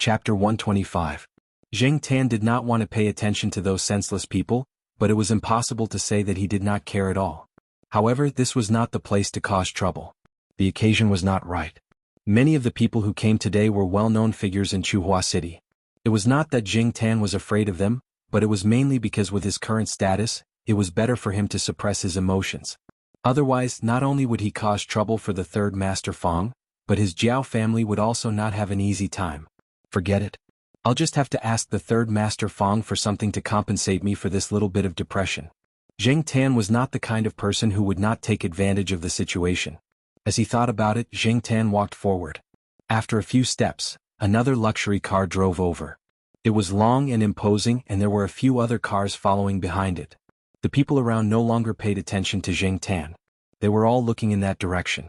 Chapter 125. Zheng Tan did not want to pay attention to those senseless people, but it was impossible to say that he did not care at all. However, this was not the place to cause trouble. The occasion was not right. Many of the people who came today were well-known figures in Chuhua City. It was not that Zheng Tan was afraid of them, but it was mainly because with his current status, it was better for him to suppress his emotions. Otherwise, not only would he cause trouble for the third Master Feng, but his Jiao family would also not have an easy time. Forget it. I'll just have to ask the third Master Feng for something to compensate me for this little bit of depression. Zheng Tan was not the kind of person who would not take advantage of the situation. As he thought about it, Zheng Tan walked forward. After a few steps, another luxury car drove over. It was long and imposing, and there were a few other cars following behind it. The people around no longer paid attention to Zheng Tan. They were all looking in that direction.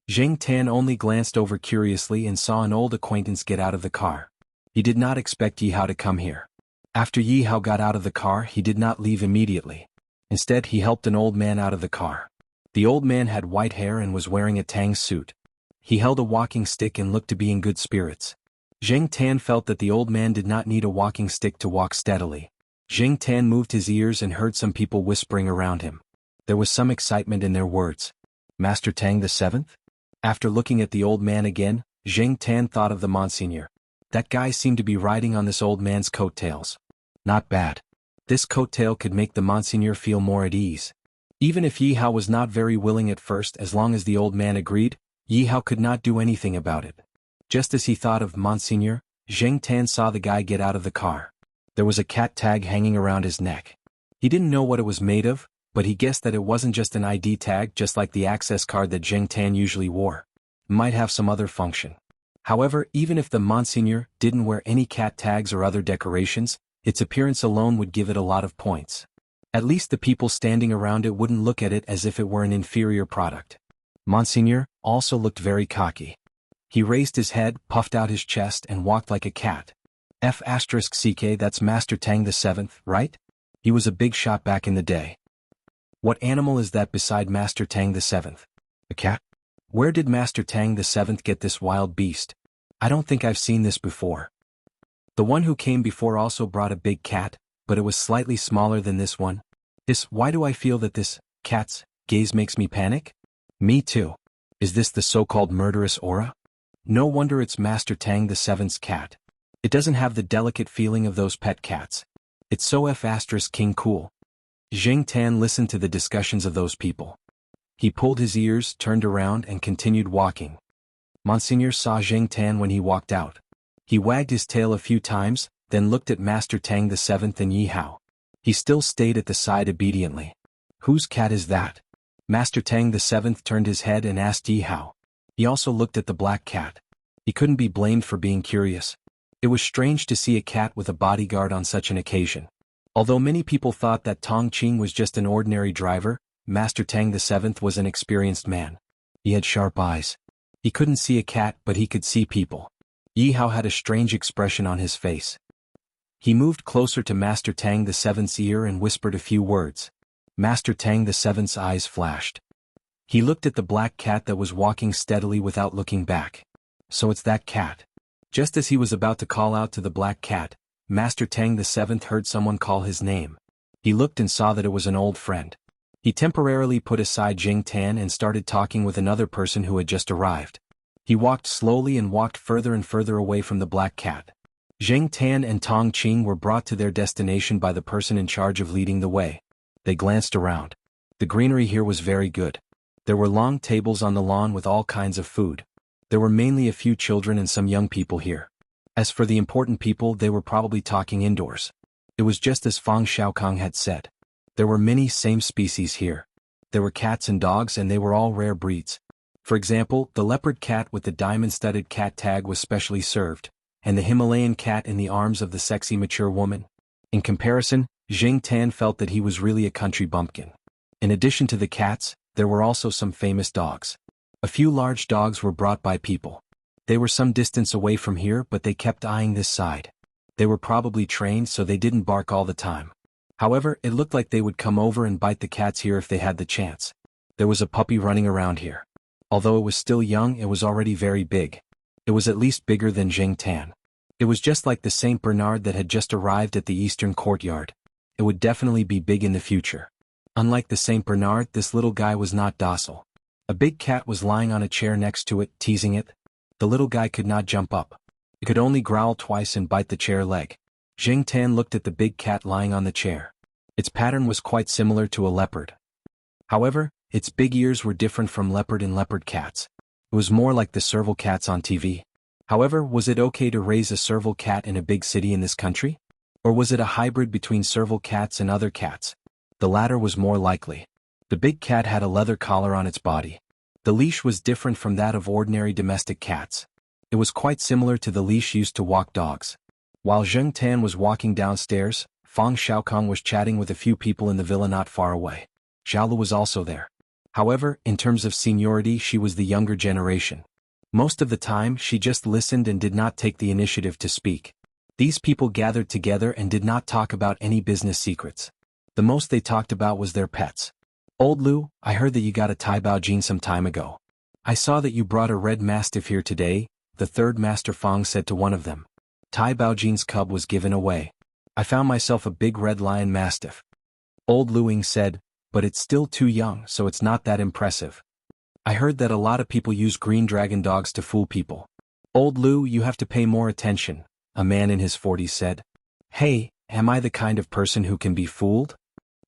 Zheng Tan only glanced over curiously and saw an old acquaintance get out of the car. He did not expect Yi Hao to come here. After Yi Hao got out of the car, he did not leave immediately. Instead, he helped an old man out of the car. The old man had white hair and was wearing a tang suit. He held a walking stick and looked to be in good spirits. Zheng Tan felt that the old man did not need a walking stick to walk steadily. Zheng Tan moved his ears and heard some people whispering around him. There was some excitement in their words. Master Tang the Seventh? After looking at the old man again, Zheng Tan thought of the Monsignor. That guy seemed to be riding on this old man's coattails. Not bad. This coattail could make the Monsignor feel more at ease. Even if Yi Hao was not very willing at first, as long as the old man agreed, Yi Hao could not do anything about it. Just as he thought of Monsignor, Zheng Tan saw the guy get out of the car. There was a cat tag hanging around his neck. He didn't know what it was made of, but he guessed that it wasn't just an ID tag, just like the access card that Zheng Tan usually wore. It might have some other function. However, even if the Monsignor didn't wear any cat tags or other decorations, its appearance alone would give it a lot of points. At least the people standing around it wouldn't look at it as if it were an inferior product. Monsignor also looked very cocky. He raised his head, puffed out his chest, and walked like a cat. F***CK, that's Master Tang the Seventh, right? He was a big shot back in the day. What animal is that beside Master Tang the Seventh? A cat? Where did Master Tang the Seventh get this wild beast? I don't think I've seen this before. The one who came before also brought a big cat, but it was slightly smaller than this one. Why do I feel that this cat's gaze makes me panic? Me too. Is this the so-called murderous aura? No wonder it's Master Tang the Seventh's cat. It doesn't have the delicate feeling of those pet cats. It's so F***king cool. Zheng Tan listened to the discussions of those people. He pulled his ears, turned around, and continued walking. Monsignor saw Zheng Tan when he walked out. He wagged his tail a few times, then looked at Master Tang the Seventh and Yi Hao. He still stayed at the side obediently. Whose cat is that? Master Tang the Seventh turned his head and asked Yi Hao. He also looked at the black cat. He couldn't be blamed for being curious. It was strange to see a cat with a bodyguard on such an occasion. Although many people thought that Tong Qing was just an ordinary driver, Master Tang the Seventh was an experienced man. He had sharp eyes. He couldn't see a cat, but he could see people. Yi Hao had a strange expression on his face. He moved closer to Master Tang the Seventh's ear and whispered a few words. Master Tang the Seventh's eyes flashed. He looked at the black cat that was walking steadily without looking back. So it's that cat. Just as he was about to call out to the black cat, Master Tang the Seventh heard someone call his name. He looked and saw that it was an old friend. He temporarily put aside Zheng Tan and started talking with another person who had just arrived. He walked slowly and walked further and further away from the black cat. Zheng Tan and Tong Qing were brought to their destination by the person in charge of leading the way. They glanced around. The greenery here was very good. There were long tables on the lawn with all kinds of food. There were mainly a few children and some young people here. As for the important people, they were probably talking indoors. It was just as Fang Xiaokong had said. There were many same species here. There were cats and dogs, and they were all rare breeds. For example, the leopard cat with the diamond-studded cat tag was specially served, and the Himalayan cat in the arms of the sexy mature woman. In comparison, Zheng Tan felt that he was really a country bumpkin. In addition to the cats, there were also some famous dogs. A few large dogs were brought by people. They were some distance away from here, but they kept eyeing this side. They were probably trained, so they didn't bark all the time. However, it looked like they would come over and bite the cats here if they had the chance. There was a puppy running around here. Although it was still young, it was already very big. It was at least bigger than Zheng Tan. It was just like the Saint Bernard that had just arrived at the eastern courtyard. It would definitely be big in the future. Unlike the Saint Bernard, this little guy was not docile. A big cat was lying on a chair next to it, teasing it. The little guy could not jump up. It could only growl twice and bite the chair leg. Zheng Tan looked at the big cat lying on the chair. Its pattern was quite similar to a leopard. However, its big ears were different from leopard and leopard cats. It was more like the serval cats on TV. However, was it okay to raise a serval cat in a big city in this country? Or was it a hybrid between serval cats and other cats? The latter was more likely. The big cat had a leather collar on its body. The leash was different from that of ordinary domestic cats. It was quite similar to the leash used to walk dogs. While Zheng Tan was walking downstairs, Fang Xiaokong was chatting with a few people in the villa not far away. Xiaolu was also there. However, in terms of seniority, she was the younger generation. Most of the time, she just listened and did not take the initiative to speak. These people gathered together and did not talk about any business secrets. The most they talked about was their pets. Old Lu, I heard that you got a Tai Bao Jin some time ago. I saw that you brought a red mastiff here today, the third Master Fang said to one of them. Tai Bao Jin's cub was given away. I found myself a big red lion mastiff. Old Luing said, but it's still too young, so it's not that impressive. I heard that a lot of people use green dragon dogs to fool people. Old Lu, you have to pay more attention, a man in his 40s said. Hey, am I the kind of person who can be fooled?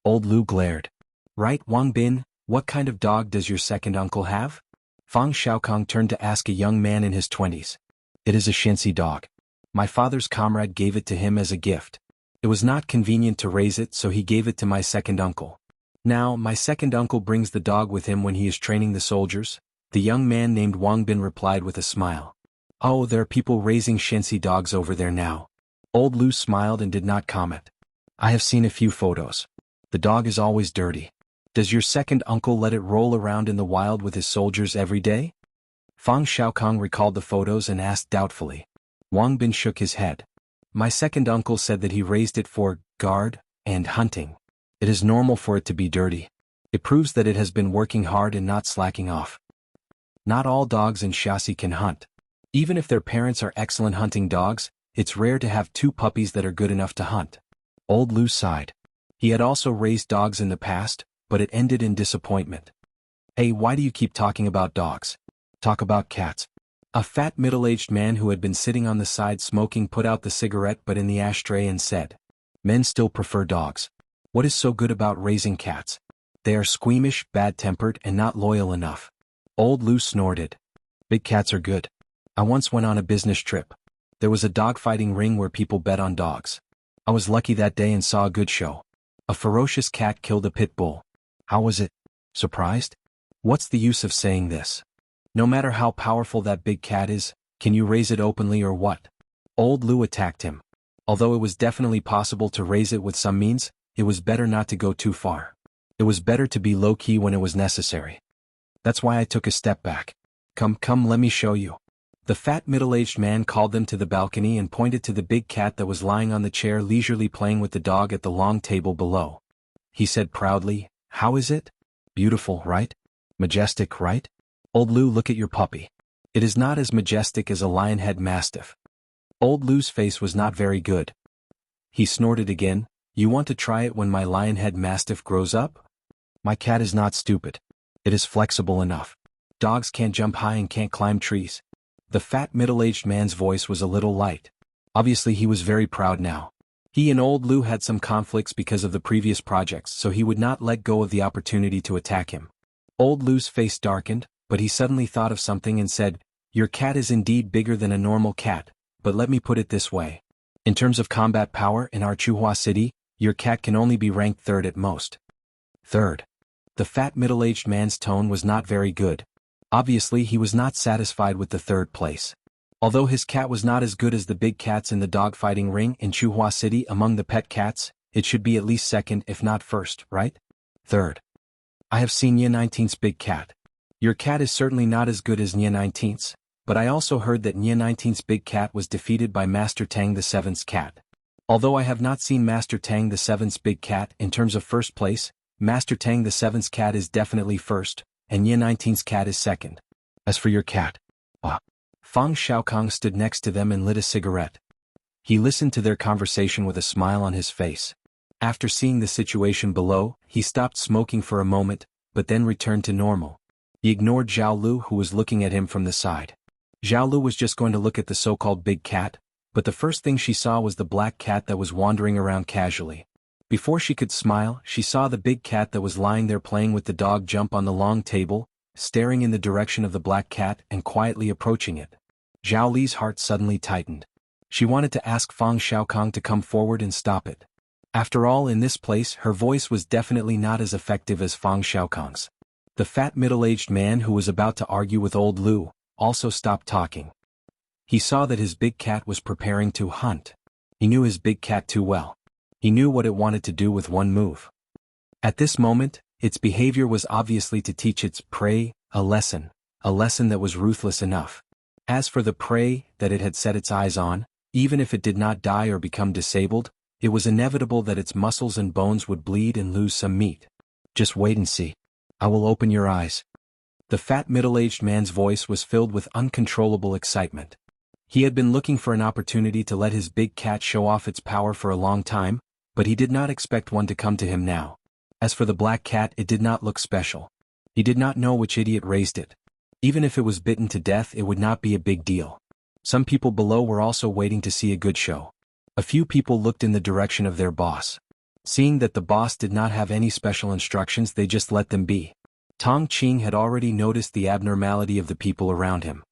Old Lu glared. Right, Wang Bin, what kind of dog does your second uncle have? Fang Xiaokong turned to ask a young man in his 20s. It is a Xianxia dog. My father's comrade gave it to him as a gift. It was not convenient to raise it, so he gave it to my second uncle. Now, my second uncle brings the dog with him when he is training the soldiers, the young man named Wang Bin replied with a smile. Oh, there are people raising Xianxia dogs over there now. Old Lu smiled and did not comment. I have seen a few photos. The dog is always dirty. Does your second uncle let it roll around in the wild with his soldiers every day? Fang Xiaokong recalled the photos and asked doubtfully. Wang Bin shook his head. My second uncle said that he raised it for guard and hunting. It is normal for it to be dirty. It proves that it has been working hard and not slacking off. Not all dogs in Xianxia can hunt. Even if their parents are excellent hunting dogs, it's rare to have two puppies that are good enough to hunt. Old Lu sighed. He had also raised dogs in the past, but it ended in disappointment. Hey, why do you keep talking about dogs? Talk about cats. A fat middle-aged man who had been sitting on the side smoking put out the cigarette but in the ashtray and said, Men still prefer dogs. What is so good about raising cats? They are squeamish, bad-tempered, and not loyal enough. Old Lu snorted. Big cats are good. I once went on a business trip. There was a dogfighting ring where people bet on dogs. I was lucky that day and saw a good show. A ferocious cat killed a pit bull. How was it? Surprised? What's the use of saying this? No matter how powerful that big cat is, can you raise it openly or what? Old Lu attacked him. Although it was definitely possible to raise it with some means, it was better not to go too far. It was better to be low-key when it was necessary. That's why I took a step back. Come, let me show you. The fat middle-aged man called them to the balcony and pointed to the big cat that was lying on the chair leisurely playing with the dog at the long table below. He said proudly, How is it? Beautiful, right? Majestic, right? Old Lu, look at your puppy. It is not as majestic as a lion-head mastiff. Old Lu's face was not very good. He snorted again. You want to try it when my lion-head mastiff grows up? My cat is not stupid. It is flexible enough. Dogs can't jump high and can't climb trees. The fat middle-aged man's voice was a little light. Obviously he was very proud now. He and Old Lu had some conflicts because of the previous projects, so he would not let go of the opportunity to attack him. Old Lu's face darkened, but he suddenly thought of something and said, Your cat is indeed bigger than a normal cat, but let me put it this way. In terms of combat power in our Chuhua city, your cat can only be ranked third at most. Third. The fat middle-aged man's tone was not very good. Obviously he was not satisfied with the third place. Although his cat was not as good as the big cats in the dogfighting ring in Chuhua city among the pet cats, it should be at least second if not first, right? Third. I have seen Nia 19's big cat. Your cat is certainly not as good as Nia 19's, but I also heard that Nia 19's big cat was defeated by Master Tang the 7th's cat. Although I have not seen Master Tang the 7th's big cat in terms of first place, Master Tang the 7th's cat is definitely first, and Nia 19's cat is second. As for your cat, Fang Xiaokong stood next to them and lit a cigarette. He listened to their conversation with a smile on his face. After seeing the situation below, he stopped smoking for a moment, but then returned to normal. He ignored Zhao Lu, who was looking at him from the side. Zhao Lu was just going to look at the so-called big cat, but the first thing she saw was the black cat that was wandering around casually. Before she could smile, she saw the big cat that was lying there playing with the dog jump on the long table, staring in the direction of the black cat and quietly approaching it. Zhao Li's heart suddenly tightened. She wanted to ask Fang Xiaokong to come forward and stop it. After all, in this place, her voice was definitely not as effective as Fang Xiaokong's. The fat middle-aged man who was about to argue with old Lu also stopped talking. He saw that his big cat was preparing to hunt. He knew his big cat too well. He knew what it wanted to do with one move. At this moment, its behavior was obviously to teach its prey a lesson that was ruthless enough. As for the prey that it had set its eyes on, even if it did not die or become disabled, it was inevitable that its muscles and bones would bleed and lose some meat. Just wait and see. I will open your eyes. The fat middle-aged man's voice was filled with uncontrollable excitement. He had been looking for an opportunity to let his big cat show off its power for a long time, but he did not expect one to come to him now. As for the black cat, it did not look special. He did not know which idiot raised it. Even if it was bitten to death, it would not be a big deal. Some people below were also waiting to see a good show. A few people looked in the direction of their boss. Seeing that the boss did not have any special instructions, they just let them be. Tong Qing had already noticed the abnormality of the people around him.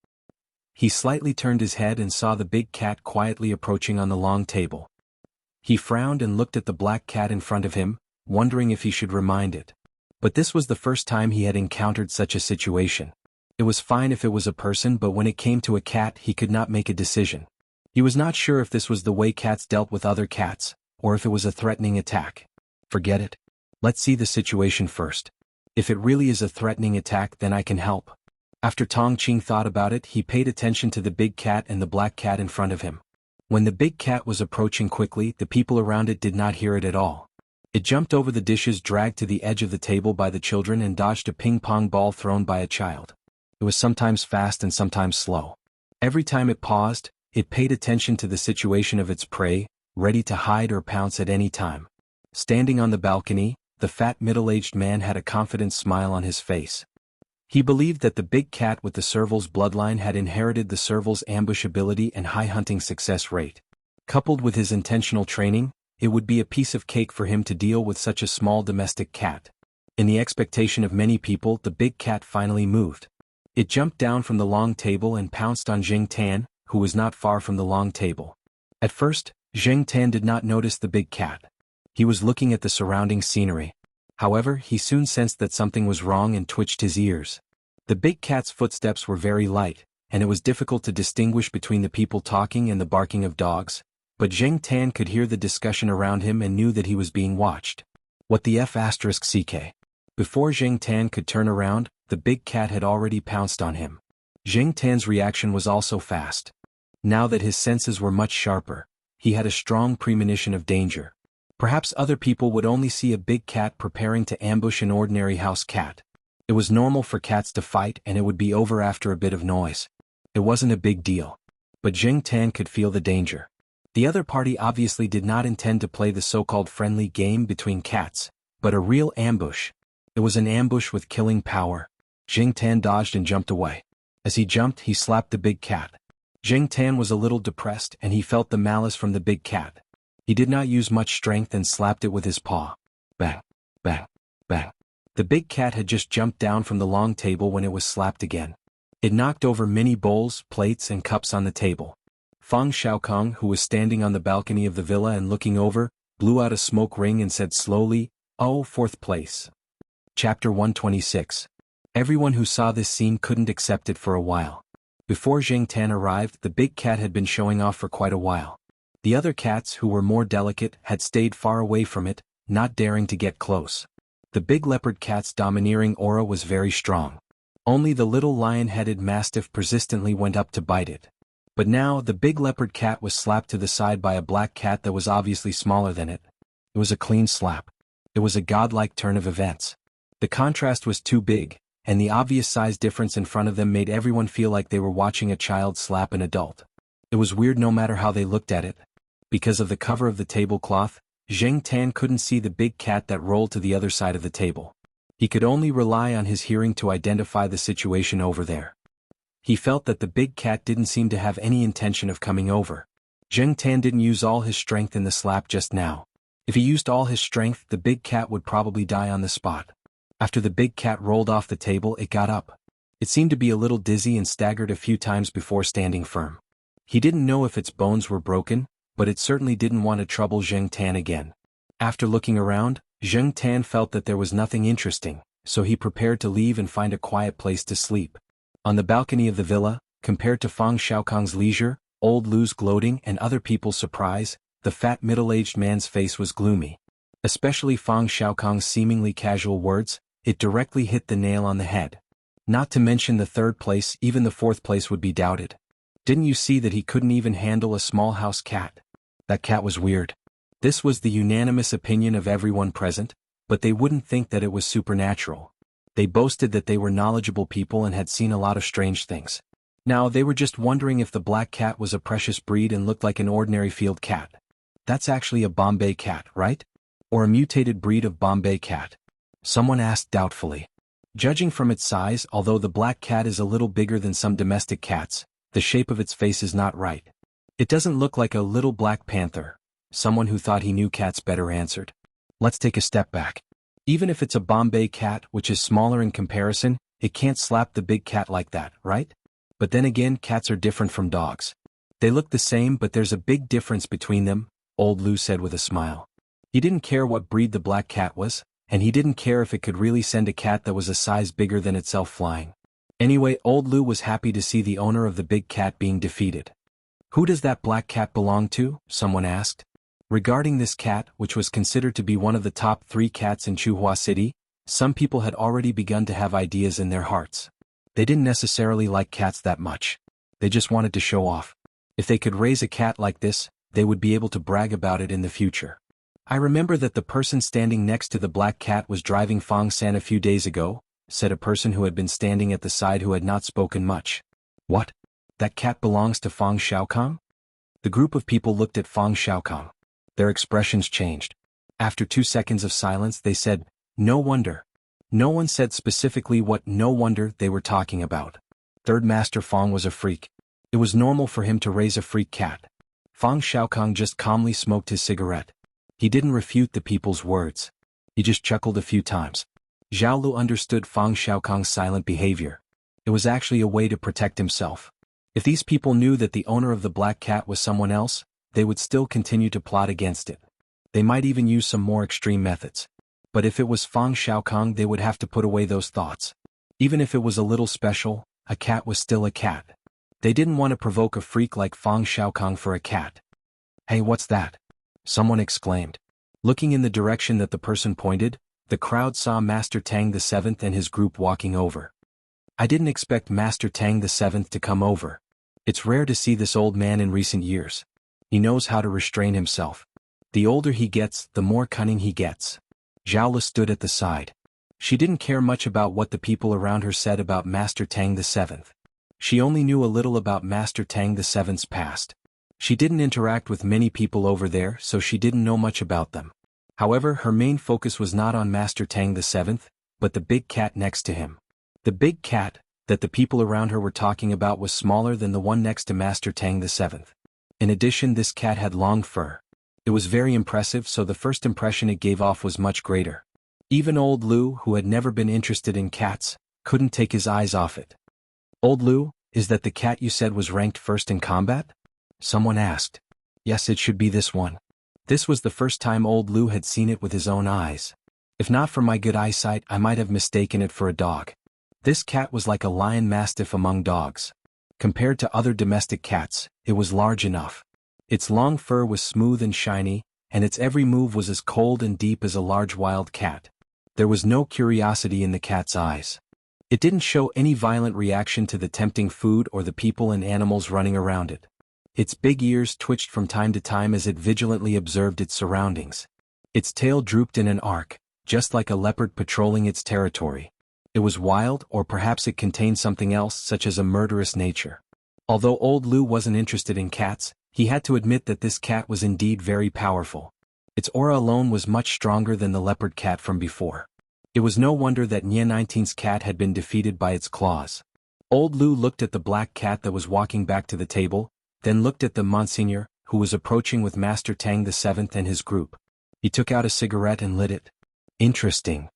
He slightly turned his head and saw the big cat quietly approaching on the long table. He frowned and looked at the black cat in front of him, wondering if he should remind it. But this was the first time he had encountered such a situation. It was fine if it was a person, but when it came to a cat, he could not make a decision. He was not sure if this was the way cats dealt with other cats, or if it was a threatening attack. Forget it. Let's see the situation first. If it really is a threatening attack, then I can help. After Tong Qing thought about it, he paid attention to the big cat and the black cat in front of him. When the big cat was approaching quickly, the people around it did not hear it at all. It jumped over the dishes dragged to the edge of the table by the children and dodged a ping-pong ball thrown by a child. It was sometimes fast and sometimes slow. Every time it paused, it paid attention to the situation of its prey, ready to hide or pounce at any time. Standing on the balcony, the fat middle-aged man had a confident smile on his face. He believed that the big cat with the serval's bloodline had inherited the serval's ambush ability and high hunting success rate. Coupled with his intentional training, it would be a piece of cake for him to deal with such a small domestic cat. In the expectation of many people, the big cat finally moved. It jumped down from the long table and pounced on Jing Tan, who was not far from the long table. At first, Jing Tan did not notice the big cat. He was looking at the surrounding scenery. However, he soon sensed that something was wrong and twitched his ears. The big cat's footsteps were very light, and it was difficult to distinguish between the people talking and the barking of dogs, but Jing Tan could hear the discussion around him and knew that he was being watched. What the F***ck? Before Jing Tan could turn around, the big cat had already pounced on him. Jing Tan's reaction was also fast. Now that his senses were much sharper, he had a strong premonition of danger. Perhaps other people would only see a big cat preparing to ambush an ordinary house cat. It was normal for cats to fight and it would be over after a bit of noise. It wasn't a big deal. But Jing Tan could feel the danger. The other party obviously did not intend to play the so-called friendly game between cats, but a real ambush. It was an ambush with killing power. Jing Tan dodged and jumped away. As he jumped, he slapped the big cat. Jing Tan was a little depressed and he felt the malice from the big cat. He did not use much strength and slapped it with his paw. Bang, bang, bang. The big cat had just jumped down from the long table when it was slapped again. It knocked over many bowls, plates and cups on the table. Fang Xiaokong, who was standing on the balcony of the villa and looking over, blew out a smoke ring and said slowly, "Oh, fourth place." Chapter 126. Everyone who saw this scene couldn't accept it for a while. Before Jing Tan arrived, the big cat had been showing off for quite a while. The other cats, who were more delicate, had stayed far away from it, not daring to get close. The big leopard cat's domineering aura was very strong. Only the little lion-headed mastiff persistently went up to bite it. But now, the big leopard cat was slapped to the side by a black cat that was obviously smaller than it. It was a clean slap. It was a godlike turn of events. The contrast was too big, and the obvious size difference in front of them made everyone feel like they were watching a child slap an adult. It was weird no matter how they looked at it. Because of the cover of the tablecloth, Zheng Tan couldn't see the big cat that rolled to the other side of the table. He could only rely on his hearing to identify the situation over there. He felt that the big cat didn't seem to have any intention of coming over. Zheng Tan didn't use all his strength in the slap just now. If he used all his strength, the big cat would probably die on the spot. After the big cat rolled off the table, it got up. It seemed to be a little dizzy and staggered a few times before standing firm. He didn't know if its bones were broken, but it certainly didn't want to trouble Zheng Tan again. After looking around, Zheng Tan felt that there was nothing interesting, so he prepared to leave and find a quiet place to sleep. On the balcony of the villa, compared to Fang Xiaokang's leisure, old Lu's gloating and other people's surprise, the fat middle-aged man's face was gloomy. Especially Fang Xiaokang's seemingly casual words, it directly hit the nail on the head. Not to mention the third place, even the fourth place would be doubted. Didn't you see that he couldn't even handle a small house cat? That cat was weird. This was the unanimous opinion of everyone present, but they wouldn't think that it was supernatural. They boasted that they were knowledgeable people and had seen a lot of strange things. Now they were just wondering if the black cat was a precious breed and looked like an ordinary field cat. That's actually a Bombay cat, right? Or a mutated breed of Bombay cat? Someone asked doubtfully. Judging from its size, although the black cat is a little bigger than some domestic cats, the shape of its face is not right. It doesn't look like a little black panther. Someone who thought he knew cats better answered. Let's take a step back. Even if it's a Bombay cat, which is smaller in comparison, it can't slap the big cat like that, right? But then again, cats are different from dogs. They look the same, but there's a big difference between them, old Lu said with a smile. He didn't care what breed the black cat was, and he didn't care if it could really send a cat that was a size bigger than itself flying. Anyway, old Lu was happy to see the owner of the big cat being defeated. Who does that black cat belong to? Someone asked. Regarding this cat, which was considered to be one of the top 3 cats in Chuhua City, some people had already begun to have ideas in their hearts. They didn't necessarily like cats that much. They just wanted to show off. If they could raise a cat like this, they would be able to brag about it in the future. I remember that the person standing next to the black cat was driving Fang San a few days ago, said a person who had been standing at the side who had not spoken much. What? That cat belongs to Fang Xiaokang? The group of people looked at Fang Xiaokang. Their expressions changed. After 2 seconds of silence they said, "No wonder." No one said specifically what "no wonder" they were talking about. Third Master Fang was a freak. It was normal for him to raise a freak cat. Fang Xiaokang just calmly smoked his cigarette. He didn't refute the people's words. He just chuckled a few times. Zhao Lu understood Fang Xiaokang's silent behavior. It was actually a way to protect himself. If these people knew that the owner of the black cat was someone else, they would still continue to plot against it. They might even use some more extreme methods. But if it was Fang Xiaokang, they would have to put away those thoughts. Even if it was a little special, a cat was still a cat. They didn't want to provoke a freak like Fang Xiaokang for a cat. "Hey, what's that?" someone exclaimed. Looking in the direction that the person pointed, the crowd saw Master Tang the Seventh and his group walking over. I didn't expect Master Tang the Seventh to come over. It's rare to see this old man in recent years. He knows how to restrain himself. The older he gets, the more cunning he gets. Zhao Lu stood at the side. She didn't care much about what the people around her said about Master Tang the Seventh. She only knew a little about Master Tang the Seventh's past. She didn't interact with many people over there, so she didn't know much about them. However, her main focus was not on Master Tang the Seventh, but the big cat next to him. The big cat that the people around her were talking about was smaller than the one next to Master Tang the Seventh. In addition, this cat had long fur. It was very impressive, so the first impression it gave off was much greater. Even old Lu, who had never been interested in cats, couldn't take his eyes off it. "Old Lu, is that the cat you said was ranked first in combat?" someone asked. "Yes, it should be this one." This was the first time old Lu had seen it with his own eyes. If not for my good eyesight, I might have mistaken it for a dog. This cat was like a lion mastiff among dogs. Compared to other domestic cats, it was large enough. Its long fur was smooth and shiny, and its every move was as cold and deep as a large wild cat. There was no curiosity in the cat's eyes. It didn't show any violent reaction to the tempting food or the people and animals running around it. Its big ears twitched from time to time as it vigilantly observed its surroundings. Its tail drooped in an arc, just like a leopard patrolling its territory. It was wild, or perhaps it contained something else, such as a murderous nature. Although old Lu wasn't interested in cats, He had to admit that this cat was indeed very powerful. Its aura alone was much stronger than the leopard cat from before. It was no wonder that Nye 19's cat had been defeated by its claws. Old Lu looked at the black cat that was walking back to the table, then looked at the Monsignor, who was approaching with Master Tang VII and his group. He took out a cigarette and lit it. Interesting.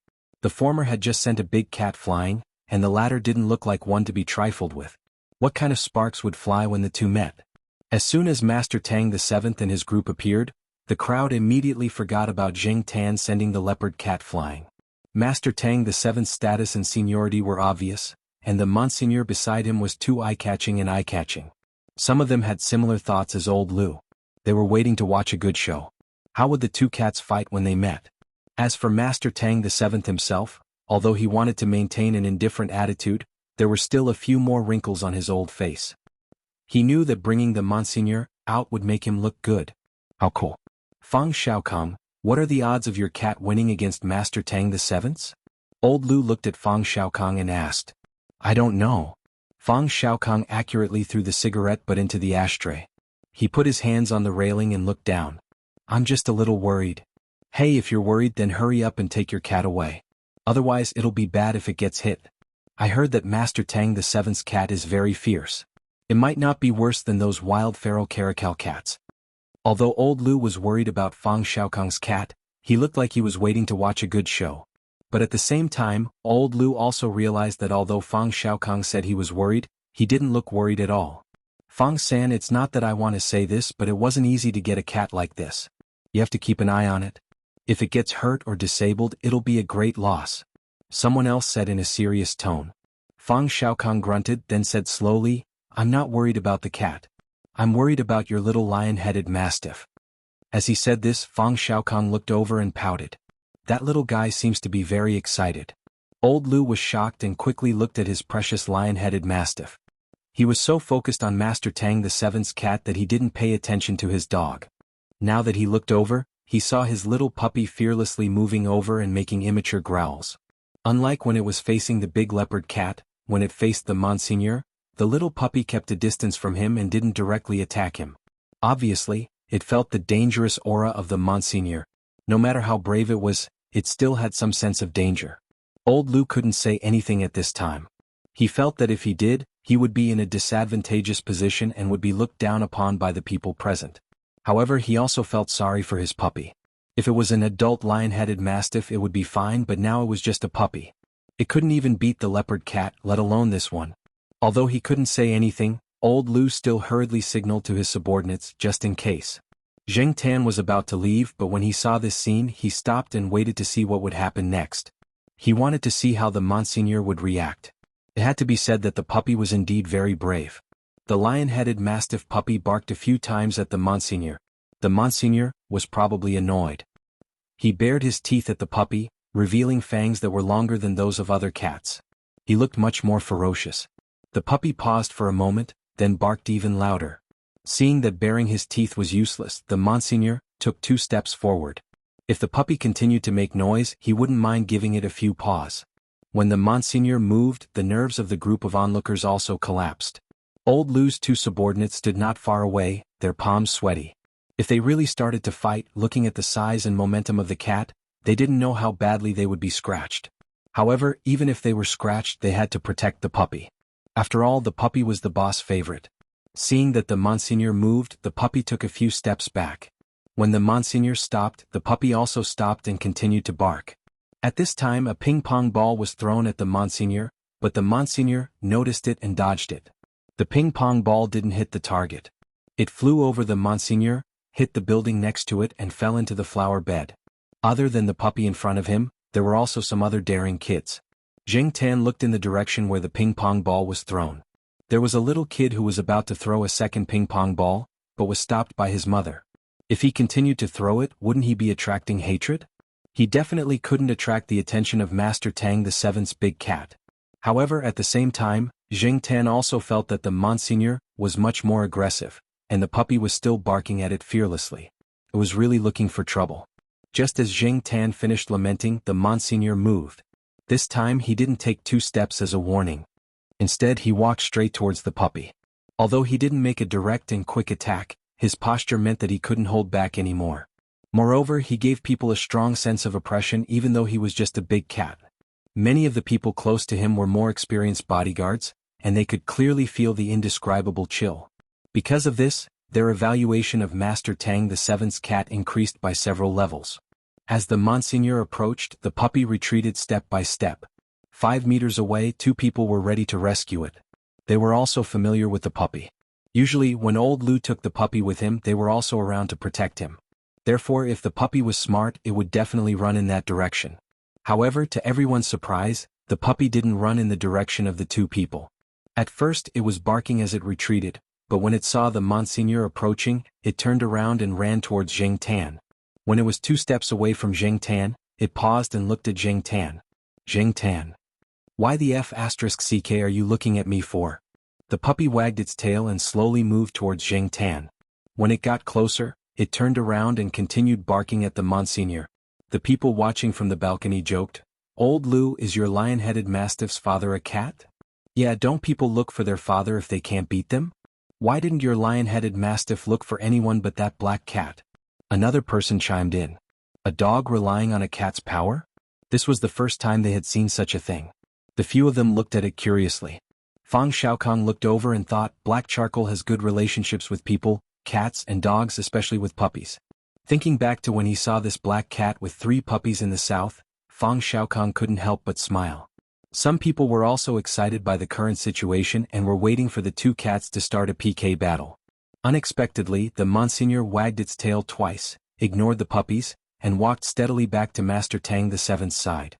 The former had just sent a big cat flying, and the latter didn't look like one to be trifled with. What kind of sparks would fly when the two met? As soon as Master Tang VII and his group appeared, the crowd immediately forgot about Zheng Tan sending the leopard cat flying. Master Tang VII's status and seniority were obvious, and the Monsignor beside him was too eye-catching and eye-catching. Some of them had similar thoughts as old Lu. They were waiting to watch a good show. How would the two cats fight when they met? As for Master Tang VII himself, although he wanted to maintain an indifferent attitude, there were still a few more wrinkles on his old face. He knew that bringing the Monsignor out would make him look good. How cool. Fang Xiaokang, what are the odds of your cat winning against Master Tang VII's? Old Lu looked at Fang Xiaokang and asked. I don't know. Fang Xiaokang accurately threw the cigarette butt into the ashtray. He put his hands on the railing and looked down. I'm just a little worried. Hey, if you're worried then hurry up and take your cat away. Otherwise it'll be bad if it gets hit. I heard that Master Tang VII's cat is very fierce. It might not be worse than those wild feral caracal cats. Although old Lu was worried about Fang Xiaokang's cat, he looked like he was waiting to watch a good show. But at the same time, old Lu also realized that although Fang Xiaokang said he was worried, he didn't look worried at all. Fang-san, it's not that I want to say this, but it wasn't easy to get a cat like this. You have to keep an eye on it. If it gets hurt or disabled, it'll be a great loss. Someone else said in a serious tone. Fang Xiaokang grunted, then said slowly, I'm not worried about the cat. I'm worried about your little lion-headed mastiff. As he said this, Fang Xiaokang looked over and pouted. That little guy seems to be very excited. Old Lu was shocked and quickly looked at his precious lion-headed mastiff. He was so focused on Master Tang VII's cat that he didn't pay attention to his dog. Now that he looked over, he saw his little puppy fearlessly moving over and making immature growls. Unlike when it was facing the big leopard cat, when it faced the Monsignor, the little puppy kept a distance from him and didn't directly attack him. Obviously, it felt the dangerous aura of the Monsignor. No matter how brave it was, it still had some sense of danger. Old Lu couldn't say anything at this time. He felt that if he did, he would be in a disadvantageous position and would be looked down upon by the people present. However, he also felt sorry for his puppy. If it was an adult lion-headed mastiff it would be fine, but now it was just a puppy. It couldn't even beat the leopard cat, let alone this one. Although he couldn't say anything, old Lu still hurriedly signaled to his subordinates just in case. Zheng Tan was about to leave, but when he saw this scene he stopped and waited to see what would happen next. He wanted to see how the Monsignor would react. It had to be said that the puppy was indeed very brave. The lion-headed mastiff puppy barked a few times at the Monsignor. The Monsignor was probably annoyed. He bared his teeth at the puppy, revealing fangs that were longer than those of other cats. He looked much more ferocious. The puppy paused for a moment, then barked even louder. Seeing that baring his teeth was useless, the Monsignor took 2 steps forward. If the puppy continued to make noise, he wouldn't mind giving it a few paws. When the Monsignor moved, the nerves of the group of onlookers also collapsed. Old Lu's 2 subordinates stood not far away, their palms sweaty. If they really started to fight, looking at the size and momentum of the cat, they didn't know how badly they would be scratched. However, even if they were scratched, they had to protect the puppy. After all, the puppy was the boss favorite. Seeing that the Monsignor moved, the puppy took a few steps back. When the Monsignor stopped, the puppy also stopped and continued to bark. At this time a ping-pong ball was thrown at the Monsignor, but the Monsignor noticed it and dodged it. The ping-pong ball didn't hit the target. It flew over the Monsignor, hit the building next to it and fell into the flower bed. Other than the puppy in front of him, there were also some other daring kids. Zheng Tan looked in the direction where the ping-pong ball was thrown. There was a little kid who was about to throw a second ping-pong ball, but was stopped by his mother. If he continued to throw it, wouldn't he be attracting hatred? He definitely couldn't attract the attention of Master Tang VII's big cat. However, at the same time, Zheng Tan also felt that the Monsignor was much more aggressive, and the puppy was still barking at it fearlessly. It was really looking for trouble. Just as Zheng Tan finished lamenting, the Monsignor moved. This time he didn't take 2 steps as a warning. Instead he walked straight towards the puppy. Although he didn't make a direct and quick attack, his posture meant that he couldn't hold back anymore. Moreover, he gave people a strong sense of oppression even though he was just a big cat. Many of the people close to him were more experienced bodyguards, and they could clearly feel the indescribable chill. Because of this, their evaluation of Master Tang the Seventh's cat increased by several levels. As the Monsignor approached, the puppy retreated step by step. 5 meters away, 2 people were ready to rescue it. They were also familiar with the puppy. Usually, when old Lu took the puppy with him, they were also around to protect him. Therefore, if the puppy was smart, it would definitely run in that direction. However, to everyone's surprise, the puppy didn't run in the direction of the 2 people. At first, it was barking as it retreated, but when it saw the Monsignor approaching, it turned around and ran towards Zheng Tan. When it was 2 steps away from Zheng Tan, it paused and looked at Zheng Tan. Zheng Tan. Why the F***ck are you looking at me for? The puppy wagged its tail and slowly moved towards Zheng Tan. When it got closer, it turned around and continued barking at the Monsignor. The people watching from the balcony joked, "Old Lu, is your lion-headed mastiff's father a cat?" "Yeah, don't people look for their father if they can't beat them? Why didn't your lion-headed mastiff look for anyone but that black cat?" Another person chimed in. A dog relying on a cat's power? This was the first time they had seen such a thing. The few of them looked at it curiously. Fang Xiaokong looked over and thought, Black Charcoal has good relationships with people, cats and dogs, especially with puppies. Thinking back to when he saw this black cat with 3 puppies in the south, Fang Xiaokong couldn't help but smile. Some people were also excited by the current situation and were waiting for the 2 cats to start a PK battle. Unexpectedly, the Monsignor wagged its tail twice, ignored the puppies, and walked steadily back to Master Tang the Seventh's side.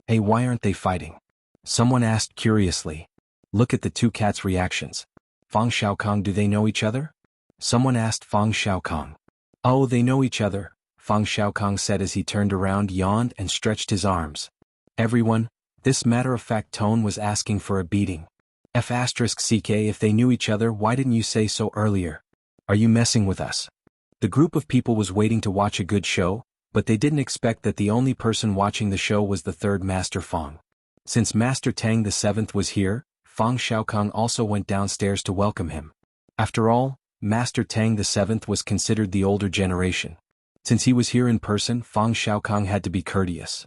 "Hey, why aren't they fighting?" Someone asked curiously. "Look at the 2 cats' reactions. Fang Xiaokong, do they know each other?" Someone asked Fang Xiaokong. "Oh, they know each other," Fang Xiaokong said as he turned around, yawned, and stretched his arms. Everyone, this matter-of-fact tone was asking for a beating. F***ck, if they knew each other, why didn't you say so earlier? Are you messing with us? The group of people was waiting to watch a good show, but they didn't expect that the only person watching the show was the 3rd Master Fang. Since Master Tang the Seventh was here, Fang Xiaokong also went downstairs to welcome him. After all, Master Tang the Seventh was considered the older generation. Since he was here in person, Fang Xiaokong had to be courteous.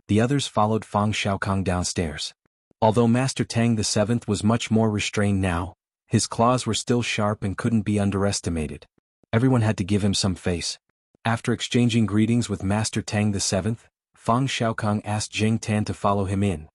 The others followed Fang Xiaokong downstairs. Although Master Tang the Seventh was much more restrained now, his claws were still sharp and couldn't be underestimated. Everyone had to give him some face. After exchanging greetings with Master Tang the Seventh, Fang Xiaokong asked Zheng Tan to follow him in.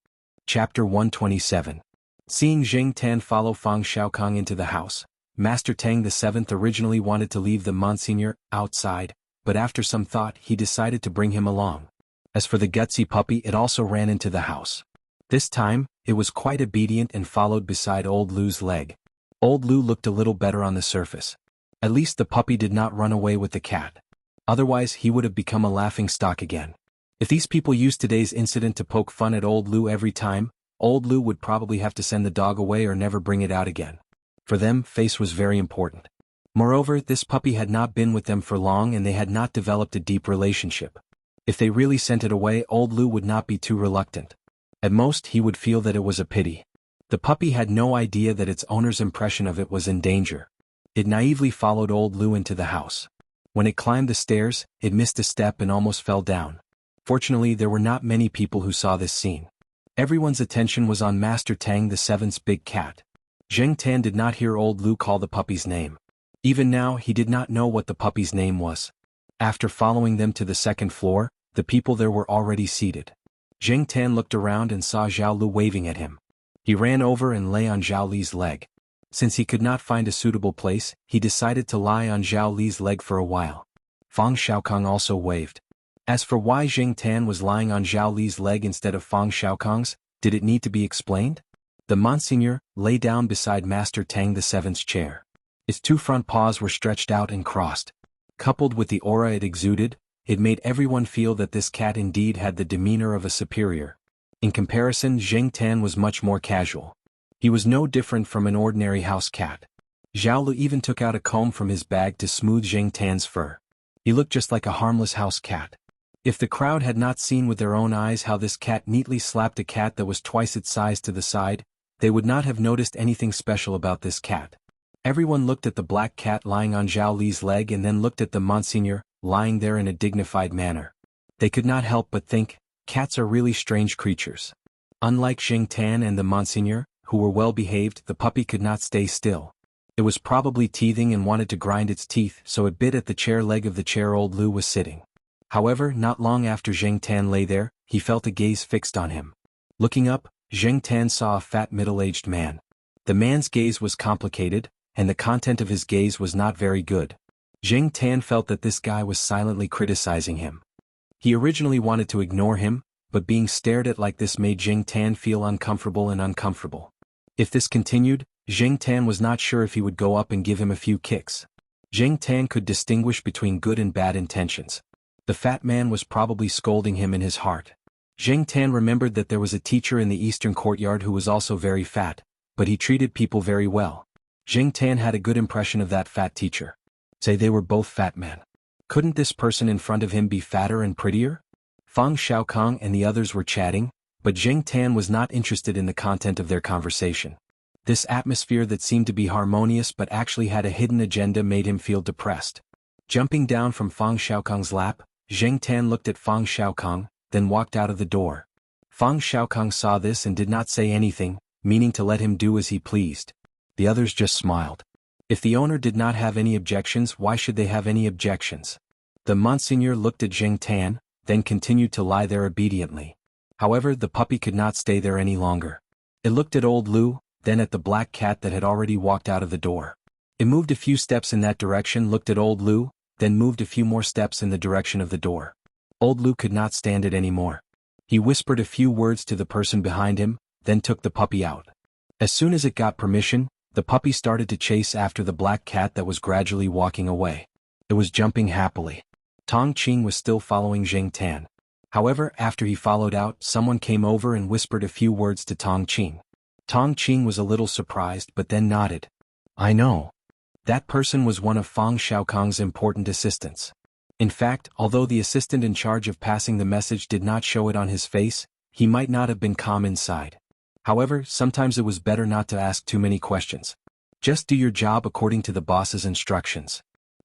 Chapter 127. Seeing Zheng Tan follow Fang Xiaokong into the house, Master Tang the Seventh originally wanted to leave the Monsignor outside, but after some thought he decided to bring him along. As for the gutsy puppy, it also ran into the house. This time, it was quite obedient and followed beside old Lu's leg. Old Lu looked a little better on the surface. At least the puppy did not run away with the cat. Otherwise he would have become a laughingstock again. If these people used today's incident to poke fun at old Lu every time, old Lu would probably have to send the dog away or never bring it out again. For them, face was very important. Moreover, this puppy had not been with them for long and they had not developed a deep relationship. If they really sent it away, old Lu would not be too reluctant. At most, he would feel that it was a pity. The puppy had no idea that its owner's impression of it was in danger. It naively followed old Lu into the house. When it climbed the stairs, it missed a step and almost fell down. Fortunately, there were not many people who saw this scene. Everyone's attention was on Master Tang the Seventh's big cat. Zheng Tan did not hear old Lu call the puppy's name. Even now, he did not know what the puppy's name was. After following them to the 2nd floor, the people there were already seated. Zheng Tan looked around and saw Zhao Lu waving at him. He ran over and lay on Zhao Li's leg. Since he could not find a suitable place, he decided to lie on Zhao Li's leg for a while. Fang Xiaokong also waved. As for why Zheng Tan was lying on Zhao Li's leg instead of Fang Xiaokong's, did it need to be explained? The Monsignor lay down beside Master Tang the Seventh's chair. Its 2 front paws were stretched out and crossed. Coupled with the aura it exuded, it made everyone feel that this cat indeed had the demeanor of a superior. In comparison, Zheng Tan was much more casual. He was no different from an ordinary house cat. Zhao Lu even took out a comb from his bag to smooth Zheng Tan's fur. He looked just like a harmless house cat. If the crowd had not seen with their own eyes how this cat neatly slapped a cat that was twice its size to the side, they would not have noticed anything special about this cat. Everyone looked at the black cat lying on Zhao Li's leg and then looked at the Monsignor, lying there in a dignified manner. They could not help but think, cats are really strange creatures. Unlike Xing Tan and the Monsignor, who were well behaved, the puppy could not stay still. It was probably teething and wanted to grind its teeth, so it bit at the chair leg of the chair old Lu was sitting. However, not long after Xing Tan lay there, he felt a gaze fixed on him. Looking up, Xing Tan saw a fat middle-aged man. The man's gaze was complicated, and the content of his gaze was not very good. Xing Tan felt that this guy was silently criticizing him. He originally wanted to ignore him, but being stared at like this made Xing Tan feel uncomfortable. If this continued, Xing Tan was not sure if he would go up and give him a few kicks. Xing Tan could distinguish between good and bad intentions. The fat man was probably scolding him in his heart. Xing Tan remembered that there was a teacher in the eastern courtyard who was also very fat, but he treated people very well. Xing Tan had a good impression of that fat teacher. Say they were both fat men. Couldn't this person in front of him be fatter and prettier? Fang Xiaokong and the others were chatting, but Xing Tan was not interested in the content of their conversation. This atmosphere that seemed to be harmonious but actually had a hidden agenda made him feel depressed. Jumping down from Fang Xiaokong's lap, Xing Tan looked at Fang Xiaokong, then walked out of the door. Fang Xiaokong saw this and did not say anything, meaning to let him do as he pleased. The others just smiled. If the owner did not have any objections, why should they have any objections? The Monsignor looked at Xing Tan, then continued to lie there obediently. However, the puppy could not stay there any longer. It looked at old Lu, then at the black cat that had already walked out of the door. It moved a few steps in that direction, looked at old Lu, then moved a few more steps in the direction of the door. Old Lu could not stand it anymore. He whispered a few words to the person behind him, then took the puppy out. As soon as it got permission, the puppy started to chase after the black cat that was gradually walking away. It was jumping happily. Tong Qing was still following Xing Tan. However, after he followed out, someone came over and whispered a few words to Tong Qing. Tong Qing was a little surprised but then nodded. I know. That person was one of Fang Xiaokong's important assistants. In fact, although the assistant in charge of passing the message did not show it on his face, he might not have been calm inside. However, sometimes it was better not to ask too many questions. Just do your job according to the boss's instructions.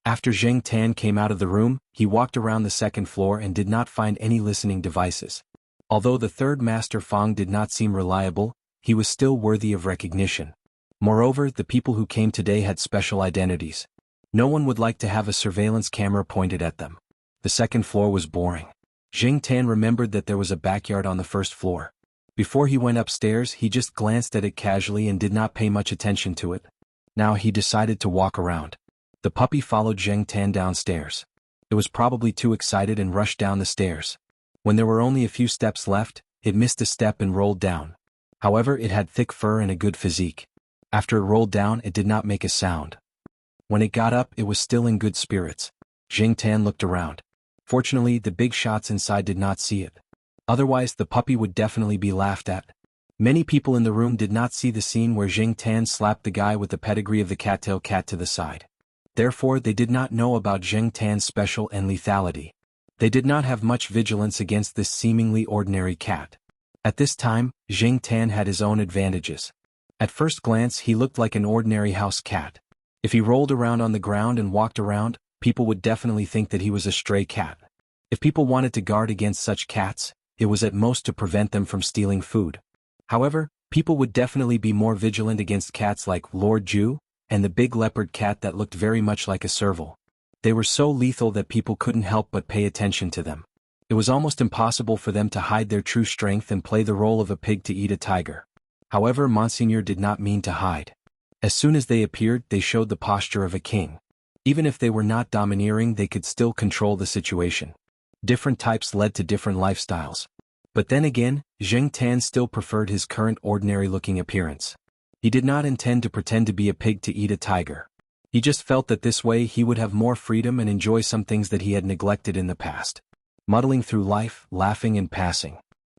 After Xing Tan came out of the room, he walked around the second floor and did not find any listening devices. Although the third master Fang did not seem reliable, he was still worthy of recognition. Moreover, the people who came today had special identities. No one would like to have a surveillance camera pointed at them. The second floor was boring. Xing Tan remembered that there was a backyard on the first floor. Before he went upstairs, he just glanced at it casually and did not pay much attention to it. Now he decided to walk around. The puppy followed Xing Tan downstairs. It was probably too excited and rushed down the stairs. When there were only a few steps left, it missed a step and rolled down. However, it had thick fur and a good physique. After it rolled down, it did not make a sound. When it got up, it was still in good spirits. Xing Tan looked around. Fortunately, the big shots inside did not see it. Otherwise, the puppy would definitely be laughed at. Many people in the room did not see the scene where Xing Tan slapped the guy with the pedigree of the cattail cat to the side. Therefore, they did not know about Xing Tan's special and lethality. They did not have much vigilance against this seemingly ordinary cat. At this time, Xing Tan had his own advantages. At first glance, he looked like an ordinary house cat. If he rolled around on the ground and walked around, people would definitely think that he was a stray cat. If people wanted to guard against such cats, it was at most to prevent them from stealing food. However, people would definitely be more vigilant against cats like Lord Ju, and the big leopard cat that looked very much like a serval. They were so lethal that people couldn't help but pay attention to them. It was almost impossible for them to hide their true strength and play the role of a pig to eat a tiger. However, Monsignor did not mean to hide. As soon as they appeared, they showed the posture of a king. Even if they were not domineering, they could still control the situation. Different types led to different lifestyles. But then again, Xing Tan still preferred his current ordinary-looking appearance. He did not intend to pretend to be a pig to eat a tiger. He just felt that this way he would have more freedom and enjoy some things that he had neglected in the past. Muddling through life, laughing and passing.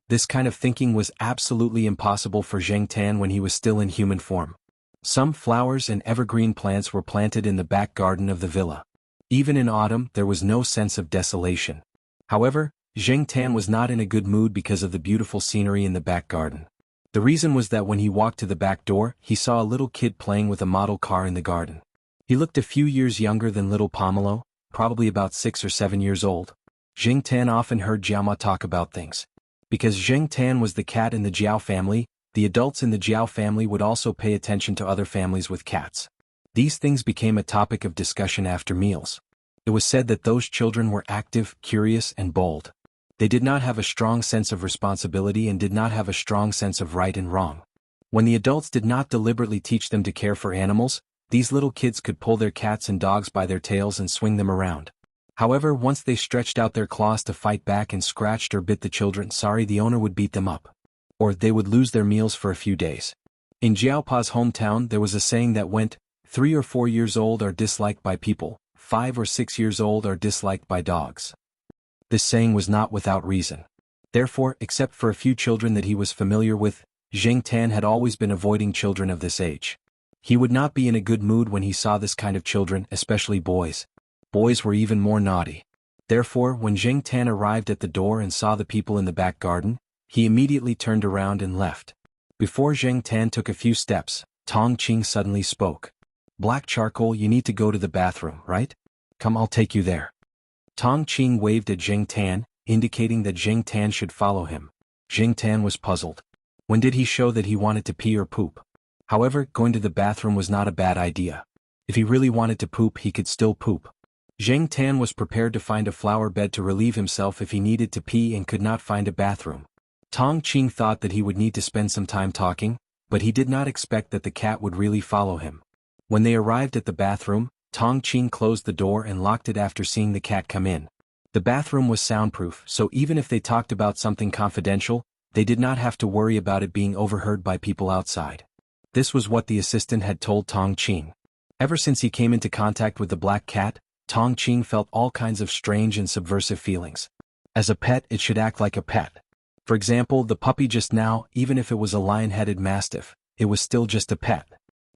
This kind of thinking was absolutely impossible for Xing Tan when he was still in human form. Some flowers and evergreen plants were planted in the back garden of the villa. Even in autumn, there was no sense of desolation. However, Xing Tan was not in a good mood because of the beautiful scenery in the back garden. The reason was that when he walked to the back door, he saw a little kid playing with a model car in the garden. He looked a few years younger than little Pomelo, probably about 6 or 7 years old. Zheng Tan often heard Jiao talk about things. Because Zheng Tan was the cat in the Jiao family, the adults in the Jiao family would also pay attention to other families with cats. These things became a topic of discussion after meals. It was said that those children were active, curious, and bold. They did not have a strong sense of responsibility and did not have a strong sense of right and wrong. When the adults did not deliberately teach them to care for animals, these little kids could pull their cats and dogs by their tails and swing them around. However, once they stretched out their claws to fight back and scratched or bit the children, the owner would beat them up. Or they would lose their meals for a few days. In Jiaopa's hometown there was a saying that went, 3 or 4 years old are disliked by people, 5 or 6 years old are disliked by dogs. This saying was not without reason. Therefore, except for a few children that he was familiar with, Zheng Tan had always been avoiding children of this age. He would not be in a good mood when he saw this kind of children, especially boys. Boys were even more naughty. Therefore, when Zheng Tan arrived at the door and saw the people in the back garden, he immediately turned around and left. Before Zheng Tan took a few steps, Tong Qing suddenly spoke. "Black charcoal, you need to go to the bathroom, right? Come, I'll take you there." Tong Qing waved at Zheng Tan, indicating that Zheng Tan should follow him. Zheng Tan was puzzled. When did he show that he wanted to pee or poop? However, going to the bathroom was not a bad idea. If he really wanted to poop, he could still poop. Zheng Tan was prepared to find a flower bed to relieve himself if he needed to pee and could not find a bathroom. Tong Qing thought that he would need to spend some time talking, but he did not expect that the cat would really follow him. When they arrived at the bathroom, Tong Qing closed the door and locked it after seeing the cat come in. The bathroom was soundproof, so even if they talked about something confidential, they did not have to worry about it being overheard by people outside. This was what the assistant had told Tong Qing. Ever since he came into contact with the black cat, Tong Qing felt all kinds of strange and subversive feelings. As a pet, it should act like a pet. For example, the puppy just now, even if it was a lion-headed mastiff, it was still just a pet.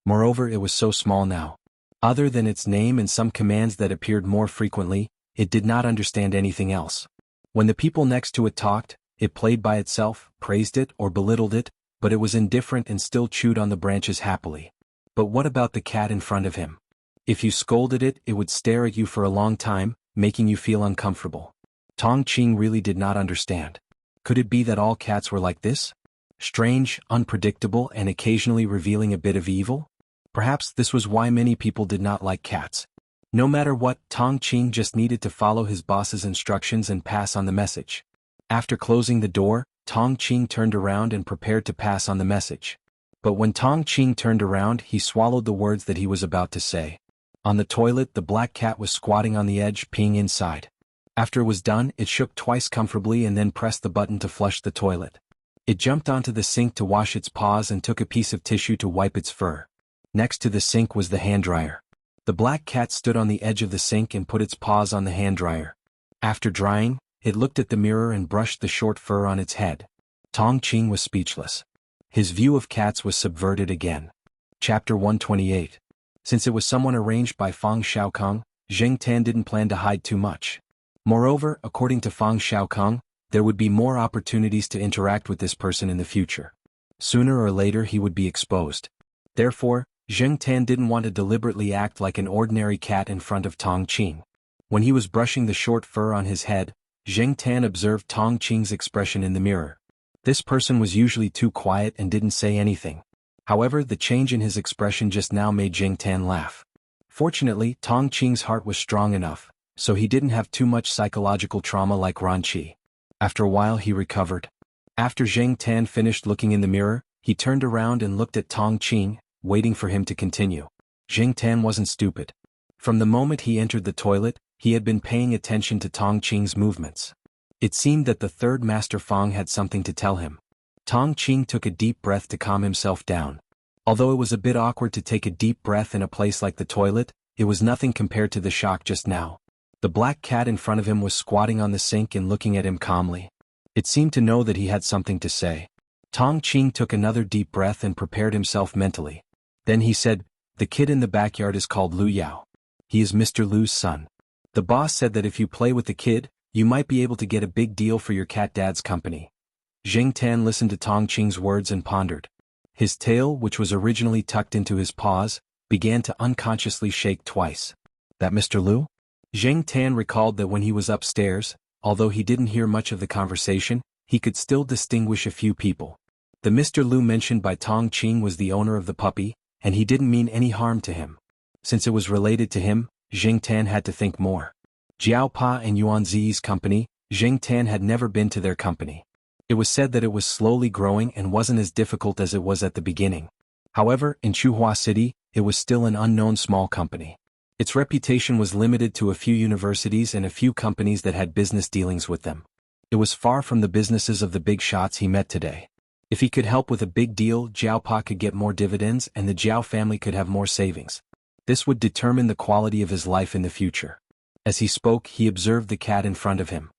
Moreover, it was so small now. Other than its name and some commands that appeared more frequently, it did not understand anything else. When the people next to it talked, it played by itself, praised it or belittled it, but it was indifferent and still chewed on the branches happily. But what about the cat in front of him? If you scolded it, it would stare at you for a long time, making you feel uncomfortable. Tong Qing really did not understand. Could it be that all cats were like this? Strange, unpredictable, and occasionally revealing a bit of evil? Perhaps this was why many people did not like cats. No matter what, Tong Qing just needed to follow his boss's instructions and pass on the message. After closing the door, Tong Qing turned around and prepared to pass on the message. But when Tong Qing turned around, he swallowed the words that he was about to say. On the toilet, the black cat was squatting on the edge, peeing inside. After it was done, it shook twice comfortably and then pressed the button to flush the toilet. It jumped onto the sink to wash its paws and took a piece of tissue to wipe its fur. Next to the sink was the hand dryer. The black cat stood on the edge of the sink and put its paws on the hand dryer. After drying, it looked at the mirror and brushed the short fur on its head. Tong Qing was speechless. His view of cats was subverted again. Chapter 128. Since it was someone arranged by Fang Xiaokong, Zheng Tan didn't plan to hide too much. Moreover, according to Fang Xiaokong, there would be more opportunities to interact with this person in the future. Sooner or later he would be exposed. Therefore, Zheng Tan didn't want to deliberately act like an ordinary cat in front of Tong Qing. When he was brushing the short fur on his head, Zheng Tan observed Tong Qing's expression in the mirror. This person was usually too quiet and didn't say anything. However, the change in his expression just now made Zheng Tan laugh. Fortunately, Tong Qing's heart was strong enough, so he didn't have too much psychological trauma like Ranqi. After a while he recovered. After Zheng Tan finished looking in the mirror, he turned around and looked at Tong Qing, waiting for him to continue. Zheng Tan wasn't stupid. From the moment he entered the toilet, he had been paying attention to Tong Qing's movements. It seemed that the third Master Fang had something to tell him. Tong Qing took a deep breath to calm himself down. Although it was a bit awkward to take a deep breath in a place like the toilet, it was nothing compared to the shock just now. The black cat in front of him was squatting on the sink and looking at him calmly. It seemed to know that he had something to say. Tong Qing took another deep breath and prepared himself mentally. Then he said, "The kid in the backyard is called Lu Yao. He is Mr. Lu's son. The boss said that if you play with the kid, you might be able to get a big deal for your cat dad's company." Zheng Tan listened to Tong Qing's words and pondered. His tail, which was originally tucked into his paws, began to unconsciously shake twice. That Mr. Liu? Zheng Tan recalled that when he was upstairs, although he didn't hear much of the conversation, he could still distinguish a few people. The Mr. Liu mentioned by Tong Qing was the owner of the puppy, and he didn't mean any harm to him. Since it was related to him, Zheng Tan had to think more. Jiao Pa and Yuan Zi's company, Zheng Tan had never been to their company. It was said that it was slowly growing and wasn't as difficult as it was at the beginning. However, in Chuhua City, it was still an unknown small company. Its reputation was limited to a few universities and a few companies that had business dealings with them. It was far from the businesses of the big shots he met today. If he could help with a big deal, Jiao Pa could get more dividends and the Jiao family could have more savings. This would determine the quality of his life in the future. As he spoke, he observed the cat in front of him.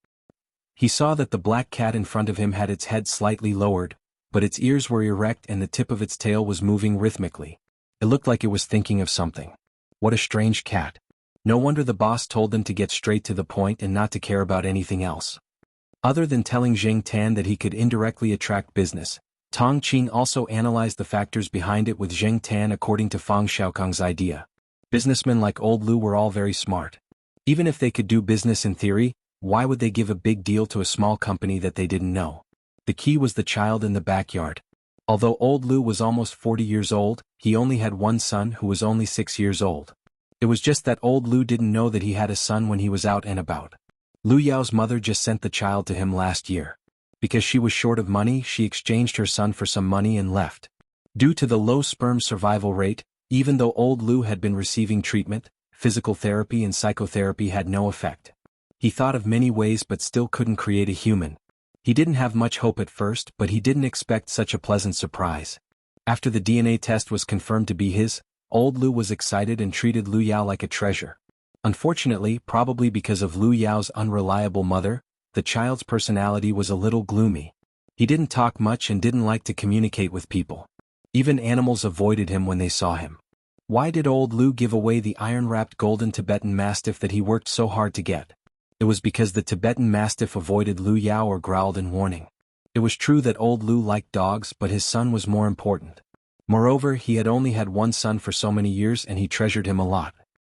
He saw that the black cat in front of him had its head slightly lowered, but its ears were erect and the tip of its tail was moving rhythmically. It looked like it was thinking of something. What a strange cat. No wonder the boss told them to get straight to the point and not to care about anything else. Other than telling Zheng Tan that he could indirectly attract business, Tong Qing also analyzed the factors behind it with Zheng Tan according to Fang Xiaokang's idea. Businessmen like Old Liu were all very smart. Even if they could do business in theory, why would they give a big deal to a small company that they didn't know? The key was the child in the backyard. Although Old Liu was almost 40 years old, he only had one son who was only 6 years old. It was just that Old Liu didn't know that he had a son when he was out and about. Lu Yao's mother just sent the child to him last year. Because she was short of money, she exchanged her son for some money and left. Due to the low sperm survival rate, even though Old Liu had been receiving treatment, physical therapy and psychotherapy had no effect. He thought of many ways but still couldn't create a human. He didn't have much hope at first, but he didn't expect such a pleasant surprise. After the DNA test was confirmed to be his, Old Liu was excited and treated Lu Yao like a treasure. Unfortunately, probably because of Lu Yao's unreliable mother, the child's personality was a little gloomy. He didn't talk much and didn't like to communicate with people. Even animals avoided him when they saw him. Why did Old Liu give away the iron-wrapped golden Tibetan Mastiff that he worked so hard to get? It was because the Tibetan Mastiff avoided Lu Yao or growled in warning. It was true that Old Liu liked dogs, but his son was more important. Moreover, he had only had one son for so many years and he treasured him a lot.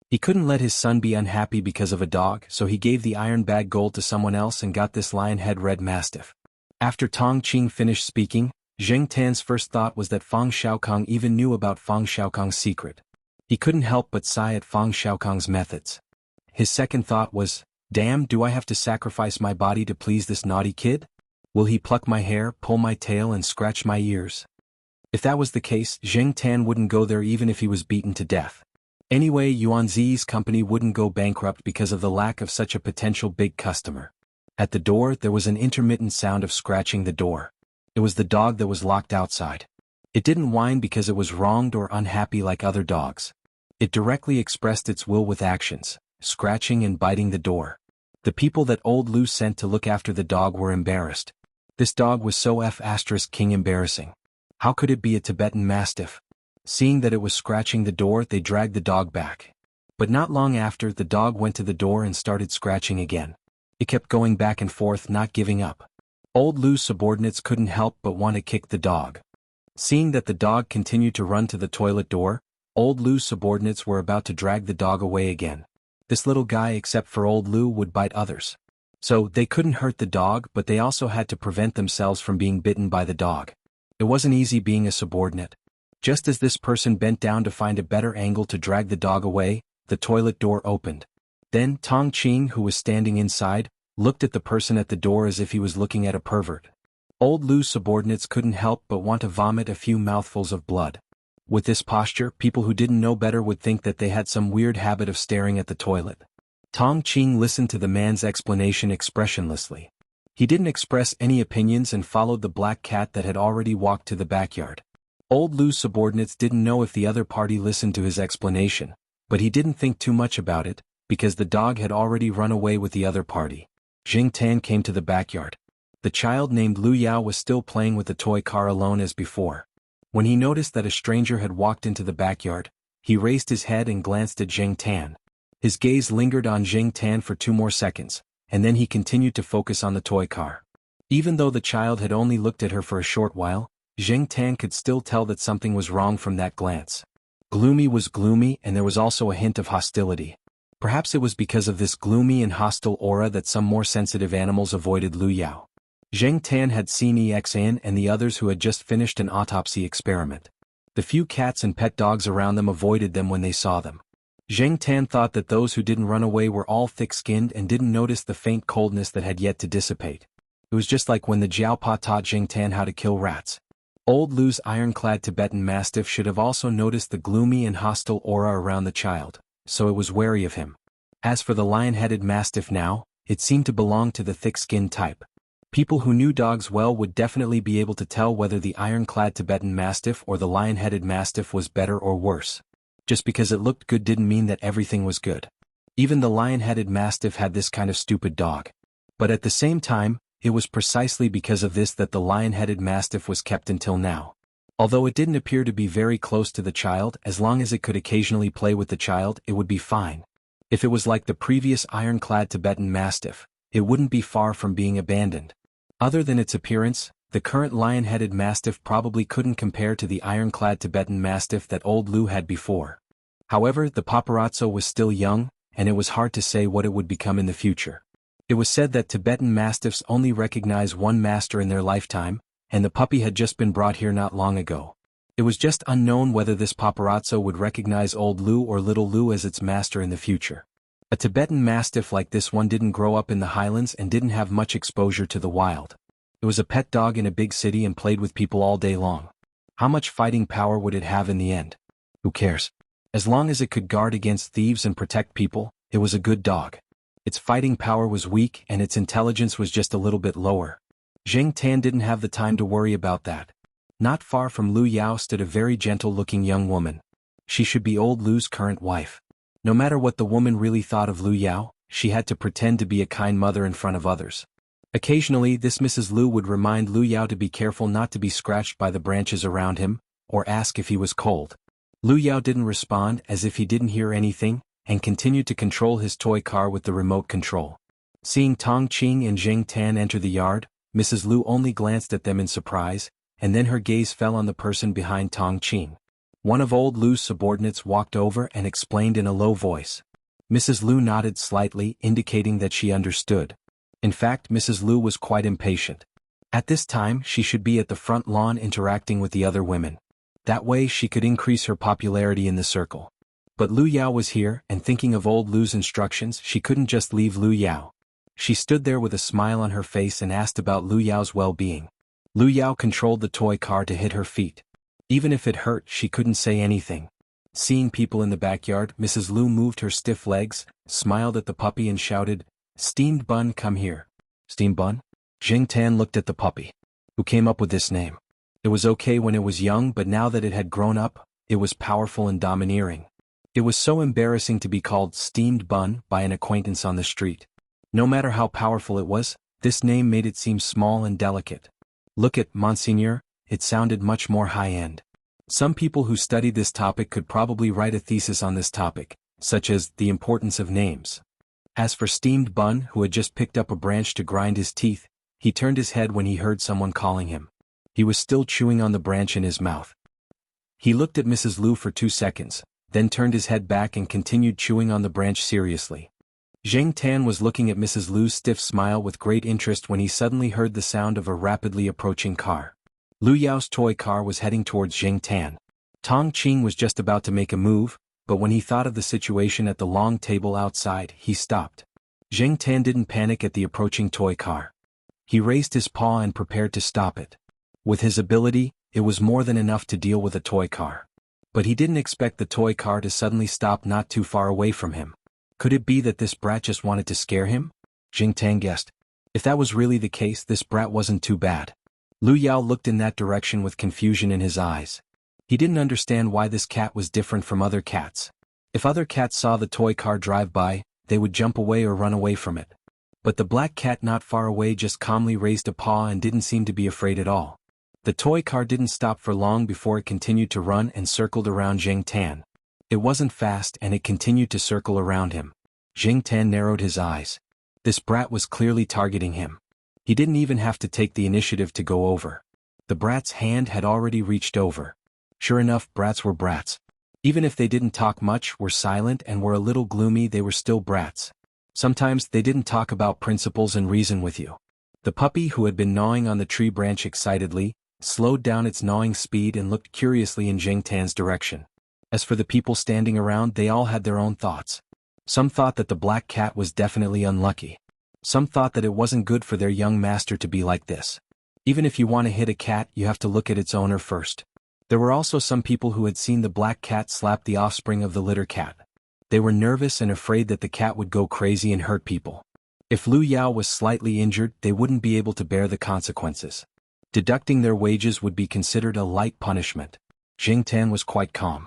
He couldn't let his son be unhappy because of a dog, so he gave the iron bag gold to someone else and got this lion-head red mastiff. After Tong Qing finished speaking, Zheng Tan's first thought was that Fang Xiaokang even knew about Fang Xiaokang's secret. He couldn't help but sigh at Fang Xiaokang's methods. His second thought was, damn, do I have to sacrifice my body to please this naughty kid? Will he pluck my hair, pull my tail and scratch my ears? If that was the case, Zheng Tan wouldn't go there even if he was beaten to death. Anyway, Yuan Zi's company wouldn't go bankrupt because of the lack of such a potential big customer. At the door, there was an intermittent sound of scratching the door. It was the dog that was locked outside. It didn't whine because it was wronged or unhappy like other dogs. It directly expressed its will with actions, scratching and biting the door. The people that Old Liu sent to look after the dog were embarrassed. This dog was so King embarrassing. How could it be a Tibetan Mastiff? Seeing that it was scratching the door, they dragged the dog back. But not long after, the dog went to the door and started scratching again. It kept going back and forth, not giving up. Old Liu's subordinates couldn't help but want to kick the dog. Seeing that the dog continued to run to the toilet door, Old Liu's subordinates were about to drag the dog away again. This little guy, except for Old Liu, would bite others. So, they couldn't hurt the dog, but they also had to prevent themselves from being bitten by the dog. It wasn't easy being a subordinate. Just as this person bent down to find a better angle to drag the dog away, the toilet door opened. Then Tong Qing, who was standing inside, looked at the person at the door as if he was looking at a pervert. Old Liu's subordinates couldn't help but want to vomit a few mouthfuls of blood. With this posture, people who didn't know better would think that they had some weird habit of staring at the toilet. Tong Qing listened to the man's explanation expressionlessly. He didn't express any opinions and followed the black cat that had already walked to the backyard. Old Liu's subordinates didn't know if the other party listened to his explanation, but he didn't think too much about it, because the dog had already run away with the other party. Zheng Tan came to the backyard. The child named Lu Yao was still playing with the toy car alone as before. When he noticed that a stranger had walked into the backyard, he raised his head and glanced at Zheng Tan. His gaze lingered on Zheng Tan for 2 more seconds, and then he continued to focus on the toy car. Even though the child had only looked at her for a short while, Zheng Tan could still tell that something was wrong from that glance. Gloomy was gloomy, and there was also a hint of hostility. Perhaps it was because of this gloomy and hostile aura that some more sensitive animals avoided Lu Yao. Zheng Tan had seen Exan and the others who had just finished an autopsy experiment. The few cats and pet dogs around them avoided them when they saw them. Zheng Tan thought that those who didn't run away were all thick-skinned and didn't notice the faint coldness that had yet to dissipate. It was just like when the Jiaopa taught Zheng Tan how to kill rats. Old Lu's ironclad Tibetan Mastiff should have also noticed the gloomy and hostile aura around the child, so it was wary of him. As for the lion-headed Mastiff now, it seemed to belong to the thick-skinned type. People who knew dogs well would definitely be able to tell whether the ironclad Tibetan Mastiff or the lion-headed Mastiff was better or worse. Just because it looked good didn't mean that everything was good. Even the lion-headed Mastiff had this kind of stupid dog. But at the same time, it was precisely because of this that the lion-headed Mastiff was kept until now. Although it didn't appear to be very close to the child, as long as it could occasionally play with the child, it would be fine. If it was like the previous ironclad Tibetan Mastiff, it wouldn't be far from being abandoned. Other than its appearance, the current lion-headed Mastiff probably couldn't compare to the ironclad Tibetan Mastiff that old Lu had before. However, the paparazzo was still young, and it was hard to say what it would become in the future. It was said that Tibetan Mastiffs only recognize one master in their lifetime, and the puppy had just been brought here not long ago. It was just unknown whether this paparazzo would recognize old Lu or little Lu as its master in the future. A Tibetan Mastiff like this one didn't grow up in the highlands and didn't have much exposure to the wild. It was a pet dog in a big city and played with people all day long. How much fighting power would it have in the end? Who cares? As long as it could guard against thieves and protect people, it was a good dog. Its fighting power was weak and its intelligence was just a little bit lower. Zheng Tan didn't have the time to worry about that. Not far from Lu Yao stood a very gentle-looking young woman. She should be old Lu's current wife. No matter what the woman really thought of Lu Yao, she had to pretend to be a kind mother in front of others. Occasionally, this Mrs. Lu would remind Lu Yao to be careful not to be scratched by the branches around him, or ask if he was cold. Lu Yao didn't respond as if he didn't hear anything, and continued to control his toy car with the remote control. Seeing Tong Qing and Zheng Tan enter the yard, Mrs. Lu only glanced at them in surprise, and then her gaze fell on the person behind Tong Qing. One of old Lu's subordinates walked over and explained in a low voice. Mrs. Lu nodded slightly, indicating that she understood. In fact, Mrs. Lu was quite impatient. At this time, she should be at the front lawn interacting with the other women. That way she could increase her popularity in the circle. But Lu Yao was here, and thinking of old Lu's instructions, she couldn't just leave Lu Yao. She stood there with a smile on her face and asked about Lu Yao's well-being. Lu Yao controlled the toy car to hit her feet. Even if it hurt, she couldn't say anything. Seeing people in the backyard, Mrs. Lu moved her stiff legs, smiled at the puppy and shouted, "Steamed Bun, come here." Steamed Bun? Zheng Tan looked at the puppy. Who came up with this name? It was okay when it was young, but now that it had grown up, it was powerful and domineering. It was so embarrassing to be called Steamed Bun by an acquaintance on the street. No matter how powerful it was, this name made it seem small and delicate. Look at Monseigneur, it sounded much more high-end. Some people who studied this topic could probably write a thesis on this topic, such as the importance of names. As for Steamed Bun, who had just picked up a branch to grind his teeth, he turned his head when he heard someone calling him. He was still chewing on the branch in his mouth. He looked at Mrs. Lu for 2 seconds, then turned his head back and continued chewing on the branch seriously. Zheng Tan was looking at Mrs. Lu's stiff smile with great interest when he suddenly heard the sound of a rapidly approaching car. Lu Yao's toy car was heading towards Zheng Tan. Tong Qing was just about to make a move, but when he thought of the situation at the long table outside, he stopped. Zheng Tan didn't panic at the approaching toy car. He raised his paw and prepared to stop it. With his ability, it was more than enough to deal with a toy car. But he didn't expect the toy car to suddenly stop not too far away from him. Could it be that this brat just wanted to scare him? Zheng Tan guessed. If that was really the case, this brat wasn't too bad. Lu Yao looked in that direction with confusion in his eyes. He didn't understand why this cat was different from other cats. If other cats saw the toy car drive by, they would jump away or run away from it. But the black cat not far away just calmly raised a paw and didn't seem to be afraid at all. The toy car didn't stop for long before it continued to run and circled around Zheng Tan. It wasn't fast and it continued to circle around him. Zheng Tan narrowed his eyes. This brat was clearly targeting him. He didn't even have to take the initiative to go over. The brat's hand had already reached over. Sure enough, brats were brats. Even if they didn't talk much, were silent and were a little gloomy, they were still brats. Sometimes they didn't talk about principles and reason with you. The puppy, who had been gnawing on the tree branch excitedly, slowed down its gnawing speed and looked curiously in Jing Tan's direction. As for the people standing around, they all had their own thoughts. Some thought that the black cat was definitely unlucky. Some thought that it wasn't good for their young master to be like this. Even if you want to hit a cat, you have to look at its owner first. There were also some people who had seen the black cat slap the offspring of the litter cat. They were nervous and afraid that the cat would go crazy and hurt people. If Lu Yao was slightly injured, they wouldn't be able to bear the consequences. Deducting their wages would be considered a light punishment. Jing Tan was quite calm.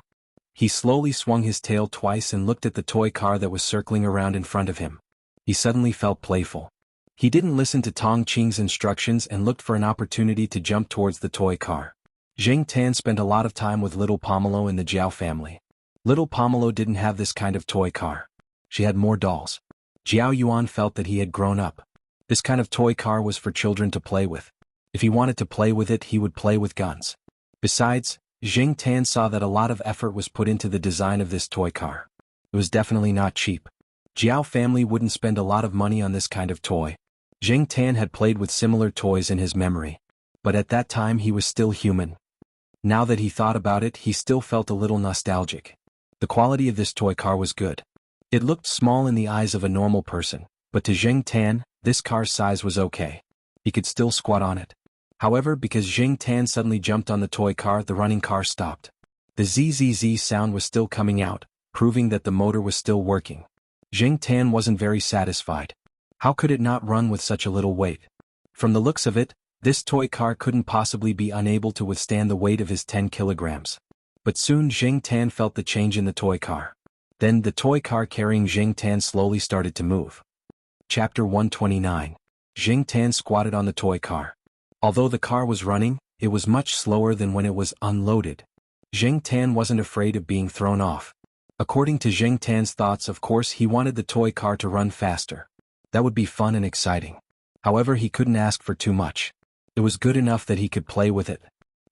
He slowly swung his tail twice and looked at the toy car that was circling around in front of him. He suddenly felt playful. He didn't listen to Tong Qing's instructions and looked for an opportunity to jump towards the toy car. Jing Tan spent a lot of time with little Pomelo in the Jiao family. Little Pomelo didn't have this kind of toy car. She had more dolls. Jiao Yuan felt that he had grown up. This kind of toy car was for children to play with. If he wanted to play with it, he would play with guns. Besides, Jing Tan saw that a lot of effort was put into the design of this toy car. It was definitely not cheap. Jiao family wouldn't spend a lot of money on this kind of toy. Jing Tan had played with similar toys in his memory. But at that time he was still human. Now that he thought about it, he still felt a little nostalgic. The quality of this toy car was good. It looked small in the eyes of a normal person, but to Jing Tan, this car's size was okay. He could still squat on it. However, because Jing Tan suddenly jumped on the toy car, the running car stopped. The ZZZ sound was still coming out, proving that the motor was still working. Jing Tan wasn't very satisfied. How could it not run with such a little weight? From the looks of it, this toy car couldn't possibly be unable to withstand the weight of his 10 kilograms. But soon Jing Tan felt the change in the toy car. Then the toy car carrying Jing Tan slowly started to move. Chapter 129. Jing Tan squatted on the toy car. Although the car was running, it was much slower than when it was unloaded. Jing Tan wasn't afraid of being thrown off. According to Jing Tan's thoughts, of course, he wanted the toy car to run faster. That would be fun and exciting. However, he couldn't ask for too much. It was good enough that he could play with it.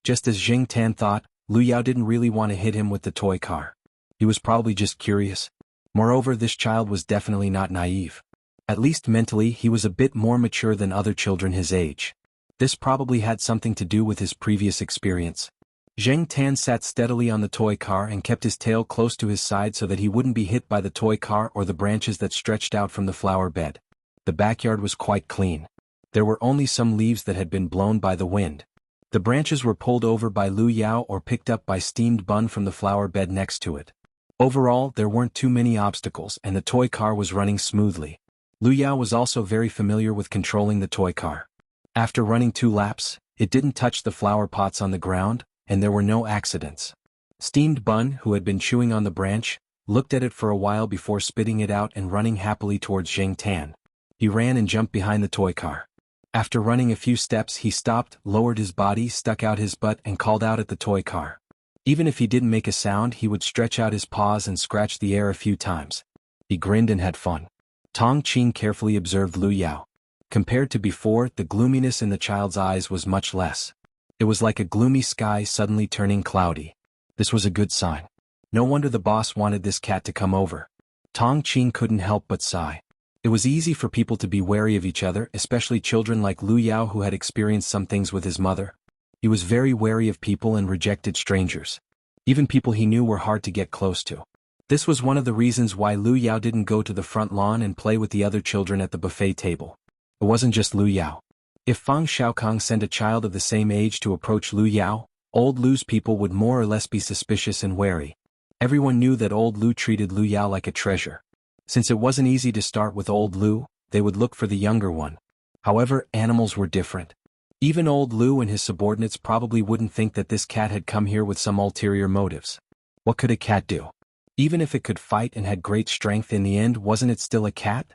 Just as Jing Tan thought, Lu Yao didn't really want to hit him with the toy car. He was probably just curious. Moreover, this child was definitely not naive. At least mentally, he was a bit more mature than other children his age. This probably had something to do with his previous experience. Jing Tan sat steadily on the toy car and kept his tail close to his side so that he wouldn't be hit by the toy car or the branches that stretched out from the flower bed. The backyard was quite clean. There were only some leaves that had been blown by the wind. The branches were pulled over by Lu Yao or picked up by steamed bun from the flower bed next to it. Overall, there weren't too many obstacles and the toy car was running smoothly. Lu Yao was also very familiar with controlling the toy car. After running 2 laps, it didn't touch the flower pots on the ground, and there were no accidents. Steamed Bun, who had been chewing on the branch, looked at it for a while before spitting it out and running happily towards Jing Tan. He ran and jumped behind the toy car. After running a few steps, he stopped, lowered his body, stuck out his butt and called out at the toy car. Even if he didn't make a sound, he would stretch out his paws and scratch the air a few times. He grinned and had fun. Tong Qing carefully observed Lu Yao. Compared to before, the gloominess in the child's eyes was much less. It was like a gloomy sky suddenly turning cloudy. This was a good sign. No wonder the boss wanted this cat to come over. Tong Qing couldn't help but sigh. It was easy for people to be wary of each other, especially children like Lu Yao who had experienced some things with his mother. He was very wary of people and rejected strangers. Even people he knew were hard to get close to. This was one of the reasons why Lu Yao didn't go to the front lawn and play with the other children at the buffet table. It wasn't just Lu Yao. If Fang Xiaokang sent a child of the same age to approach Lu Yao, old Lu's people would more or less be suspicious and wary. Everyone knew that old Lu treated Lu Yao like a treasure. Since it wasn't easy to start with old Lu, they would look for the younger one. However, animals were different. Even old Lu and his subordinates probably wouldn't think that this cat had come here with some ulterior motives. What could a cat do? Even if it could fight and had great strength, in the end, wasn't it still a cat?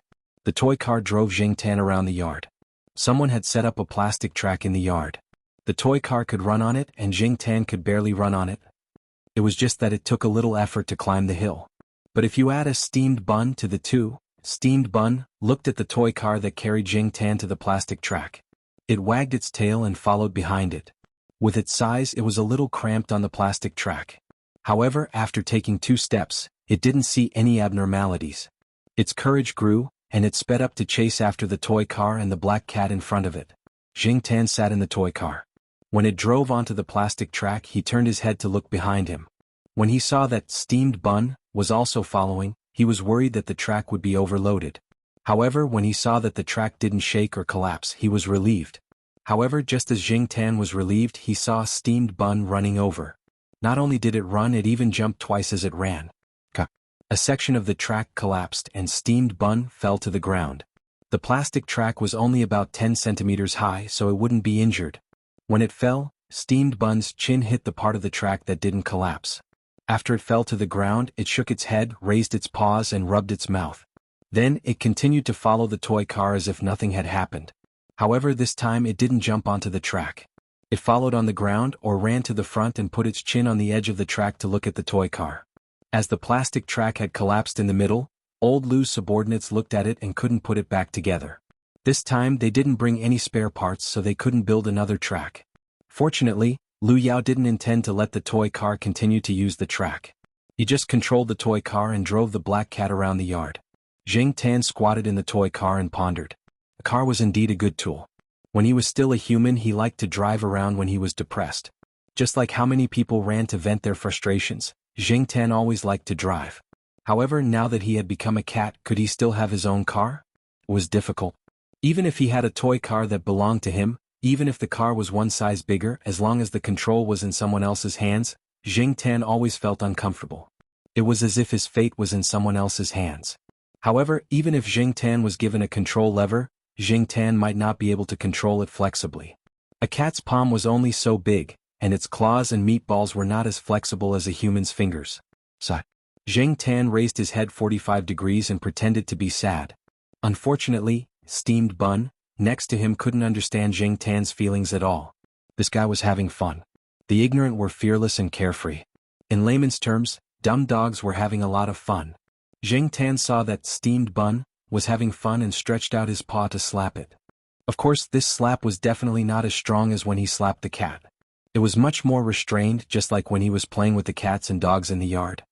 The toy car drove Jing Tan around the yard. Someone had set up a plastic track in the yard. The toy car could run on it and Jing Tan could barely run on it. It was just that it took a little effort to climb the hill. But if you add a steamed bun to the two, Steamed Bun, looked at the toy car that carried Jing Tan to the plastic track. It wagged its tail and followed behind it. With its size, it was a little cramped on the plastic track. However, after taking 2 steps, it didn't see any abnormalities. Its courage grew, and it sped up to chase after the toy car and the black cat in front of it. Jing Tan sat in the toy car. When it drove onto the plastic track, he turned his head to look behind him. When he saw that Steamed Bun was also following, he was worried that the track would be overloaded. However, when he saw that the track didn't shake or collapse, he was relieved. However, just as Jing Tan was relieved, he saw Steamed Bun running over. Not only did it run, it even jumped twice as it ran. A section of the track collapsed and Steamed Bun fell to the ground. The plastic track was only about 10 centimeters high, so it wouldn't be injured. When it fell, Steamed Bun's chin hit the part of the track that didn't collapse. After it fell to the ground, it shook its head, raised its paws and rubbed its mouth. Then, it continued to follow the toy car as if nothing had happened. However, this time it didn't jump onto the track. It followed on the ground or ran to the front and put its chin on the edge of the track to look at the toy car. As the plastic track had collapsed in the middle, Old Lu's subordinates looked at it and couldn't put it back together. This time they didn't bring any spare parts, so they couldn't build another track. Fortunately, Lu Yao didn't intend to let the toy car continue to use the track. He just controlled the toy car and drove the black cat around the yard. Jing Tan squatted in the toy car and pondered. The car was indeed a good tool. When he was still a human, he liked to drive around when he was depressed. Just like how many people ran to vent their frustrations, Jing Tan always liked to drive. However, now that he had become a cat, could he still have his own car? It was difficult. Even if he had a toy car that belonged to him, even if the car was one size bigger, as long as the control was in someone else's hands, Jing Tan always felt uncomfortable. It was as if his fate was in someone else's hands. However, even if Jing Tan was given a control lever, Jing Tan might not be able to control it flexibly. A cat's palm was only so big, and its claws and meatballs were not as flexible as a human's fingers. Jing Tan raised his head 45 degrees and pretended to be sad. Unfortunately, Steamed Bun, next to him, couldn't understand Jing Tan's feelings at all. This guy was having fun. The ignorant were fearless and carefree. In layman's terms, dumb dogs were having a lot of fun. Jing Tan saw that Steamed Bun was having fun and stretched out his paw to slap it. Of course, this slap was definitely not as strong as when he slapped the cat. It was much more restrained, just like when he was playing with the cats and dogs in the yard.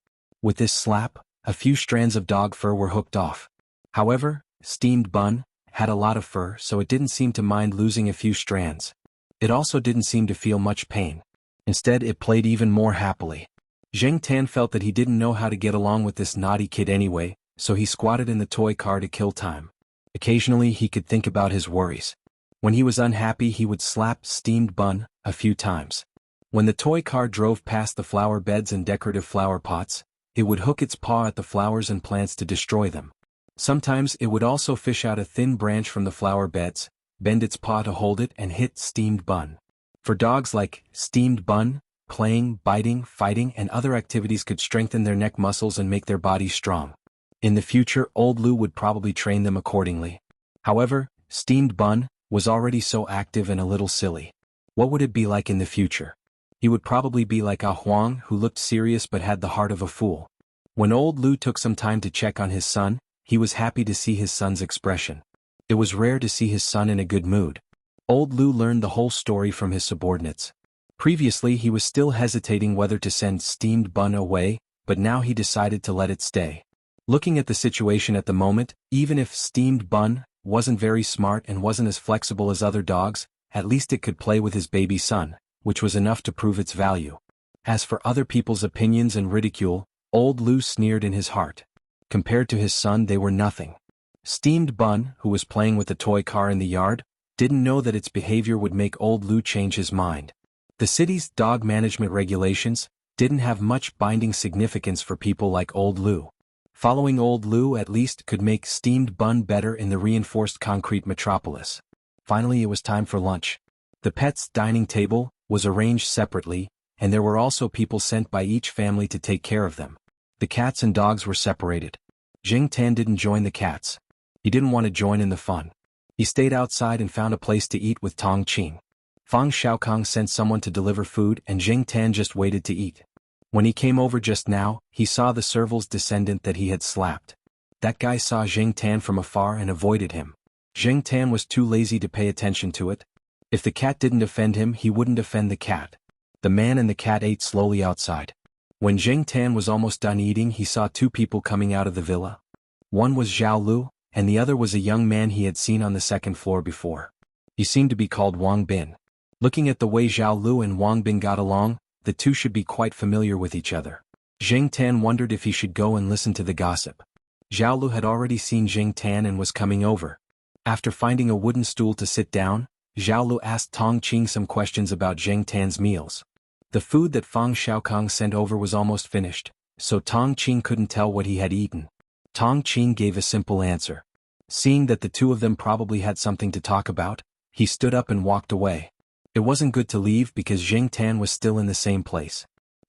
With this slap, a few strands of dog fur were hooked off. However, Steamed Bun had a lot of fur, so it didn't seem to mind losing a few strands. It also didn't seem to feel much pain. Instead, it played even more happily. Jing Tan felt that he didn't know how to get along with this naughty kid anyway, so he squatted in the toy car to kill time. Occasionally, he could think about his worries. When he was unhappy, he would slap Steamed Bun a few times. When the toy car drove past the flower beds and decorative flower pots, it would hook its paw at the flowers and plants to destroy them. Sometimes it would also fish out a thin branch from the flower beds, bend its paw to hold it and hit Steamed Bun. For dogs like Steamed Bun, playing, biting, fighting and other activities could strengthen their neck muscles and make their bodies strong. In the future, Old Lu would probably train them accordingly. However, Steamed Bun was already so active and a little silly. What would it be like in the future? He would probably be like Ah Huang, who looked serious but had the heart of a fool. When Old Lu took some time to check on his son, he was happy to see his son's expression. It was rare to see his son in a good mood. Old Lu learned the whole story from his subordinates. Previously, he was still hesitating whether to send Steamed Bun away, but now he decided to let it stay. Looking at the situation at the moment, even if Steamed Bun wasn't very smart and wasn't as flexible as other dogs, at least it could play with his baby son, which was enough to prove its value. As for other people's opinions and ridicule, Old Lu sneered in his heart. Compared to his son, they were nothing. Steamed Bun, who was playing with the toy car in the yard, didn't know that its behavior would make Old Lu change his mind. The city's dog management regulations didn't have much binding significance for people like Old Lu. Following Old Lu at least could make Steamed Bun better in the reinforced concrete metropolis. Finally, it was time for lunch. The pets' dining table was arranged separately, and there were also people sent by each family to take care of them. The cats and dogs were separated. Jing Tan didn't join the cats. He didn't want to join in the fun. He stayed outside and found a place to eat with Tong Qing. Fang Xiaokong sent someone to deliver food and Jing Tan just waited to eat. When he came over just now, he saw the serval's descendant that he had slapped. That guy saw Zheng Tan from afar and avoided him. Zheng Tan was too lazy to pay attention to it. If the cat didn't offend him, he wouldn't offend the cat. The man and the cat ate slowly outside. When Zheng Tan was almost done eating, he saw two people coming out of the villa. One was Zhao Lu, and the other was a young man he had seen on the second floor before. He seemed to be called Wang Bin. Looking at the way Zhao Lu and Wang Bin got along, the two should be quite familiar with each other. Zheng Tan wondered if he should go and listen to the gossip. Zhao Lu had already seen Zheng Tan and was coming over. After finding a wooden stool to sit down, Zhao Lu asked Tong Qing some questions about Zheng Tan's meals. The food that Fang Xiaokong sent over was almost finished, so Tong Qing couldn't tell what he had eaten. Tong Qing gave a simple answer. Seeing that the two of them probably had something to talk about, he stood up and walked away. It wasn't good to leave because Zheng Tan was still in the same place.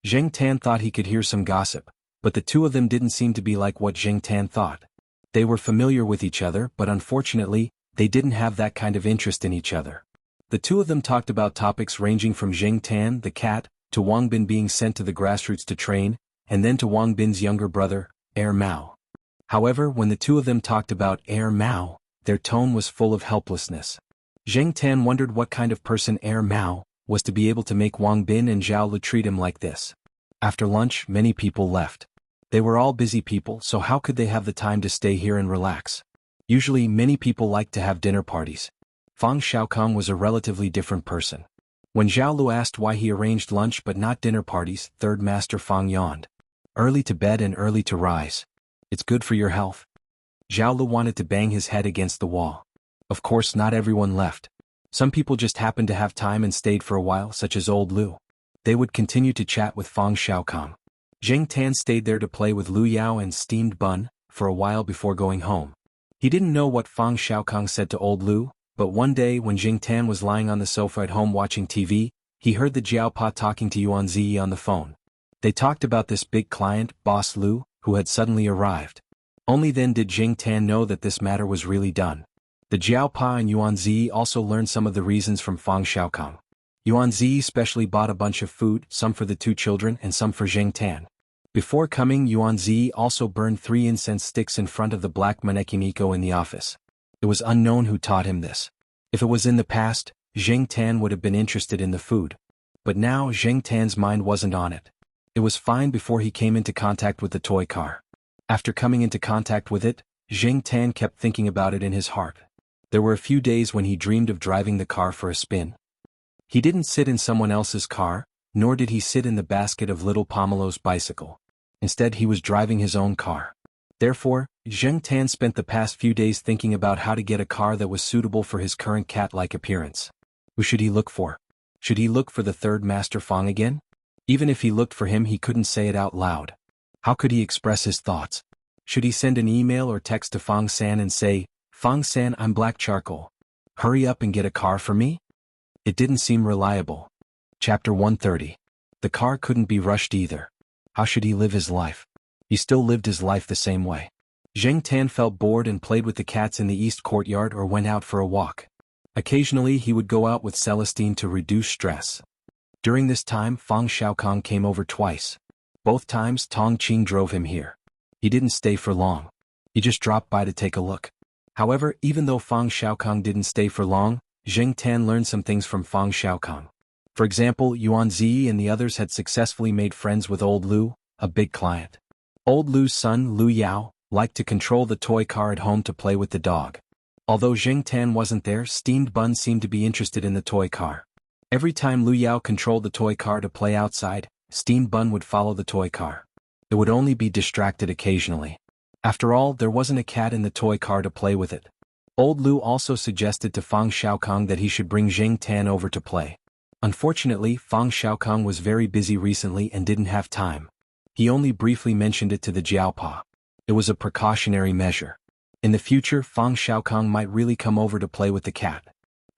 Zheng Tan thought he could hear some gossip, but the two of them didn't seem to be like what Zheng Tan thought. They were familiar with each other, but unfortunately, they didn't have that kind of interest in each other. The two of them talked about topics ranging from Zheng Tan, the cat, to Wang Bin being sent to the grassroots to train, and then to Wang Bin's younger brother, Air Mao. However, when the two of them talked about Air Mao, their tone was full of helplessness. Zheng Tan wondered what kind of person Air Mao was to be able to make Wang Bin and Zhao Lu treat him like this. After lunch, many people left. They were all busy people, so how could they have the time to stay here and relax? Usually, many people like to have dinner parties. Fang Xiaokong was a relatively different person. When Zhao Lu asked why he arranged lunch but not dinner parties, Third Master Fang yawned. Early to bed and early to rise. It's good for your health. Zhao Lu wanted to bang his head against the wall. Of course, not everyone left. Some people just happened to have time and stayed for a while, such as old Lu. They would continue to chat with Fang Xiaokong. Zheng Tan stayed there to play with Lu Yao and steamed bun for a while before going home. He didn't know what Fang Xiaokong said to old Lu, but one day when Zheng Tan was lying on the sofa at home watching TV, he heard the Jiaopa talking to Yuan Zi on the phone. They talked about this big client, Boss Lu, who had suddenly arrived. Only then did Zheng Tan know that this matter was really done. The Jiaopa and Yuan Zi also learned some of the reasons from Fang Xiaokong. Yuan Zi specially bought a bunch of food, some for the two children and some for Zheng Tan. Before coming, Yuan Zi also burned 3 incense sticks in front of the black manekiniko in the office. It was unknown who taught him this. If it was in the past, Zheng Tan would have been interested in the food. But now Zheng Tan's mind wasn't on it. It was fine before he came into contact with the toy car. After coming into contact with it, Zheng Tan kept thinking about it in his heart. There were a few days when he dreamed of driving the car for a spin. He didn't sit in someone else's car, nor did he sit in the basket of little Pomelo's bicycle. Instead, he was driving his own car. Therefore, Zheng Tan spent the past few days thinking about how to get a car that was suitable for his current cat-like appearance. Who should he look for? Should he look for the third Master Fang again? Even if he looked for him, he couldn't say it out loud. How could he express his thoughts? Should he send an email or text to Fang San and say, "Fang San, I'm Black Charcoal. Hurry up and get a car for me?" It didn't seem reliable. Chapter 130. The car couldn't be rushed either. How should he live his life? He still lived his life the same way. Zheng Tan felt bored and played with the cats in the east courtyard or went out for a walk. Occasionally he would go out with Celestine to reduce stress. During this time Fang Xiaokong came over twice. Both times Tong Qing drove him here. He didn't stay for long. He just dropped by to take a look. However, even though Fang Xiaokong didn't stay for long, Zheng Tan learned some things from Fang Xiaokong. For example, Yuan Zi and the others had successfully made friends with old Lu, a big client. Old Lu's son, Lu Yao, liked to control the toy car at home to play with the dog. Although Zheng Tan wasn't there, Steamed Bun seemed to be interested in the toy car. Every time Lu Yao controlled the toy car to play outside, Steamed Bun would follow the toy car. It would only be distracted occasionally. After all, there wasn't a cat in the toy car to play with it. Old Lu also suggested to Fang Xiaokong that he should bring Zheng Tan over to play. Unfortunately, Fang Xiaokong was very busy recently and didn't have time. He only briefly mentioned it to the Jiaopa. It was a precautionary measure. In the future, Fang Xiaokong might really come over to play with the cat.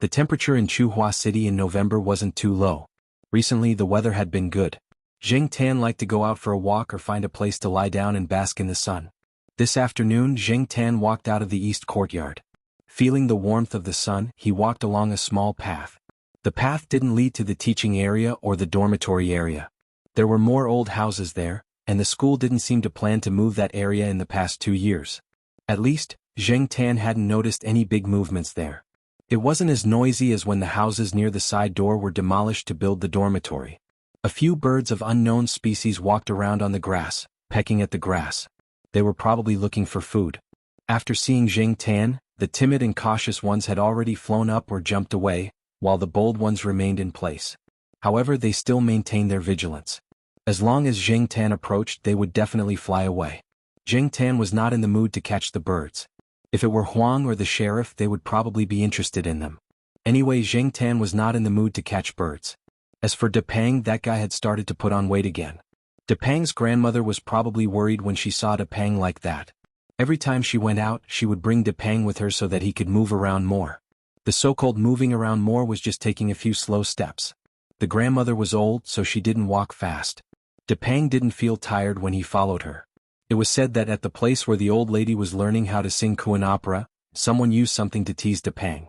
The temperature in Chuhua City in November wasn't too low. Recently the weather had been good. Zheng Tan liked to go out for a walk or find a place to lie down and bask in the sun. This afternoon Zheng Tan walked out of the east courtyard. Feeling the warmth of the sun, he walked along a small path. The path didn't lead to the teaching area or the dormitory area. There were more old houses there, and the school didn't seem to plan to move that area in the past 2 years. At least, Zheng Tan hadn't noticed any big movements there. It wasn't as noisy as when the houses near the side door were demolished to build the dormitory. A few birds of unknown species walked around on the grass, pecking at the grass. They were probably looking for food. After seeing Zheng Tan, the timid and cautious ones had already flown up or jumped away, while the bold ones remained in place. However, they still maintained their vigilance. As long as Zheng Tan approached, they would definitely fly away. Zheng Tan was not in the mood to catch the birds. If it were Huang or the sheriff, they would probably be interested in them. Anyway, Zheng Tan was not in the mood to catch birds. As for Depang, that guy had started to put on weight again. Depang's grandmother was probably worried when she saw Depang like that. Every time she went out, she would bring Depang with her so that he could move around more. The so-called moving around more was just taking a few slow steps. The grandmother was old, so she didn't walk fast. Depang didn't feel tired when he followed her. It was said that at the place where the old lady was learning how to sing Kuan opera, someone used something to tease Depang.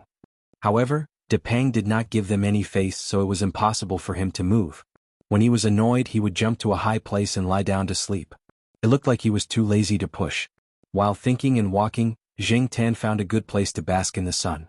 However, Depang did not give them any face, so it was impossible for him to move. When he was annoyed, he would jump to a high place and lie down to sleep. It looked like he was too lazy to push. While thinking and walking, Zheng Tan found a good place to bask in the sun.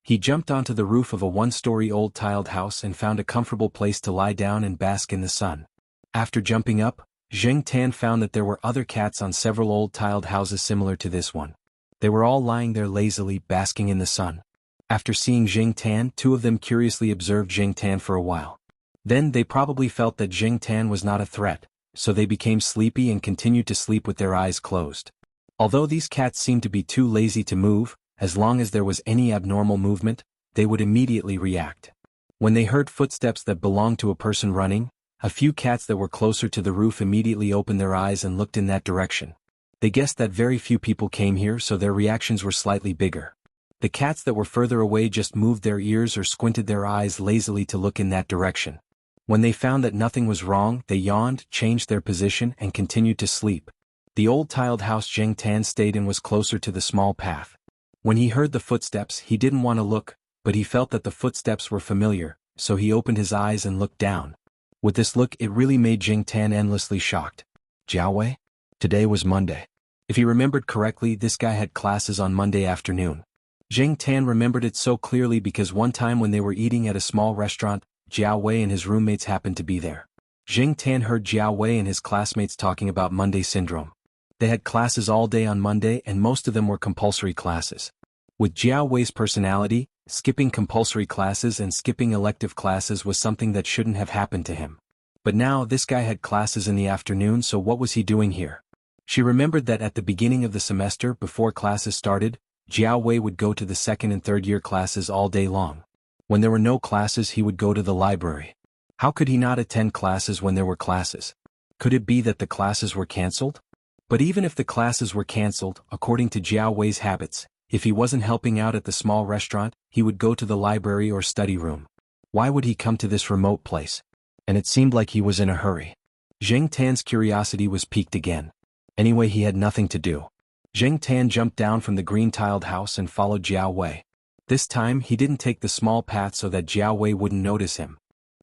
He jumped onto the roof of a one-story old tiled house and found a comfortable place to lie down and bask in the sun. After jumping up, Zheng Tan found that there were other cats on several old tiled houses similar to this one. They were all lying there lazily, basking in the sun. After seeing Zheng Tan, two of them curiously observed Zheng Tan for a while. Then they probably felt that Zheng Tan was not a threat, so they became sleepy and continued to sleep with their eyes closed. Although these cats seemed to be too lazy to move, as long as there was any abnormal movement, they would immediately react. When they heard footsteps that belonged to a person running, a few cats that were closer to the roof immediately opened their eyes and looked in that direction. They guessed that very few people came here, so their reactions were slightly bigger. The cats that were further away just moved their ears or squinted their eyes lazily to look in that direction. When they found that nothing was wrong, they yawned, changed their position, and continued to sleep. The old tiled house Zheng Tan stayed in was closer to the small path. When he heard the footsteps, he didn't want to look, but he felt that the footsteps were familiar, so he opened his eyes and looked down. With this look, it really made Zheng Tan endlessly shocked. Jiaowei? Today was Monday. If he remembered correctly, this guy had classes on Monday afternoon. Zheng Tan remembered it so clearly because one time when they were eating at a small restaurant, Jiaowei and his roommates happened to be there. Zheng Tan heard Jiaowei and his classmates talking about Monday syndrome. They had classes all day on Monday and most of them were compulsory classes. With Jiaowei's personality, skipping compulsory classes and skipping elective classes was something that shouldn't have happened to him. But now this guy had classes in the afternoon, so what was he doing here? She remembered that at the beginning of the semester, before classes started, Jiaowei would go to the second and third year classes all day long. When there were no classes, he would go to the library. How could he not attend classes when there were classes? Could it be that the classes were cancelled? But even if the classes were cancelled, according to Jiaowei's habits, if he wasn't helping out at the small restaurant, he would go to the library or study room. Why would he come to this remote place? And it seemed like he was in a hurry. Zheng Tan's curiosity was piqued again. Anyway, he had nothing to do. Zheng Tan jumped down from the green-tiled house and followed Jiaowei. This time, he didn't take the small path so that Jiaowei wouldn't notice him.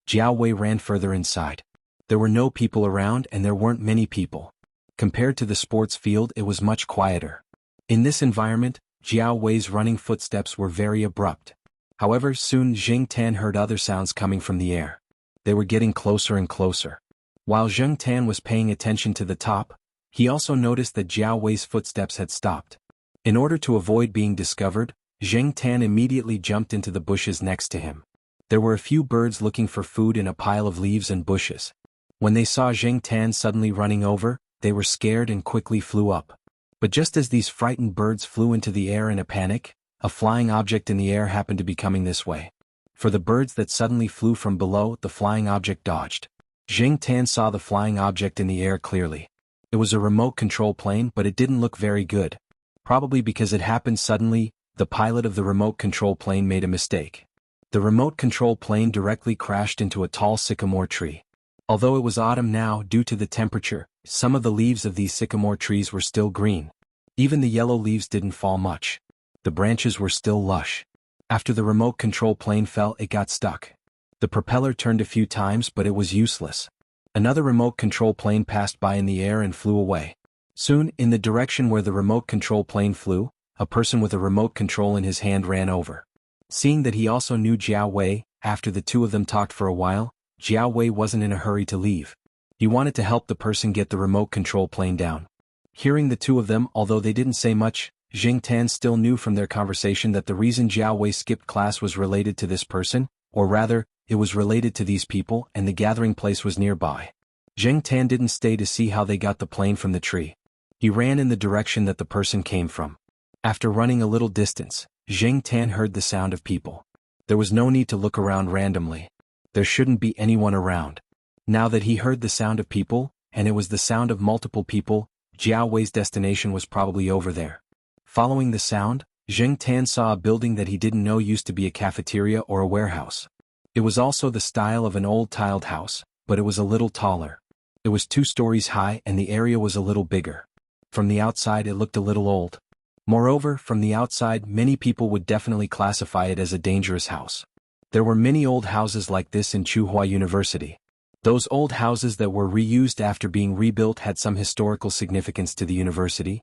Jiaowei ran further inside. There were no people around and there weren't many people. Compared to the sports field, it was much quieter. In this environment, Jiaowei's running footsteps were very abrupt. However, soon Zheng Tan heard other sounds coming from the air. They were getting closer and closer. While Zheng Tan was paying attention to the top, he also noticed that Jiaowei's footsteps had stopped. In order to avoid being discovered, Zheng Tan immediately jumped into the bushes next to him. There were a few birds looking for food in a pile of leaves and bushes. When they saw Zheng Tan suddenly running over, they were scared and quickly flew up. But just as these frightened birds flew into the air in a panic, a flying object in the air happened to be coming this way. For the birds that suddenly flew from below, the flying object dodged. Zheng Tan saw the flying object in the air clearly. It was a remote control plane, but it didn't look very good. Probably because it happened suddenly, the pilot of the remote control plane made a mistake. The remote control plane directly crashed into a tall sycamore tree. Although it was autumn now, due to the temperature, some of the leaves of these sycamore trees were still green. Even the yellow leaves didn't fall much. The branches were still lush. After the remote control plane fell, it got stuck. The propeller turned a few times, but it was useless. Another remote control plane passed by in the air and flew away. Soon, in the direction where the remote control plane flew, a person with a remote control in his hand ran over. Seeing that he also knew Jiao Wei, after the two of them talked for a while, Jiao Wei wasn't in a hurry to leave. He wanted to help the person get the remote control plane down. Hearing the two of them, although they didn't say much, Jing Tan still knew from their conversation that the reason Jiao Wei skipped class was related to this person, or rather, it was related to these people and the gathering place was nearby. Jing Tan didn't stay to see how they got the plane from the tree. He ran in the direction that the person came from. After running a little distance, Jing Tan heard the sound of people. There was no need to look around randomly. There shouldn't be anyone around. Now that he heard the sound of people, and it was the sound of multiple people, Jiao Wei's destination was probably over there. Following the sound, Jing Tan saw a building that he didn't know used to be a cafeteria or a warehouse. It was also the style of an old tiled house, but it was a little taller. It was 2 stories high and the area was a little bigger. From the outside it looked a little old. Moreover, from the outside many people would definitely classify it as a dangerous house. There were many old houses like this in Tsinghua University. Those old houses that were reused after being rebuilt had some historical significance to the university.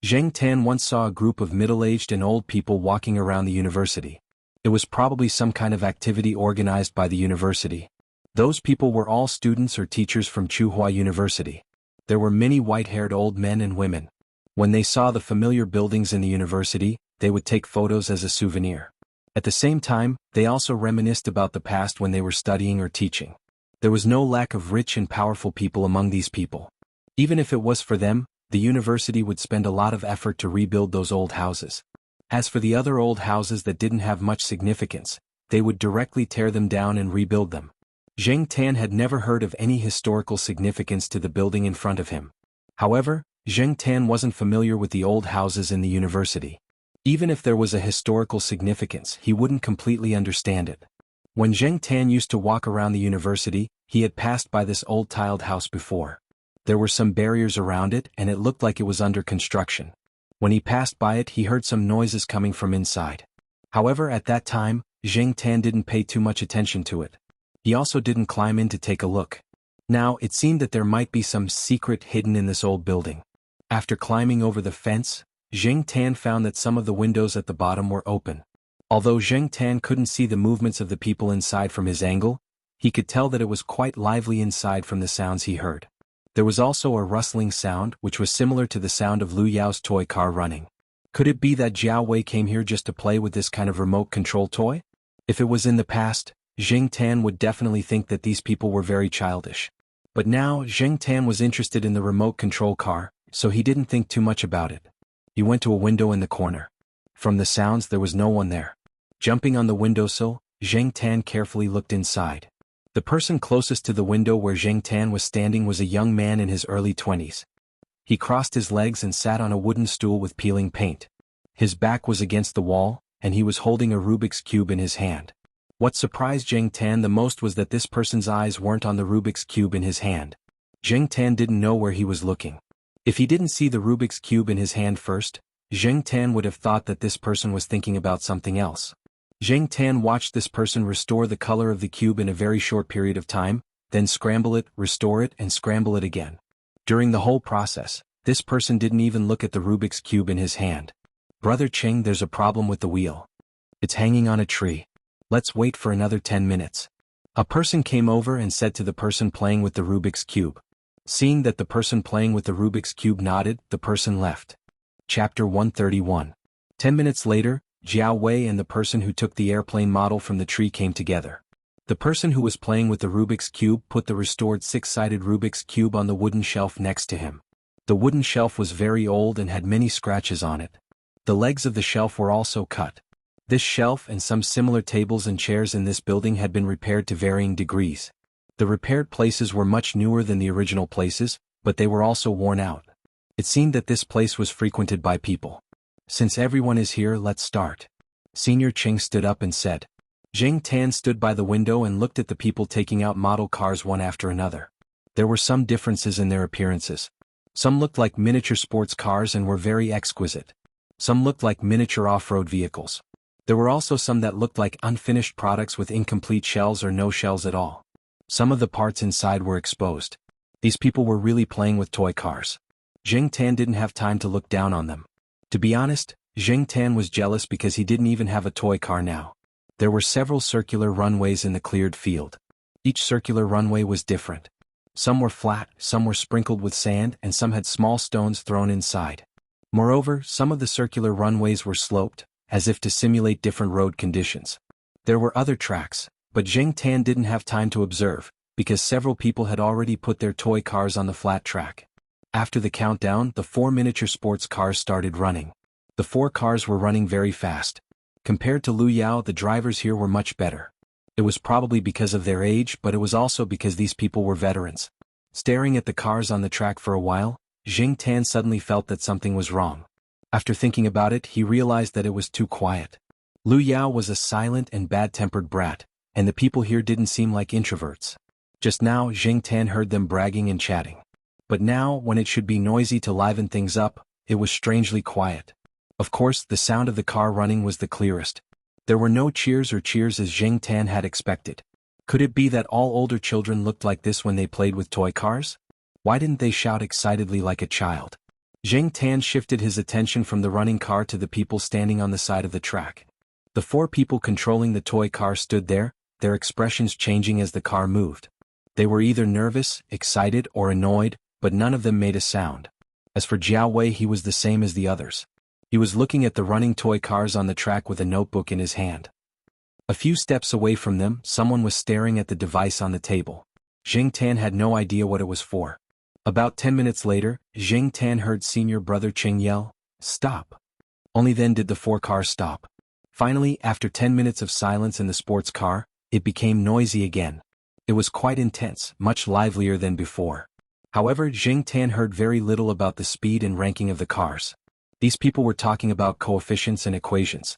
Jing Tan once saw a group of middle-aged and old people walking around the university. It was probably some kind of activity organized by the university. Those people were all students or teachers from Tsinghua University. There were many white-haired old men and women. When they saw the familiar buildings in the university, they would take photos as a souvenir. At the same time, they also reminisced about the past when they were studying or teaching. There was no lack of rich and powerful people among these people. Even if it was for them, the university would spend a lot of effort to rebuild those old houses. As for the other old houses that didn't have much significance, they would directly tear them down and rebuild them. Jing Tan had never heard of any historical significance to the building in front of him. However, Jing Tan wasn't familiar with the old houses in the university. Even if there was a historical significance, he wouldn't completely understand it. When Jing Tan used to walk around the university, he had passed by this old tiled house before. There were some barriers around it and it looked like it was under construction. When he passed by it, he heard some noises coming from inside. However, at that time, Jing Tan didn't pay too much attention to it. He also didn't climb in to take a look. Now, it seemed that there might be some secret hidden in this old building. After climbing over the fence, Jing Tan found that some of the windows at the bottom were open. Although Jing Tan couldn't see the movements of the people inside from his angle, he could tell that it was quite lively inside from the sounds he heard. There was also a rustling sound which was similar to the sound of Lu Yao's toy car running. Could it be that Jiao Wei came here just to play with this kind of remote control toy? If it was in the past, Jing Tan would definitely think that these people were very childish. But now, Jing Tan was interested in the remote control car, so he didn't think too much about it. He went to a window in the corner. From the sounds there was no one there. Jumping on the windowsill, Jing Tan carefully looked inside. The person closest to the window where Jing Tan was standing was a young man in his early 20s. He crossed his legs and sat on a wooden stool with peeling paint. His back was against the wall, and he was holding a Rubik's Cube in his hand. What surprised Jing Tan the most was that this person's eyes weren't on the Rubik's Cube in his hand. Jing Tan didn't know where he was looking. If he didn't see the Rubik's Cube in his hand first, Jing Tan would have thought that this person was thinking about something else. Jing Tan watched this person restore the color of the cube in a very short period of time, then scramble it, restore it, and scramble it again. During the whole process, this person didn't even look at the Rubik's Cube in his hand. "Brother Ching, there's a problem with the wheel. It's hanging on a tree. Let's wait for another 10 minutes. A person came over and said to the person playing with the Rubik's Cube. Seeing that the person playing with the Rubik's Cube nodded, the person left. Chapter 131. 10 minutes later, Jiao Wei and the person who took the airplane model from the tree came together. The person who was playing with the Rubik's Cube put the restored 6-sided Rubik's Cube on the wooden shelf next to him. The wooden shelf was very old and had many scratches on it. The legs of the shelf were also cut. This shelf and some similar tables and chairs in this building had been repaired to varying degrees. The repaired places were much newer than the original places, but they were also worn out. It seemed that this place was frequented by people. "Since everyone is here, let's start." Senior Ching stood up and said. Jing Tan stood by the window and looked at the people taking out model cars one after another. There were some differences in their appearances. Some looked like miniature sports cars and were very exquisite. Some looked like miniature off-road vehicles. There were also some that looked like unfinished products with incomplete shells or no shells at all. Some of the parts inside were exposed. These people were really playing with toy cars. Zheng Tan didn't have time to look down on them. To be honest, Zheng Tan was jealous because he didn't even have a toy car now. There were several circular runways in the cleared field. Each circular runway was different. Some were flat, some were sprinkled with sand, and some had small stones thrown inside. Moreover, some of the circular runways were sloped, as if to simulate different road conditions. There were other tracks, but Zheng Tan didn't have time to observe, because several people had already put their toy cars on the flat track. After the countdown, the 4 miniature sports cars started running. The 4 cars were running very fast. Compared to Lu Yao, the drivers here were much better. It was probably because of their age, but it was also because these people were veterans. Staring at the cars on the track for a while, Zheng Tan suddenly felt that something was wrong. After thinking about it, he realized that it was too quiet. Lu Yao was a silent and bad-tempered brat, and the people here didn't seem like introverts. Just now, Zheng Tan heard them bragging and chatting. But now, when it should be noisy to liven things up, it was strangely quiet. Of course, the sound of the car running was the clearest. There were no cheers as Zheng Tan had expected. Could it be that all older children looked like this when they played with toy cars? Why didn't they shout excitedly like a child? Zheng Tan shifted his attention from the running car to the people standing on the side of the track. The 4 people controlling the toy car stood there, their expressions changing as the car moved. They were either nervous, excited, or annoyed, but none of them made a sound. As for Jiao Wei, he was the same as the others. He was looking at the running toy cars on the track with a notebook in his hand. A few steps away from them, someone was staring at the device on the table. Zheng Tan had no idea what it was for. About 10 minutes later, Zheng Tan heard senior brother Cheng yell, "Stop!" Only then did the 4 cars stop. Finally, after 10 minutes of silence in the sports car, it became noisy again. It was quite intense, much livelier than before. However, Zheng Tan heard very little about the speed and ranking of the cars. These people were talking about coefficients and equations.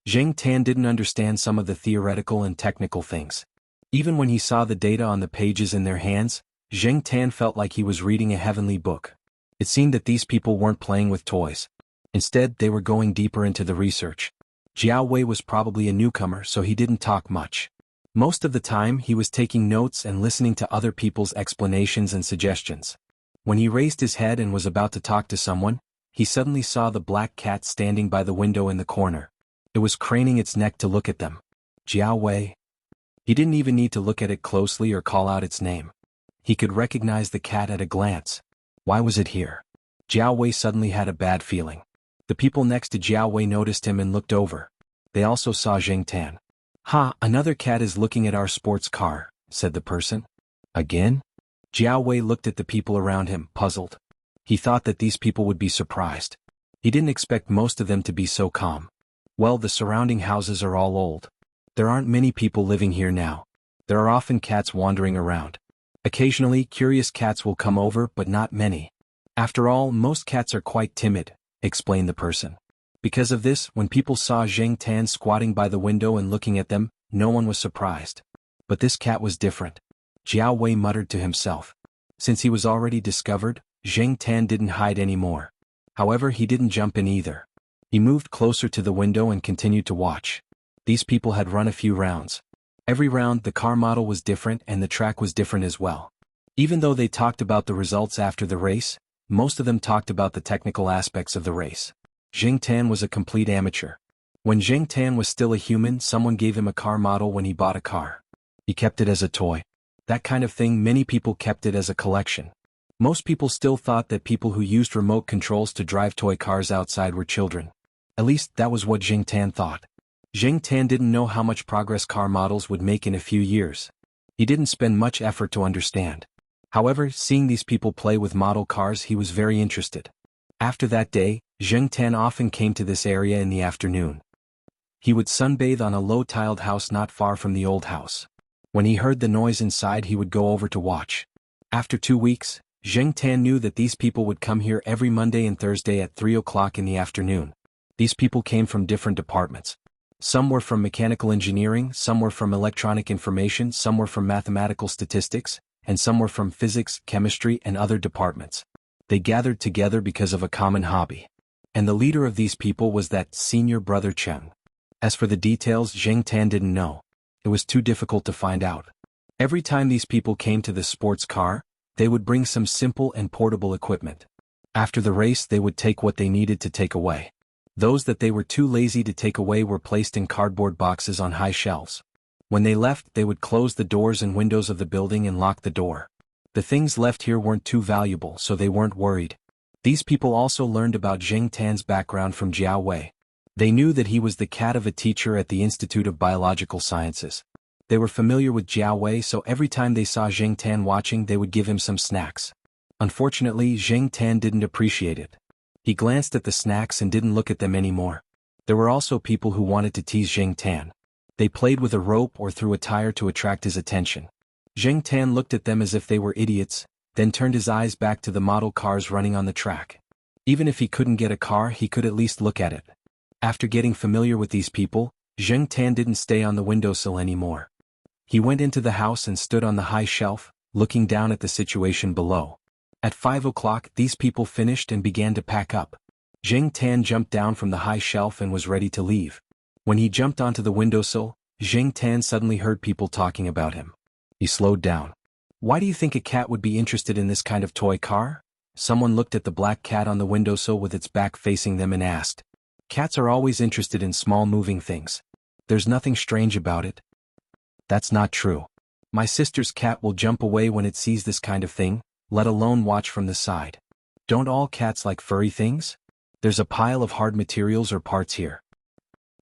Zheng Tan didn't understand some of the theoretical and technical things. Even when he saw the data on the pages in their hands, Zheng Tan felt like he was reading a heavenly book. It seemed that these people weren't playing with toys. Instead, they were going deeper into the research. Jiao Wei was probably a newcomer, so he didn't talk much. Most of the time, he was taking notes and listening to other people's explanations and suggestions. When he raised his head and was about to talk to someone, he suddenly saw the black cat standing by the window in the corner. It was craning its neck to look at them. Jiao Wei. He didn't even need to look at it closely or call out its name. He could recognize the cat at a glance. Why was it here? Jiao Wei suddenly had a bad feeling. The people next to Jiao Wei noticed him and looked over. They also saw Zheng Tan. "Ha, another cat is looking at our sports car," said the person. "Again?" Jiao Wei looked at the people around him, puzzled. He thought that these people would be surprised. He didn't expect most of them to be so calm. Well, the surrounding houses are all old. There aren't many people living here now. There are often cats wandering around. Occasionally, curious cats will come over, but not many. After all, most cats are quite timid, explained the person. Because of this, when people saw Zheng Tan squatting by the window and looking at them, no one was surprised. But this cat was different. Jiao Wei muttered to himself. Since he was already discovered, Zheng Tan didn't hide anymore. However, he didn't jump in either. He moved closer to the window and continued to watch. These people had run a few rounds. Every round, the car model was different and the track was different as well. Even though they talked about the results after the race, most of them talked about the technical aspects of the race. Zheng Tan was a complete amateur. When Zheng Tan was still a human, someone gave him a car model when he bought a car. He kept it as a toy. That kind of thing, many people kept it as a collection. Most people still thought that people who used remote controls to drive toy cars outside were children. At least, that was what Zheng Tan thought. Zheng Tan didn't know how much progress car models would make in a few years. He didn't spend much effort to understand. However, seeing these people play with model cars, he was very interested. After that day, Zheng Tan often came to this area in the afternoon. He would sunbathe on a low-tiled house not far from the old house. When he heard the noise inside, he would go over to watch. After 2 weeks, Zheng Tan knew that these people would come here every Monday and Thursday at 3 o'clock in the afternoon. These people came from different departments. Some were from mechanical engineering, some were from electronic information, some were from mathematical statistics, and some were from physics, chemistry, and other departments. They gathered together because of a common hobby. And the leader of these people was that senior brother Cheng. As for the details, Zheng Tan didn't know. It was too difficult to find out. Every time these people came to the sports car, they would bring some simple and portable equipment. After the race they would take what they needed to take away. Those that they were too lazy to take away were placed in cardboard boxes on high shelves. When they left, they would close the doors and windows of the building and lock the door. The things left here weren't too valuable, so they weren't worried. These people also learned about Zheng Tan's background from Jiao Wei. They knew that he was the cat of a teacher at the Institute of Biological Sciences. They were familiar with Jiao Wei, so every time they saw Zheng Tan watching they would give him some snacks. Unfortunately, Zheng Tan didn't appreciate it. He glanced at the snacks and didn't look at them anymore. There were also people who wanted to tease Zheng Tan. They played with a rope or threw a tire to attract his attention. Zheng Tan looked at them as if they were idiots, then turned his eyes back to the model cars running on the track. Even if he couldn't get a car, he could at least look at it. After getting familiar with these people, Zheng Tan didn't stay on the windowsill anymore. He went into the house and stood on the high shelf, looking down at the situation below. At 5 o'clock, these people finished and began to pack up. Zheng Tan jumped down from the high shelf and was ready to leave. When he jumped onto the windowsill, Zheng Tan suddenly heard people talking about him. He slowed down. Why do you think a cat would be interested in this kind of toy car? Someone looked at the black cat on the windowsill with its back facing them and asked. Cats are always interested in small moving things. There's nothing strange about it. That's not true. My sister's cat will jump away when it sees this kind of thing, let alone watch from the side. Don't all cats like furry things? There's a pile of hard materials or parts here.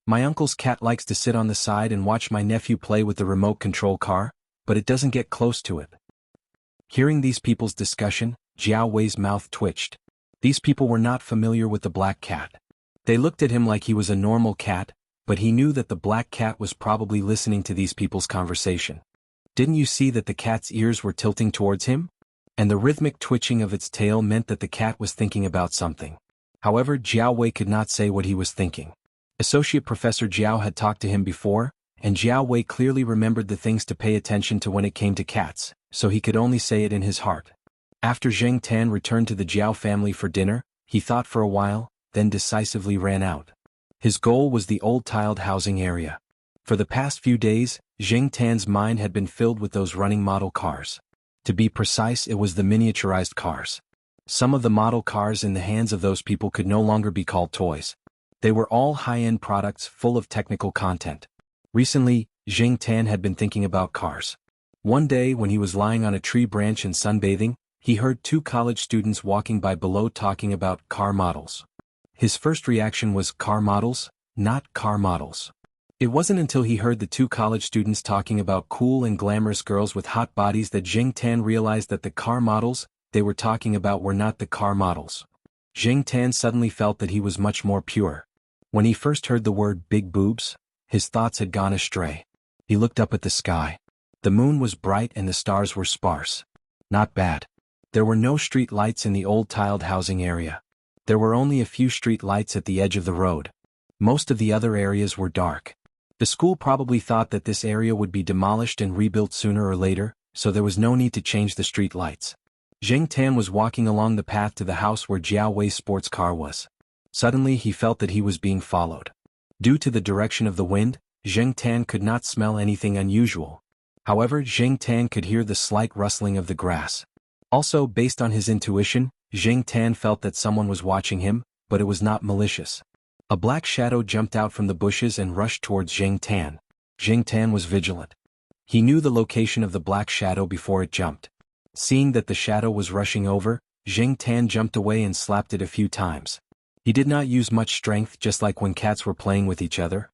My uncle's cat likes to sit on the side and watch my nephew play with the remote control car, but it doesn't get close to it. Hearing these people's discussion, Jiao Wei's mouth twitched. These people were not familiar with the black cat. They looked at him like he was a normal cat, but he knew that the black cat was probably listening to these people's conversation. Didn't you see that the cat's ears were tilting towards him? And the rhythmic twitching of its tail meant that the cat was thinking about something. However, Jiao Wei could not say what he was thinking. Associate Professor Jiao had talked to him before, and Jiao Wei clearly remembered the things to pay attention to when it came to cats, so he could only say it in his heart. After Zheng Tan returned to the Jiao family for dinner, he thought for a while, then decisively ran out. His goal was the old tiled housing area. For the past few days, Zheng Tan's mind had been filled with those running model cars. To be precise, it was the miniaturized cars. Some of the model cars in the hands of those people could no longer be called toys. They were all high-end products full of technical content. Recently, Zheng Tan had been thinking about cars. One day when he was lying on a tree branch and sunbathing, he heard two college students walking by below talking about car models. His first reaction was car models, not car models. It wasn't until he heard the two college students talking about cool and glamorous girls with hot bodies that Zheng Tan realized that the car models they were talking about were not the car models. Zheng Tan suddenly felt that he was much more pure. When he first heard the word big boobs, his thoughts had gone astray. He looked up at the sky. The moon was bright and the stars were sparse. Not bad. There were no street lights in the old tiled housing area. There were only a few street lights at the edge of the road. Most of the other areas were dark. The school probably thought that this area would be demolished and rebuilt sooner or later, so there was no need to change the street lights. Zheng Tan was walking along the path to the house where Jiao Wei's sports car was. Suddenly he felt that he was being followed. Due to the direction of the wind, Zheng Tan could not smell anything unusual. However, Zheng Tan could hear the slight rustling of the grass. Also, based on his intuition, Zheng Tan felt that someone was watching him, but it was not malicious. A black shadow jumped out from the bushes and rushed towards Zheng Tan. Zheng Tan was vigilant. He knew the location of the black shadow before it jumped. Seeing that the shadow was rushing over, Zheng Tan jumped away and slapped it a few times. He did not use much strength, just like when cats were playing with each other.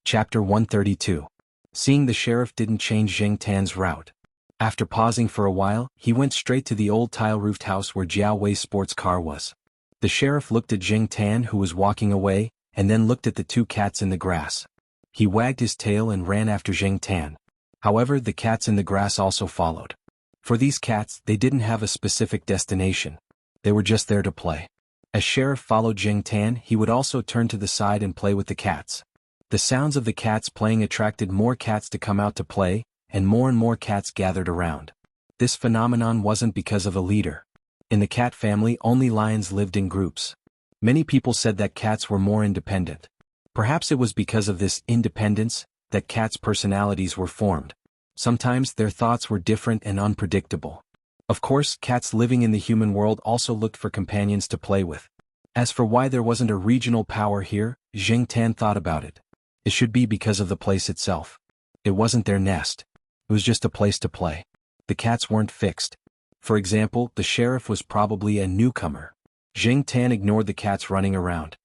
Chapter 132. Seeing the sheriff didn't change Zheng Tan's route. After pausing for a while, he went straight to the old tile-roofed house where Jiao Wei's sports car was. The sheriff looked at Zheng Tan, who was walking away, and then looked at the two cats in the grass. He wagged his tail and ran after Zheng Tan. However, the cats in the grass also followed. For these cats, they didn't have a specific destination. They were just there to play. As Sheriff followed Zheng Tan, he would also turn to the side and play with the cats. The sounds of the cats playing attracted more cats to come out to play, and more cats gathered around. This phenomenon wasn't because of a leader. In the cat family, only lions lived in groups. Many people said that cats were more independent. Perhaps it was because of this independence that cats' personalities were formed. Sometimes their thoughts were different and unpredictable. Of course, cats living in the human world also looked for companions to play with. As for why there wasn't a regional power here, Jing Tan thought about it. It should be because of the place itself. It wasn't their nest. It was just a place to play. The cats weren't fixed. For example, the sheriff was probably a newcomer. Jing Tan ignored the cats running around.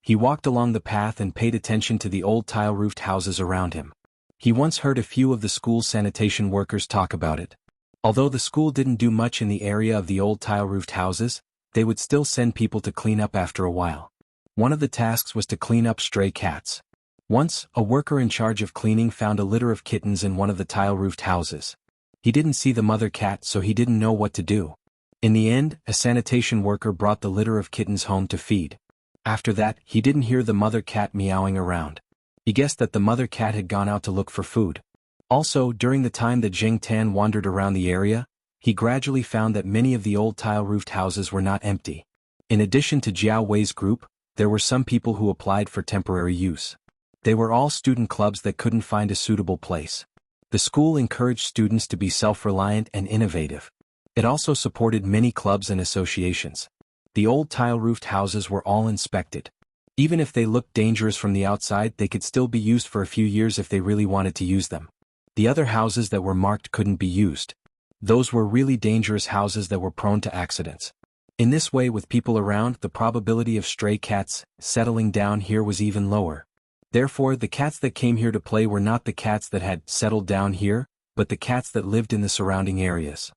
He walked along the path and paid attention to the old tile-roofed houses around him. He once heard a few of the school's sanitation workers talk about it. Although the school didn't do much in the area of the old tile-roofed houses, they would still send people to clean up after a while. One of the tasks was to clean up stray cats. Once, a worker in charge of cleaning found a litter of kittens in one of the tile-roofed houses. He didn't see the mother cat, so he didn't know what to do. In the end, a sanitation worker brought the litter of kittens home to feed. After that, he didn't hear the mother cat meowing around. He guessed that the mother cat had gone out to look for food. Also, during the time that Jing Tan wandered around the area, he gradually found that many of the old tile-roofed houses were not empty. In addition to Jiao Wei's group, there were some people who applied for temporary use. They were all student clubs that couldn't find a suitable place. The school encouraged students to be self-reliant and innovative. It also supported many clubs and associations. The old tile-roofed houses were all inspected. Even if they looked dangerous from the outside, they could still be used for a few years if they really wanted to use them. The other houses that were marked couldn't be used. Those were really dangerous houses that were prone to accidents. In this way, with people around, the probability of stray cats settling down here was even lower. Therefore, the cats that came here to play were not the cats that had settled down here, but the cats that lived in the surrounding areas.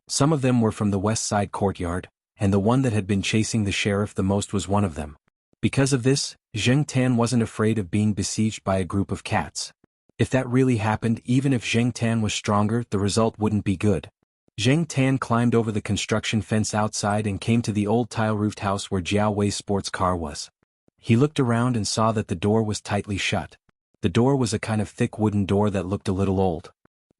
Some of them were from the west side courtyard, and the one that had been chasing the sheriff the most was one of them. Because of this, Jing Tan wasn't afraid of being besieged by a group of cats. If that really happened, even if Jing Tan was stronger, the result wouldn't be good. Jing Tan climbed over the construction fence outside and came to the old tile-roofed house where Jiao Wei's sports car was. He looked around and saw that the door was tightly shut. The door was a kind of thick wooden door that looked a little old.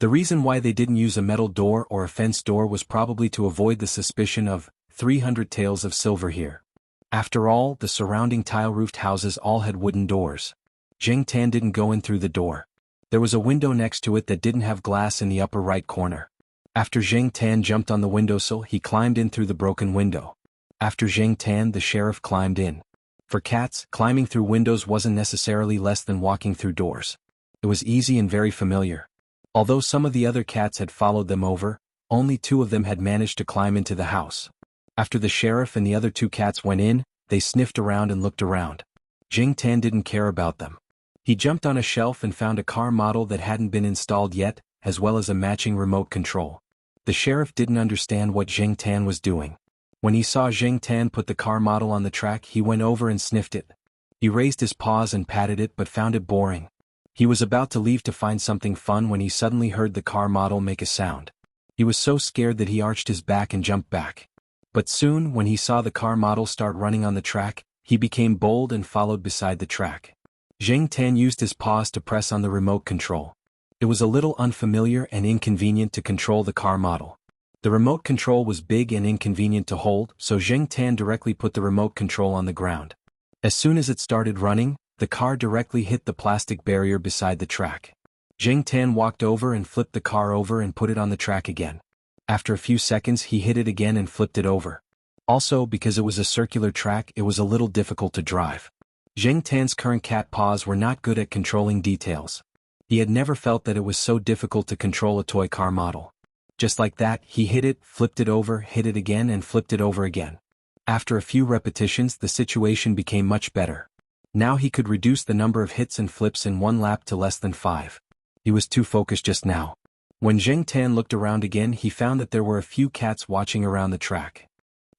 The reason why they didn't use a metal door or a fence door was probably to avoid the suspicion of 300 taels of silver here. After all, the surrounding tile-roofed houses all had wooden doors. Jing Tan didn't go in through the door. There was a window next to it that didn't have glass in the upper right corner. After Jing Tan jumped on the windowsill, he climbed in through the broken window. After Jing Tan, the sheriff climbed in. For cats, climbing through windows wasn't necessarily less than walking through doors. It was easy and very familiar. Although some of the other cats had followed them over, only 2 of them had managed to climb into the house. After the sheriff and the other 2 cats went in, they sniffed around and looked around. Jing Tan didn't care about them. He jumped on a shelf and found a car model that hadn't been installed yet, as well as a matching remote control. The sheriff didn't understand what Jing Tan was doing. When he saw Jing Tan put the car model on the track, he went over and sniffed it. He raised his paws and patted it but found it boring. He was about to leave to find something fun when he suddenly heard the car model make a sound. He was so scared that he arched his back and jumped back. But soon, when he saw the car model start running on the track, he became bold and followed beside the track. Jing Tan used his paws to press on the remote control. It was a little unfamiliar and inconvenient to control the car model. The remote control was big and inconvenient to hold, so Jing Tan directly put the remote control on the ground. As soon as it started running, the car directly hit the plastic barrier beside the track. Jing Tan walked over and flipped the car over and put it on the track again. After a few seconds, he hit it again and flipped it over. Also, because it was a circular track, it was a little difficult to drive. Jing Tan's current cat paws were not good at controlling details. He had never felt that it was so difficult to control a toy car model. Just like that, he hit it, flipped it over, hit it again and flipped it over again. After a few repetitions, the situation became much better. Now he could reduce the number of hits and flips in one lap to less than 5. He was too focused just now. When Jing Tan looked around again, he found that there were a few cats watching around the track.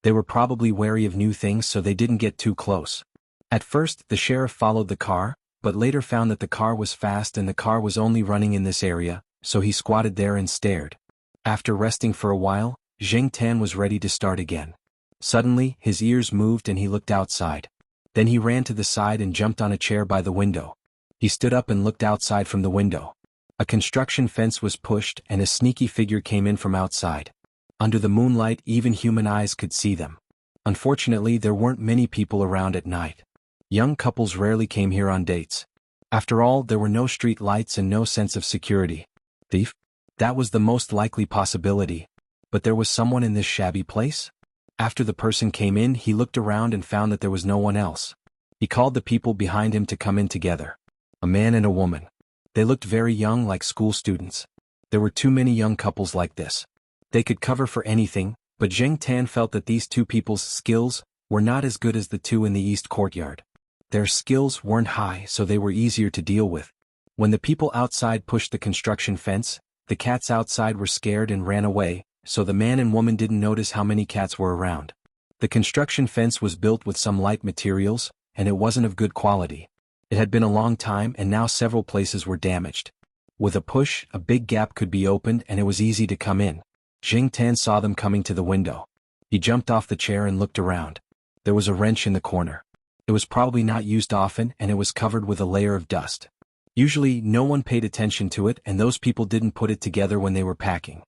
They were probably wary of new things, so they didn't get too close. At first, the sheriff followed the car, but later found that the car was fast and the car was only running in this area, so he squatted there and stared. After resting for a while, Jing Tan was ready to start again. Suddenly, his ears moved and he looked outside. Then he ran to the side and jumped on a chair by the window. He stood up and looked outside from the window. A construction fence was pushed and a sneaky figure came in from outside. Under the moonlight, even human eyes could see them. Unfortunately, there weren't many people around at night. Young couples rarely came here on dates. After all, there were no street lights and no sense of security. Thief? That was the most likely possibility. But there was someone in this shabby place? After the person came in, he looked around and found that there was no one else. He called the people behind him to come in together. A man and a woman. They looked very young, like school students. There were too many young couples like this. They could cover for anything, but Zheng Tan felt that these two people's skills were not as good as the two in the east courtyard. Their skills weren't high, so they were easier to deal with. When the people outside pushed the construction fence, the cats outside were scared and ran away, so the man and woman didn't notice how many cats were around. The construction fence was built with some light materials, and it wasn't of good quality. It had been a long time, and now several places were damaged. With a push, a big gap could be opened and it was easy to come in. Zheng Tan saw them coming to the window. He jumped off the chair and looked around. There was a wrench in the corner. It was probably not used often, and it was covered with a layer of dust. Usually, no one paid attention to it, and those people didn't put it together when they were packing.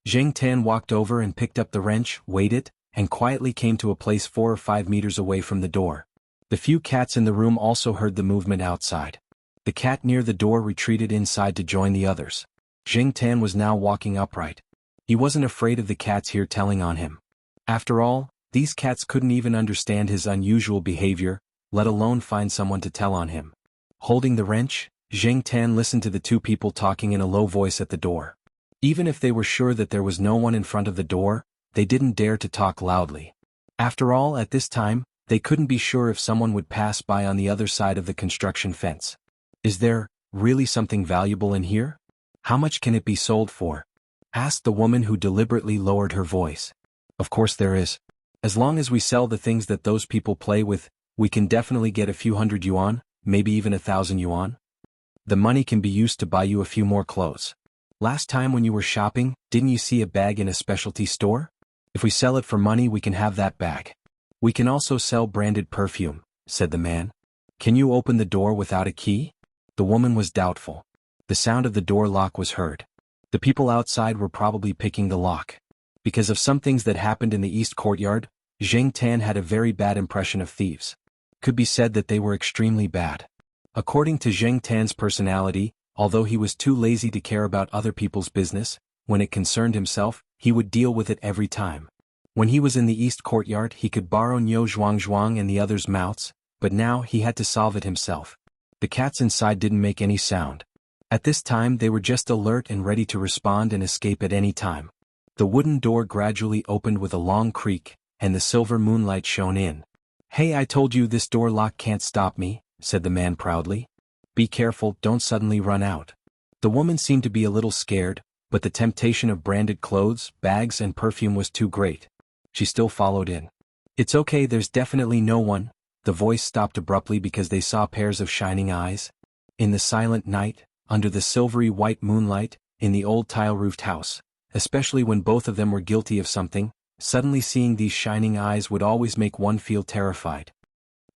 Zheng Tan walked over and picked up the wrench, waited, and quietly came to a place 4 or 5 meters away from the door. The few cats in the room also heard the movement outside. The cat near the door retreated inside to join the others. Zheng Tan was now walking upright. He wasn't afraid of the cats here telling on him. After all, these cats couldn't even understand his unusual behavior, let alone find someone to tell on him. Holding the wrench, Zheng Tan listened to the two people talking in a low voice at the door. Even if they were sure that there was no one in front of the door, they didn't dare to talk loudly. After all, at this time, they couldn't be sure if someone would pass by on the other side of the construction fence. Is there really something valuable in here? How much can it be sold for? Asked the woman, who deliberately lowered her voice. Of course there is. As long as we sell the things that those people play with, we can definitely get a few hundred yuan, maybe even 1,000 yuan. The money can be used to buy you a few more clothes. Last time when you were shopping, didn't you see a bag in a specialty store? If we sell it for money, we can have that bag. We can also sell branded perfume, said the man. Can you open the door without a key? The woman was doubtful. The sound of the door lock was heard. The people outside were probably picking the lock. Because of some things that happened in the east courtyard, Zheng Tan had a very bad impression of thieves. Could be said that they were extremely bad. According to Zheng Tan's personality, although he was too lazy to care about other people's business, when it concerned himself, he would deal with it every time. When he was in the east courtyard, he could borrow Niu Zhuangzhuang and the others' mounts, but now he had to solve it himself. The cats inside didn't make any sound. At this time they were just alert and ready to respond and escape at any time. The wooden door gradually opened with a long creak, and the silver moonlight shone in. Hey, I told you this door lock can't stop me, said the man proudly. Be careful, don't suddenly run out. The woman seemed to be a little scared, but the temptation of branded clothes, bags and perfume was too great. She still followed in. It's okay, there's definitely no one. The voice stopped abruptly because they saw pairs of shining eyes. In the silent night, under the silvery white moonlight, in the old tile-roofed house, especially when both of them were guilty of something, suddenly seeing these shining eyes would always make one feel terrified.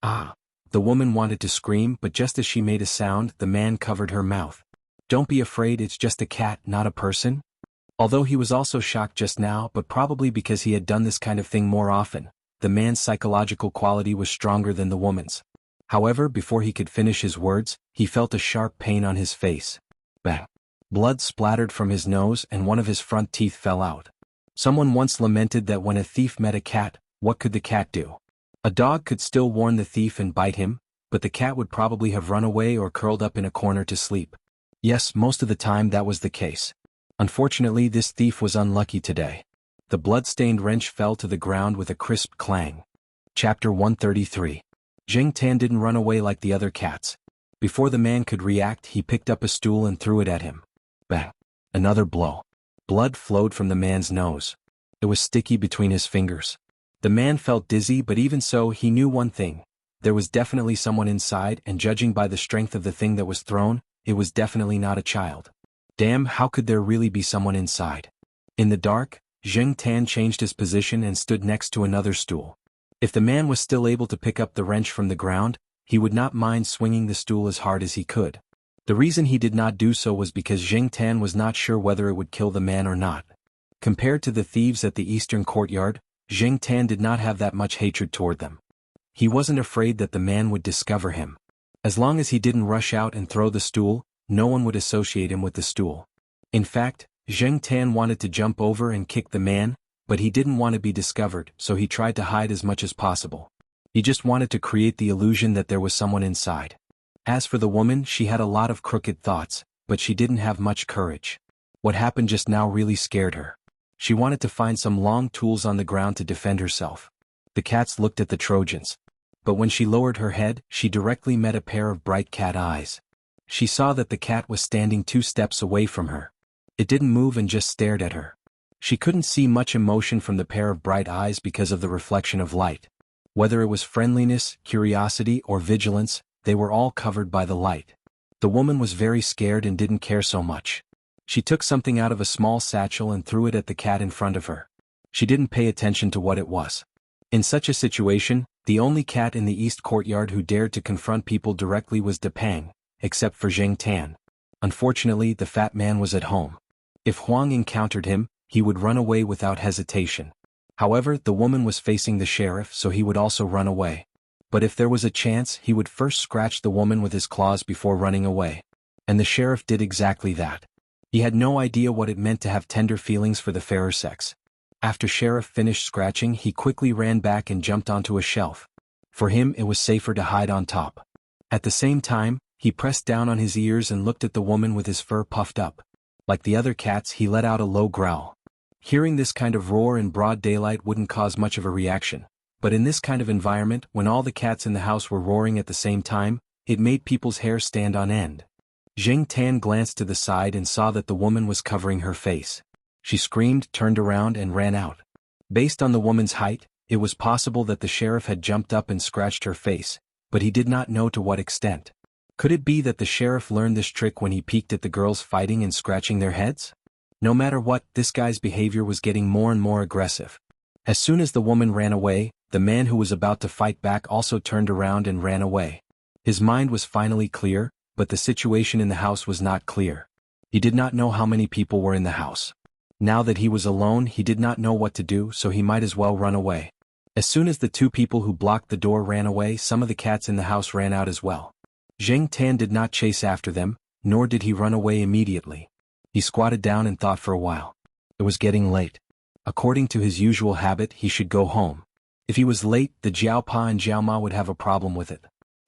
Ah! The woman wanted to scream, but just as she made a sound, the man covered her mouth. Don't be afraid, it's just a cat, not a person. Although he was also shocked just now, but probably because he had done this kind of thing more often, the man's psychological quality was stronger than the woman's. However, before he could finish his words, he felt a sharp pain on his face. Bang! Blood splattered from his nose and one of his front teeth fell out. Someone once lamented that when a thief met a cat, what could the cat do? A dog could still warn the thief and bite him, but the cat would probably have run away or curled up in a corner to sleep. Yes, most of the time that was the case. Unfortunately, this thief was unlucky today. The blood-stained wrench fell to the ground with a crisp clang. Chapter 133. Zheng Tan didn't run away like the other cats. Before the man could react, he picked up a stool and threw it at him. Bang! Another blow. Blood flowed from the man's nose. It was sticky between his fingers. The man felt dizzy, but even so he knew one thing. There was definitely someone inside, and judging by the strength of the thing that was thrown, it was definitely not a child. Damn, how could there really be someone inside? In the dark, Zheng Tan changed his position and stood next to another stool. If the man was still able to pick up the wrench from the ground, he would not mind swinging the stool as hard as he could. The reason he did not do so was because Zheng Tan was not sure whether it would kill the man or not. Compared to the thieves at the eastern courtyard, Zheng Tan did not have that much hatred toward them. He wasn't afraid that the man would discover him. As long as he didn't rush out and throw the stool, no one would associate him with the stool. In fact, Zheng Tan wanted to jump over and kick the man, but he didn't want to be discovered, so he tried to hide as much as possible. He just wanted to create the illusion that there was someone inside. As for the woman, she had a lot of crooked thoughts, but she didn't have much courage. What happened just now really scared her. She wanted to find some long tools on the ground to defend herself. The cats looked at the Trojans. But when she lowered her head, she directly met a pair of bright cat eyes. She saw that the cat was standing 2 steps away from her. It didn't move and just stared at her. She couldn't see much emotion from the pair of bright eyes because of the reflection of light. Whether it was friendliness, curiosity, or vigilance, they were all covered by the light. The woman was very scared and didn't care so much. She took something out of a small satchel and threw it at the cat in front of her. She didn't pay attention to what it was. In such a situation, the only cat in the east courtyard who dared to confront people directly was Depang, except for Zheng Tan. Unfortunately, the fat man was at home. If Huang encountered him, he would run away without hesitation. However, the woman was facing the sheriff, so he would also run away. But if there was a chance, he would first scratch the woman with his claws before running away. And the sheriff did exactly that. He had no idea what it meant to have tender feelings for the fairer sex. After Sheriff finished scratching, he quickly ran back and jumped onto a shelf. For him, it was safer to hide on top. At the same time, he pressed down on his ears and looked at the woman with his fur puffed up. Like the other cats, he let out a low growl. Hearing this kind of roar in broad daylight wouldn't cause much of a reaction, but in this kind of environment, when all the cats in the house were roaring at the same time, it made people's hair stand on end. Zheng Tan glanced to the side and saw that the woman was covering her face. She screamed, turned around, and ran out. Based on the woman's height, it was possible that the sheriff had jumped up and scratched her face, but he did not know to what extent. Could it be that the sheriff learned this trick when he peeked at the girls fighting and scratching their heads? No matter what, this guy's behavior was getting more and more aggressive. As soon as the woman ran away, the man who was about to fight back also turned around and ran away. His mind was finally clear, but the situation in the house was not clear. He did not know how many people were in the house. Now that he was alone, he did not know what to do, so he might as well run away. As soon as the 2 people who blocked the door ran away, some of the cats in the house ran out as well. Zheng Tan did not chase after them, nor did he run away immediately. He squatted down and thought for a while. It was getting late. According to his usual habit, he should go home. If he was late, the Jiaopa and Jiaoma would have a problem with it.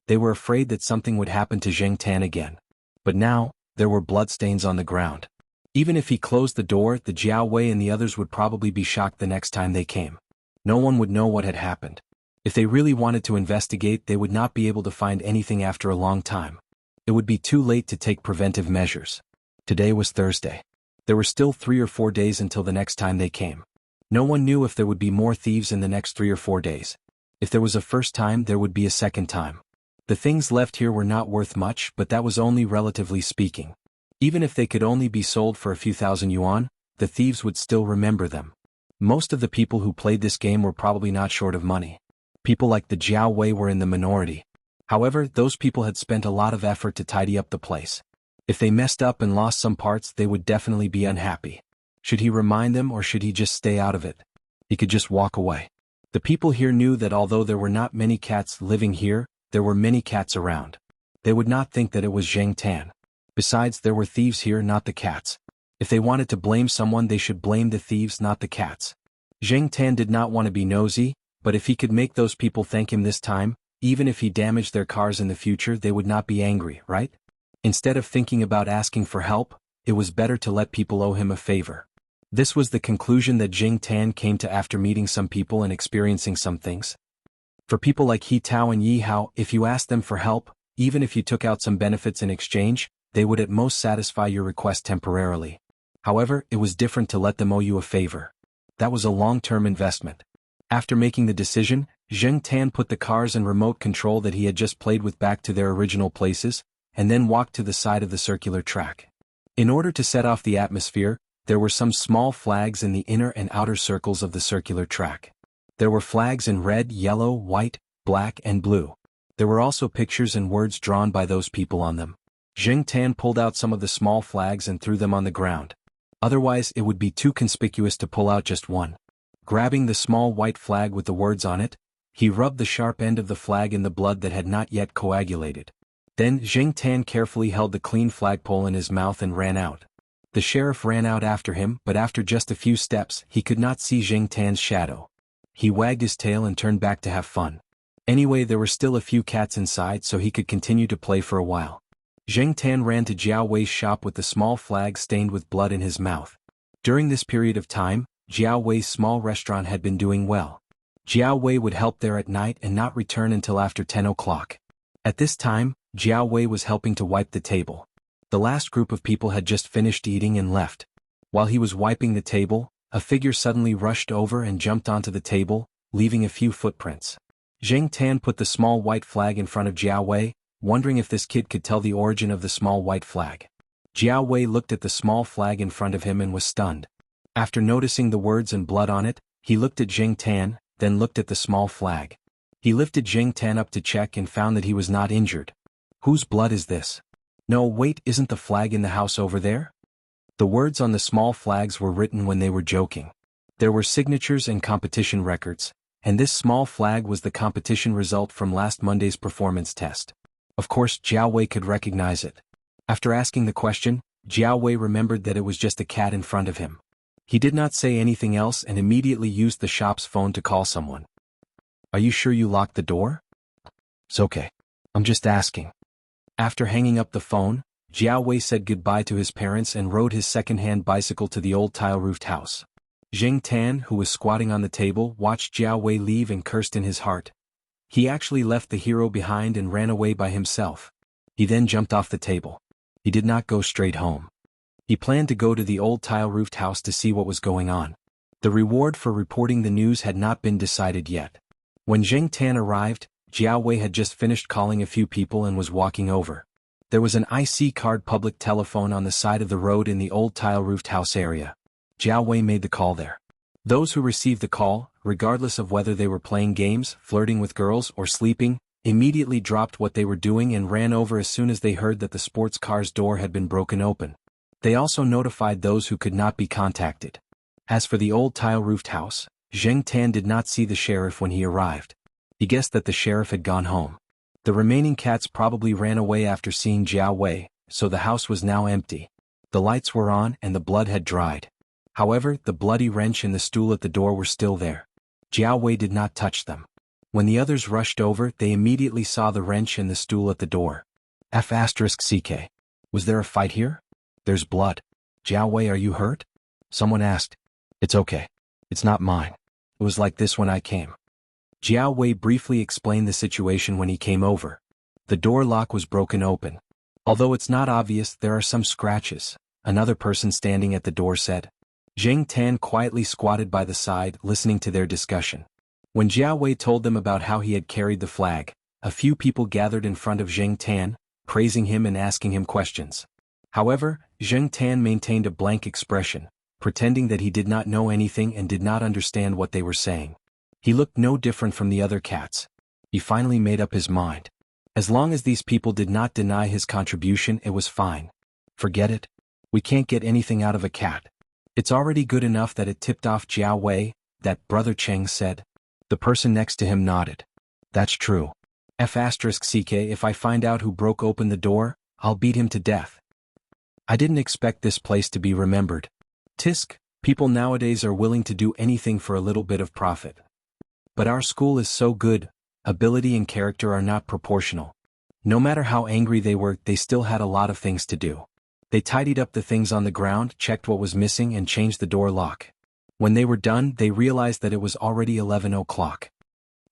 They were afraid that something would happen to Zheng Tan again. But now, there were bloodstains on the ground. Even if he closed the door, the Jiao Wei and the others would probably be shocked the next time they came. No one would know what had happened. If they really wanted to investigate, they would not be able to find anything after a long time. It would be too late to take preventive measures. Today was Thursday. There were still 3 or 4 days until the next time they came. No one knew if there would be more thieves in the next 3 or 4 days. If there was a first time, there would be a second time. The things left here were not worth much, but that was only relatively speaking. Even if they could only be sold for a few thousand yuan, the thieves would still remember them. Most of the people who played this game were probably not short of money. People like the Jiao Wei were in the minority. However, those people had spent a lot of effort to tidy up the place. If they messed up and lost some parts, they would definitely be unhappy. Should he remind them or should he just stay out of it? He could just walk away. The people here knew that although there were not many cats living here, there were many cats around. They would not think that it was Zheng Tan. Besides, there were thieves here, not the cats. If they wanted to blame someone, they should blame the thieves, not the cats. Zheng Tan did not want to be nosy, but if he could make those people thank him this time, even if he damaged their cars in the future, they would not be angry, right? Instead of thinking about asking for help, it was better to let people owe him a favor. This was the conclusion that Zheng Tan came to after meeting some people and experiencing some things. For people like He Tao and Yi Hao, if you asked them for help, even if you took out some benefits in exchange, they would at most satisfy your request temporarily. However, it was different to let them owe you a favor. That was a long-term investment. After making the decision, Zheng Tan put the cars and remote control that he had just played with back to their original places, and then walked to the side of the circular track. In order to set off the atmosphere, there were some small flags in the inner and outer circles of the circular track. There were flags in red, yellow, white, black, and blue. There were also pictures and words drawn by those people on them. Zheng Tan pulled out some of the small flags and threw them on the ground. Otherwise, it would be too conspicuous to pull out just one. Grabbing the small white flag with the words on it, he rubbed the sharp end of the flag in the blood that had not yet coagulated. Then Zheng Tan carefully held the clean flagpole in his mouth and ran out. The sheriff ran out after him, but after just a few steps, he could not see Zheng Tan's shadow. He wagged his tail and turned back to have fun. Anyway, there were still a few cats inside, so he could continue to play for a while. Zheng Tan ran to Jiao Wei's shop with the small flag stained with blood in his mouth. During this period of time, Jiao Wei's small restaurant had been doing well. Jiao Wei would help there at night and not return until after 10 o'clock. At this time, Jiao Wei was helping to wipe the table. The last group of people had just finished eating and left. While he was wiping the table, a figure suddenly rushed over and jumped onto the table, leaving a few footprints. Zheng Tan put the small white flag in front of Jiao Wei, wondering if this kid could tell the origin of the small white flag. Jiao Wei looked at the small flag in front of him and was stunned. After noticing the words and blood on it, he looked at Zheng Tan, then looked at the small flag. He lifted Zheng Tan up to check and found that he was not injured. Whose blood is this? No, wait, isn't the flag in the house over there? The words on the small flags were written when they were joking. There were signatures and competition records, and this small flag was the competition result from last Monday's performance test. Of course, Jiao Wei could recognize it. After asking the question, Jiao Wei remembered that it was just a cat in front of him. He did not say anything else and immediately used the shop's phone to call someone. Are you sure you locked the door? It's okay. I'm just asking. After hanging up the phone, Jiao Wei said goodbye to his parents and rode his second-hand bicycle to the old tile-roofed house. Zheng Tan, who was squatting on the table, watched Jiao Wei leave and cursed in his heart. He actually left the hero behind and ran away by himself. He then jumped off the table. He did not go straight home. He planned to go to the old tile-roofed house to see what was going on. The reward for reporting the news had not been decided yet. When Zheng Tan arrived, Jiao Wei had just finished calling a few people and was walking over. There was an IC card public telephone on the side of the road in the old tile-roofed house area. Jiao Wei made the call there. Those who received the call, regardless of whether they were playing games, flirting with girls, or sleeping, immediately dropped what they were doing and ran over as soon as they heard that the sports car's door had been broken open. They also notified those who could not be contacted. As for the old tile-roofed house, Zheng Tan did not see the sheriff when he arrived. He guessed that the sheriff had gone home. The remaining cats probably ran away after seeing Jiao Wei, so the house was now empty. The lights were on and the blood had dried. However, the bloody wrench and the stool at the door were still there. Jiao Wei did not touch them. When the others rushed over, they immediately saw the wrench and the stool at the door. F***CK. Was there a fight here? There's blood. Jiao Wei, are you hurt? Someone asked. It's okay. It's not mine. It was like this when I came. Jiao Wei briefly explained the situation when he came over. The door lock was broken open. Although it's not obvious, there are some scratches, another person standing at the door said. Zheng Tan quietly squatted by the side, listening to their discussion. When Jiao Wei told them about how he had carried the flag, a few people gathered in front of Zheng Tan, praising him and asking him questions. However, Zheng Tan maintained a blank expression, pretending that he did not know anything and did not understand what they were saying. He looked no different from the other cats. He finally made up his mind. As long as these people did not deny his contribution, it was fine. Forget it. We can't get anything out of a cat. It's already good enough that it tipped off Jiao Wei, that Brother Cheng said. The person next to him nodded. That's true. F***CK, if I find out who broke open the door, I'll beat him to death. I didn't expect this place to be remembered. Tisk, people nowadays are willing to do anything for a little bit of profit. But our school is so good, ability and character are not proportional. No matter how angry they were, they still had a lot of things to do. They tidied up the things on the ground, checked what was missing and changed the door lock. When they were done, they realized that it was already 11 o'clock.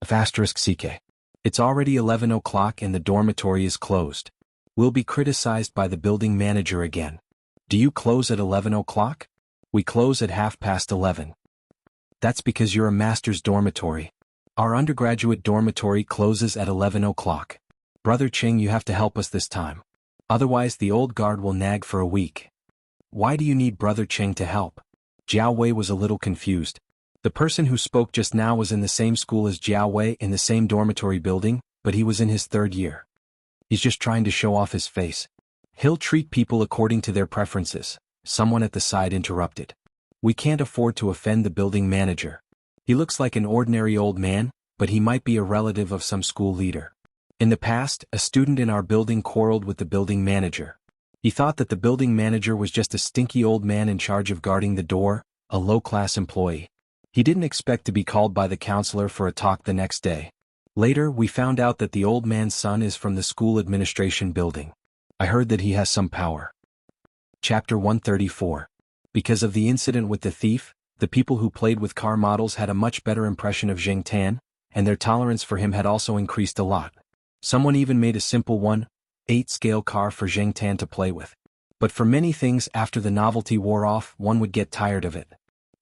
F***CK. It's already 11 o'clock and the dormitory is closed. We'll be criticized by the building manager again. Do you close at 11 o'clock? We close at 11:30. That's because you're a master's dormitory. Our undergraduate dormitory closes at 11 o'clock. Brother Cheng, you have to help us this time. Otherwise the old guard will nag for a week. Why do you need Brother Cheng to help? Jiao Wei was a little confused. The person who spoke just now was in the same school as Jiao Wei in the same dormitory building, but he was in his third year. He's just trying to show off his face. He'll treat people according to their preferences, someone at the side interrupted. We can't afford to offend the building manager. He looks like an ordinary old man, but he might be a relative of some school leader. In the past, a student in our building quarreled with the building manager. He thought that the building manager was just a stinky old man in charge of guarding the door, a low-class employee. He didn't expect to be called by the counselor for a talk the next day. Later, we found out that the old man's son is from the school administration building. I heard that he has some power. Chapter 134. Because of the incident with the thief, the people who played with car models had a much better impression of Zheng Tan, and their tolerance for him had also increased a lot. Someone even made a simple 1/8 scale car for Zheng Tan to play with. But for many things after the novelty wore off, one would get tired of it.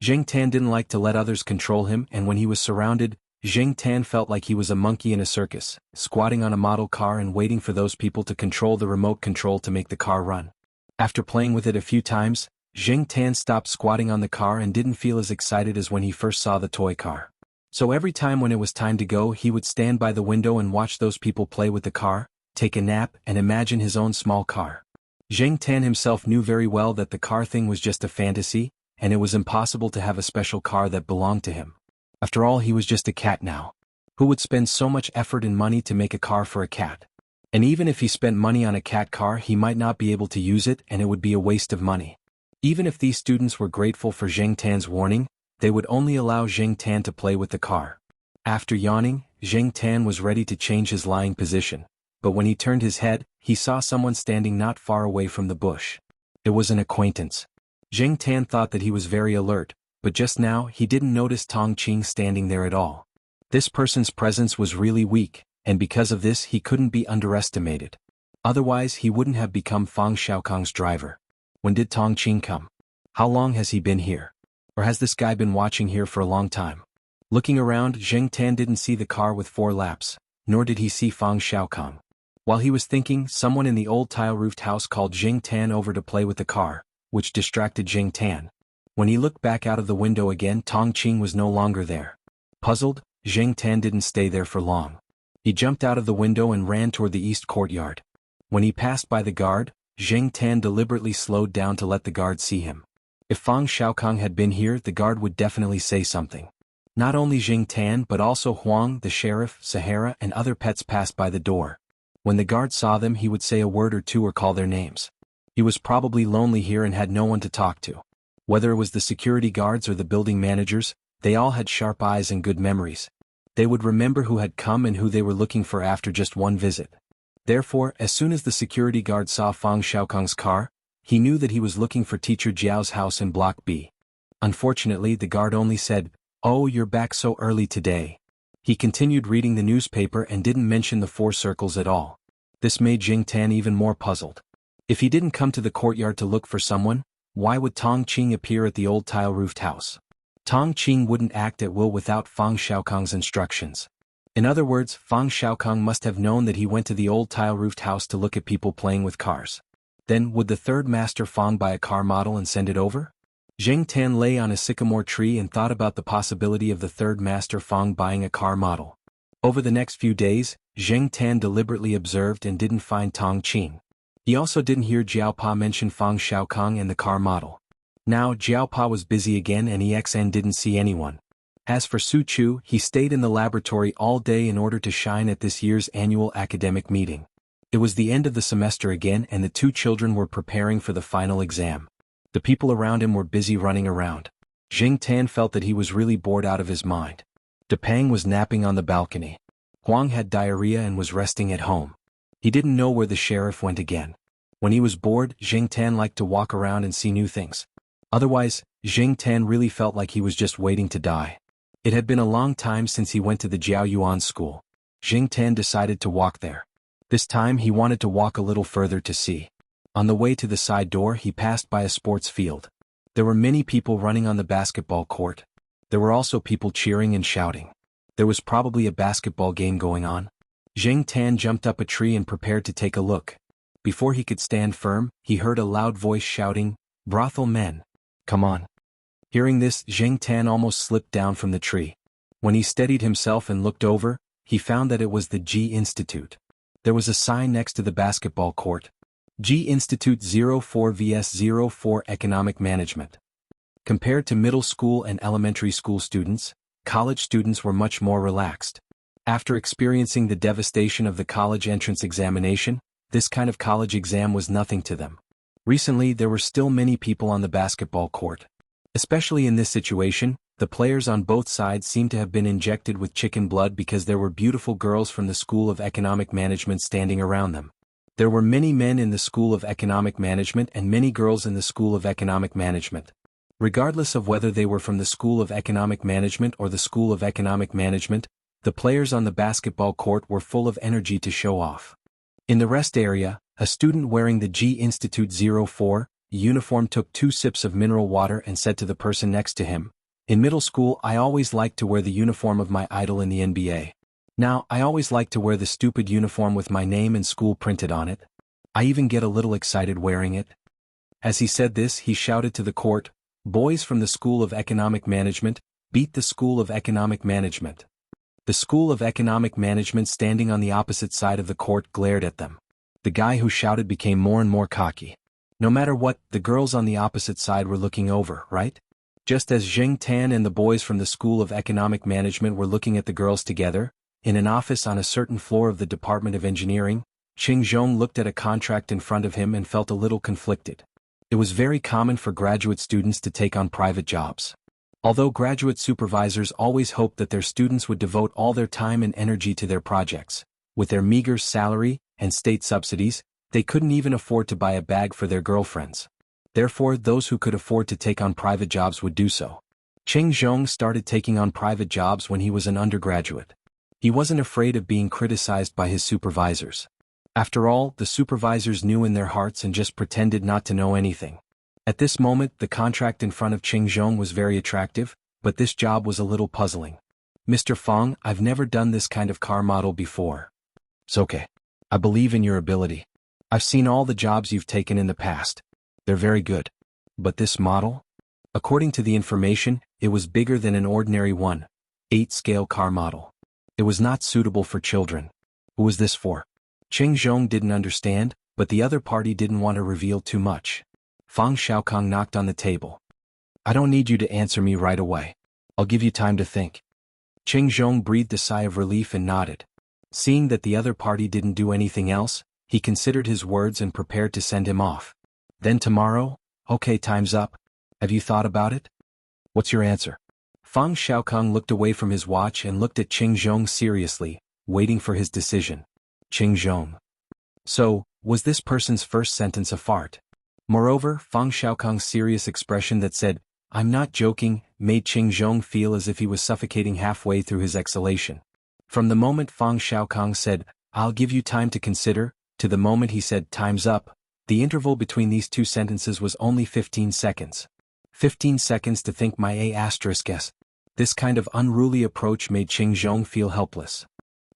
Zheng Tan didn't like to let others control him, and when he was surrounded, Zheng Tan felt like he was a monkey in a circus, squatting on a model car and waiting for those people to control the remote control to make the car run. After playing with it a few times, Zheng Tan stopped squatting on the car and didn't feel as excited as when he first saw the toy car. So every time when it was time to go, he would stand by the window and watch those people play with the car, take a nap, and imagine his own small car. Zheng Tan himself knew very well that the car thing was just a fantasy, and it was impossible to have a special car that belonged to him. After all, he was just a cat now. Who would spend so much effort and money to make a car for a cat? And even if he spent money on a cat car, he might not be able to use it, and it would be a waste of money. Even if these students were grateful for Zheng Tan's warning, they would only allow Zheng Tan to play with the car. After yawning, Zheng Tan was ready to change his lying position, but when he turned his head, he saw someone standing not far away from the bush. It was an acquaintance. Zheng Tan thought that he was very alert, but just now he didn't notice Tong Qing standing there at all. This person's presence was really weak, and because of this he couldn't be underestimated. Otherwise he wouldn't have become Fang Xiaokang's driver. When did Tong Qing come? How long has he been here? Or has this guy been watching here for a long time? Looking around, Zheng Tan didn't see the car with 4 laps, nor did he see Fang Xiaokang. While he was thinking, someone in the old tile-roofed house called Zheng Tan over to play with the car, which distracted Zheng Tan. When he looked back out of the window again, Tong Qing was no longer there. Puzzled, Zheng Tan didn't stay there for long. He jumped out of the window and ran toward the east courtyard. When he passed by the guard, Zheng Tan deliberately slowed down to let the guard see him. If Fang Xiaokang had been here, the guard would definitely say something. Not only Zheng Tan but also Huang, the sheriff, Sahara, and other pets passed by the door. When the guard saw them, he would say a word or two or call their names. He was probably lonely here and had no one to talk to. Whether it was the security guards or the building managers, they all had sharp eyes and good memories. They would remember who had come and who they were looking for after just one visit. Therefore, as soon as the security guard saw Fang Xiaokang's car, he knew that he was looking for Teacher Jiao's house in Block B. Unfortunately, the guard only said, "Oh, you're back so early today." He continued reading the newspaper and didn't mention the 4 circles at all. This made Zheng Tan even more puzzled. If he didn't come to the courtyard to look for someone, why would Tong Qing appear at the old tile-roofed house? Tong Qing wouldn't act at will without Fang Xiaokang's instructions. In other words, Fang Xiaokang must have known that he went to the old tile-roofed house to look at people playing with cars. Then, would the third master Fang buy a car model and send it over? Zheng Tan lay on a sycamore tree and thought about the possibility of the third master Fang buying a car model. Over the next few days, Zheng Tan deliberately observed and didn't find Tong Qing. He also didn't hear Jiaopa mention Fang Xiaokang and the car model. Now Jiaopa was busy again and EXN didn't see anyone. As for Su Chu, he stayed in the laboratory all day in order to shine at this year's annual academic meeting. It was the end of the semester again and the 2 children were preparing for the final exam. The people around him were busy running around. Zheng Tan felt that he was really bored out of his mind. Depang was napping on the balcony. Huang had diarrhea and was resting at home. He didn't know where the sheriff went again. When he was bored, Zheng Tan liked to walk around and see new things. Otherwise, Zheng Tan really felt like he was just waiting to die. It had been a long time since he went to the Jiaoyuan school. Zheng Tan decided to walk there. This time he wanted to walk a little further to see. On the way to the side door, he passed by a sports field. There were many people running on the basketball court. There were also people cheering and shouting. There was probably a basketball game going on. Zheng Tan jumped up a tree and prepared to take a look. Before he could stand firm, he heard a loud voice shouting, "Brothel men! Come on!" Hearing this, Zheng Tan almost slipped down from the tree. When he steadied himself and looked over, he found that it was the G Institute. There was a sign next to the basketball court. G Institute 04 vs 04 Economic Management. Compared to middle school and elementary school students, college students were much more relaxed. After experiencing the devastation of the college entrance examination, this kind of college exam was nothing to them. Recently there were still many people on the basketball court. Especially in this situation, the players on both sides seemed to have been injected with chicken blood because there were beautiful girls from the School of Economic Management standing around them. There were many men in the School of Economic Management and many girls in the School of Economic Management. Regardless of whether they were from the School of Economic Management or the School of Economic Management, the players on the basketball court were full of energy to show off. In the rest area, a student wearing the G Institute 04 uniform took 2 sips of mineral water and said to the person next to him, "In middle school I always liked to wear the uniform of my idol in the NBA. Now I always like to wear the stupid uniform with my name and school printed on it. I even get a little excited wearing it." As he said this, he shouted to the court, "Boys from the School of Economic Management, beat the School of Economic Management." The School of Economic Management standing on the opposite side of the court glared at them. The guy who shouted became more and more cocky. No matter what, the girls on the opposite side were looking over, right? Just as Zheng Tan and the boys from the School of Economic Management were looking at the girls together, in an office on a certain floor of the Department of Engineering, Qing Zhong looked at a contract in front of him and felt a little conflicted. It was very common for graduate students to take on private jobs. Although graduate supervisors always hoped that their students would devote all their time and energy to their projects, with their meager salary and state subsidies, they couldn't even afford to buy a bag for their girlfriends. Therefore, those who could afford to take on private jobs would do so. Qing Zhong started taking on private jobs when he was an undergraduate. He wasn't afraid of being criticized by his supervisors. After all, the supervisors knew in their hearts and just pretended not to know anything. At this moment, the contract in front of Qing Zhong was very attractive, but this job was a little puzzling. "Mr. Fong, I've never done this kind of car model before." "It's okay. I believe in your ability. I've seen all the jobs you've taken in the past. They're very good. But this model?" According to the information, it was bigger than an ordinary 1/8-scale car model. It was not suitable for children. Who was this for? Qing Zhong didn't understand, but the other party didn't want to reveal too much. Fang Xiaokang knocked on the table. "I don't need you to answer me right away. I'll give you time to think." Qing Zhong breathed a sigh of relief and nodded. Seeing that the other party didn't do anything else, he considered his words and prepared to send him off. "Then tomorrow? Okay, time's up. Have you thought about it? What's your answer?" Fang Xiaokang looked away from his watch and looked at Qing Zhong seriously, waiting for his decision. Qing Zhong. So, was this person's first sentence a fart? Moreover, Fang Xiaokang's serious expression that said, "I'm not joking," made Qing Zhong feel as if he was suffocating halfway through his exhalation. From the moment Fang Xiaokang said, "I'll give you time to consider," to the moment he said, "Time's up," the interval between these two sentences was only 15 seconds. 15 seconds to think my A**s. This kind of unruly approach made Qing Zhong feel helpless.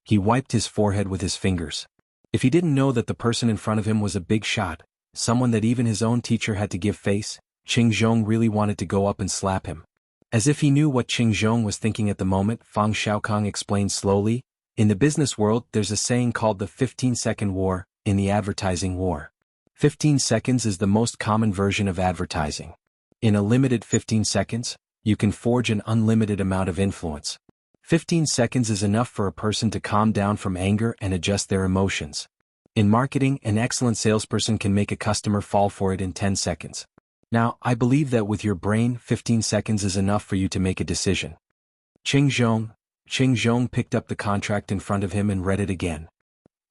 He wiped his forehead with his fingers. If he didn't know that the person in front of him was a big shot, someone that even his own teacher had to give face, Qing Zhong really wanted to go up and slap him. As if he knew what Qing Zhong was thinking at the moment, Fang Xiaokang explained slowly, "In the business world there's a saying called the 15-second war, in the advertising war. 15 seconds is the most common version of advertising. In a limited 15 seconds, you can forge an unlimited amount of influence. 15 seconds is enough for a person to calm down from anger and adjust their emotions. In marketing, an excellent salesperson can make a customer fall for it in 10 seconds. Now, I believe that with your brain, 15 seconds is enough for you to make a decision." Qing Zhong picked up the contract in front of him and read it again.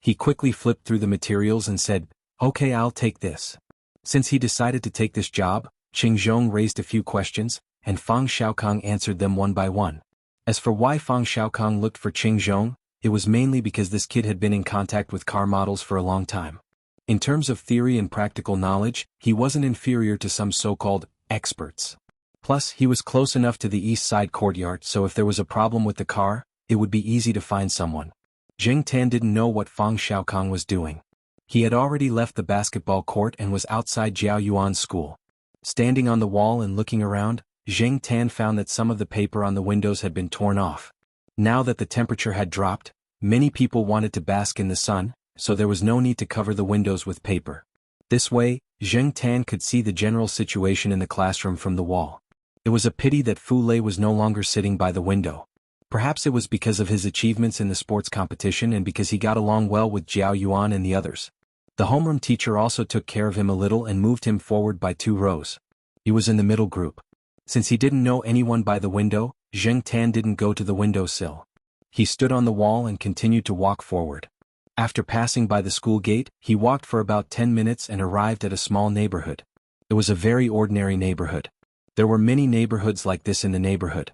He quickly flipped through the materials and said, "Okay, I'll take this." Since he decided to take this job, Qing Zhong raised a few questions, and Fang Xiaokang answered them one by one. As for why Fang Xiaokang looked for Qing Zhong, it was mainly because this kid had been in contact with car models for a long time. In terms of theory and practical knowledge, he wasn't inferior to some so-called experts. Plus, he was close enough to the east side courtyard, so if there was a problem with the car, it would be easy to find someone. Zheng Tan didn't know what Fang Xiaokang was doing. He had already left the basketball court and was outside Jiao Yuan's school. Standing on the wall and looking around, Zheng Tan found that some of the paper on the windows had been torn off. Now that the temperature had dropped, many people wanted to bask in the sun, so there was no need to cover the windows with paper. This way, Zheng Tan could see the general situation in the classroom from the wall. It was a pity that Fu Lei was no longer sitting by the window. Perhaps it was because of his achievements in the sports competition and because he got along well with Jiao Yuan and the others. The homeroom teacher also took care of him a little and moved him forward by 2 rows. He was in the middle group. Since he didn't know anyone by the window, Zheng Tan didn't go to the windowsill. He stood on the wall and continued to walk forward. After passing by the school gate, he walked for about 10 minutes and arrived at a small neighborhood. It was a very ordinary neighborhood. There were many neighborhoods like this in the neighborhood.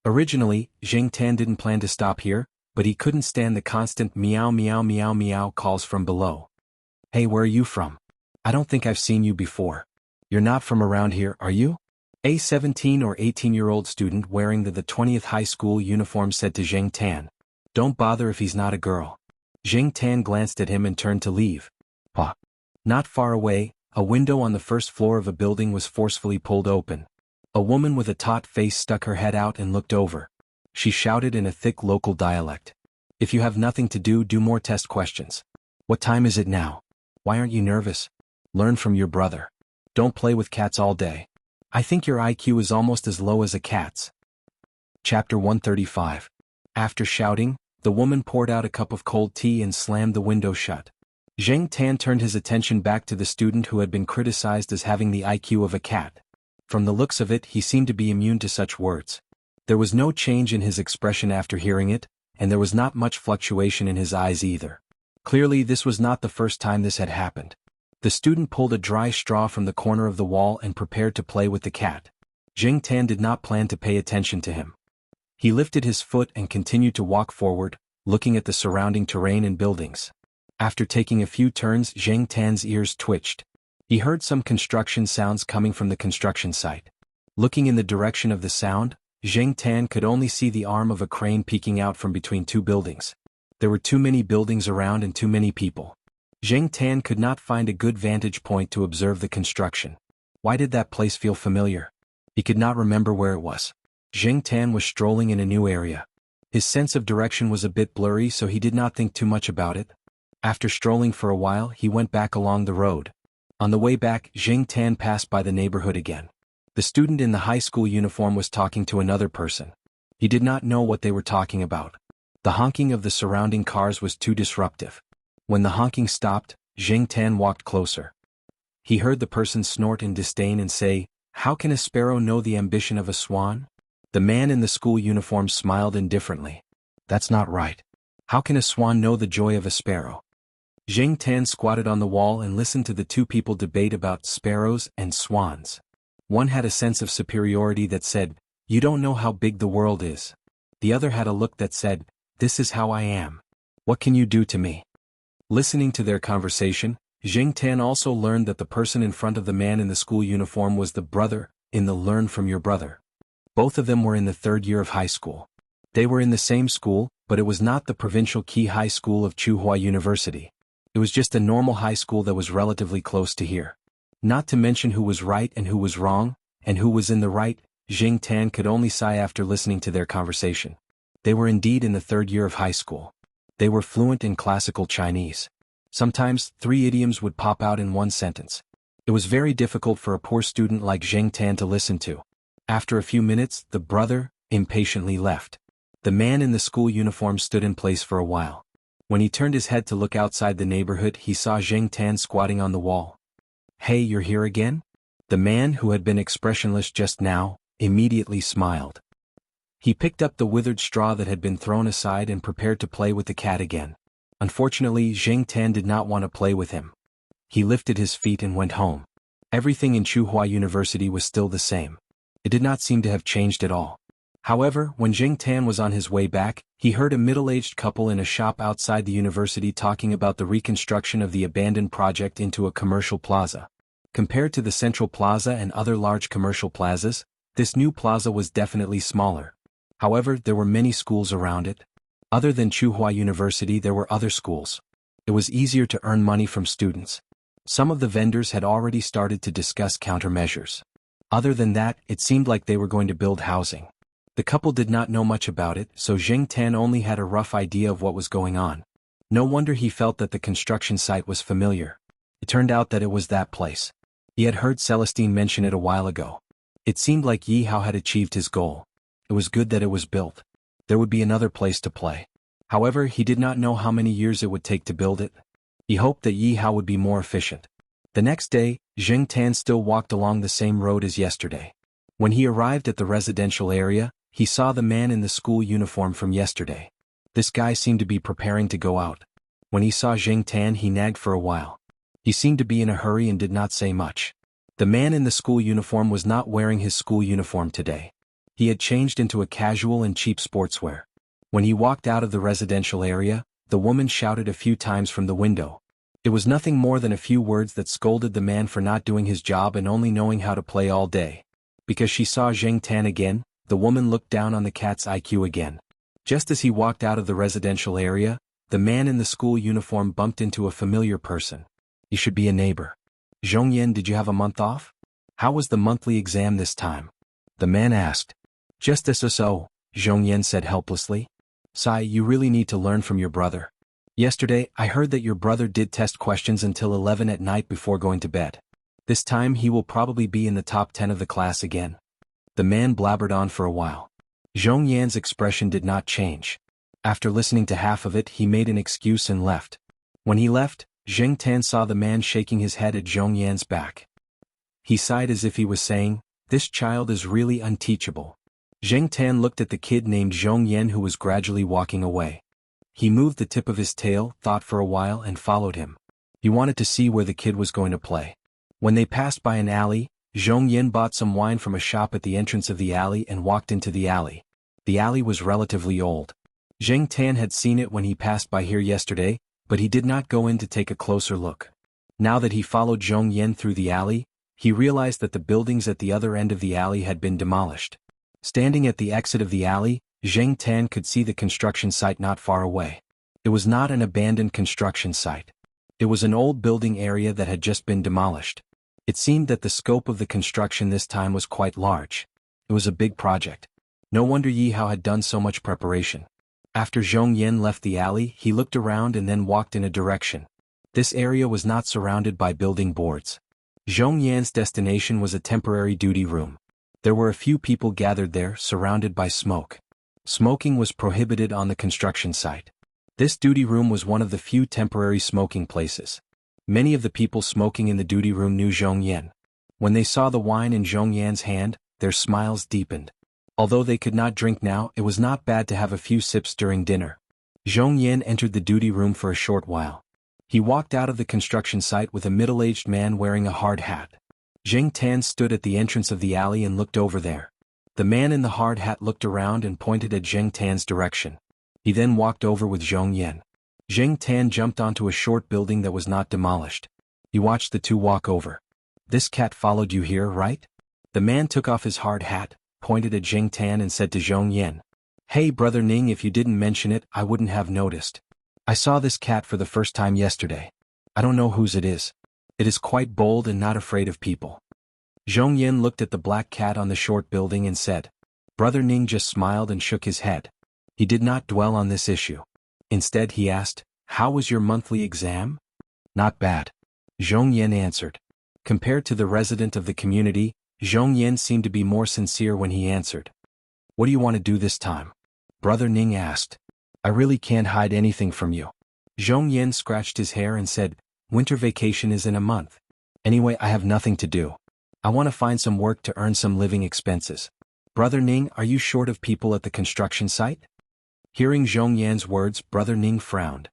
Originally, Zheng Tan didn't plan to stop here, but he couldn't stand the constant meow meow meow meow calls from below. Hey, where are you from? I don't think I've seen you before. You're not from around here, are you? A 17 or 18-year-old student wearing the 20th high school uniform said to Zheng Tan. Don't bother if he's not a girl. Zheng Tan glanced at him and turned to leave. Not far away, a window on the first floor of a building was forcefully pulled open. A woman with a taut face stuck her head out and looked over. She shouted in a thick local dialect. If you have nothing to do, do more test questions. What time is it now? Why aren't you nervous? Learn from your brother. Don't play with cats all day. I think your IQ is almost as low as a cat's. Chapter 135. After shouting, the woman poured out a cup of cold tea and slammed the window shut. Zheng Tan turned his attention back to the student who had been criticized as having the IQ of a cat. From the looks of it, he seemed to be immune to such words. There was no change in his expression after hearing it, and there was not much fluctuation in his eyes either. Clearly, this was not the first time this had happened. The student pulled a dry straw from the corner of the wall and prepared to play with the cat. Zheng Tan did not plan to pay attention to him. He lifted his foot and continued to walk forward, looking at the surrounding terrain and buildings. After taking a few turns, Zheng Tan's ears twitched. He heard some construction sounds coming from the construction site. Looking in the direction of the sound, Zheng Tan could only see the arm of a crane peeking out from between 2 buildings. There were too many buildings around and too many people. Zheng Tan could not find a good vantage point to observe the construction. Why did that place feel familiar? He could not remember where it was. Zheng Tan was strolling in a new area. His sense of direction was a bit blurry, so he did not think too much about it. After strolling for a while, he went back along the road. On the way back, Zheng Tan passed by the neighborhood again. The student in the high school uniform was talking to another person. He did not know what they were talking about. The honking of the surrounding cars was too disruptive. When the honking stopped, Zheng Tan walked closer. He heard the person snort in disdain and say, "How can a sparrow know the ambition of a swan?" The man in the school uniform smiled indifferently. "That's not right. How can a swan know the joy of a sparrow?" Zheng Tan squatted on the wall and listened to the 2 people debate about sparrows and swans. One had a sense of superiority that said, "You don't know how big the world is." The other had a look that said, "This is how I am. What can you do to me?" Listening to their conversation, Zheng Tan also learned that the person in front of the man in the school uniform was the brother in the Learn from Your Brother. Both of them were in the 3rd year of high school. They were in the same school, but it was not the provincial Key High School of Tsinghua University. It was just a normal high school that was relatively close to here. Not to mention who was right and who was wrong, and who was in the right, Zheng Tan could only sigh after listening to their conversation. They were indeed in the 3rd year of high school. They were fluent in classical Chinese. Sometimes, 3 idioms would pop out in one sentence. It was very difficult for a poor student like Zheng Tan to listen to. After a few minutes, the brother impatiently left. The man in the school uniform stood in place for a while. When he turned his head to look outside the neighborhood, he saw Zheng Tan squatting on the wall. "Hey, you're here again?" The man, who had been expressionless just now, immediately smiled. He picked up the withered straw that had been thrown aside and prepared to play with the cat again. Unfortunately, Zheng Tan did not want to play with him. He lifted his feet and went home. Everything in Tsinghua University was still the same. It did not seem to have changed at all. However, when Zheng Tan was on his way back, he heard a middle-aged couple in a shop outside the university talking about the reconstruction of the abandoned project into a commercial plaza. Compared to the Central Plaza and other large commercial plazas, this new plaza was definitely smaller. However, there were many schools around it. Other than Tsinghua University, there were other schools. It was easier to earn money from students. Some of the vendors had already started to discuss countermeasures. Other than that, it seemed like they were going to build housing. The couple did not know much about it, so Zheng Tan only had a rough idea of what was going on. No wonder he felt that the construction site was familiar. It turned out that it was that place. He had heard Celestine mention it a while ago. It seemed like Yi Hao had achieved his goal. It was good that it was built. There would be another place to play. However, he did not know how many years it would take to build it. He hoped that Yi Hao would be more efficient. The next day, Zheng Tan still walked along the same road as yesterday. When he arrived at the residential area, he saw the man in the school uniform from yesterday. This guy seemed to be preparing to go out. When he saw Zheng Tan, he nagged for a while. He seemed to be in a hurry and did not say much. The man in the school uniform was not wearing his school uniform today. He had changed into a casual and cheap sportswear. When he walked out of the residential area, the woman shouted a few times from the window. It was nothing more than a few words that scolded the man for not doing his job and only knowing how to play all day. Because she saw Zheng Tan again, the woman looked down on the cat's IQ again. Just as he walked out of the residential area, the man in the school uniform bumped into a familiar person. He should be a neighbor. Zhongyan, did you have a month off? How was the monthly exam this time? The man asked. Just as so, Zhongyan said helplessly. Sai, you really need to learn from your brother. Yesterday, I heard that your brother did test questions until 11 at night before going to bed. This time he will probably be in the top 10 of the class again. The man blabbered on for a while. Zhong Yan's expression did not change. After listening to half of it, he made an excuse and left. When he left, Zheng Tan saw the man shaking his head at Zhong Yan's back. He sighed as if he was saying, "This child is really unteachable." Zheng Tan looked at the kid named Zhong Yan who was gradually walking away. He moved the tip of his tail, thought for a while and followed him. He wanted to see where the kid was going to play. When they passed by an alley, Zhong Yan bought some wine from a shop at the entrance of the alley and walked into the alley. The alley was relatively old. Zheng Tan had seen it when he passed by here yesterday, but he did not go in to take a closer look. Now that he followed Zhong Yan through the alley, he realized that the buildings at the other end of the alley had been demolished. Standing at the exit of the alley, Zheng Tan could see the construction site not far away. It was not an abandoned construction site. It was an old building area that had just been demolished. It seemed that the scope of the construction this time was quite large. It was a big project. No wonder Yi Hao had done so much preparation. After Zhong Yan left the alley, he looked around and then walked in a direction. This area was not surrounded by building boards. Zhong Yan's destination was a temporary duty room. There were a few people gathered there, surrounded by smoke. Smoking was prohibited on the construction site. This duty room was one of the few temporary smoking places. Many of the people smoking in the duty room knew Zhong Yan. When they saw the wine in Zhong Yan's hand, their smiles deepened. Although they could not drink now, it was not bad to have a few sips during dinner. Zhong Yan entered the duty room for a short while. He walked out of the construction site with a middle-aged man wearing a hard hat. Zheng Tan stood at the entrance of the alley and looked over there. The man in the hard hat looked around and pointed at Zheng Tan's direction. He then walked over with Zhong Yan. Zheng Tan jumped onto a short building that was not demolished. He watched the two walk over. This cat followed you here, right? The man took off his hard hat, pointed at Zheng Tan and said to Zhong Yan, "Hey brother Ning, if you didn't mention it, I wouldn't have noticed. I saw this cat for the first time yesterday. I don't know whose it is. It is quite bold and not afraid of people." Zhong Yan looked at the black cat on the short building and said. Brother Ning just smiled and shook his head. He did not dwell on this issue. Instead he asked, "How was your monthly exam?" "Not bad," Zhong Yan answered. Compared to the resident of the community, Zhong Yan seemed to be more sincere when he answered. "What do you want to do this time?" Brother Ning asked. "I really can't hide anything from you." Zhong Yan scratched his hair and said, "Winter vacation is in a month. Anyway, I have nothing to do. I want to find some work to earn some living expenses." "Brother Ning, are you short of people at the construction site?" Hearing Zhong Yan's words, Brother Ning frowned.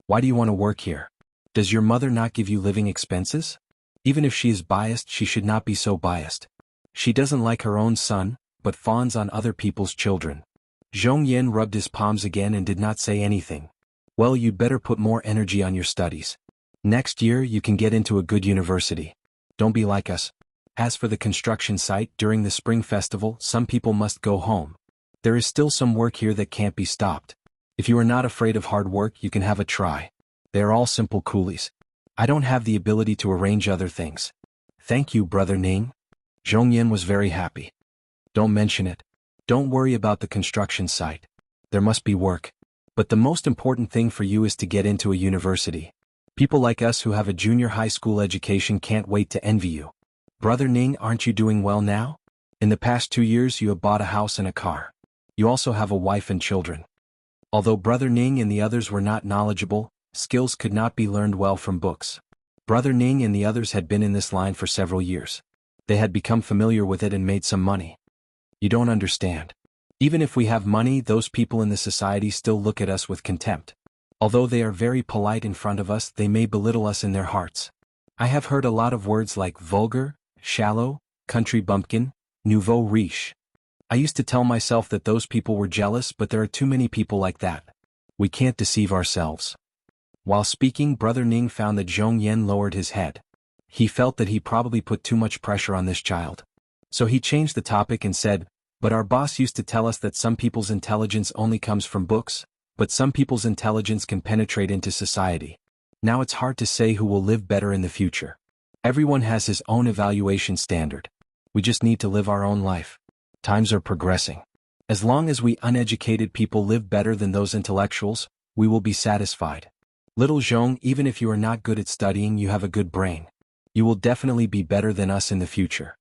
"Why do you want to work here? Does your mother not give you living expenses? Even if she is biased, she should not be so biased. She doesn't like her own son, but fawns on other people's children." Zhong Yan rubbed his palms again and did not say anything. "Well, you'd better put more energy on your studies. Next year you can get into a good university. Don't be like us. As for the construction site, during the spring festival, some people must go home. There is still some work here that can't be stopped. If you are not afraid of hard work, you can have a try. They are all simple coolies. I don't have the ability to arrange other things." "Thank you, Brother Ning." Zhong Yan was very happy. "Don't mention it. Don't worry about the construction site. There must be work. But the most important thing for you is to get into a university. People like us who have a junior high school education can't wait to envy you. Brother Ning, aren't you doing well now? In the past 2 years you have bought a house and a car. You also have a wife and children." Although Brother Ning and the others were not knowledgeable, skills could not be learned well from books. Brother Ning and the others had been in this line for several years. They had become familiar with it and made some money. You don't understand. Even if we have money, those people in the society still look at us with contempt. Although they are very polite in front of us, they may belittle us in their hearts. I have heard a lot of words like vulgar, shallow, country bumpkin, nouveau riche. I used to tell myself that those people were jealous, but there are too many people like that. We can't deceive ourselves. While speaking, Brother Ning found that Zhong Yan lowered his head. He felt that he probably put too much pressure on this child. So he changed the topic and said, "But our boss used to tell us that some people's intelligence only comes from books, but some people's intelligence can penetrate into society. Now it's hard to say who will live better in the future. Everyone has his own evaluation standard. We just need to live our own life. Times are progressing. As long as we uneducated people live better than those intellectuals, we will be satisfied. Little Zhong, even if you are not good at studying, you have a good brain. You will definitely be better than us in the future."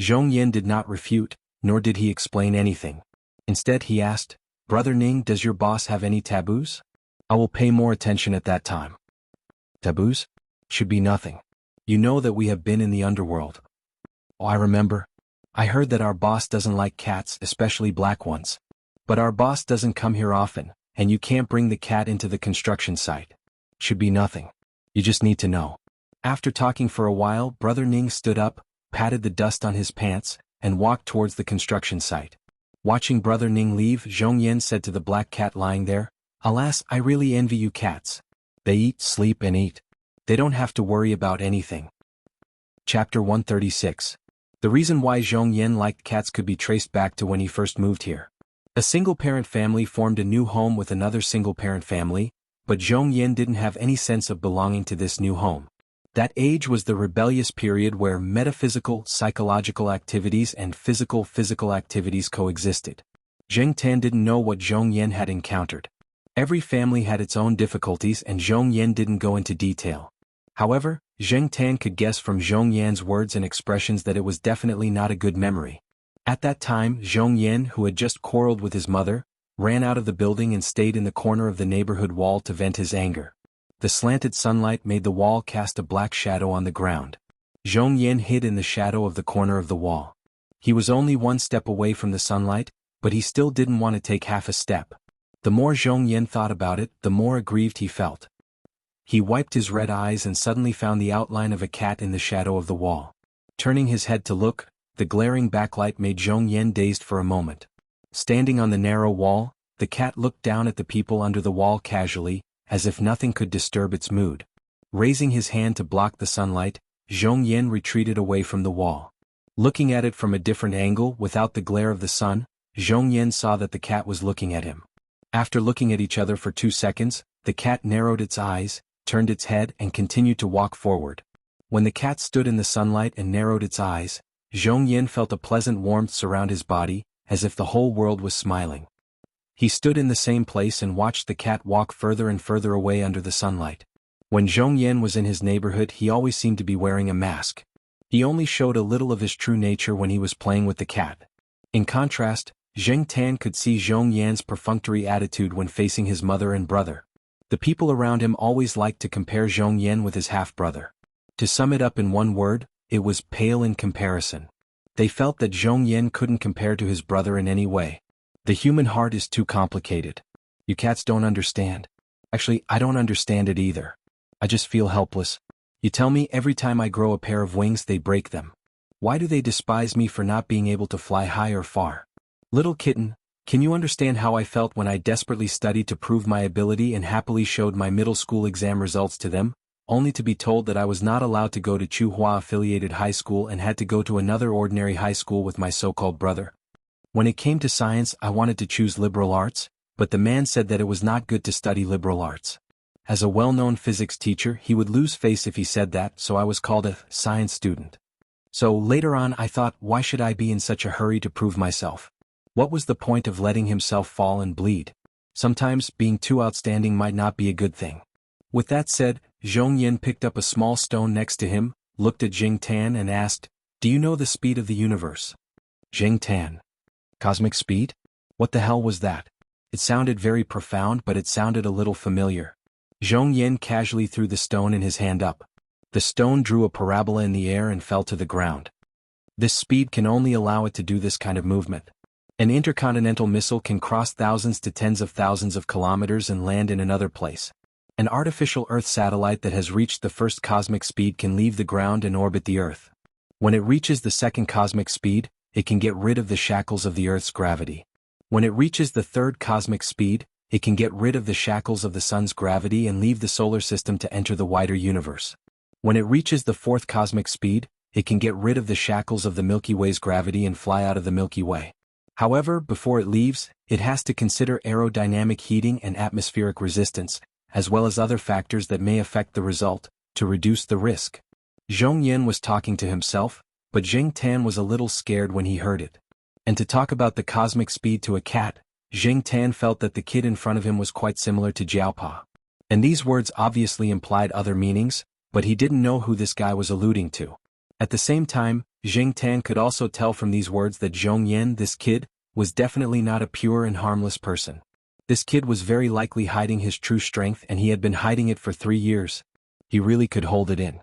Zhong Yan did not refute, nor did he explain anything. Instead he asked, "Brother Ning, does your boss have any taboos? I will pay more attention at that time." "Taboos? Should be nothing. You know that we have been in the underworld." "Oh, I remember. I heard that our boss doesn't like cats, especially black ones. But our boss doesn't come here often, and you can't bring the cat into the construction site. Should be nothing. You just need to know." After talking for a while, Brother Ning stood up, patted the dust on his pants, and walked towards the construction site. Watching Brother Ning leave, Zhong Yan said to the black cat lying there, "Alas, I really envy you cats. They eat, sleep and eat. They don't have to worry about anything." Chapter 136. The reason why Zhong Yan liked cats could be traced back to when he first moved here. A single-parent family formed a new home with another single-parent family, but Zhong Yan didn't have any sense of belonging to this new home. That age was the rebellious period where metaphysical, psychological activities and physical activities coexisted. Zheng Tan didn't know what Zhong Yan had encountered. Every family had its own difficulties and Zhong Yan didn't go into detail. However, Zheng Tan could guess from Zhong Yan's words and expressions that it was definitely not a good memory. At that time, Zhong Yan, who had just quarreled with his mother, ran out of the building and stayed in the corner of the neighborhood wall to vent his anger. The slanted sunlight made the wall cast a black shadow on the ground. Zhong Yan hid in the shadow of the corner of the wall. He was only one step away from the sunlight, but he still didn't want to take half a step. The more Zhong Yan thought about it, the more aggrieved he felt. He wiped his red eyes and suddenly found the outline of a cat in the shadow of the wall. Turning his head to look, the glaring backlight made Zhong Yan dazed for a moment. Standing on the narrow wall, the cat looked down at the people under the wall casually, as if nothing could disturb its mood. Raising his hand to block the sunlight, Zhong Yan retreated away from the wall. Looking at it from a different angle without the glare of the sun, Zhong Yan saw that the cat was looking at him. After looking at each other for 2 seconds, the cat narrowed its eyes, turned its head and continued to walk forward. When the cat stood in the sunlight and narrowed its eyes, Zhong Yan felt a pleasant warmth surround his body, as if the whole world was smiling. He stood in the same place and watched the cat walk further and further away under the sunlight. When Zhong Yan was in his neighborhood, he always seemed to be wearing a mask. He only showed a little of his true nature when he was playing with the cat. In contrast, Zheng Tan could see Zhong Yan's perfunctory attitude when facing his mother and brother. The people around him always liked to compare Zhong Yan with his half-brother. To sum it up in one word, it was pale in comparison. They felt that Zhong Yan couldn't compare to his brother in any way. The human heart is too complicated. You cats don't understand. Actually, I don't understand it either. I just feel helpless. You tell me every time I grow a pair of wings they break them. Why do they despise me for not being able to fly high or far? Little kitten, can you understand how I felt when I desperately studied to prove my ability and happily showed my middle school exam results to them, only to be told that I was not allowed to go to Chuhua-affiliated high school and had to go to another ordinary high school with my so-called brother? When it came to science, I wanted to choose liberal arts, but the man said that it was not good to study liberal arts. As a well-known physics teacher, he would lose face if he said that, so I was called a science student. So later on I thought, why should I be in such a hurry to prove myself? What was the point of letting himself fall and bleed? Sometimes being too outstanding might not be a good thing. With that said, Zhong Yan picked up a small stone next to him, looked at Zheng Tan and asked, "Do you know the speed of the universe?" Zheng Tan. Cosmic speed? What the hell was that? It sounded very profound, but it sounded a little familiar. Zhong Yin casually threw the stone in his hand up. The stone drew a parabola in the air and fell to the ground. This speed can only allow it to do this kind of movement. An intercontinental missile can cross thousands to tens of thousands of kilometers and land in another place. An artificial Earth satellite that has reached the first cosmic speed can leave the ground and orbit the Earth. When it reaches the second cosmic speed, it can get rid of the shackles of the Earth's gravity. When it reaches the third cosmic speed, it can get rid of the shackles of the Sun's gravity and leave the solar system to enter the wider universe. When it reaches the fourth cosmic speed, it can get rid of the shackles of the Milky Way's gravity and fly out of the Milky Way. However, before it leaves, it has to consider aerodynamic heating and atmospheric resistance, as well as other factors that may affect the result, to reduce the risk. Zhong Yin was talking to himself, but Zheng Tan was a little scared when he heard it. And to talk about the cosmic speed to a cat, Zheng Tan felt that the kid in front of him was quite similar to Jiaopa. And these words obviously implied other meanings, but he didn't know who this guy was alluding to. At the same time, Zheng Tan could also tell from these words that Zhong Yin, this kid, was definitely not a pure and harmless person. This kid was very likely hiding his true strength, and he had been hiding it for 3 years. He really could hold it in.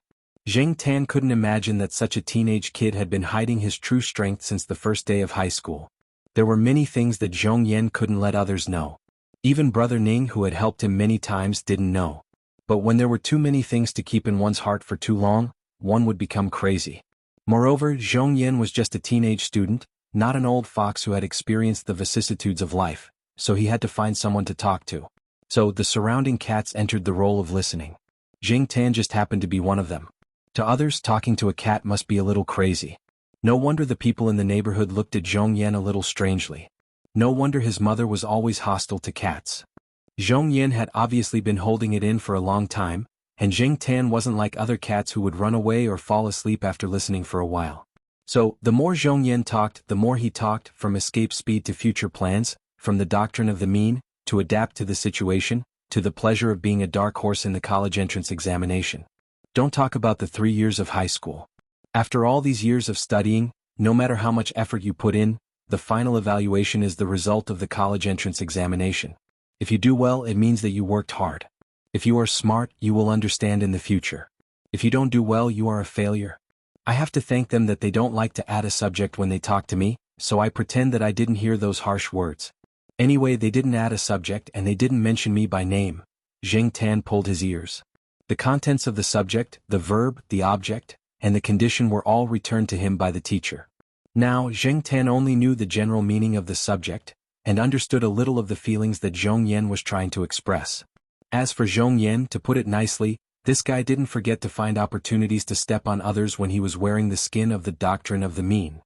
Zheng Tan couldn't imagine that such a teenage kid had been hiding his true strength since the first day of high school. There were many things that Zhong Yin couldn't let others know. Even Brother Ning, who had helped him many times, didn't know. But when there were too many things to keep in one's heart for too long, one would become crazy. Moreover, Zhong Yin was just a teenage student, not an old fox who had experienced the vicissitudes of life, so he had to find someone to talk to. So the surrounding cats entered the role of listening. Zheng Tan just happened to be one of them. To others, talking to a cat must be a little crazy. No wonder the people in the neighborhood looked at Zhong Yin a little strangely. No wonder his mother was always hostile to cats. Zhong Yin had obviously been holding it in for a long time, and Zheng Tan wasn't like other cats who would run away or fall asleep after listening for a while. So, the more Zhong Yin talked, the more he talked, from escape speed to future plans, from the doctrine of the mean, to adapt to the situation, to the pleasure of being a dark horse in the college entrance examination. Don't talk about the 3 years of high school. After all these years of studying, no matter how much effort you put in, the final evaluation is the result of the college entrance examination. If you do well, it means that you worked hard. If you are smart, you will understand in the future. If you don't do well, you are a failure. I have to thank them that they don't like to add a subject when they talk to me, so I pretend that I didn't hear those harsh words. Anyway, they didn't add a subject and they didn't mention me by name. Zheng Tan pulled his ears. The contents of the subject, the verb, the object, and the condition were all returned to him by the teacher. Now, Zheng Tan only knew the general meaning of the subject, and understood a little of the feelings that Zhong Yin was trying to express. As for Zhong Yin, to put it nicely, this guy didn't forget to find opportunities to step on others when he was wearing the skin of the doctrine of the mean.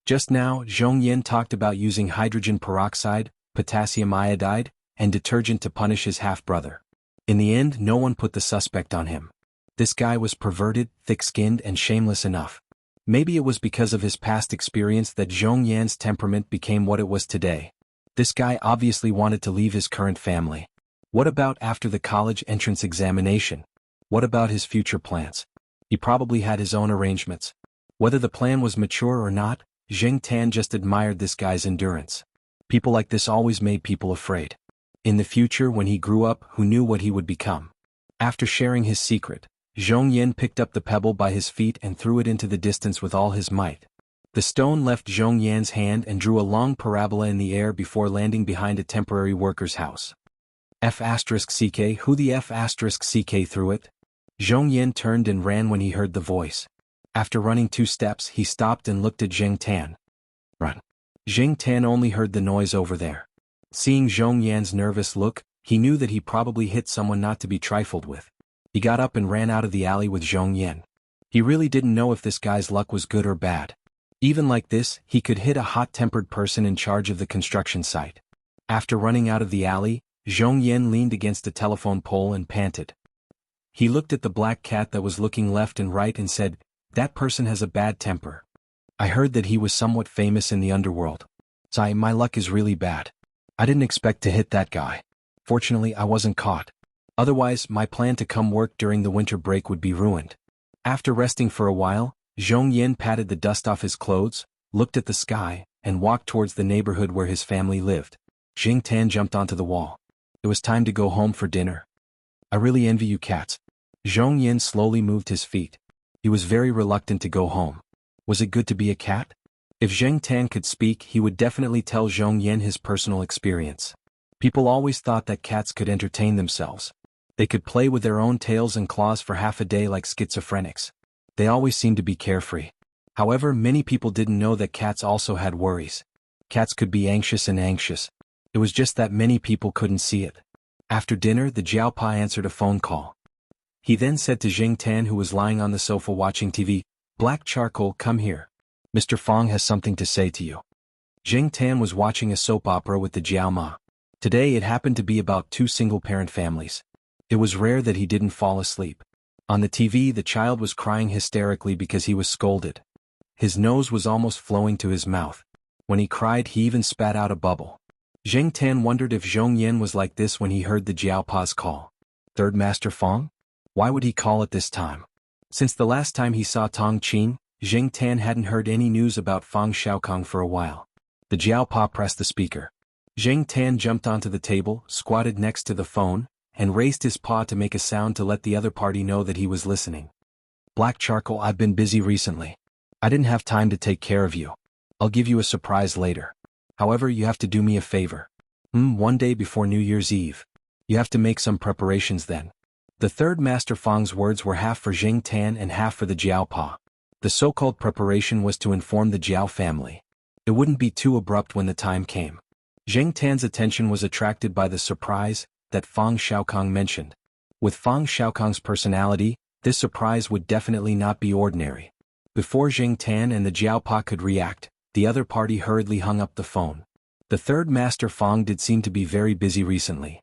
Just now, Zhong Yin talked about using hydrogen peroxide, potassium iodide, and detergent to punish his half-brother. In the end, no one put the suspect on him. This guy was perverted, thick-skinned, and shameless enough. Maybe it was because of his past experience that Zhong Yan's temperament became what it was today. This guy obviously wanted to leave his current family. What about after the college entrance examination? What about his future plans? He probably had his own arrangements. Whether the plan was mature or not, Zheng Tan just admired this guy's endurance. People like this always made people afraid. In the future, when he grew up, who knew what he would become? After sharing his secret, Zhong Yin picked up the pebble by his feet and threw it into the distance with all his might. The stone left Zhong Yan's hand and drew a long parabola in the air before landing behind a temporary worker's house. F***ck, who the F***ck threw it? Zhong Yin turned and ran when he heard the voice. After running 2 steps, he stopped and looked at Zheng Tan. Run. Zheng Tan only heard the noise over there. Seeing Zhong Yan's nervous look, he knew that he probably hit someone not to be trifled with. He got up and ran out of the alley with Zhong Yin. He really didn't know if this guy's luck was good or bad. Even like this, he could hit a hot-tempered person in charge of the construction site. After running out of the alley, Zhong Yin leaned against a telephone pole and panted. He looked at the black cat that was looking left and right and said, "That person has a bad temper. I heard that he was somewhat famous in the underworld. My luck is really bad. I didn't expect to hit that guy. Fortunately, I wasn't caught. Otherwise, my plan to come work during the winter break would be ruined." After resting for a while, Zhong Yin patted the dust off his clothes, looked at the sky, and walked towards the neighborhood where his family lived. Zheng Tan jumped onto the wall. It was time to go home for dinner. I I really envy you cats. Zhong Yin slowly moved his feet. He was very reluctant to go home. Was it good to be a cat? If Zheng Tan could speak, he would definitely tell Zhong Yin his personal experience. People always thought that cats could entertain themselves. They could play with their own tails and claws for half a day like schizophrenics. They always seemed to be carefree. However, many people didn't know that cats also had worries. Cats could be anxious and anxious. It was just that many people couldn't see it. After dinner, the Jiaopa answered a phone call. He then said to Zheng Tan, who was lying on the sofa watching TV, "Black Charcoal, come here. Mr. Fong has something to say to you." Zheng Tan was watching a soap opera with the Jiao Ma. Today it happened to be about two single-parent families. It was rare that he didn't fall asleep. On the TV, the child was crying hysterically because he was scolded. His nose was almost flowing to his mouth. When he cried, he even spat out a bubble. Zheng Tan wondered if Zhong Yin was like this when he heard the Jiaopa's call. Third Master Fong? Why would he call at this time? Since the last time he saw Tong Qin, Zheng Tan hadn't heard any news about Fang Xiaokong for a while. The Jiaopa pressed the speaker. Zheng Tan jumped onto the table, squatted next to the phone, and raised his paw to make a sound to let the other party know that he was listening. "Black Charcoal, I've been busy recently. I didn't have time to take care of you. I'll give you a surprise later. However, you have to do me a favor. One day before New Year's Eve. You have to make some preparations then." The third Master Fang's words were half for Zheng Tan and half for the Jiaopa. The so-called preparation was to inform the Jiao family. It wouldn't be too abrupt when the time came. Zheng Tan's attention was attracted by the surprise that Fang Xiaokong mentioned. With Fang Xiaokong's personality, this surprise would definitely not be ordinary. Before Zheng Tan and the Jiaopa could react, the other party hurriedly hung up the phone. The third Master Fang did seem to be very busy recently.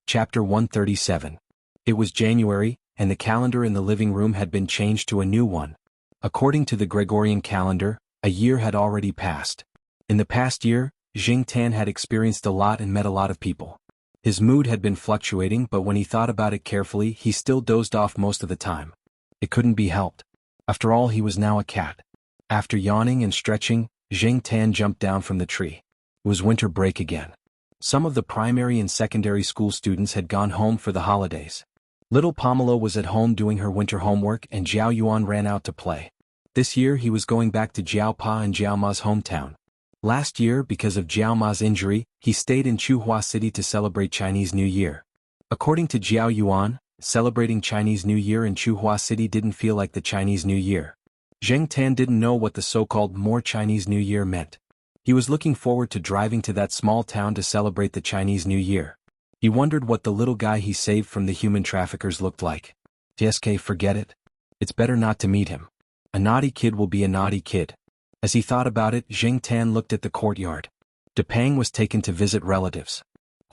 Chapter 137. It was January, and the calendar in the living room had been changed to a new one. According to the Gregorian calendar, a year had already passed. In the past year, Zheng Tan had experienced a lot and met a lot of people. His mood had been fluctuating, but when he thought about it carefully, he still dozed off most of the time. It couldn't be helped. After all, he was now a cat. After yawning and stretching, Zheng Tan jumped down from the tree. It was winter break again. Some of the primary and secondary school students had gone home for the holidays. Little Pomelo was at home doing her winter homework, and Jiao Yuan ran out to play. This year he was going back to Jiaopa and Jiao Ma's hometown. Last year, because of Jiao Ma's injury, he stayed in Chuhua City to celebrate Chinese New Year. According to Jiao Yuan, celebrating Chinese New Year in Chuhua City didn't feel like the Chinese New Year. Zheng Tan didn't know what the so-called more Chinese New Year meant. He was looking forward to driving to that small town to celebrate the Chinese New Year. He wondered what the little guy he saved from the human traffickers looked like. "JSK, forget it. It's better not to meet him. A naughty kid will be a naughty kid." As he thought about it, Zheng Tan looked at the courtyard. Depang was taken to visit relatives.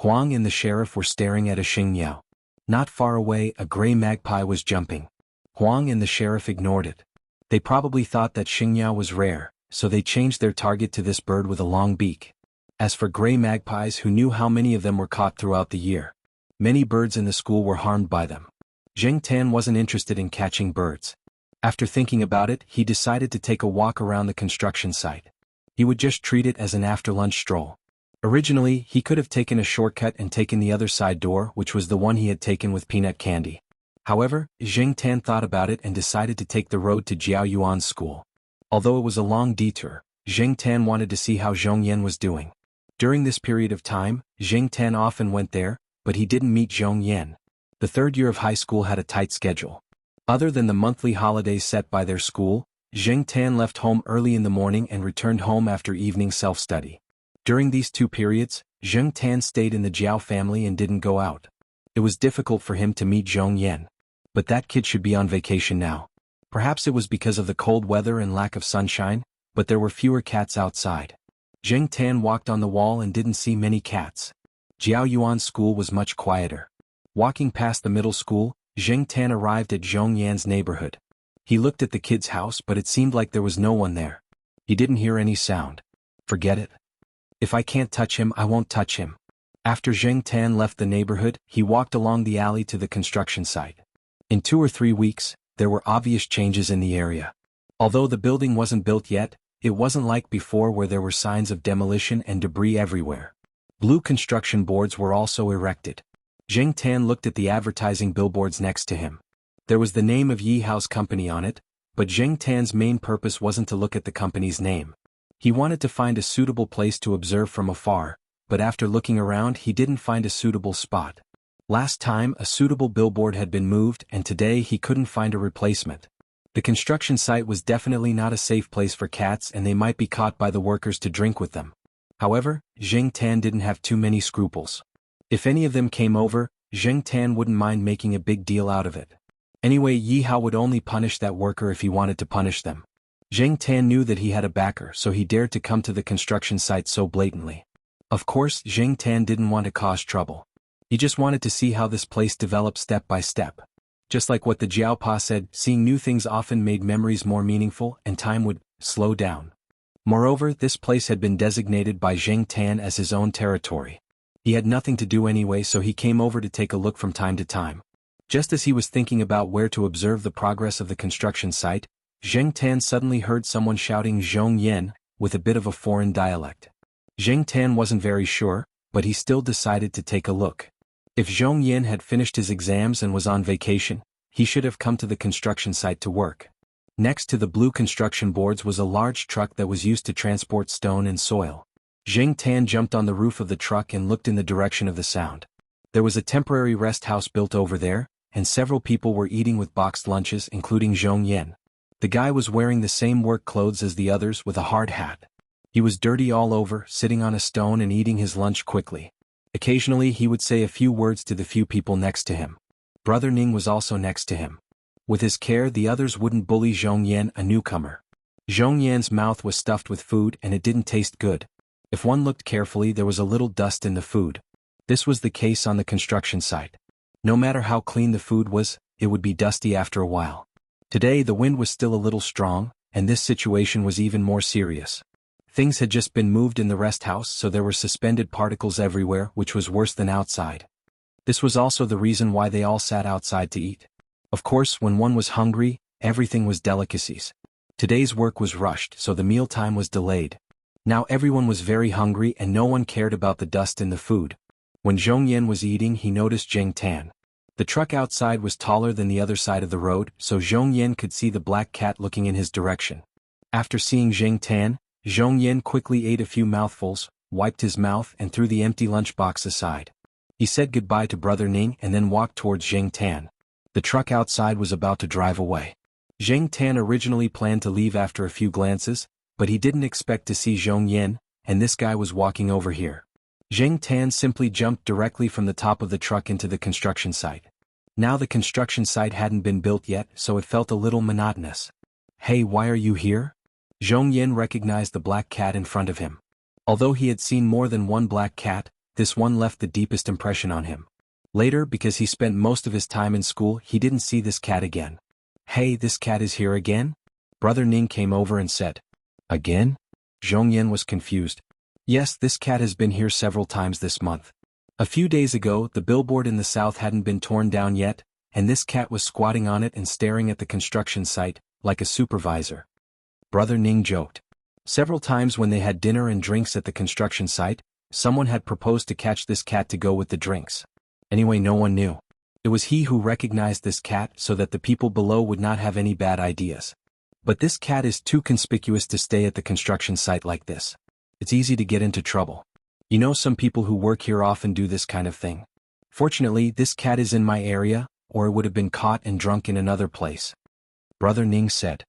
Huang and the sheriff were staring at a Xingyao. Not far away, a gray magpie was jumping. Huang and the sheriff ignored it. They probably thought that Xingyao was rare, so they changed their target to this bird with a long beak. As for gray magpies, who knew how many of them were caught throughout the year? Many birds in the school were harmed by them. Zheng Tan wasn't interested in catching birds. After thinking about it, he decided to take a walk around the construction site. He would just treat it as an after-lunch stroll. Originally, he could have taken a shortcut and taken the other side door, which was the one he had taken with peanut candy. However, Zheng Tan thought about it and decided to take the road to Jiao Yuan's school. Although it was a long detour, Zheng Tan wanted to see how Zhong Yin was doing. During this period of time, Zheng Tan often went there, but he didn't meet Zhong Yin. The third year of high school had a tight schedule. Other than the monthly holidays set by their school, Zheng Tan left home early in the morning and returned home after evening self-study. During these two periods, Zheng Tan stayed in the Jiao family and didn't go out. It was difficult for him to meet Zhong Yin. But that kid should be on vacation now. Perhaps it was because of the cold weather and lack of sunshine, but there were fewer cats outside. Zheng Tan walked on the wall and didn't see many cats. Jiao Yuan's school was much quieter. Walking past the middle school, Zheng Tan arrived at Zhong Yan's neighborhood. He looked at the kid's house, but it seemed like there was no one there. He didn't hear any sound. Forget it. If I can't touch him, I won't touch him. After Zheng Tan left the neighborhood, he walked along the alley to the construction site. In 2 or 3 weeks, there were obvious changes in the area. Although the building wasn't built yet, it wasn't like before where there were signs of demolition and debris everywhere. Blue construction boards were also erected. Zheng Tan looked at the advertising billboards next to him. There was the name of Yi Hao's company on it, but Zheng Tan's main purpose wasn't to look at the company's name. He wanted to find a suitable place to observe from afar, but after looking around he didn't find a suitable spot. Last time a suitable billboard had been moved and today he couldn't find a replacement. The construction site was definitely not a safe place for cats and they might be caught by the workers to drink with them. However, Zheng Tan didn't have too many scruples. If any of them came over, Zheng Tan wouldn't mind making a big deal out of it. Anyway, Yi Hao would only punish that worker if he wanted to punish them. Zheng Tan knew that he had a backer, so he dared to come to the construction site so blatantly. Of course, Zheng Tan didn't want to cause trouble. He just wanted to see how this place developed step by step. Just like what the Jiaopa said, seeing new things often made memories more meaningful and time would slow down. Moreover, this place had been designated by Zheng Tan as his own territory. He had nothing to do anyway, so he came over to take a look from time to time. Just as he was thinking about where to observe the progress of the construction site, Zheng Tan suddenly heard someone shouting Zhong Yan, with a bit of a foreign dialect. Zheng Tan wasn't very sure, but he still decided to take a look. If Zhong Yan had finished his exams and was on vacation, he should have come to the construction site to work. Next to the blue construction boards was a large truck that was used to transport stone and soil. Zheng Tan jumped on the roof of the truck and looked in the direction of the sound. There was a temporary rest house built over there, and several people were eating with boxed lunches, including Zhong Yan. The guy was wearing the same work clothes as the others with a hard hat. He was dirty all over, sitting on a stone and eating his lunch quickly. Occasionally he would say a few words to the few people next to him. Brother Ning was also next to him. With his care, the others wouldn't bully Zhong Yan, a newcomer. Zhong Yan's mouth was stuffed with food and it didn't taste good. If one looked carefully, there was a little dust in the food. This was the case on the construction site. No matter how clean the food was, it would be dusty after a while. Today the wind was still a little strong, and this situation was even more serious. Things had just been moved in the rest house, so there were suspended particles everywhere, which was worse than outside. This was also the reason why they all sat outside to eat. Of course, when one was hungry, everything was delicacies. Today's work was rushed, so the mealtime was delayed. Now everyone was very hungry and no one cared about the dust in the food. When Zhong Yan was eating, he noticed Zheng Tan. The truck outside was taller than the other side of the road, so Zhong Yan could see the black cat looking in his direction. After seeing Zheng Tan, Zhong Yan quickly ate a few mouthfuls, wiped his mouth and threw the empty lunchbox aside. He said goodbye to Brother Ning and then walked towards Zheng Tan. The truck outside was about to drive away. Zheng Tan originally planned to leave after a few glances, but he didn't expect to see Zhong Yan, and this guy was walking over here. Zheng Tan simply jumped directly from the top of the truck into the construction site. Now the construction site hadn't been built yet, so it felt a little monotonous. "Hey, why are you here?" Zhong Yan recognized the black cat in front of him. Although he had seen more than one black cat, this one left the deepest impression on him. Later, because he spent most of his time in school, he didn't see this cat again. "Hey, this cat is here again?" Brother Ning came over and said. "Again?" Zhong Yan was confused. "Yes, this cat has been here several times this month. A few days ago, the billboard in the south hadn't been torn down yet, and this cat was squatting on it and staring at the construction site, like a supervisor." Brother Ning joked. Several times when they had dinner and drinks at the construction site, someone had proposed to catch this cat to go with the drinks. Anyway, no one knew. It was he who recognized this cat so that the people below would not have any bad ideas. But this cat is too conspicuous to stay at the construction site like this. It's easy to get into trouble. You know, some people who work here often do this kind of thing. Fortunately, this cat is in my area, or it would have been caught and drunk in another place. Brother Ning said.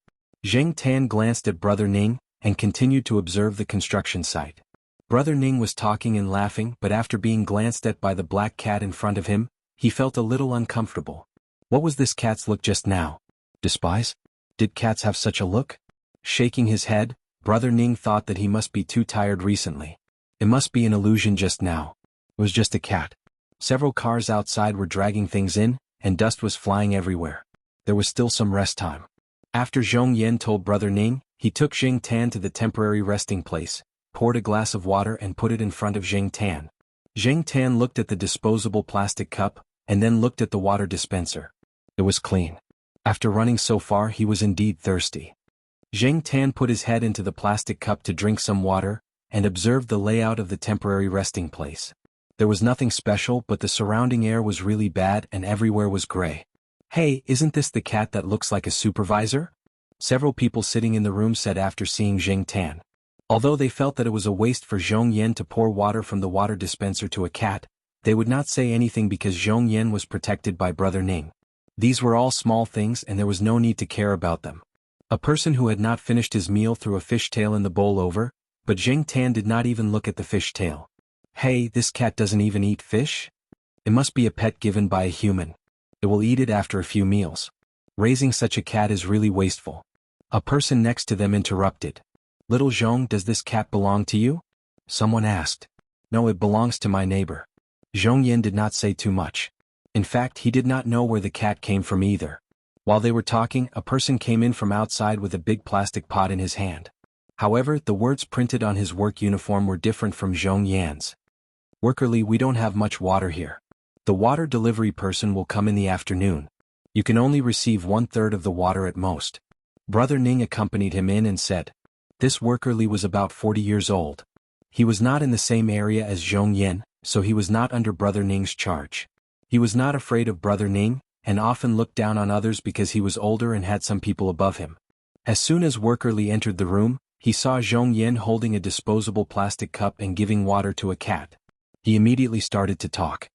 Zheng Tan glanced at Brother Ning and continued to observe the construction site. Brother Ning was talking and laughing, but after being glanced at by the black cat in front of him, he felt a little uncomfortable. What was this cat's look just now? Despise? Did cats have such a look? Shaking his head, Brother Ning thought that he must be too tired recently. It must be an illusion just now. It was just a cat. Several cars outside were dragging things in, and dust was flying everywhere. There was still some rest time. After Zhong Yan told Brother Ning, he took Zheng Tan to the temporary resting place, poured a glass of water and put it in front of Zheng Tan. Zheng Tan looked at the disposable plastic cup, and then looked at the water dispenser. It was clean. After running so far, he was indeed thirsty. Zheng Tan put his head into the plastic cup to drink some water, and observed the layout of the temporary resting place. There was nothing special, but the surrounding air was really bad and everywhere was gray. "Hey, isn't this the cat that looks like a supervisor?" Several people sitting in the room said after seeing Jing Tan. Although they felt that it was a waste for Zhong Yan to pour water from the water dispenser to a cat, they would not say anything because Zhong Yan was protected by Brother Ning. These were all small things and there was no need to care about them. A person who had not finished his meal threw a fish tail in the bowl over, but Jing Tan did not even look at the fish tail. "Hey, this cat doesn't even eat fish? It must be a pet given by a human. It will eat it after a few meals. Raising such a cat is really wasteful." A person next to them interrupted. "Little Zhong, does this cat belong to you?" Someone asked. "No, it belongs to my neighbor." Zhong Yan did not say too much. In fact, he did not know where the cat came from either. While they were talking, a person came in from outside with a big plastic pot in his hand. However, the words printed on his work uniform were different from Zhong Yan's. "Workerly, we don't have much water here. The water delivery person will come in the afternoon. You can only receive 1/3 of the water at most." Brother Ning accompanied him in and said. This Workerly was about 40 years old. He was not in the same area as Zhong Yan, so he was not under Brother Ning's charge. He was not afraid of Brother Ning, and often looked down on others because he was older and had some people above him. As soon as Workerly entered the room, he saw Zhong Yan holding a disposable plastic cup and giving water to a cat. He immediately started to talk.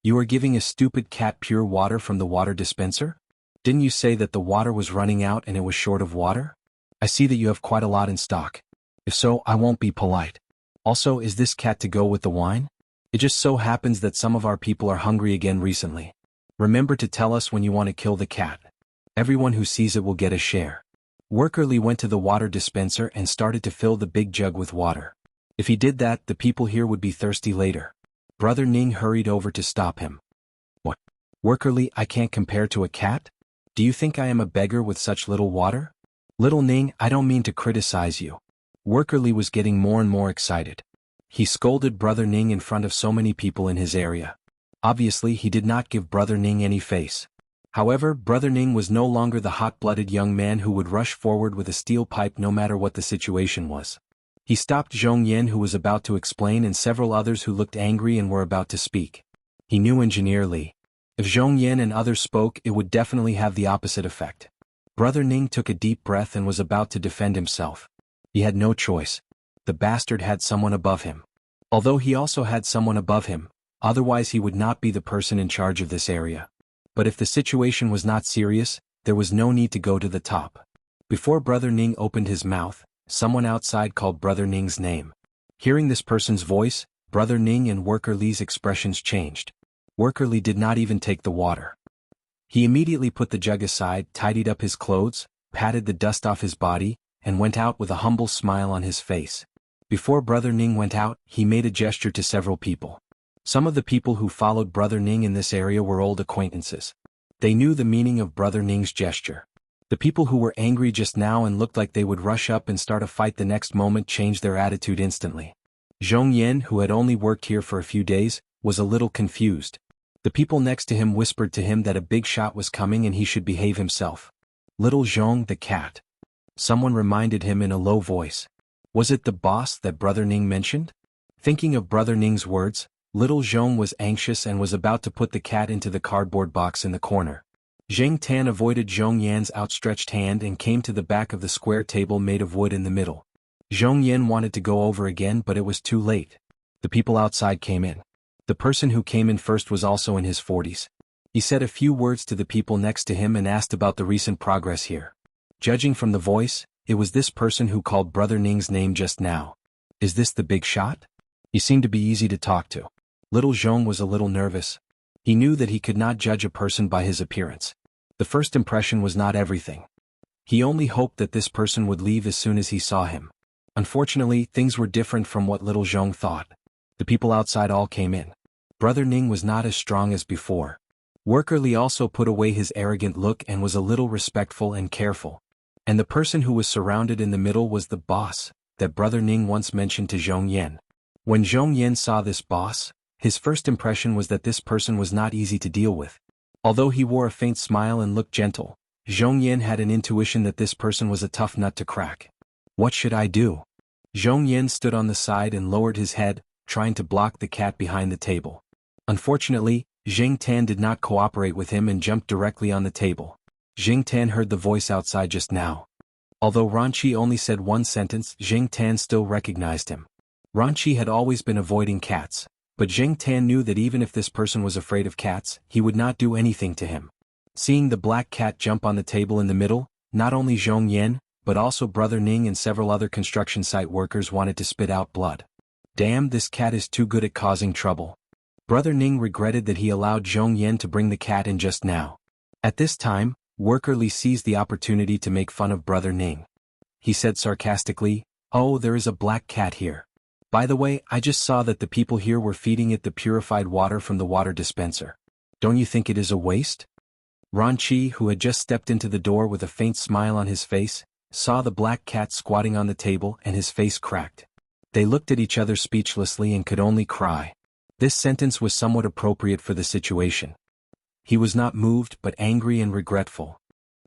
"You are giving a stupid cat pure water from the water dispenser? Didn't you say that the water was running out and it was short of water? I see that you have quite a lot in stock. If so, I won't be polite. Also, is this cat to go with the wine? It just so happens that some of our people are hungry again recently. Remember to tell us when you want to kill the cat. Everyone who sees it will get a share." Workerly went to the water dispenser and started to fill the big jug with water. If he did that, the people here would be thirsty later. Brother Ning hurried over to stop him. "What? Workerly, I can't compare to a cat? Do you think I am a beggar with such little water?" "Little Ning, I don't mean to criticize you." Workerly was getting more and more excited. He scolded Brother Ning in front of so many people in his area. Obviously, he did not give Brother Ning any face. However, Brother Ning was no longer the hot-blooded young man who would rush forward with a steel pipe no matter what the situation was. He stopped Zhong Yan, who was about to explain, and several others who looked angry and were about to speak. He knew Engineer Li. If Zhong Yan and others spoke, it would definitely have the opposite effect. Brother Ning took a deep breath and was about to defend himself. He had no choice. The bastard had someone above him. Although he also had someone above him, otherwise he would not be the person in charge of this area. But if the situation was not serious, there was no need to go to the top. Before Brother Ning opened his mouth, someone outside called Brother Ning's name. Hearing this person's voice, Brother Ning and Worker Li's expressions changed. Worker Li did not even take the water. He immediately put the jug aside, tidied up his clothes, patted the dust off his body, and went out with a humble smile on his face. Before Brother Ning went out, he made a gesture to several people. Some of the people who followed Brother Ning in this area were old acquaintances. They knew the meaning of Brother Ning's gesture. The people who were angry just now and looked like they would rush up and start a fight the next moment changed their attitude instantly. Zhong Yan, who had only worked here for a few days, was a little confused. The people next to him whispered to him that a big shot was coming and he should behave himself. "Little Zhong the cat." Someone reminded him in a low voice. Was it the boss that Brother Ning mentioned? Thinking of Brother Ning's words, Little Zhong was anxious and was about to put the cat into the cardboard box in the corner. Zheng Tan avoided Zhong Yan's outstretched hand and came to the back of the square table made of wood in the middle. Zhong Yan wanted to go over again, but it was too late. The people outside came in. The person who came in first was also in his 40s. He said a few words to the people next to him and asked about the recent progress here. Judging from the voice, it was this person who called Brother Ning's name just now. Is this the big shot? He seemed to be easy to talk to. Little Zhong was a little nervous. He knew that he could not judge a person by his appearance. The first impression was not everything. He only hoped that this person would leave as soon as he saw him. Unfortunately, things were different from what Little Zhong thought. The people outside all came in. Brother Ning was not as strong as before. Worker Li also put away his arrogant look and was a little respectful and careful. And the person who was surrounded in the middle was the boss that Brother Ning once mentioned to Zhong Yan. When Zhong Yan saw this boss, his first impression was that this person was not easy to deal with. Although he wore a faint smile and looked gentle, Zhong Yan had an intuition that this person was a tough nut to crack. What should I do? Zhong Yan stood on the side and lowered his head, trying to block the cat behind the table. Unfortunately, Jing Tan did not cooperate with him and jumped directly on the table. Jing Tan heard the voice outside just now. Although Ranqi only said one sentence, Jing Tan still recognized him. Ranqi had always been avoiding cats, but Jing Tan knew that even if this person was afraid of cats, he would not do anything to him. Seeing the black cat jump on the table in the middle, not only Zhong Yan, but also Brother Ning and several other construction site workers wanted to spit out blood. Damn, this cat is too good at causing trouble. Brother Ning regretted that he allowed Zhong Yan to bring the cat in just now. At this time, Worker Li seized the opportunity to make fun of Brother Ning. He said sarcastically, "Oh, there is a black cat here. By the way, I just saw that the people here were feeding it the purified water from the water dispenser. Don't you think it is a waste?" Ranqi, who had just stepped into the door with a faint smile on his face, saw the black cat squatting on the table and his face cracked. They looked at each other speechlessly and could only cry. This sentence was somewhat appropriate for the situation. He was not moved but angry and regretful.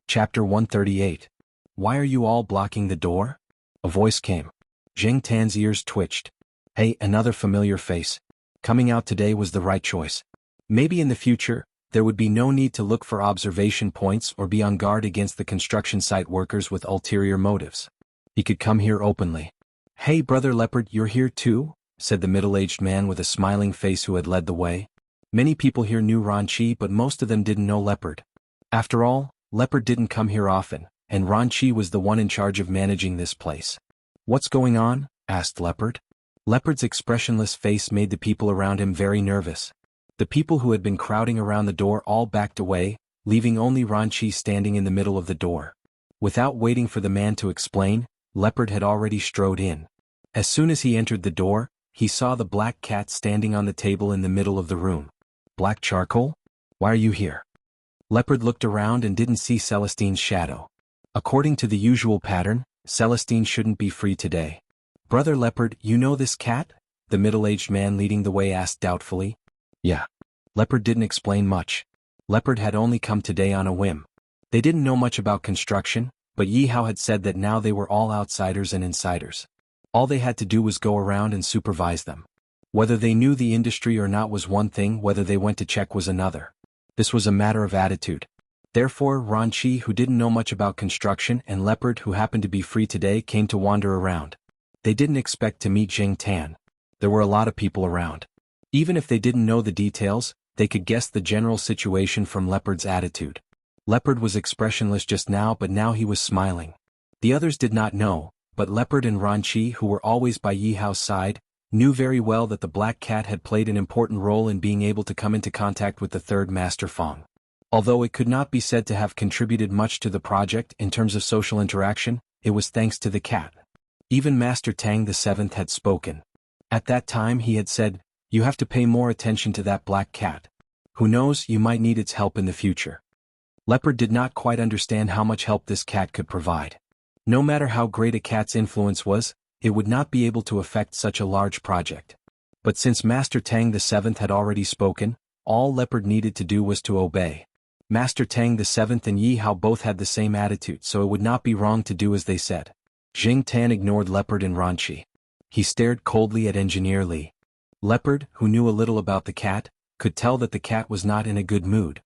Chapter 138. Why are you all blocking the door? A voice came. Jing Tan's ears twitched. Hey, another familiar face. Coming out today was the right choice. Maybe in the future, there would be no need to look for observation points or be on guard against the construction site workers with ulterior motives. He could come here openly. Hey, Brother Leopard, you're here too? Said the middle-aged man with a smiling face who had led the way. Many people here knew Ranqi, but most of them didn't know Leopard. After all, Leopard didn't come here often, and Ranqi was the one in charge of managing this place. What's going on? Asked Leopard. Leopard's expressionless face made the people around him very nervous. The people who had been crowding around the door all backed away, leaving only Ranqi standing in the middle of the door. Without waiting for the man to explain, Leopard had already strode in. As soon as he entered the door, he saw the black cat standing on the table in the middle of the room. Black charcoal? Why are you here? Leopard looked around and didn't see Celestine's shadow. According to the usual pattern, Celestine shouldn't be free today. Brother Leopard, you know this cat? The middle-aged man leading the way asked doubtfully. Yeah. Leopard didn't explain much. Leopard had only come today on a whim. They didn't know much about construction, but Yi Hao had said that now they were all outsiders and insiders. All they had to do was go around and supervise them. Whether they knew the industry or not was one thing, whether they went to check was another. This was a matter of attitude. Therefore, Ranqi, who didn't know much about construction, and Leopard, who happened to be free today, came to wander around. They didn't expect to meet Jing Tan. There were a lot of people around. Even if they didn't know the details, they could guess the general situation from Leopard's attitude. Leopard was expressionless just now, but now he was smiling. The others did not know, but Leopard and Ranqi, who were always by Yi Hao's side, knew very well that the black cat had played an important role in being able to come into contact with the third Master Feng. Although it could not be said to have contributed much to the project in terms of social interaction, it was thanks to the cat. Even Master Tang VII had spoken. At that time he had said, "You have to pay more attention to that black cat. Who knows, you might need its help in the future." Leopard did not quite understand how much help this cat could provide. No matter how great a cat's influence was, it would not be able to affect such a large project. But since Master Tang VII had already spoken, all Leopard needed to do was to obey. Master Tang VII and Yi Hao both had the same attitude, so it would not be wrong to do as they said. Jing Tan ignored Leopard and Ranqi. He stared coldly at Engineer Li. Leopard, who knew a little about the cat, could tell that the cat was not in a good mood.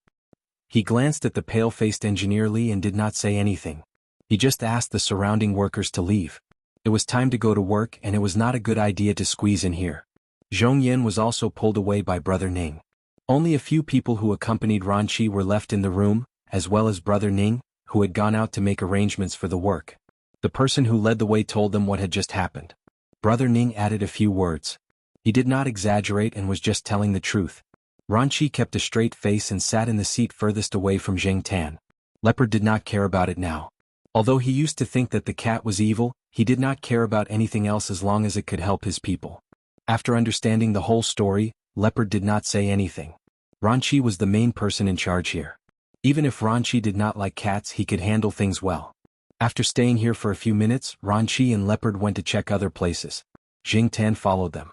He glanced at the pale-faced Engineer Li and did not say anything. He just asked the surrounding workers to leave. It was time to go to work, and it was not a good idea to squeeze in here. Zhong Yan was also pulled away by Brother Ning. Only a few people who accompanied Ranqi were left in the room, as well as Brother Ning, who had gone out to make arrangements for the work. The person who led the way told them what had just happened. Brother Ning added a few words. He did not exaggerate and was just telling the truth. Ranqi kept a straight face and sat in the seat furthest away from Jing Tan. Leopard did not care about it now. Although he used to think that the cat was evil, he did not care about anything else as long as it could help his people. After understanding the whole story, Leopard did not say anything. Ranqi was the main person in charge here. Even if Ranqi did not like cats, he could handle things well. After staying here for a few minutes, Ranqi and Leopard went to check other places. Jing Tan followed them.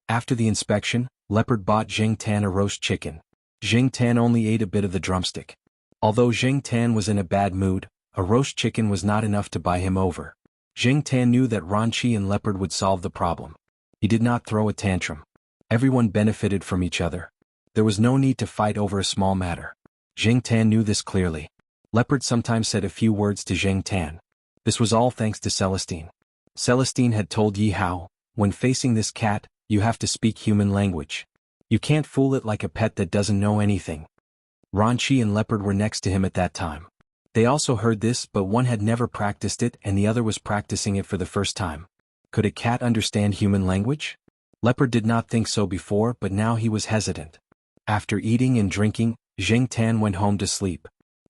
After the inspection, Leopard bought Jing Tan a roast chicken. Jing Tan only ate a bit of the drumstick. Although Jing Tan was in a bad mood, a roast chicken was not enough to buy him over. Jing Tan knew that Ranqi and Leopard would solve the problem. He did not throw a tantrum. Everyone benefited from each other. There was no need to fight over a small matter. Zheng Tan knew this clearly. Leopard sometimes said a few words to Zheng Tan. This was all thanks to Celestine. Celestine had told Yi Hao, when facing this cat, you have to speak human language. You can't fool it like a pet that doesn't know anything. Ranchi and Leopard were next to him at that time. They also heard this, but one had never practiced it and the other was practicing it for the first time. Could a cat understand human language? Leopard did not think so before, but now he was hesitant. After eating and drinking, Zheng Tan went home to sleep.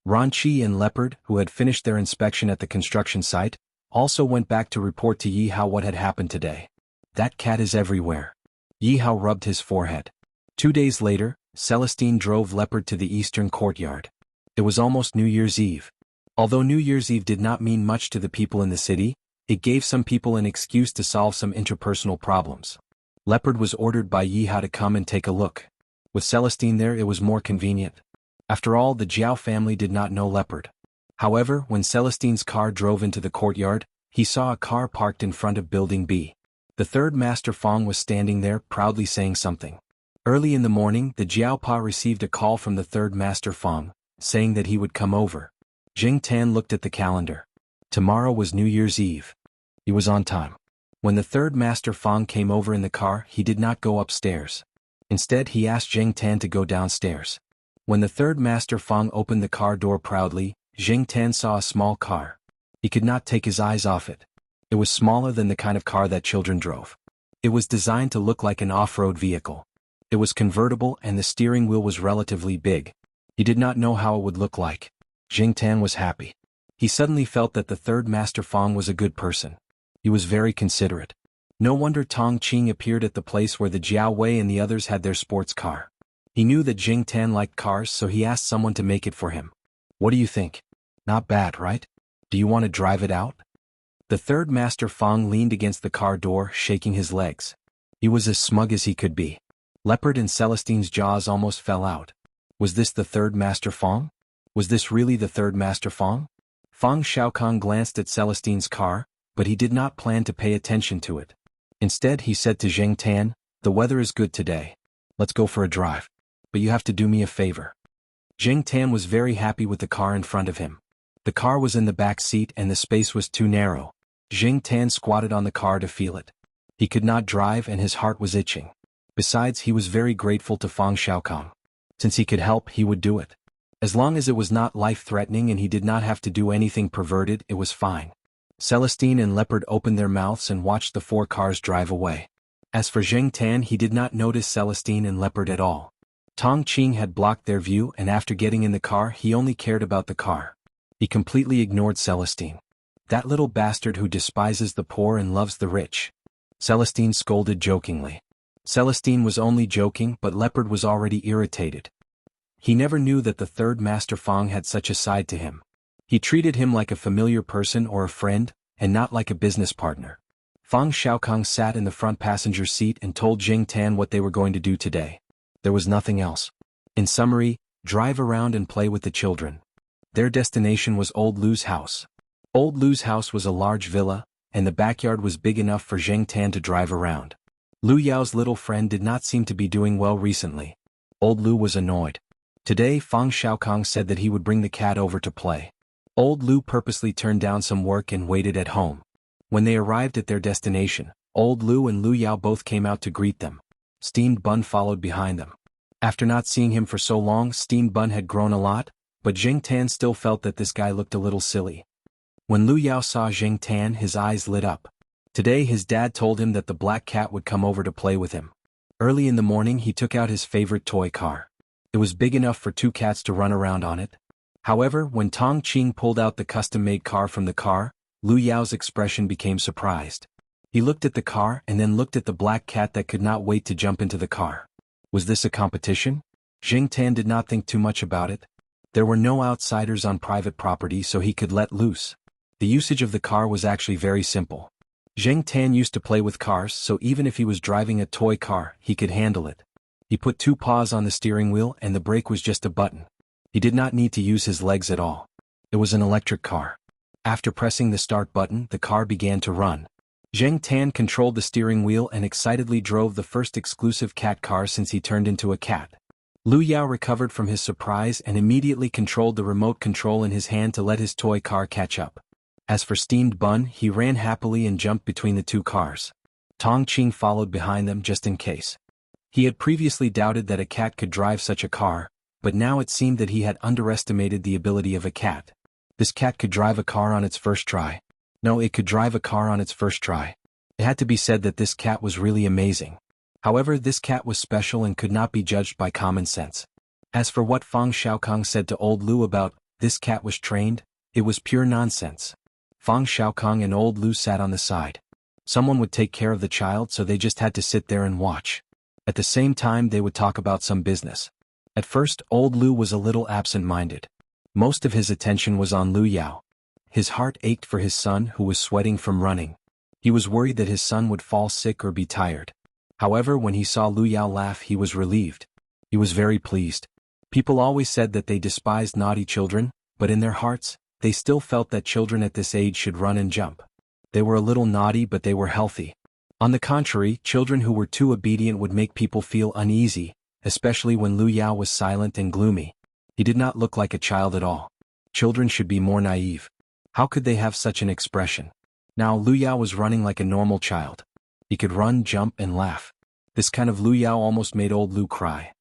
Ranchi and Leopard, who had finished their inspection at the construction site, also went back to report to Yi Hao what had happened today. That cat is everywhere. Yi Hao rubbed his forehead. 2 days later, Celestine drove Leopard to the eastern courtyard. It was almost New Year's Eve. Although New Year's Eve did not mean much to the people in the city, it gave some people an excuse to solve some interpersonal problems. Leopard was ordered by Yi Hao to come and take a look. With Celestine there it was more convenient. After all, the Jiao family did not know Leopard. However, when Celestine's car drove into the courtyard, he saw a car parked in front of Building B. The third Master Fong was standing there, proudly saying something. Early in the morning, the Jiao Pa received a call from the third Master Fong, saying that he would come over. Zheng Tan looked at the calendar. Tomorrow was New Year's Eve. He was on time. When the third Master Fong came over in the car, he did not go upstairs. Instead, he asked Zheng Tan to go downstairs. When the third Master Fong opened the car door proudly, Zheng Tan saw a small car. He could not take his eyes off it. It was smaller than the kind of car that children drove. It was designed to look like an off-road vehicle. It was convertible and the steering wheel was relatively big. He did not know how it would look like. Zheng Tan was happy. He suddenly felt that the third Master Fong was a good person. He was very considerate. No wonder Tong Qing appeared at the place where the Jiao Wei and the others had their sports car. He knew that Zheng Tan liked cars, so he asked someone to make it for him. What do you think? Not bad, right? Do you want to drive it out? The third Master Fong leaned against the car door, shaking his legs. He was as smug as he could be. Leopard and Celestine's jaws almost fell out. Was this the third Master Fong? Was this really the third Master Fong? Fong Xiaokong glanced at Celestine's car, but he did not plan to pay attention to it. Instead, he said to Zheng Tan, "The weather is good today. Let's go for a drive. But you have to do me a favor." Zheng Tan was very happy with the car in front of him. The car was in the back seat and the space was too narrow. Zheng Tan squatted on the car to feel it. He could not drive and his heart was itching. Besides, he was very grateful to Fong Xiaokong. Since he could help, he would do it. As long as it was not life-threatening and he did not have to do anything perverted, it was fine. Celestine and Leopard opened their mouths and watched the 4 cars drive away. As for Zheng Tan, he did not notice Celestine and Leopard at all. Tong Qing had blocked their view and after getting in the car he only cared about the car. He completely ignored Celestine. That little bastard who despises the poor and loves the rich. Celestine scolded jokingly. Celestine was only joking, but Leopard was already irritated. He never knew that the third Master Fong had such a side to him. He treated him like a familiar person or a friend, and not like a business partner. Fong Xiaokong sat in the front passenger seat and told Zheng Tan what they were going to do today. There was nothing else. In summary, drive around and play with the children. Their destination was Old Lu's house. Old Lu's house was a large villa, and the backyard was big enough for Zheng Tan to drive around. Lu Yao's little friend did not seem to be doing well recently. Old Lu was annoyed. Today Fong Xiaokong said that he would bring the cat over to play. Old Lu purposely turned down some work and waited at home. When they arrived at their destination, Old Lu and Lu Yao both came out to greet them. Steamed Bun followed behind them. After not seeing him for so long, Steamed Bun had grown a lot, but Zheng Tan still felt that this guy looked a little silly. When Lu Yao saw Zheng Tan, his eyes lit up. Today his dad told him that the black cat would come over to play with him. Early in the morning he took out his favorite toy car. It was big enough for 2 cats to run around on it. However, when Tong Qing pulled out the custom-made car from the car, Lu Yao's expression became surprised. He looked at the car and then looked at the black cat that could not wait to jump into the car. Was this a competition? Zheng Tan did not think too much about it. There were no outsiders on private property, so he could let loose. The usage of the car was actually very simple. Zheng Tan used to play with cars, so even if he was driving a toy car, he could handle it. He put 2 paws on the steering wheel and the brake was just a button. He did not need to use his legs at all. It was an electric car. After pressing the start button, the car began to run. Zheng Tan controlled the steering wheel and excitedly drove the first exclusive cat car since he turned into a cat. Lu Yao recovered from his surprise and immediately controlled the remote control in his hand to let his toy car catch up. As for Steamed Bun, he ran happily and jumped between the two cars. Tong Qing followed behind them just in case. He had previously doubted that a cat could drive such a car, but now it seemed that he had underestimated the ability of a cat. This cat could drive a car on its first try. No, it could drive a car on its first try. It had to be said that this cat was really amazing. However, this cat was special and could not be judged by common sense. As for what Fang Xiaokong said to old Lu about, this cat was trained, it was pure nonsense. Fang Xiaokong and old Lu sat on the side. Someone would take care of the child, so they just had to sit there and watch. At the same time they would talk about some business. At first, old Lu was a little absent-minded. Most of his attention was on Lu Yao. His heart ached for his son who was sweating from running. He was worried that his son would fall sick or be tired. However, when he saw Lu Yao laugh, he was relieved. He was very pleased. People always said that they despised naughty children, but in their hearts, they still felt that children at this age should run and jump. They were a little naughty, but they were healthy. On the contrary, children who were too obedient would make people feel uneasy, especially when Lu Yao was silent and gloomy. He did not look like a child at all. Children should be more naive. How could they have such an expression? Now Lu Yao was running like a normal child. He could run, jump, and laugh. This kind of Lu Yao almost made old Lu cry.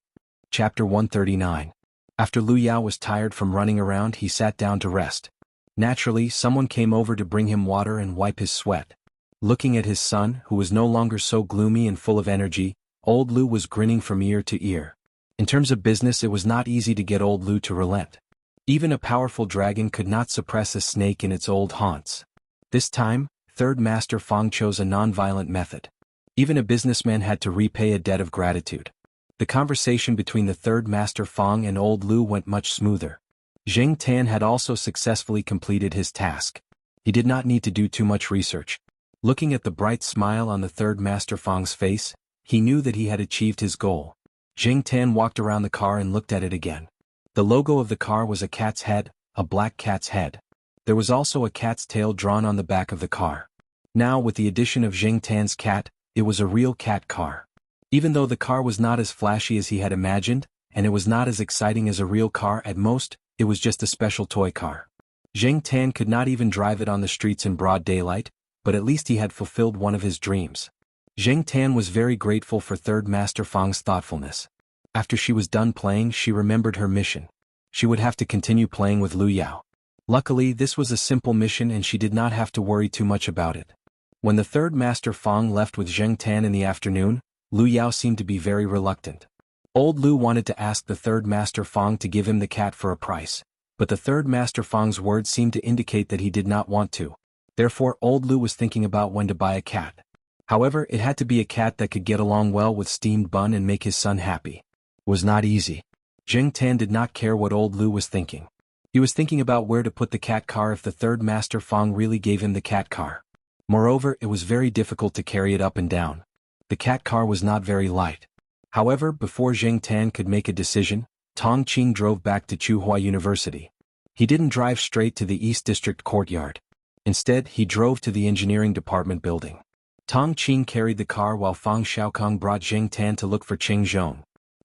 Chapter 139. After Lu Yao was tired from running around, he sat down to rest. Naturally, someone came over to bring him water and wipe his sweat. Looking at his son, who was no longer so gloomy and full of energy, old Lu was grinning from ear to ear. In terms of business, it was not easy to get old Lu to relent. Even a powerful dragon could not suppress a snake in its old haunts. This time, Third Master Fang chose a non-violent method. Even a businessman had to repay a debt of gratitude. The conversation between the Third Master Fang and old Lu went much smoother. Zheng Tan had also successfully completed his task. He did not need to do too much research. Looking at the bright smile on the Third Master Fang's face, he knew that he had achieved his goal. Zheng Tan walked around the car and looked at it again. The logo of the car was a cat's head, a black cat's head. There was also a cat's tail drawn on the back of the car. Now, with the addition of Zheng Tan's cat, it was a real cat car. Even though the car was not as flashy as he had imagined, and it was not as exciting as a real car at most, it was just a special toy car. Zheng Tan could not even drive it on the streets in broad daylight, but at least he had fulfilled one of his dreams. Zheng Tan was very grateful for Third Master Fang's thoughtfulness. After she was done playing, she remembered her mission. She would have to continue playing with Lu Yao. Luckily, this was a simple mission and she did not have to worry too much about it. When the Third Master Fang left with Zheng Tan in the afternoon, Lu Yao seemed to be very reluctant. Old Lu wanted to ask the Third Master Fang to give him the cat for a price, but the Third Master Fang's words seemed to indicate that he did not want to. Therefore, old Lu was thinking about when to buy a cat. However, it had to be a cat that could get along well with Steamed Bun and make his son happy. It was not easy. Zheng Tan did not care what old Lu was thinking. He was thinking about where to put the cat car if the Third Master Fang really gave him the cat car. Moreover, it was very difficult to carry it up and down. The cat car was not very light. However, before Zheng Tan could make a decision, Tong Qing drove back to Tsinghua University. He didn't drive straight to the East District courtyard. Instead, he drove to the engineering department building. Tong Qing carried the car while Fang Xiaokong brought Zheng Tan to look for Cheng Zhong.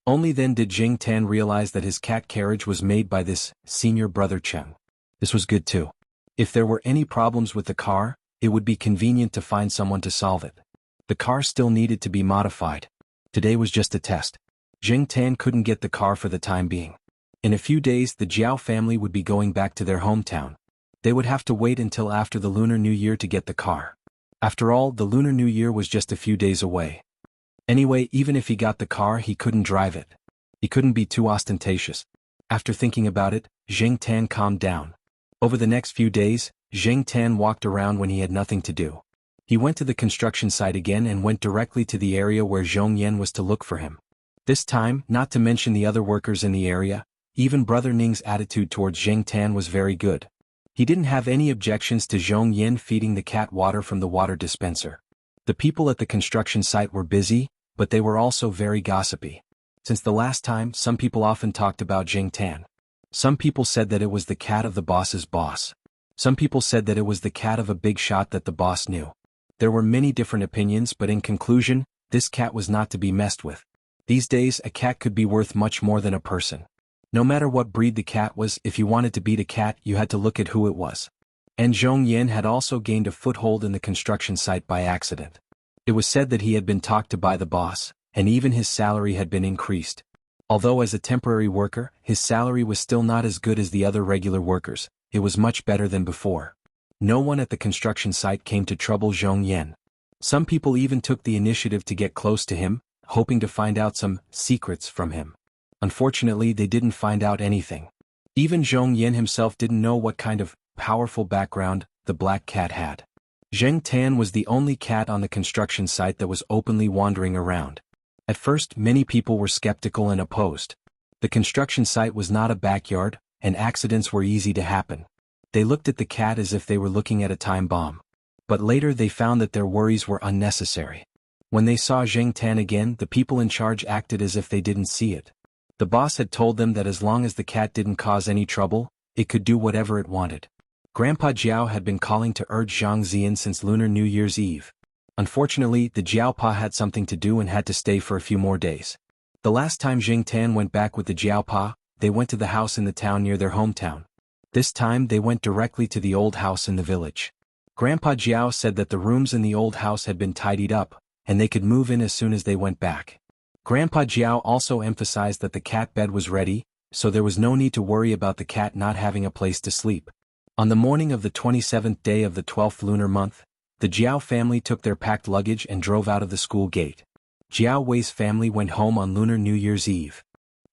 Only then did Zheng Tan realize that his cat carriage was made by this senior brother Cheng. This was good too. If there were any problems with the car, it would be convenient to find someone to solve it. The car still needed to be modified. Today was just a test. Zheng Tan couldn't get the car for the time being. In a few days, the Jiao family would be going back to their hometown. They would have to wait until after the Lunar New Year to get the car. After all, the Lunar New Year was just a few days away. Anyway, even if he got the car, he couldn't drive it. He couldn't be too ostentatious. After thinking about it, Zheng Tan calmed down. Over the next few days, Zheng Tan walked around when he had nothing to do. He went to the construction site again and went directly to the area where Zhong Yan was to look for him. This time, not to mention the other workers in the area, even Brother Ning's attitude towards Zheng Tan was very good. He didn't have any objections to Zhong Yan feeding the cat water from the water dispenser. The people at the construction site were busy, but they were also very gossipy. Since the last time, some people often talked about Zheng Tan. Some people said that it was the cat of the boss's boss. Some people said that it was the cat of a big shot that the boss knew. There were many different opinions, but in conclusion, this cat was not to be messed with. These days a cat could be worth much more than a person. No matter what breed the cat was, if you wanted to beat a cat you had to look at who it was. And Zhong Yin had also gained a foothold in the construction site by accident. It was said that he had been talked to by the boss, and even his salary had been increased. Although as a temporary worker, his salary was still not as good as the other regular workers, it was much better than before. No one at the construction site came to trouble Zhong Yin. Some people even took the initiative to get close to him, hoping to find out some secrets from him. Unfortunately, they didn't find out anything. Even Zhong Yin himself didn't know what kind of powerful background the black cat had. Zheng Tan was the only cat on the construction site that was openly wandering around. At first, many people were skeptical and opposed. The construction site was not a backyard, and accidents were easy to happen. They looked at the cat as if they were looking at a time bomb. But later they found that their worries were unnecessary. When they saw Zheng Tan again, the people in charge acted as if they didn't see it. The boss had told them that as long as the cat didn't cause any trouble, it could do whatever it wanted. Grandpa Jiao had been calling to urge Zhang Zian since Lunar New Year's Eve. Unfortunately, the Jiaopa had something to do and had to stay for a few more days. The last time Zheng Tan went back with the Jiaopa, they went to the house in the town near their hometown. This time they went directly to the old house in the village. Grandpa Jiao said that the rooms in the old house had been tidied up, and they could move in as soon as they went back. Grandpa Jiao also emphasized that the cat bed was ready, so there was no need to worry about the cat not having a place to sleep. On the morning of the 27th day of the 12th lunar month, the Jiao family took their packed luggage and drove out of the school gate. Jiao Wei's family went home on Lunar New Year's Eve.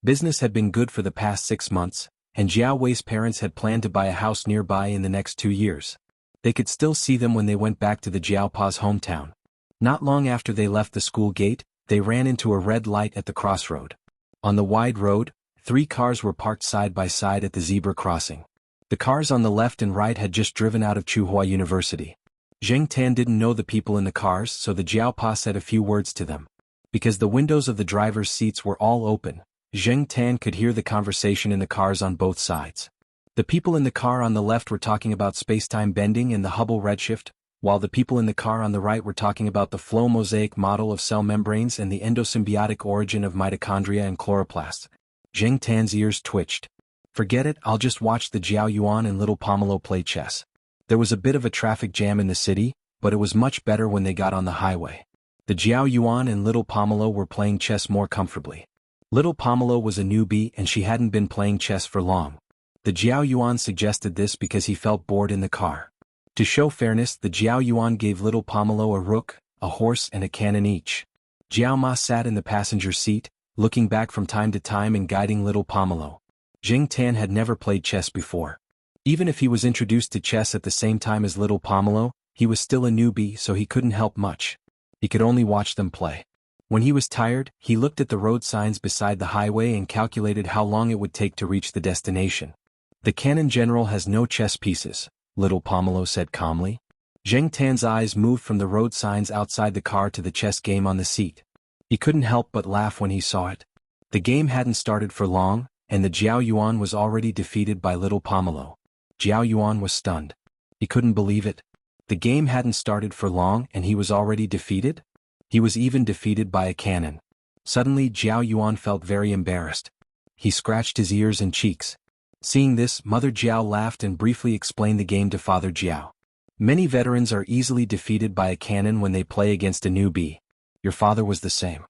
Business had been good for the past 6 months, and Jiao Wei's parents had planned to buy a house nearby in the next 2 years. They could still see them when they went back to the Jiaopa's hometown. Not long after they left the school gate, they ran into a red light at the crossroad. On the wide road, 3 cars were parked side by side at the zebra crossing. The cars on the left and right had just driven out of Tsinghua University. Zheng Tan didn't know the people in the cars, so the Jiaopa said a few words to them. Because the windows of the driver's seats were all open, Zheng Tan could hear the conversation in the cars on both sides. The people in the car on the left were talking about space-time bending and the Hubble redshift, while the people in the car on the right were talking about the flow mosaic model of cell membranes and the endosymbiotic origin of mitochondria and chloroplasts. Zheng Tan's ears twitched. Forget it, I'll just watch the Jiao Yuan and little Pomelo play chess. There was a bit of a traffic jam in the city, but it was much better when they got on the highway. The Jiao Yuan and little Pomelo were playing chess more comfortably. Little Pomelo was a newbie and she hadn't been playing chess for long. The Jiao Yuan suggested this because he felt bored in the car. To show fairness, the Jiao Yuan gave little Pomelo a rook, a horse and a cannon each. Jiao Ma sat in the passenger seat, looking back from time to time and guiding little Pomelo. Zheng Tan had never played chess before. Even if he was introduced to chess at the same time as little Pomelo, he was still a newbie, so he couldn't help much. He could only watch them play. When he was tired, he looked at the road signs beside the highway and calculated how long it would take to reach the destination. The cannon general has no chess pieces, little Pomelo said calmly. Zheng Tan's eyes moved from the road signs outside the car to the chess game on the seat. He couldn't help but laugh when he saw it. The game hadn't started for long, and the Jiao Yuan was already defeated by little Pomelo. Jiao Yuan was stunned. He couldn't believe it. The game hadn't started for long and he was already defeated? He was even defeated by a cannon. Suddenly Jiao Yuan felt very embarrassed. He scratched his ears and cheeks. Seeing this, Mother Jiao laughed and briefly explained the game to Father Jiao. Many veterans are easily defeated by a cannon when they play against a newbie. Your father was the same.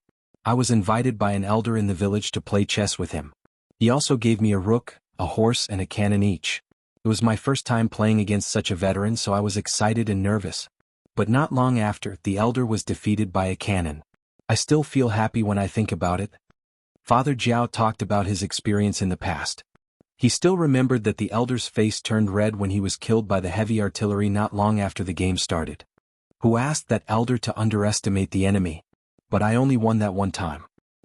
I was invited by an elder in the village to play chess with him. He also gave me a rook, a horse and a cannon each. It was my first time playing against such a veteran, so I was excited and nervous. But not long after, the elder was defeated by a cannon. I still feel happy when I think about it. Father Jiao talked about his experience in the past. He still remembered that the elder's face turned red when he was killed by the heavy artillery not long after the game started. Who asked that elder to underestimate the enemy? But I only won that one time.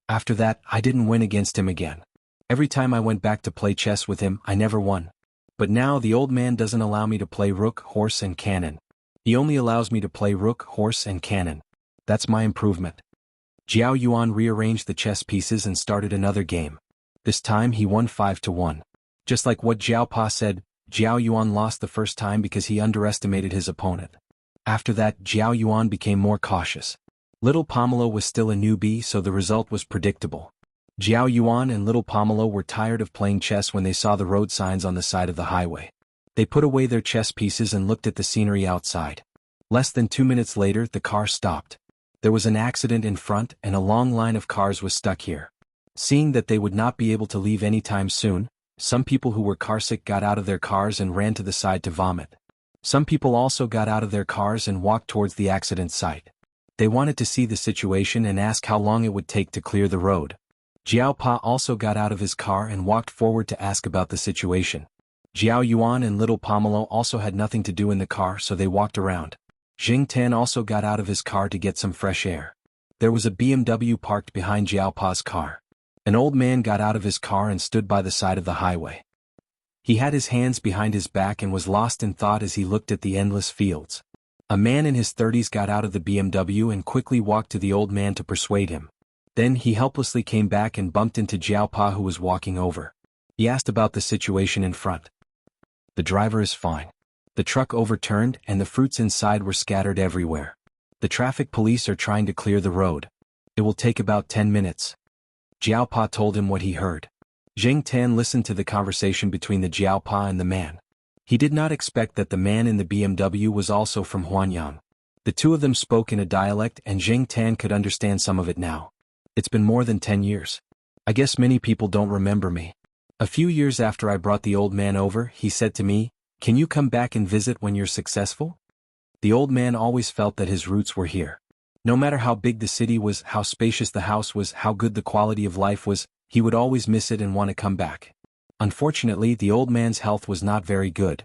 After that, I didn't win against him again. Every time I went back to play chess with him, I never won. But now the old man doesn't allow me to play rook, horse and cannon. He only allows me to play rook, horse and cannon. That's my improvement. Jiao Yuan rearranged the chess pieces and started another game. This time he won 5-1. Just like what Jiao Pa said, Jiao Yuan lost the first time because he underestimated his opponent. After that, Jiao Yuan became more cautious. Little Pomelo was still a newbie, so the result was predictable. Jiao Yuan and Little Pomelo were tired of playing chess when they saw the road signs on the side of the highway. They put away their chess pieces and looked at the scenery outside. Less than 2 minutes later, the car stopped. There was an accident in front and a long line of cars was stuck here. Seeing that they would not be able to leave anytime soon, some people who were carsick got out of their cars and ran to the side to vomit. Some people also got out of their cars and walked towards the accident site. They wanted to see the situation and ask how long it would take to clear the road. Jiao Pa also got out of his car and walked forward to ask about the situation. Jiao Yuan and Little Pomelo also had nothing to do in the car, so they walked around. Jing Tan also got out of his car to get some fresh air. There was a BMW parked behind Jiao Pa's car. An old man got out of his car and stood by the side of the highway. He had his hands behind his back and was lost in thought as he looked at the endless fields. A man in his 30s got out of the BMW and quickly walked to the old man to persuade him. Then he helplessly came back and bumped into Jiao Pa, who was walking over. He asked about the situation in front. The driver is fine. The truck overturned and the fruits inside were scattered everywhere. The traffic police are trying to clear the road. It will take about 10 minutes. Jiao Pa told him what he heard. Jing Tan listened to the conversation between the Jiao Pa and the man. He did not expect that the man in the BMW was also from Huanyang. The two of them spoke in a dialect and Jing Tan could understand some of it now. It's been more than 10 years. I guess many people don't remember me. A few years after I brought the old man over, he said to me, "Can you come back and visit when you're successful?" The old man always felt that his roots were here. No matter how big the city was, how spacious the house was, how good the quality of life was, he would always miss it and want to come back. Unfortunately, the old man's health was not very good.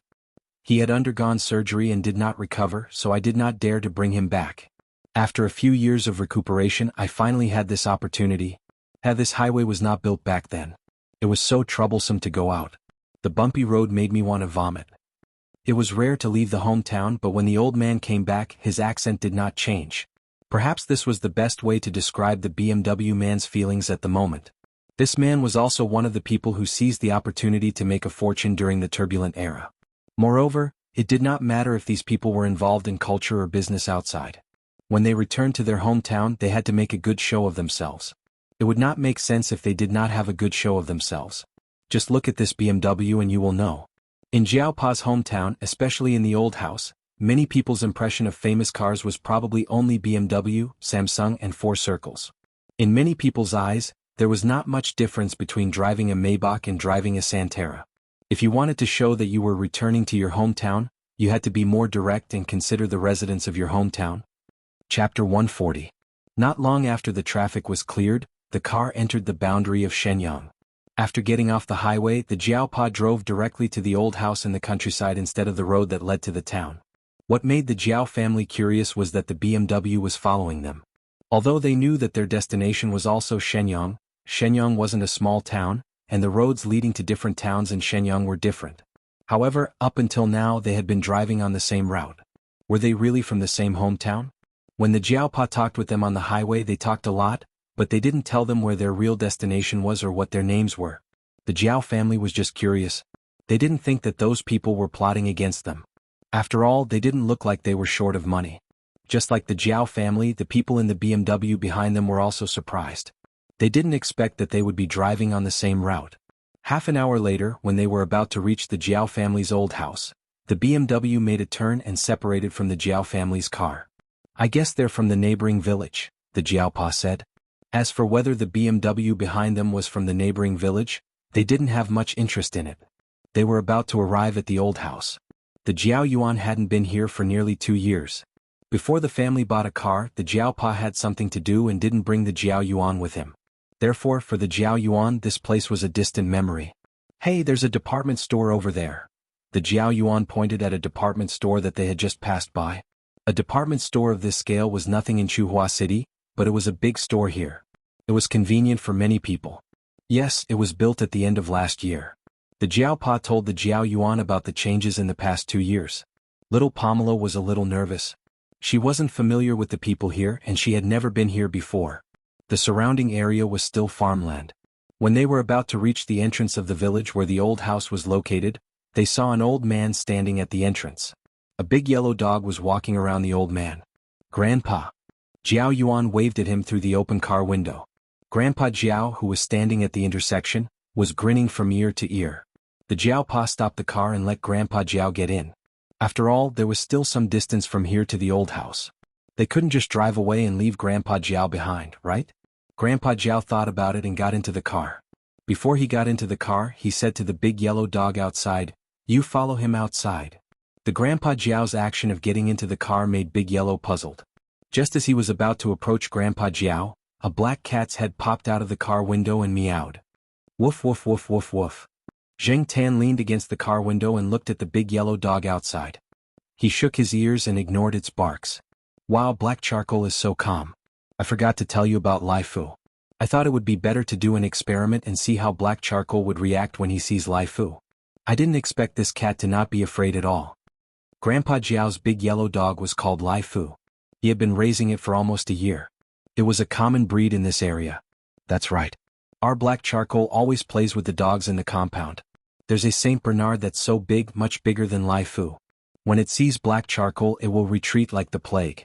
He had undergone surgery and did not recover, so I did not dare to bring him back. After a few years of recuperation, I finally had this opportunity. This highway was not built back then. It was so troublesome to go out. The bumpy road made me want to vomit. It was rare to leave the hometown, but when the old man came back, his accent did not change. Perhaps this was the best way to describe the BMW man's feelings at the moment. This man was also one of the people who seized the opportunity to make a fortune during the turbulent era. Moreover, it did not matter if these people were involved in culture or business outside. When they returned to their hometown, they had to make a good show of themselves. It would not make sense if they did not have a good show of themselves. Just look at this BMW and you will know. In Jiao Pa's hometown, especially in the old house, many people's impression of famous cars was probably only BMW, Samsung and Four Circles. In many people's eyes, there was not much difference between driving a Maybach and driving a Santera. If you wanted to show that you were returning to your hometown, you had to be more direct and consider the residents of your hometown. Chapter 140. Not long after the traffic was cleared, the car entered the boundary of Shenyang. After getting off the highway, the Jiao Pa drove directly to the old house in the countryside instead of the road that led to the town. What made the Jiao family curious was that the BMW was following them. Although they knew that their destination was also Shenyang, Shenyang wasn't a small town, and the roads leading to different towns in Shenyang were different. However, up until now they had been driving on the same route. Were they really from the same hometown? When the Jiao Pa talked with them on the highway, they talked a lot, but they didn't tell them where their real destination was or what their names were. The Jiao family was just curious. They didn't think that those people were plotting against them. After all, they didn't look like they were short of money. Just like the Jiao family, the people in the BMW behind them were also surprised. They didn't expect that they would be driving on the same route. Half an hour later, when they were about to reach the Jiao family's old house, the BMW made a turn and separated from the Jiao family's car. "I guess they're from the neighboring village," the Jiao Pa said. As for whether the BMW behind them was from the neighboring village, they didn't have much interest in it. They were about to arrive at the old house. The Jiao Yuan hadn't been here for nearly 2 years. Before the family bought a car, the Jiao Pa had something to do and didn't bring the Jiao Yuan with him. Therefore, for the Jiao Yuan, this place was a distant memory. "Hey, there's a department store over there." The Jiao Yuan pointed at a department store that they had just passed by. A department store of this scale was nothing in Chuhua City, but it was a big store here. It was convenient for many people. Yes, it was built at the end of last year. The Jiao Pa told the Jiao Yuan about the changes in the past 2 years. Little Pomelo was a little nervous. She wasn't familiar with the people here and she had never been here before. The surrounding area was still farmland. When they were about to reach the entrance of the village where the old house was located, they saw an old man standing at the entrance. A big yellow dog was walking around the old man. "Grandpa." Jiao Yuan waved at him through the open car window. Grandpa Jiao, who was standing at the intersection, was grinning from ear to ear. The Jiao Pa stopped the car and let Grandpa Jiao get in. After all, there was still some distance from here to the old house. They couldn't just drive away and leave Grandpa Jiao behind, right? Grandpa Jiao thought about it and got into the car. Before he got into the car, he said to the big yellow dog outside, "You follow him outside." The Grandpa Jiao's action of getting into the car made Big Yellow puzzled. Just as he was about to approach Grandpa Jiao, a black cat's head popped out of the car window and meowed. "Woof woof woof woof woof." Zheng Tan leaned against the car window and looked at the big yellow dog outside. He shook his ears and ignored its barks. "Wow, black charcoal is so calm. I forgot to tell you about Lai Fu. I thought it would be better to do an experiment and see how black charcoal would react when he sees Lai Fu. I didn't expect this cat to not be afraid at all." Grandpa Jiao's big yellow dog was called Lai Fu. He had been raising it for almost a year. It was a common breed in this area. "That's right. Our black charcoal always plays with the dogs in the compound. There's a Saint Bernard that's so big, much bigger than Lai Fu. When it sees black charcoal, it will retreat like the plague."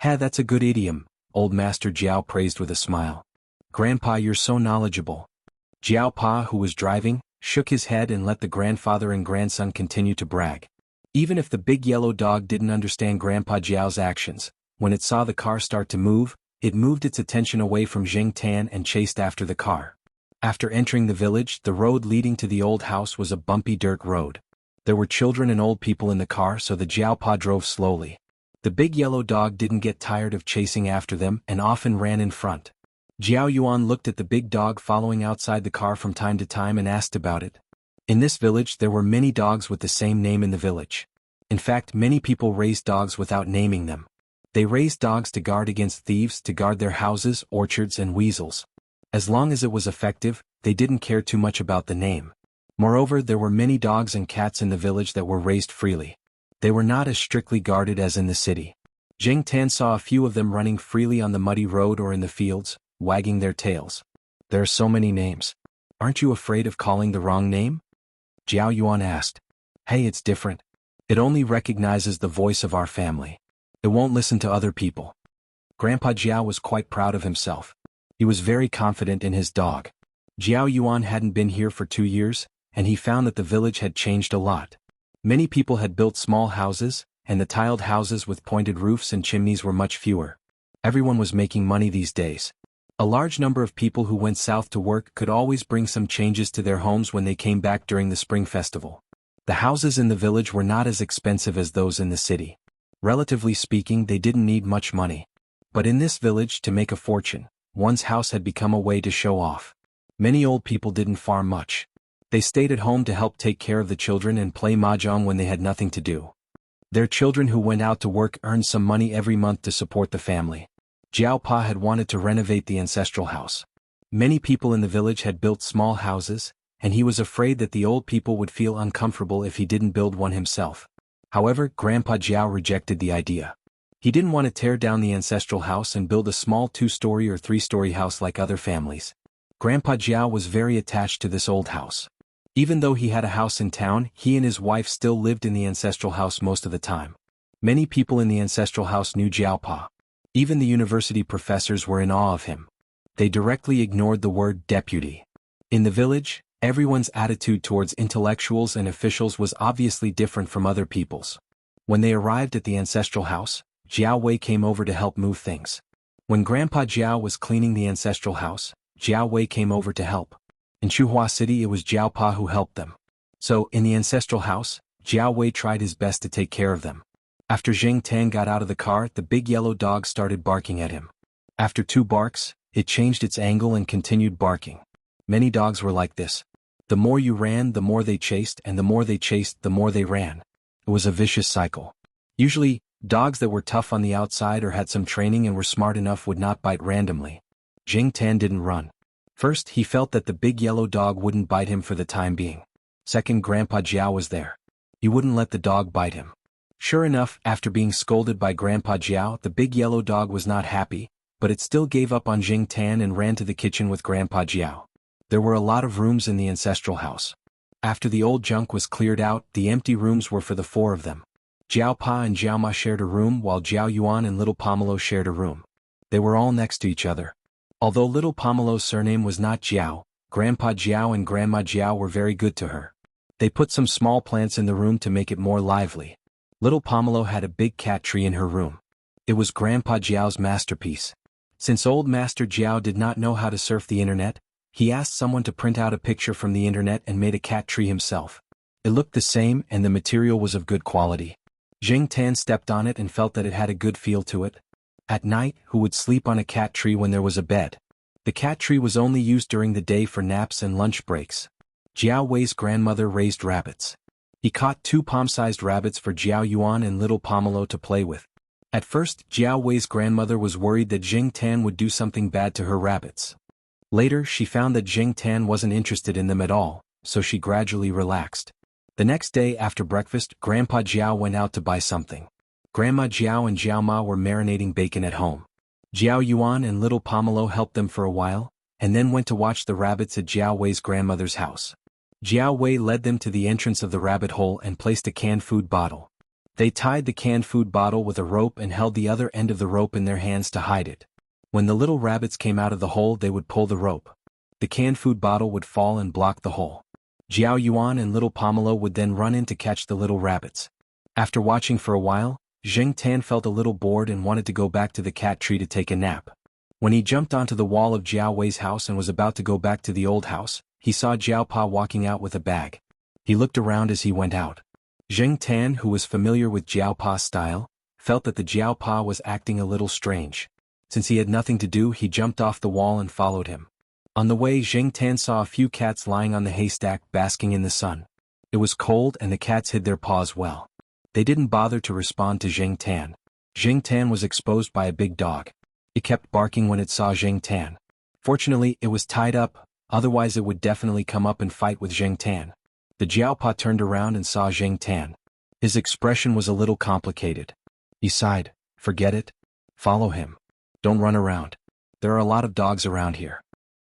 "Ha, that's a good idiom," old Master Jiao praised with a smile. "Grandpa, you're so knowledgeable." Jiao Pa, who was driving, shook his head and let the grandfather and grandson continue to brag. Even if the big yellow dog didn't understand Grandpa Jiao's actions, when it saw the car start to move, it moved its attention away from Zheng Tan and chased after the car. After entering the village, the road leading to the old house was a bumpy dirt road. There were children and old people in the car, so the Jiao Pa drove slowly. The big yellow dog didn't get tired of chasing after them and often ran in front. Jiao Yuan looked at the big dog following outside the car from time to time and asked about it. In this village there were many dogs with the same name in the village. In fact, many people raised dogs without naming them. They raised dogs to guard against thieves, to guard their houses, orchards, and weasels. As long as it was effective, they didn't care too much about the name. Moreover, there were many dogs and cats in the village that were raised freely. They were not as strictly guarded as in the city. Zheng Tan saw a few of them running freely on the muddy road or in the fields, wagging their tails. "There are so many names. Aren't you afraid of calling the wrong name?" Jiao Yuan asked. "Hey, it's different. It only recognizes the voice of our family. It won't listen to other people." Grandpa Jiao was quite proud of himself. He was very confident in his dog. Jiao Yuan hadn't been here for 2 years, and he found that the village had changed a lot. Many people had built small houses, and the tiled houses with pointed roofs and chimneys were much fewer. Everyone was making money these days. A large number of people who went south to work could always bring some changes to their homes when they came back during the spring festival. The houses in the village were not as expensive as those in the city. Relatively speaking, they didn't need much money. But in this village, to make a fortune, one's house had become a way to show off. Many old people didn't farm much. They stayed at home to help take care of the children and play mahjong when they had nothing to do. Their children who went out to work earned some money every month to support the family. Jiao Pa had wanted to renovate the ancestral house. Many people in the village had built small houses, and he was afraid that the old people would feel uncomfortable if he didn't build one himself. However, Grandpa Jiao rejected the idea. He didn't want to tear down the ancestral house and build a small 2-story or 3-story house like other families. Grandpa Jiao was very attached to this old house. Even though he had a house in town, he and his wife still lived in the ancestral house most of the time. Many people in the ancestral house knew Jiao Pa. Even the university professors were in awe of him. They directly ignored the word deputy. In the village, everyone's attitude towards intellectuals and officials was obviously different from other people's. When they arrived at the ancestral house, Jiao Wei came over to help move things. When Grandpa Jiao was cleaning the ancestral house, Jiao Wei came over to help. In Chuhua City, it was Jiao Pa who helped them. So, in the ancestral house, Jiao Wei tried his best to take care of them. After Zheng Tan got out of the car, the big yellow dog started barking at him. After 2 barks, it changed its angle and continued barking. Many dogs were like this. The more you ran, the more they chased, and the more they chased, the more they ran. It was a vicious cycle. Usually, dogs that were tough on the outside or had some training and were smart enough would not bite randomly. Zheng Tan didn't run. First, he felt that the big yellow dog wouldn't bite him for the time being. Second, Grandpa Jiao was there. He wouldn't let the dog bite him. Sure enough, after being scolded by Grandpa Jiao, the big yellow dog was not happy, but it still gave up on Zheng Tan and ran to the kitchen with Grandpa Jiao. There were a lot of rooms in the ancestral house. After the old junk was cleared out, the empty rooms were for the 4 of them. Jiao Pa and Jiao Ma shared a room while Jiao Yuan and little Pomelo shared a room. They were all next to each other. Although little Pomelo's surname was not Jiao, Grandpa Jiao and Grandma Jiao were very good to her. They put some small plants in the room to make it more lively. Little Pomelo had a big cat tree in her room. It was Grandpa Jiao's masterpiece. Since old Master Jiao did not know how to surf the internet, he asked someone to print out a picture from the internet and made a cat tree himself. It looked the same and the material was of good quality. Jing Tan stepped on it and felt that it had a good feel to it. At night, who would sleep on a cat tree when there was a bed? The cat tree was only used during the day for naps and lunch breaks. Jiao Wei's grandmother raised rabbits. He caught 2 palm-sized rabbits for Jiao Yuan and little Pomelo to play with. At first, Jiao Wei's grandmother was worried that Jing Tan would do something bad to her rabbits. Later, she found that Jing Tan wasn't interested in them at all, so she gradually relaxed. The next day after breakfast, Grandpa Jiao went out to buy something. Grandma Jiao and Jiao Ma were marinating bacon at home. Jiao Yuan and little Pomelo helped them for a while, and then went to watch the rabbits at Jiao Wei's grandmother's house. Jiao Wei led them to the entrance of the rabbit hole and placed a canned food bottle. They tied the canned food bottle with a rope and held the other end of the rope in their hands to hide it. When the little rabbits came out of the hole, they would pull the rope. The canned food bottle would fall and block the hole. Jiao Yuan and little Pomelo would then run in to catch the little rabbits. After watching for a while, Jing Tan felt a little bored and wanted to go back to the cat tree to take a nap. When he jumped onto the wall of Jiao Wei's house and was about to go back to the old house, he saw Jiao Pa walking out with a bag. He looked around as he went out. Jing Tan, who was familiar with Jiao Pa's style, felt that the Jiao Pa was acting a little strange. Since he had nothing to do, he jumped off the wall and followed him. On the way, Jing Tan saw a few cats lying on the haystack basking in the sun. It was cold and the cats hid their paws well. They didn't bother to respond to Jing Tan. Jing Tan was exposed by a big dog. It kept barking when it saw Jing Tan. Fortunately, it was tied up, otherwise it would definitely come up and fight with Jing Tan. The Jiao Pa turned around and saw Jing Tan. His expression was a little complicated. He sighed. Forget it. Follow him. Don't run around. There are a lot of dogs around here.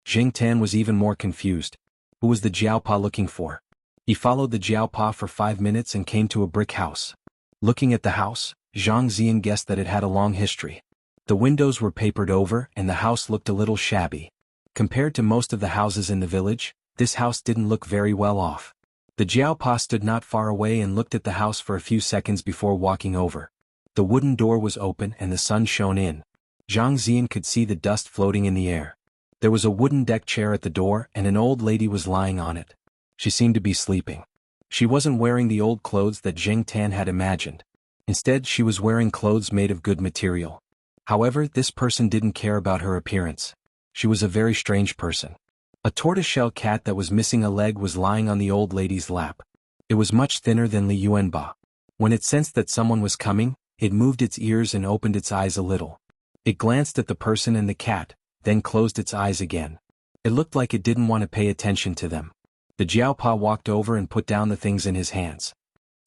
Jing Tan was even more confused. Who was the Jiao Pa looking for? He followed the Jiao Pa for 5 minutes and came to a brick house. Looking at the house, Zhang Zian guessed that it had a long history. The windows were papered over and the house looked a little shabby. Compared to most of the houses in the village, this house didn't look very well off. The Jiao Pa stood not far away and looked at the house for a few seconds before walking over. The wooden door was open and the sun shone in. Zhang Zian could see the dust floating in the air. There was a wooden deck chair at the door and an old lady was lying on it. She seemed to be sleeping. She wasn't wearing the old clothes that Jing Tan had imagined. Instead, she was wearing clothes made of good material. However, this person didn't care about her appearance. She was a very strange person. A tortoiseshell cat that was missing a leg was lying on the old lady's lap. It was much thinner than Li Yuanba. When it sensed that someone was coming, it moved its ears and opened its eyes a little. It glanced at the person and the cat, then closed its eyes again. It looked like it didn't want to pay attention to them. The Jiao Pa walked over and put down the things in his hands.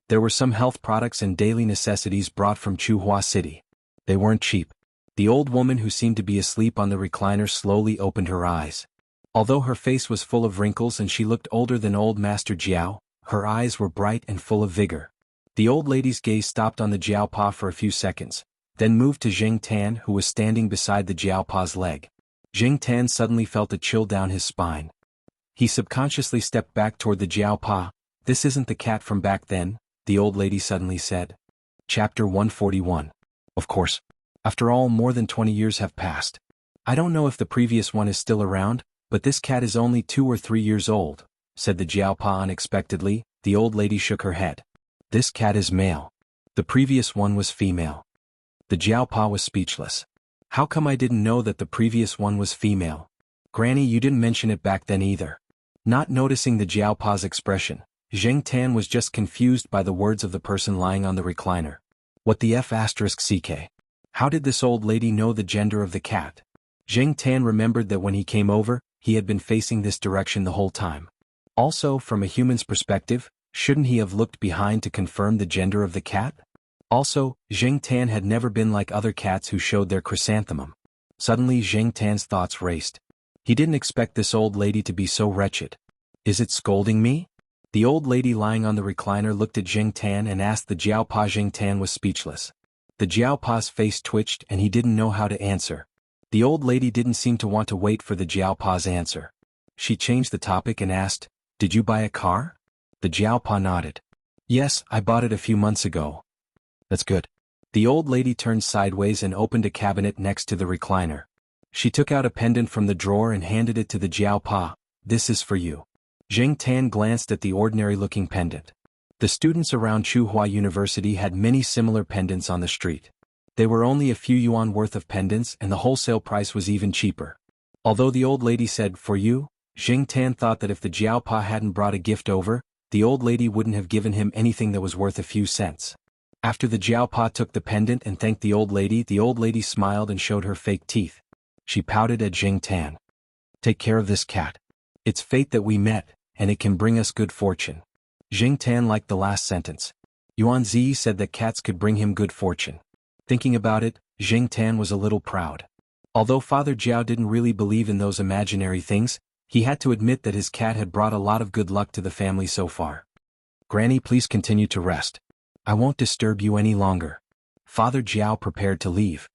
There were some health products and daily necessities brought from Chuhua City. They weren't cheap. The old woman who seemed to be asleep on the recliner slowly opened her eyes. Although her face was full of wrinkles and she looked older than old Master Jiao, her eyes were bright and full of vigor. The old lady's gaze stopped on the Jiao Pa for a few seconds, then moved to Jing Tan, who was standing beside the Jiao Pa's leg. Jing Tan suddenly felt a chill down his spine. He subconsciously stepped back toward the Jiao Pa. This isn't the cat from back then, the old lady suddenly said. Chapter 141. Of course. After all, more than 20 years have passed. I don't know if the previous one is still around, but this cat is only 2 or 3 years old, said the Jiao Pa unexpectedly. The old lady shook her head. This cat is male. The previous one was female. The Jiao Pa was speechless. How come I didn't know that the previous one was female? Granny, you didn't mention it back then either. Not noticing the Jiao Pa's expression, Jing Tan was just confused by the words of the person lying on the recliner. What the F***ck? How did this old lady know the gender of the cat? Jing Tan remembered that when he came over, he had been facing this direction the whole time. Also, from a human's perspective, shouldn't he have looked behind to confirm the gender of the cat? Also, Jing Tan had never been like other cats who showed their chrysanthemum. Suddenly Jing Tan's thoughts raced. He didn't expect this old lady to be so wretched. Is it scolding me? The old lady lying on the recliner looked at Jing Tan and asked the Jiaopa. Jing Tan was speechless. The Jiaopa's face twitched and he didn't know how to answer. The old lady didn't seem to want to wait for the Jiaopa's answer. She changed the topic and asked, "Did you buy a car?" The Jiaopa nodded. "Yes, I bought it a few months ago." "That's good." The old lady turned sideways and opened a cabinet next to the recliner. She took out a pendant from the drawer and handed it to the Jiaopa. "This is for you." Jing Tan glanced at the ordinary-looking pendant. The students around Tsinghua University had many similar pendants on the street. They were only a few yuan worth of pendants and the wholesale price was even cheaper. Although the old lady said, "For you," Jing Tan thought that if the Jiaopa hadn't brought a gift over, the old lady wouldn't have given him anything that was worth a few cents. After the Jiaopa took the pendant and thanked the old lady smiled and showed her fake teeth. She pouted at Jing Tan. "Take care of this cat. It's fate that we met, and it can bring us good fortune." Jing Tan liked the last sentence. Yuan Zi said that cats could bring him good fortune. Thinking about it, Jing Tan was a little proud. Although Father Jiao didn't really believe in those imaginary things, he had to admit that his cat had brought a lot of good luck to the family so far. "Granny, please continue to rest. I won't disturb you any longer." Father Jiao prepared to leave.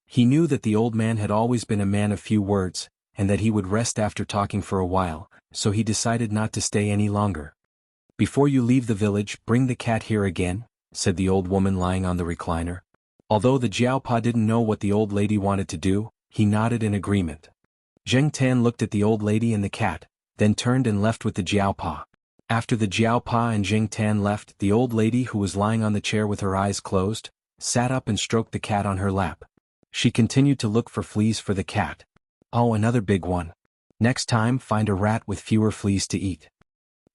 He knew that the old man had always been a man of few words, and that he would rest after talking for a while, so he decided not to stay any longer. "Before you leave the village, bring the cat here again," said the old woman lying on the recliner. Although the Jiaopa didn't know what the old lady wanted to do, he nodded in agreement. Jing Tan looked at the old lady and the cat, then turned and left with the Jiaopa. After the Jiaopa and Jing Tan left, the old lady, who was lying on the chair with her eyes closed, sat up and stroked the cat on her lap. She continued to look for fleas for the cat. "Oh, another big one. Next time, find a rat with fewer fleas to eat."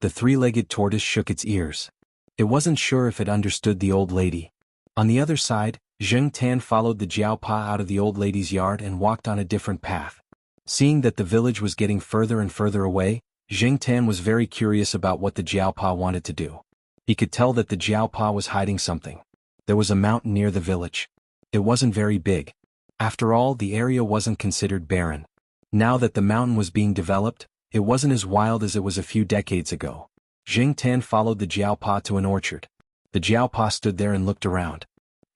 The three-legged tortoise shook its ears. It wasn't sure if it understood the old lady. On the other side, Jing Tan followed the Jiaopa out of the old lady's yard and walked on a different path. Seeing that the village was getting further and further away, Jing Tan was very curious about what the Jiaopa wanted to do. He could tell that the Jiaopa was hiding something. There was a mountain near the village. It wasn't very big. After all, the area wasn't considered barren. Now that the mountain was being developed, it wasn't as wild as it was a few decades ago. Jing Tan followed the Jiaopa to an orchard. The Jiaopa stood there and looked around.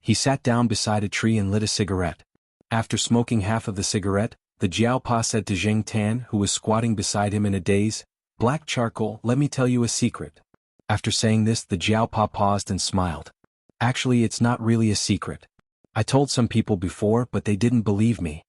He sat down beside a tree and lit a cigarette. After smoking half of the cigarette, the Jiaopa said to Jing Tan, who was squatting beside him in a daze, "Black charcoal, let me tell you a secret." After saying this, the Jiaopa paused and smiled. "Actually, it's not really a secret. I told some people before, but they didn't believe me."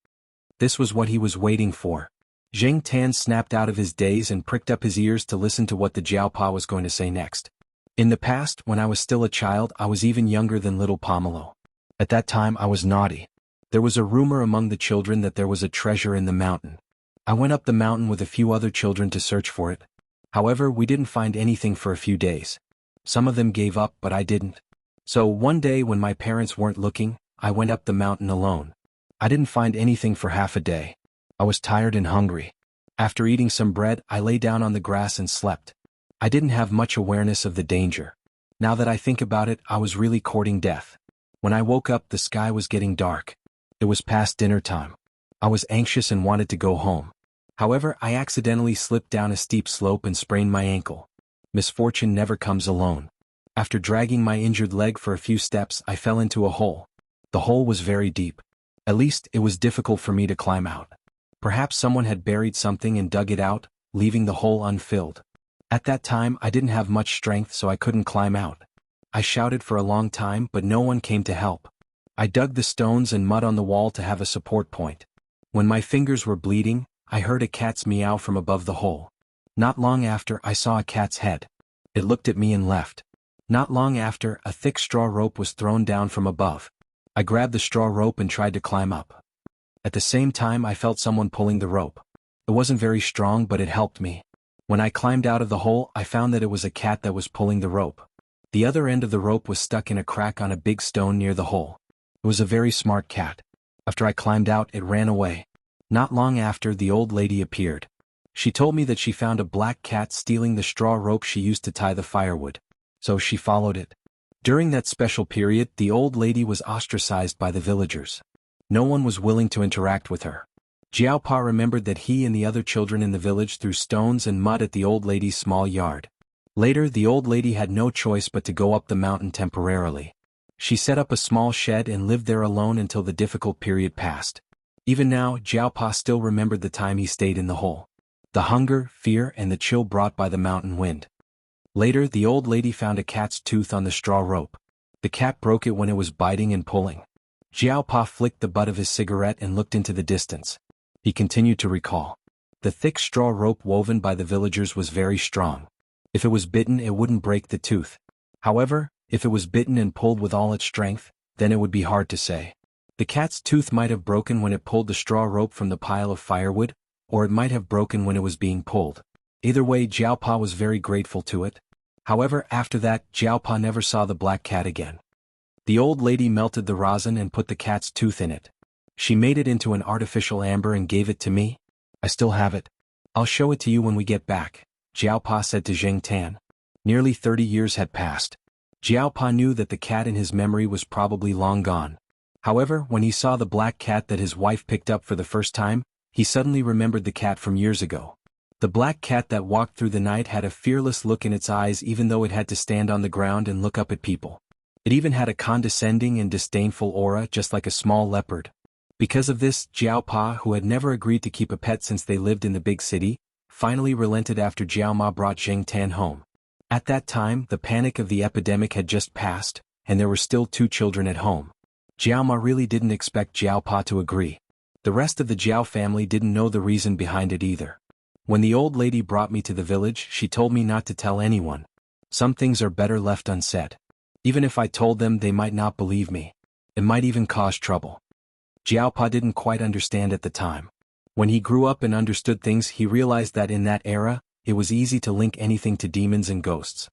This was what he was waiting for. Jing Tan snapped out of his daze and pricked up his ears to listen to what the Jiaopa was going to say next. "In the past, when I was still a child, I was even younger than little Pomelo. At that time I was naughty. There was a rumor among the children that there was a treasure in the mountain. I went up the mountain with a few other children to search for it. However, we didn't find anything for a few days. Some of them gave up, but I didn't. So one day when my parents weren't looking, I went up the mountain alone. I didn't find anything for half a day. I was tired and hungry. After eating some bread, I lay down on the grass and slept. I didn't have much awareness of the danger. Now that I think about it, I was really courting death. When I woke up, the sky was getting dark. It was past dinner time. I was anxious and wanted to go home. However, I accidentally slipped down a steep slope and sprained my ankle. Misfortune never comes alone. After dragging my injured leg for a few steps, I fell into a hole. The hole was very deep. At least, it was difficult for me to climb out. Perhaps someone had buried something and dug it out, leaving the hole unfilled. At that time, I didn't have much strength, so I couldn't climb out. I shouted for a long time, but no one came to help. I dug the stones and mud on the wall to have a support point. When my fingers were bleeding, I heard a cat's meow from above the hole. Not long after, I saw a cat's head. It looked at me and left. Not long after, a thick straw rope was thrown down from above. I grabbed the straw rope and tried to climb up. At the same time, I felt someone pulling the rope. It wasn't very strong, but it helped me. When I climbed out of the hole, I found that it was a cat that was pulling the rope. The other end of the rope was stuck in a crack on a big stone near the hole. It was a very smart cat. After I climbed out, it ran away. Not long after, the old lady appeared. She told me that she found a black cat stealing the straw rope she used to tie the firewood. So she followed it. During that special period, the old lady was ostracized by the villagers. No one was willing to interact with her. Jiaopa remembered that he and the other children in the village threw stones and mud at the old lady's small yard. Later the old lady had no choice but to go up the mountain temporarily. She set up a small shed and lived there alone until the difficult period passed. Even now, Jiaopa still remembered the time he stayed in the hole. The hunger, fear, and the chill brought by the mountain wind. Later the old lady found a cat's tooth on the straw rope. The cat broke it when it was biting and pulling. Jiaopa flicked the butt of his cigarette and looked into the distance. He continued to recall. The thick straw rope woven by the villagers was very strong. If it was bitten it wouldn't break the tooth. However, if it was bitten and pulled with all its strength, then it would be hard to say. The cat's tooth might have broken when it pulled the straw rope from the pile of firewood, or it might have broken when it was being pulled. Either way, Jiaopa was very grateful to it. However, after that, Jiaopa never saw the black cat again. The old lady melted the rosin and put the cat's tooth in it. She made it into an artificial amber and gave it to me. I still have it. I'll show it to you when we get back, Jiaopa said to Zheng Tan. Nearly 30 years had passed. Jiaopa knew that the cat in his memory was probably long gone. However, when he saw the black cat that his wife picked up for the first time, he suddenly remembered the cat from years ago. The black cat that walked through the night had a fearless look in its eyes even though it had to stand on the ground and look up at people. It even had a condescending and disdainful aura just like a small leopard. Because of this, Jiaopa, who had never agreed to keep a pet since they lived in the big city, finally relented after Jiaoma brought Zheng Tan home. At that time, the panic of the epidemic had just passed, and there were still 2 children at home. Jiaoma really didn't expect Jiaopa to agree. The rest of the Jiao family didn't know the reason behind it either. When the old lady brought me to the village, she told me not to tell anyone. Some things are better left unsaid. Even if I told them, they might not believe me. It might even cause trouble. Jiaopa didn't quite understand at the time. When he grew up and understood things, he realized that in that era, it was easy to link anything to demons and ghosts.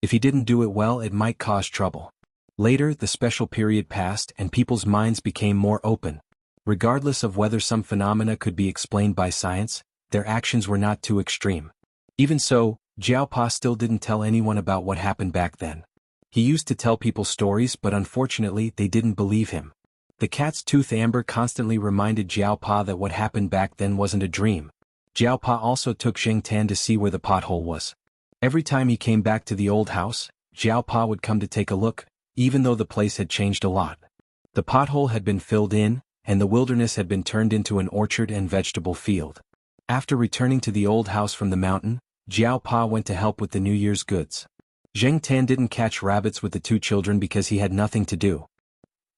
If he didn't do it well, it might cause trouble. Later, the special period passed and people's minds became more open. Regardless of whether some phenomena could be explained by science, their actions were not too extreme. Even so, Jiaopa still didn't tell anyone about what happened back then. He used to tell people stories, but unfortunately they didn't believe him. The cat's tooth amber constantly reminded Jiaopa that what happened back then wasn't a dream. Jiaopa also took Zheng Tan to see where the pothole was. Every time he came back to the old house, Jiaopa would come to take a look, even though the place had changed a lot. The pothole had been filled in, and the wilderness had been turned into an orchard and vegetable field. After returning to the old house from the mountain, Jiaopa went to help with the New Year's goods. Zheng Tan didn't catch rabbits with the 2 children because he had nothing to do.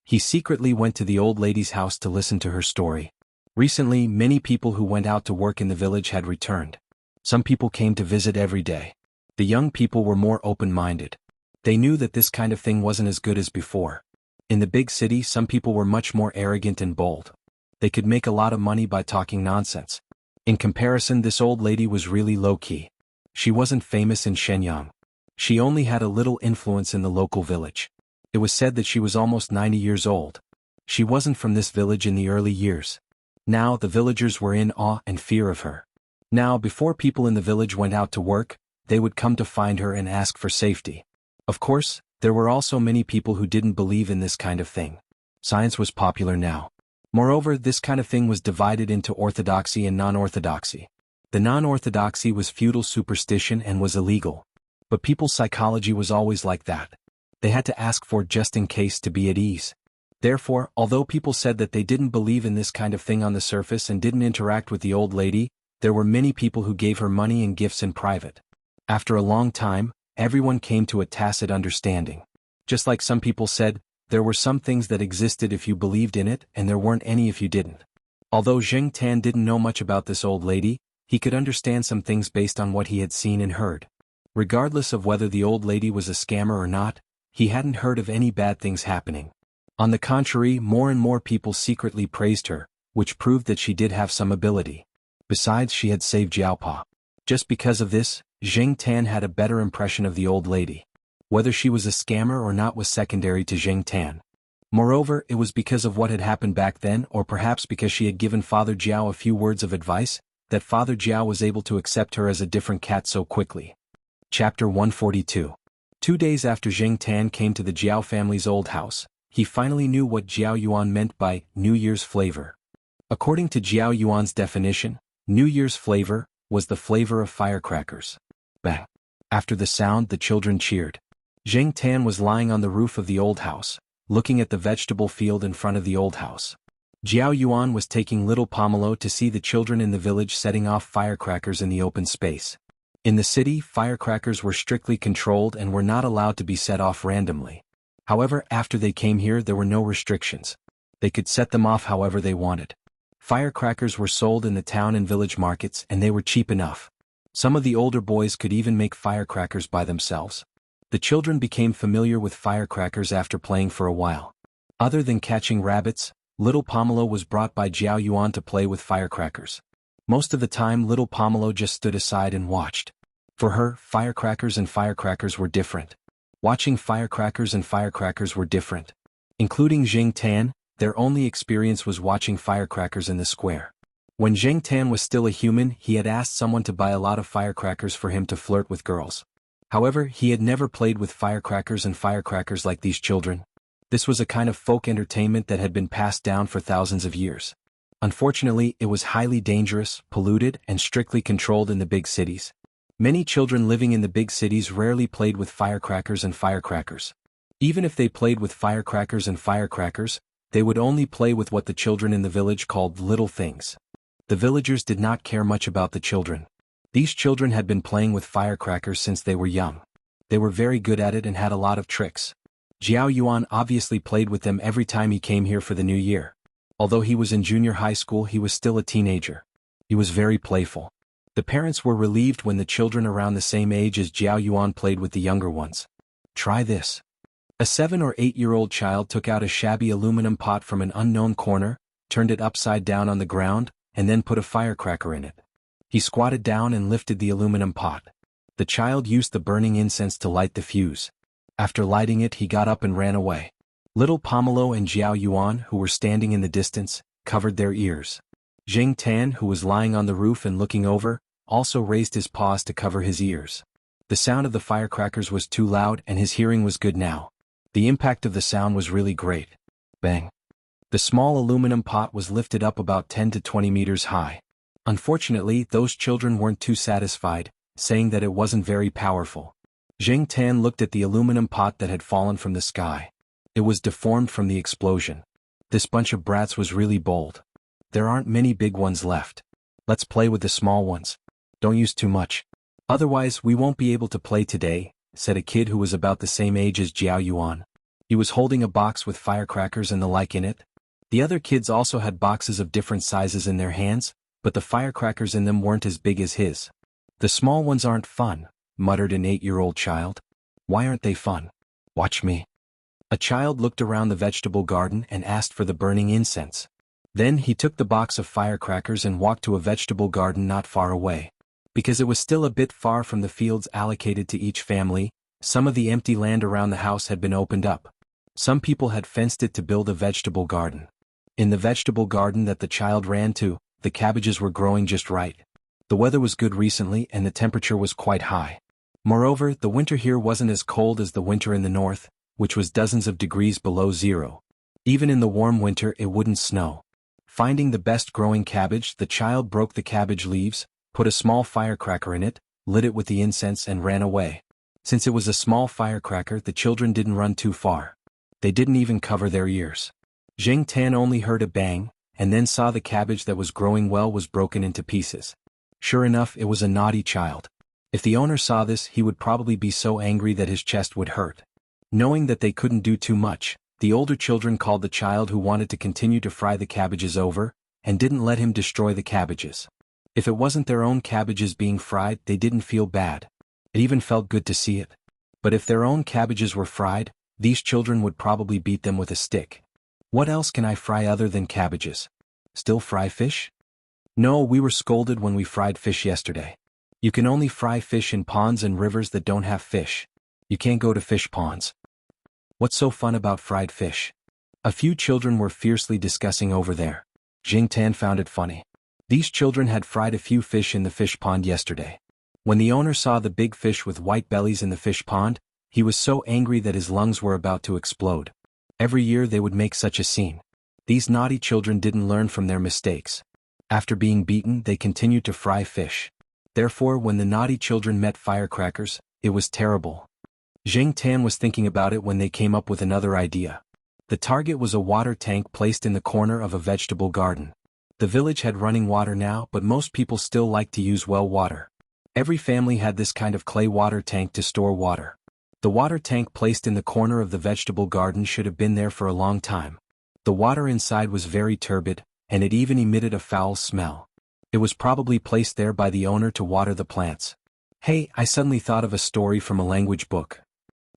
He secretly went to the old lady's house to listen to her story. Recently, many people who went out to work in the village had returned. Some people came to visit every day. The young people were more open-minded. They knew that this kind of thing wasn't as good as before. In the big city, some people were much more arrogant and bold. They could make a lot of money by talking nonsense. In comparison, this old lady was really low-key. She wasn't famous in Shenyang. She only had a little influence in the local village. It was said that she was almost 90 years old. She wasn't from this village in the early years. Now the villagers were in awe and fear of her. Now, before people in the village went out to work, they would come to find her and ask for safety. Of course, there were also many people who didn't believe in this kind of thing. Science was popular now. Moreover, this kind of thing was divided into orthodoxy and non-orthodoxy. The non-orthodoxy was feudal superstition and was illegal. But people's psychology was always like that. They had to ask for it just in case to be at ease. Therefore, although people said that they didn't believe in this kind of thing on the surface and didn't interact with the old lady, there were many people who gave her money and gifts in private. After a long time, everyone came to a tacit understanding. Just like some people said, there were some things that existed if you believed in it and there weren't any if you didn't. Although Zheng Tan didn't know much about this old lady, he could understand some things based on what he had seen and heard. Regardless of whether the old lady was a scammer or not, he hadn't heard of any bad things happening. On the contrary, more and more people secretly praised her, which proved that she did have some ability. Besides, she had saved Jiaopa. Just because of this, Zheng Tan had a better impression of the old lady. Whether she was a scammer or not was secondary to Zheng Tan. Moreover, it was because of what had happened back then, or perhaps because she had given Father Jiao a few words of advice, that Father Jiao was able to accept her as a different cat so quickly. Chapter 142. 2 days after Zheng Tan came to the Jiao family's old house, he finally knew what Jiao Yuan meant by New Year's flavor. According to Jiao Yuan's definition, New Year's flavor was the flavor of firecrackers. Bang! After the sound, the children cheered. Zheng Tan was lying on the roof of the old house, looking at the vegetable field in front of the old house. Jiao Yuan was taking little Pomelo to see the children in the village setting off firecrackers in the open space. In the city, firecrackers were strictly controlled and were not allowed to be set off randomly. However, after they came here, there were no restrictions. They could set them off however they wanted. Firecrackers were sold in the town and village markets, and they were cheap enough. Some of the older boys could even make firecrackers by themselves. The children became familiar with firecrackers after playing for a while. Other than catching rabbits, little Pomelo was brought by Jiao Yuan to play with firecrackers. Most of the time, little Pomelo just stood aside and watched. For her, firecrackers and firecrackers were different. Watching firecrackers and firecrackers were different. Including Zheng Tan, their only experience was watching firecrackers in the square. When Zheng Tan was still a human, he had asked someone to buy a lot of firecrackers for him to flirt with girls. However, he had never played with firecrackers and firecrackers like these children. This was a kind of folk entertainment that had been passed down for thousands of years. Unfortunately, it was highly dangerous, polluted, and strictly controlled in the big cities. Many children living in the big cities rarely played with firecrackers and firecrackers. Even if they played with firecrackers and firecrackers, they would only play with what the children in the village called little things. The villagers did not care much about the children. These children had been playing with firecrackers since they were young. They were very good at it and had a lot of tricks. Jiao Yuan obviously played with them every time he came here for the new year. Although he was in junior high school, he was still a teenager. He was very playful. The parents were relieved when the children around the same age as Jiao Yuan played with the younger ones. Try this. A 7 or 8-year-old child took out a shabby aluminum pot from an unknown corner, turned it upside down on the ground, and then put a firecracker in it. He squatted down and lifted the aluminum pot. The child used the burning incense to light the fuse. After lighting it, he got up and ran away. Little Pomelo and Jiao Yuan, who were standing in the distance, covered their ears. Zheng Tan, who was lying on the roof and looking over, also raised his paws to cover his ears. The sound of the firecrackers was too loud and his hearing was good now. The impact of the sound was really great. Bang. The small aluminum pot was lifted up about 10 to 20 meters high. Unfortunately, those children weren't too satisfied, saying that it wasn't very powerful. Zheng Tan looked at the aluminum pot that had fallen from the sky. It was deformed from the explosion. This bunch of brats was really bold. There aren't many big ones left. Let's play with the small ones. Don't use too much. Otherwise, we won't be able to play today, said a kid who was about the same age as Jiao Yuan. He was holding a box with firecrackers and the like in it. The other kids also had boxes of different sizes in their hands, but the firecrackers in them weren't as big as his. The small ones aren't fun, muttered an 8-year-old child. Why aren't they fun? Watch me. A child looked around the vegetable garden and asked for the burning incense. Then he took the box of firecrackers and walked to a vegetable garden not far away. Because it was still a bit far from the fields allocated to each family, some of the empty land around the house had been opened up. Some people had fenced it to build a vegetable garden. In the vegetable garden that the child ran to, the cabbages were growing just right. The weather was good recently and the temperature was quite high. Moreover, the winter here wasn't as cold as the winter in the north, which was dozens of degrees below zero. Even in the warm winter it wouldn't snow. Finding the best growing cabbage, the child broke the cabbage leaves, put a small firecracker in it, lit it with the incense and ran away. Since it was a small firecracker, the children didn't run too far. They didn't even cover their ears. Zheng Tan only heard a bang, and then saw the cabbage that was growing well was broken into pieces. Sure enough, it was a naughty child. If the owner saw this, he would probably be so angry that his chest would hurt. Knowing that they couldn't do too much, the older children called the child who wanted to continue to fry the cabbages over, and didn't let him destroy the cabbages. If it wasn't their own cabbages being fried, they didn't feel bad. It even felt good to see it. But if their own cabbages were fried, these children would probably beat them with a stick. What else can I fry other than cabbages? Still fry fish? No, we were scolded when we fried fish yesterday. You can only fry fish in ponds and rivers that don't have fish. You can't go to fish ponds. What's so fun about fried fish? A few children were fiercely discussing over there. Zheng Tan found it funny. These children had fried a few fish in the fish pond yesterday. When the owner saw the big fish with white bellies in the fish pond, he was so angry that his lungs were about to explode. Every year they would make such a scene. These naughty children didn't learn from their mistakes. After being beaten, they continued to fry fish. Therefore, when the naughty children met firecrackers, it was terrible. Zheng Tan was thinking about it when they came up with another idea. The target was a water tank placed in the corner of a vegetable garden. The village had running water now, but most people still liked to use well water. Every family had this kind of clay water tank to store water. The water tank placed in the corner of the vegetable garden should have been there for a long time. The water inside was very turbid, and it even emitted a foul smell. It was probably placed there by the owner to water the plants. Hey, I suddenly thought of a story from a language book.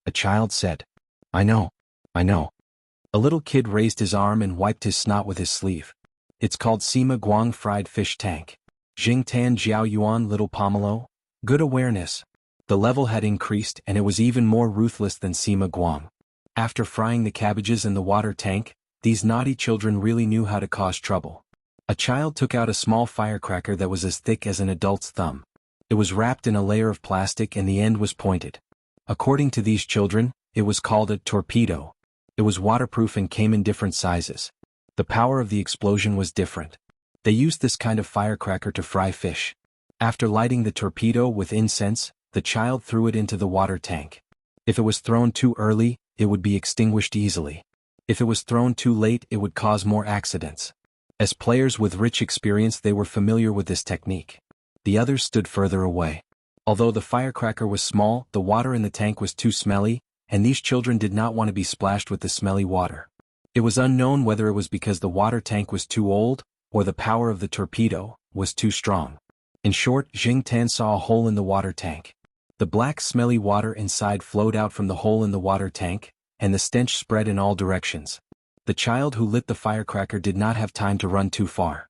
A child said. I know. A little kid raised his arm and wiped his snot with his sleeve. It's called Sima Guang Fried Fish Tank. Jing Tan Jiao Yuan Little Pomelo. Good awareness. The level had increased and it was even more ruthless than Sima Guang. After frying the cabbages in the water tank, these naughty children really knew how to cause trouble. A child took out a small firecracker that was as thick as an adult's thumb. It was wrapped in a layer of plastic and the end was pointed. According to these children, it was called a torpedo. It was waterproof and came in different sizes. The power of the explosion was different. They used this kind of firecracker to fry fish. After lighting the torpedo with incense, the child threw it into the water tank. If it was thrown too early, it would be extinguished easily. If it was thrown too late, it would cause more accidents. As players with rich experience, they were familiar with this technique. The others stood further away. Although the firecracker was small, the water in the tank was too smelly, and these children did not want to be splashed with the smelly water. It was unknown whether it was because the water tank was too old, or the power of the torpedo was too strong. In short, Jing Tan saw a hole in the water tank. The black smelly water inside flowed out from the hole in the water tank, and the stench spread in all directions. The child who lit the firecracker did not have time to run too far.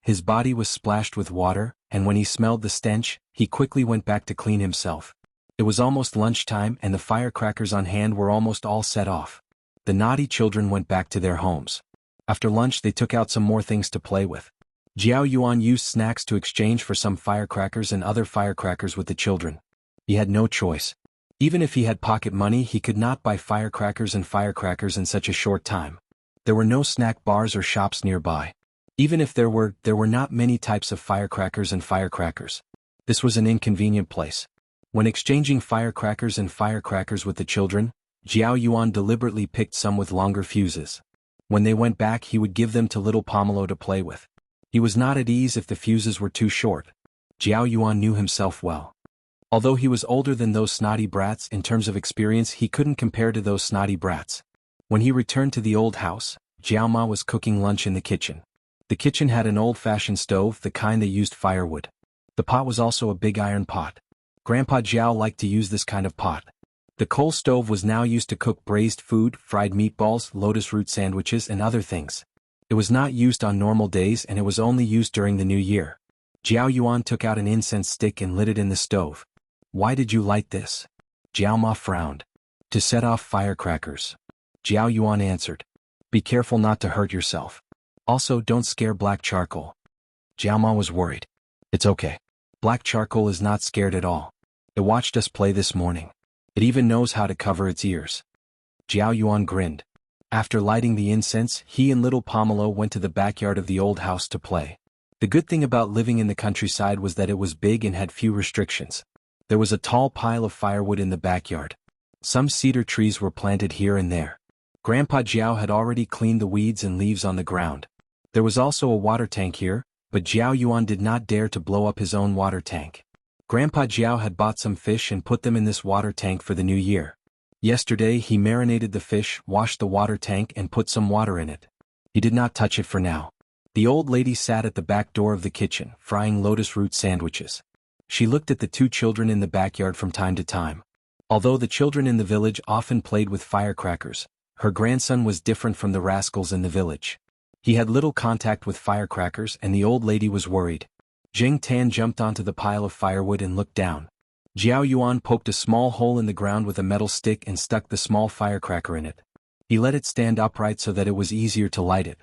His body was splashed with water, and when he smelled the stench, he quickly went back to clean himself. It was almost lunchtime and the firecrackers on hand were almost all set off. The naughty children went back to their homes. After lunch they took out some more things to play with. Jiao Yuan used snacks to exchange for some firecrackers and other firecrackers with the children. He had no choice. Even if he had pocket money, he could not buy firecrackers in such a short time. There were no snack bars or shops nearby. Even if there were not many types of firecrackers. This was an inconvenient place. When exchanging firecrackers with the children, Jiao Yuan deliberately picked some with longer fuses. When they went back, he would give them to little Pomelo to play with. He was not at ease if the fuses were too short. Jiao Yuan knew himself well. Although he was older than those snotty brats in terms of experience, he couldn't compare to those snotty brats. When he returned to the old house, Jiao Ma was cooking lunch in the kitchen. The kitchen had an old-fashioned stove, the kind that used firewood. The pot was also a big iron pot. Grandpa Jiao liked to use this kind of pot. The coal stove was now used to cook braised food, fried meatballs, lotus root sandwiches, and other things. It was not used on normal days and it was only used during the new year. Jiao Yuan took out an incense stick and lit it in the stove. Why did you light this? Jiao Ma frowned. To set off firecrackers. Jiao Yuan answered. Be careful not to hurt yourself. Also, don't scare black charcoal. Jiao Ma was worried. It's okay. Black charcoal is not scared at all. It watched us play this morning. It even knows how to cover its ears. Jiao Yuan grinned. After lighting the incense, he and little Pomelo went to the backyard of the old house to play. The good thing about living in the countryside was that it was big and had few restrictions. There was a tall pile of firewood in the backyard. Some cedar trees were planted here and there. Grandpa Jiao had already cleaned the weeds and leaves on the ground. There was also a water tank here, but Jiao Yuan did not dare to blow up his own water tank. Grandpa Jiao had bought some fish and put them in this water tank for the new year. Yesterday he marinated the fish, washed the water tank and put some water in it. He did not touch it for now. The old lady sat at the back door of the kitchen, frying lotus root sandwiches. She looked at the two children in the backyard from time to time. Although the children in the village often played with firecrackers, her grandson was different from the rascals in the village. He had little contact with firecrackers and the old lady was worried. Jing Tan jumped onto the pile of firewood and looked down. Jiao Yuan poked a small hole in the ground with a metal stick and stuck the small firecracker in it. He let it stand upright so that it was easier to light it.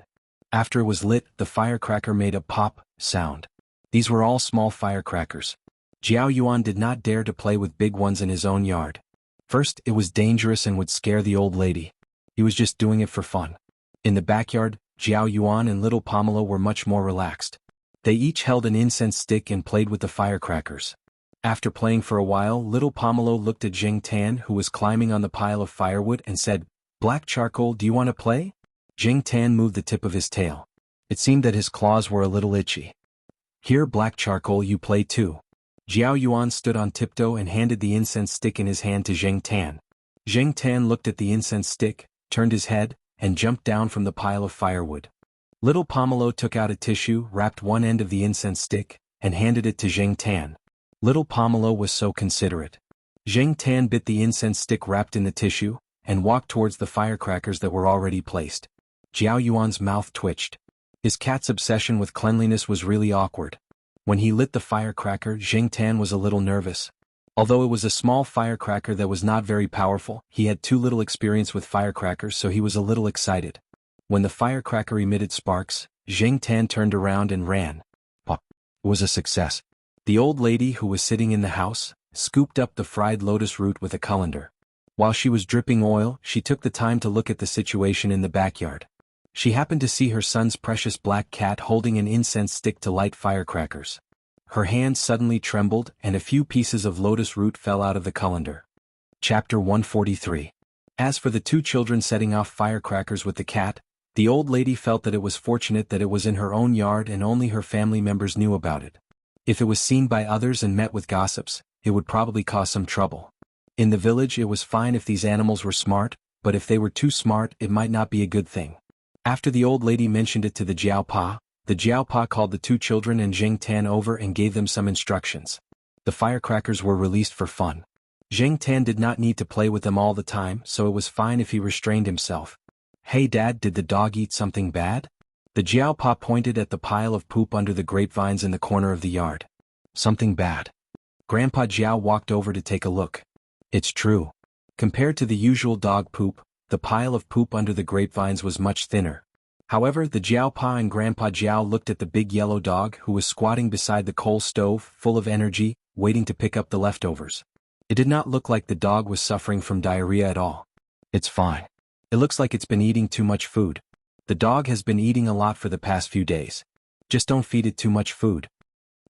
After it was lit, the firecracker made a pop sound. These were all small firecrackers. Jiao Yuan did not dare to play with big ones in his own yard. First, it was dangerous and would scare the old lady. He was just doing it for fun. In the backyard, Jiao Yuan and little Pomelo were much more relaxed. They each held an incense stick and played with the firecrackers. After playing for a while, little Pomelo looked at Jing Tan, who was climbing on the pile of firewood, and said, "Black Charcoal, do you want to play?" Jing Tan moved the tip of his tail. It seemed that his claws were a little itchy. "Here, Black Charcoal, you play too." Jiao Yuan stood on tiptoe and handed the incense stick in his hand to Jing Tan. Jing Tan looked at the incense stick, turned his head, and jumped down from the pile of firewood. Little Pomelo took out a tissue, wrapped one end of the incense stick, and handed it to Jing Tan. Little Pomelo was so considerate. Jing Tan bit the incense stick wrapped in the tissue, and walked towards the firecrackers that were already placed. Jiao Yuan's mouth twitched. His cat's obsession with cleanliness was really awkward. When he lit the firecracker, Jing Tan was a little nervous. Although it was a small firecracker that was not very powerful, he had too little experience with firecrackers, so he was a little excited. When the firecracker emitted sparks, Jing Tan turned around and ran. Pop! It was a success. The old lady who was sitting in the house scooped up the fried lotus root with a colander. While she was dripping oil, she took the time to look at the situation in the backyard. She happened to see her son's precious black cat holding an incense stick to light firecrackers. Her hand suddenly trembled, and a few pieces of lotus root fell out of the colander. Chapter 143. As for the two children setting off firecrackers with the cat, the old lady felt that it was fortunate that it was in her own yard and only her family members knew about it. If it was seen by others and met with gossips, it would probably cause some trouble. In the village it was fine if these animals were smart, but if they were too smart it might not be a good thing. After the old lady mentioned it to the Jiao Pa called the two children and Jing Tan over and gave them some instructions. The firecrackers were released for fun. Jing Tan did not need to play with them all the time, so it was fine if he restrained himself. "Hey Dad, did the dog eat something bad?" The Jiao Pa pointed at the pile of poop under the grapevines in the corner of the yard. "Something bad?" Grandpa Jiao walked over to take a look. It's true. Compared to the usual dog poop, the pile of poop under the grapevines was much thinner. However, the Jiao Pa and Grandpa Jiao looked at the big yellow dog who was squatting beside the coal stove, full of energy, waiting to pick up the leftovers. It did not look like the dog was suffering from diarrhea at all. "It's fine. It looks like it's been eating too much food. The dog has been eating a lot for the past few days. Just don't feed it too much food."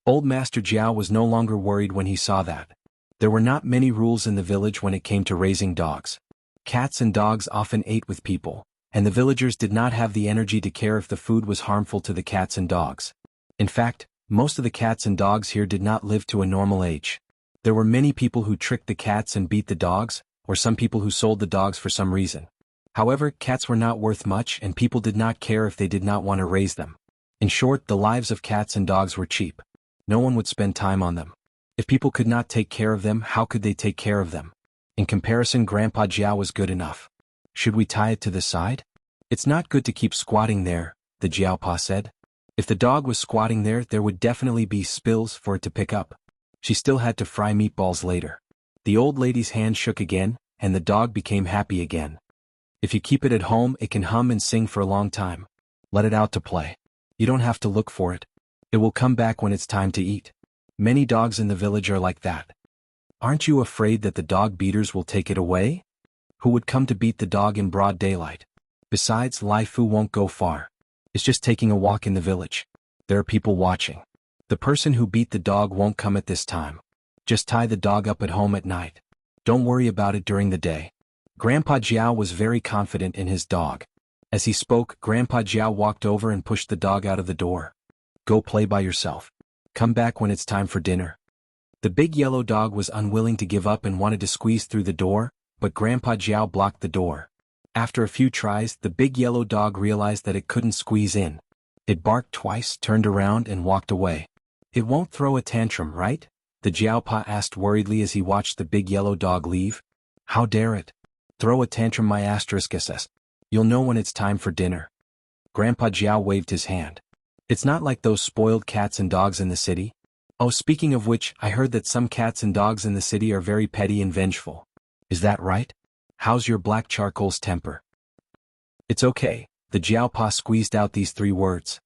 Old Master Jiao was no longer worried when he saw that. There were not many rules in the village when it came to raising dogs. Cats and dogs often ate with people, and the villagers did not have the energy to care if the food was harmful to the cats and dogs. In fact, most of the cats and dogs here did not live to a normal age. There were many people who tricked the cats and beat the dogs, or some people who sold the dogs for some reason. However, cats were not worth much and people did not care if they did not want to raise them. In short, the lives of cats and dogs were cheap. No one would spend time on them. If people could not take care of them, how could they take care of them? In comparison, Grandpa Jiao was good enough. "Should we tie it to the side?" "It's not good to keep squatting there," the Jiao Pa said. If the dog was squatting there, there would definitely be spills for it to pick up. She still had to fry meatballs later. The old lady's hand shook again, and the dog became happy again. If you keep it at home, it can hum and sing for a long time. Let it out to play. You don't have to look for it. It will come back when it's time to eat. Many dogs in the village are like that. Aren't you afraid that the dog beaters will take it away? Who would come to beat the dog in broad daylight? Besides, Lai Fu won't go far. It's just taking a walk in the village. There are people watching. The person who beat the dog won't come at this time. Just tie the dog up at home at night. Don't worry about it during the day. Grandpa Jiao was very confident in his dog. As he spoke, Grandpa Jiao walked over and pushed the dog out of the door. "Go play by yourself. Come back when it's time for dinner." The big yellow dog was unwilling to give up and wanted to squeeze through the door, but Grandpa Jiao blocked the door. After a few tries, the big yellow dog realized that it couldn't squeeze in. It barked twice, turned around, and walked away. "It won't throw a tantrum, right?" the Jiao Pa asked worriedly as he watched the big yellow dog leave. "How dare it? Throw a tantrum, my *SS. You'll know when it's time for dinner." Grandpa Jiao waved his hand. "It's not like those spoiled cats and dogs in the city. Oh, speaking of which, I heard that some cats and dogs in the city are very petty and vengeful. Is that right? How's your Black Charcoal's temper?" "It's okay," the Jiao Pa squeezed out these 3 words.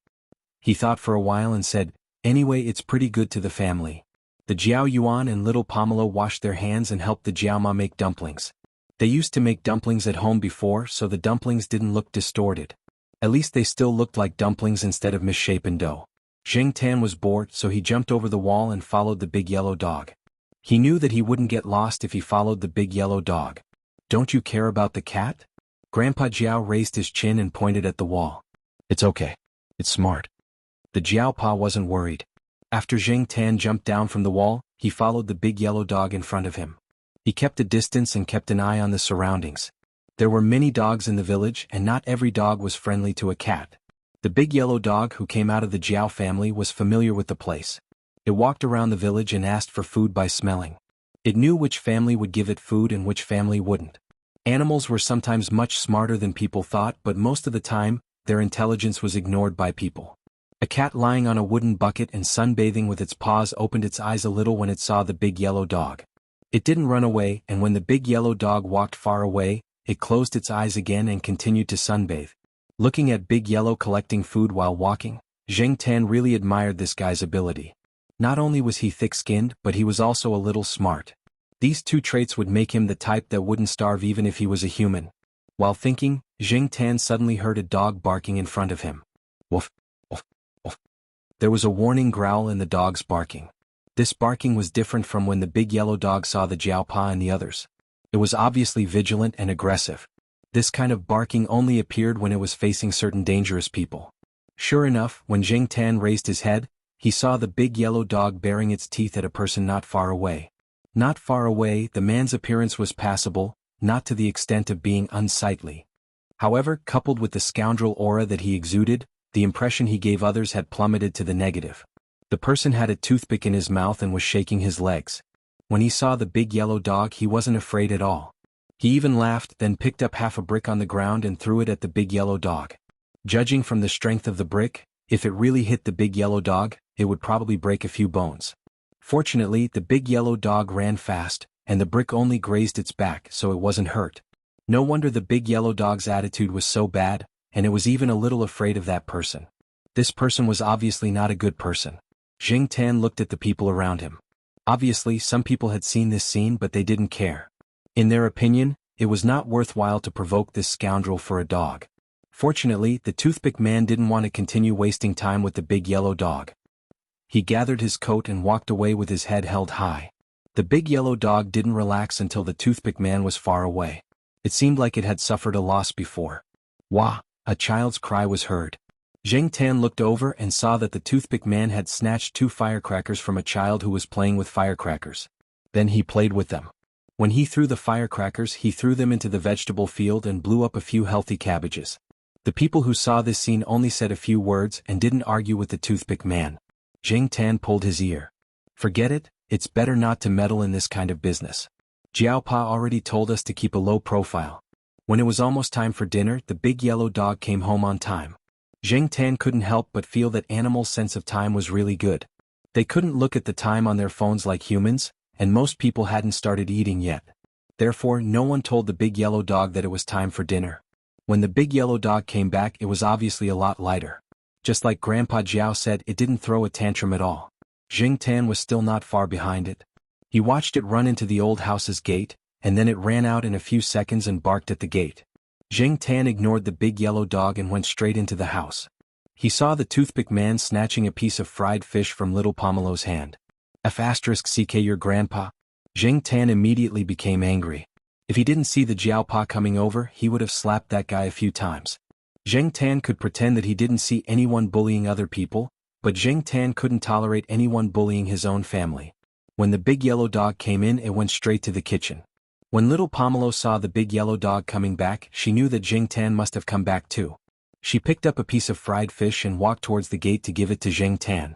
He thought for a while and said, "Anyway, it's pretty good to the family." The Jiao Yuan and little Pomelo washed their hands and helped the Jiao Ma make dumplings. They used to make dumplings at home before, so the dumplings didn't look distorted. At least they still looked like dumplings instead of misshapen dough. Jing Tan was bored, so he jumped over the wall and followed the big yellow dog. He knew that he wouldn't get lost if he followed the big yellow dog. Don't you care about the cat? Grandpa Jiao raised his chin and pointed at the wall. It's okay. It's smart. The Jiaopa wasn't worried. After Zheng Tan jumped down from the wall, he followed the big yellow dog in front of him. He kept a distance and kept an eye on the surroundings. There were many dogs in the village and not every dog was friendly to a cat. The big yellow dog who came out of the Jiao family was familiar with the place. It walked around the village and asked for food by smelling. It knew which family would give it food and which family wouldn't. Animals were sometimes much smarter than people thought, but most of the time, their intelligence was ignored by people. A cat lying on a wooden bucket and sunbathing with its paws opened its eyes a little when it saw the big yellow dog. It didn't run away, and when the big yellow dog walked far away, it closed its eyes again and continued to sunbathe. Looking at Big Yellow collecting food while walking, Zheng Tan really admired this guy's ability. Not only was he thick-skinned, but he was also a little smart. These two traits would make him the type that wouldn't starve even if he was a human. While thinking, Zheng Tan suddenly heard a dog barking in front of him. Woof, woof, woof. There was a warning growl in the dog's barking. This barking was different from when the big yellow dog saw the Jiaopa and the others. It was obviously vigilant and aggressive. This kind of barking only appeared when it was facing certain dangerous people. Sure enough, when Zheng Tan raised his head, he saw the big yellow dog baring its teeth at a person not far away. Not far away, the man's appearance was passable, not to the extent of being unsightly. However, coupled with the scoundrel aura that he exuded, the impression he gave others had plummeted to the negative. The person had a toothpick in his mouth and was shaking his legs. When he saw the big yellow dog, he wasn't afraid at all. He even laughed, then picked up half a brick on the ground and threw it at the big yellow dog. Judging from the strength of the brick, if it really hit the big yellow dog, it would probably break a few bones. Fortunately, the big yellow dog ran fast, and the brick only grazed its back, so it wasn't hurt. No wonder the big yellow dog's attitude was so bad, and it was even a little afraid of that person. This person was obviously not a good person. Zheng Tan looked at the people around him. Obviously, some people had seen this scene but they didn't care. In their opinion, it was not worthwhile to provoke this scoundrel for a dog. Fortunately, the toothpick man didn't want to continue wasting time with the big yellow dog. He gathered his coat and walked away with his head held high. The big yellow dog didn't relax until the toothpick man was far away. It seemed like it had suffered a loss before. Wah! A child's cry was heard. Zheng Tan looked over and saw that the toothpick man had snatched 2 firecrackers from a child who was playing with firecrackers. Then he played with them. When he threw the firecrackers, he threw them into the vegetable field and blew up a few healthy cabbages. The people who saw this scene only said a few words and didn't argue with the toothpick man. Zheng Tan pulled his ear. Forget it, it's better not to meddle in this kind of business. Jiaopa already told us to keep a low profile. When it was almost time for dinner, the big yellow dog came home on time. Zheng Tan couldn't help but feel that animals' sense of time was really good. They couldn't look at the time on their phones like humans, and most people hadn't started eating yet. Therefore, no one told the big yellow dog that it was time for dinner. When the big yellow dog came back, it was obviously a lot lighter. Just like Grandpa Jiao said, it didn't throw a tantrum at all. Zheng Tan was still not far behind it. He watched it run into the old house's gate, and then it ran out in a few seconds and barked at the gate. Zheng Tan ignored the big yellow dog and went straight into the house. He saw the toothpick man snatching a piece of fried fish from little Pomelo's hand. *CK your grandpa? Zheng Tan immediately became angry. If he didn't see the Jiaopa coming over, he would have slapped that guy a few times. Zheng Tan could pretend that he didn't see anyone bullying other people, but Zheng Tan couldn't tolerate anyone bullying his own family. When the big yellow dog came in, it went straight to the kitchen. When little Pomelo saw the big yellow dog coming back, she knew that Zheng Tan must have come back too. She picked up a piece of fried fish and walked towards the gate to give it to Zheng Tan.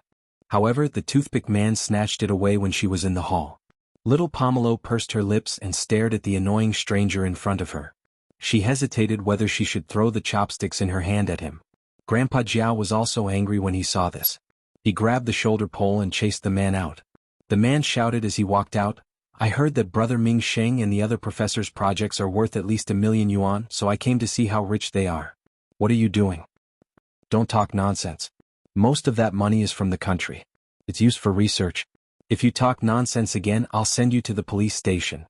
However, the toothpick man snatched it away when she was in the hall. Little Pomelo pursed her lips and stared at the annoying stranger in front of her. She hesitated whether she should throw the chopsticks in her hand at him. Grandpa Jiao was also angry when he saw this. He grabbed the shoulder pole and chased the man out. The man shouted as he walked out, "I heard that Brother Ming Sheng and the other professor's projects are worth at least 1,000,000 yuan, so I came to see how rich they are. What are you doing? Don't talk nonsense. Most of that money is from the country. It's used for research. If you talk nonsense again, I'll send you to the police station."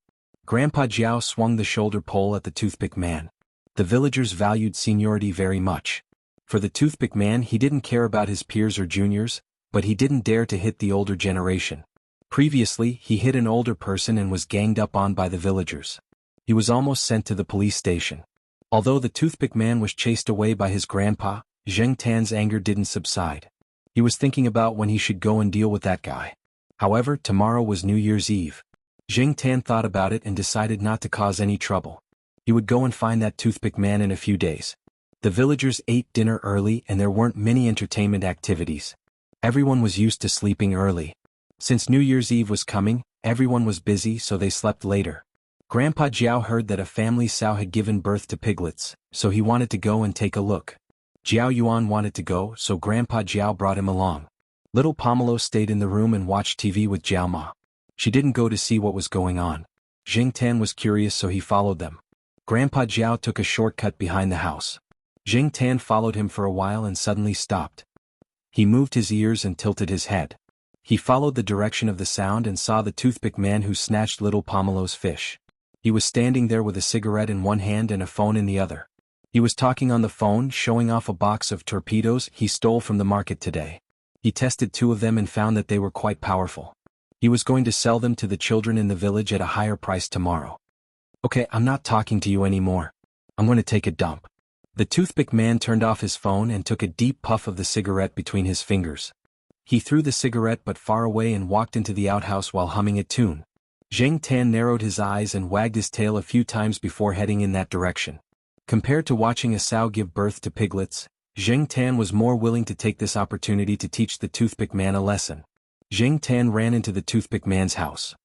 Grandpa Jiao swung the shoulder pole at the toothpick man. The villagers valued seniority very much. For the toothpick man, he didn't care about his peers or juniors, but he didn't dare to hit the older generation. Previously, he hit an older person and was ganged up on by the villagers. He was almost sent to the police station. Although the toothpick man was chased away by his grandpa, Zheng Tan's anger didn't subside. He was thinking about when he should go and deal with that guy. However, tomorrow was New Year's Eve. Zheng Tan thought about it and decided not to cause any trouble. He would go and find that toothpick man in a few days. The villagers ate dinner early and there weren't many entertainment activities. Everyone was used to sleeping early. Since New Year's Eve was coming, everyone was busy so they slept later. Grandpa Jiao heard that a family sow had given birth to piglets, so he wanted to go and take a look. Jiao Yuan wanted to go, so Grandpa Jiao brought him along. Little Pomelo stayed in the room and watched TV with Jiao Ma. She didn't go to see what was going on. Zheng Tan was curious so he followed them. Grandpa Jiao took a shortcut behind the house. Zheng Tan followed him for a while and suddenly stopped. He moved his ears and tilted his head. He followed the direction of the sound and saw the toothpick man who snatched little Pomelo's fish. He was standing there with a cigarette in one hand and a phone in the other. He was talking on the phone, showing off a box of torpedoes he stole from the market today. He tested 2 of them and found that they were quite powerful. He was going to sell them to the children in the village at a higher price tomorrow. Okay, I'm not talking to you anymore. I'm going to take a dump. The toothpick man turned off his phone and took a deep puff of the cigarette between his fingers. He threw the cigarette but far away and walked into the outhouse while humming a tune. Zheng Tan narrowed his eyes and wagged his tail a few times before heading in that direction. Compared to watching a sow give birth to piglets, Zheng Tan was more willing to take this opportunity to teach the toothpick man a lesson. Zheng Tan ran into the toothpick man's house.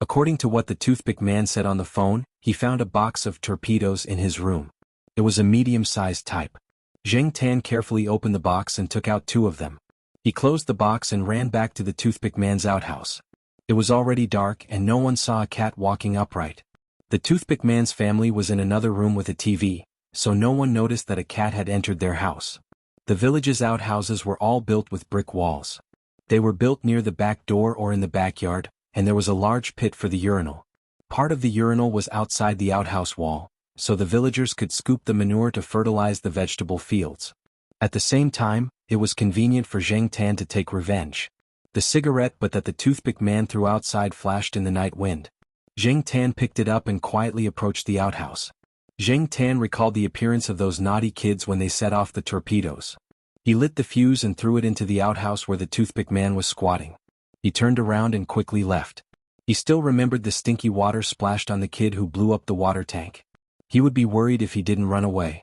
According to what the toothpick man said on the phone, he found a box of torpedoes in his room. It was a medium-sized type. Zheng Tan carefully opened the box and took out 2 of them. He closed the box and ran back to the toothpick man's outhouse. It was already dark and no one saw a cat walking upright. The toothpick man's family was in another room with a TV, so no one noticed that a cat had entered their house. The village's outhouses were all built with brick walls. They were built near the back door or in the backyard, and there was a large pit for the urinal. Part of the urinal was outside the outhouse wall, so the villagers could scoop the manure to fertilize the vegetable fields. At the same time, it was convenient for Zheng Tan to take revenge. The cigarette butt that the toothpick man threw outside flashed in the night wind. Zheng Tan picked it up and quietly approached the outhouse. Zheng Tan recalled the appearance of those naughty kids when they set off the torpedoes. He lit the fuse and threw it into the outhouse where the toothpick man was squatting. He turned around and quickly left. He still remembered the stinky water splashed on the kid who blew up the water tank. He would be worried if he didn't run away.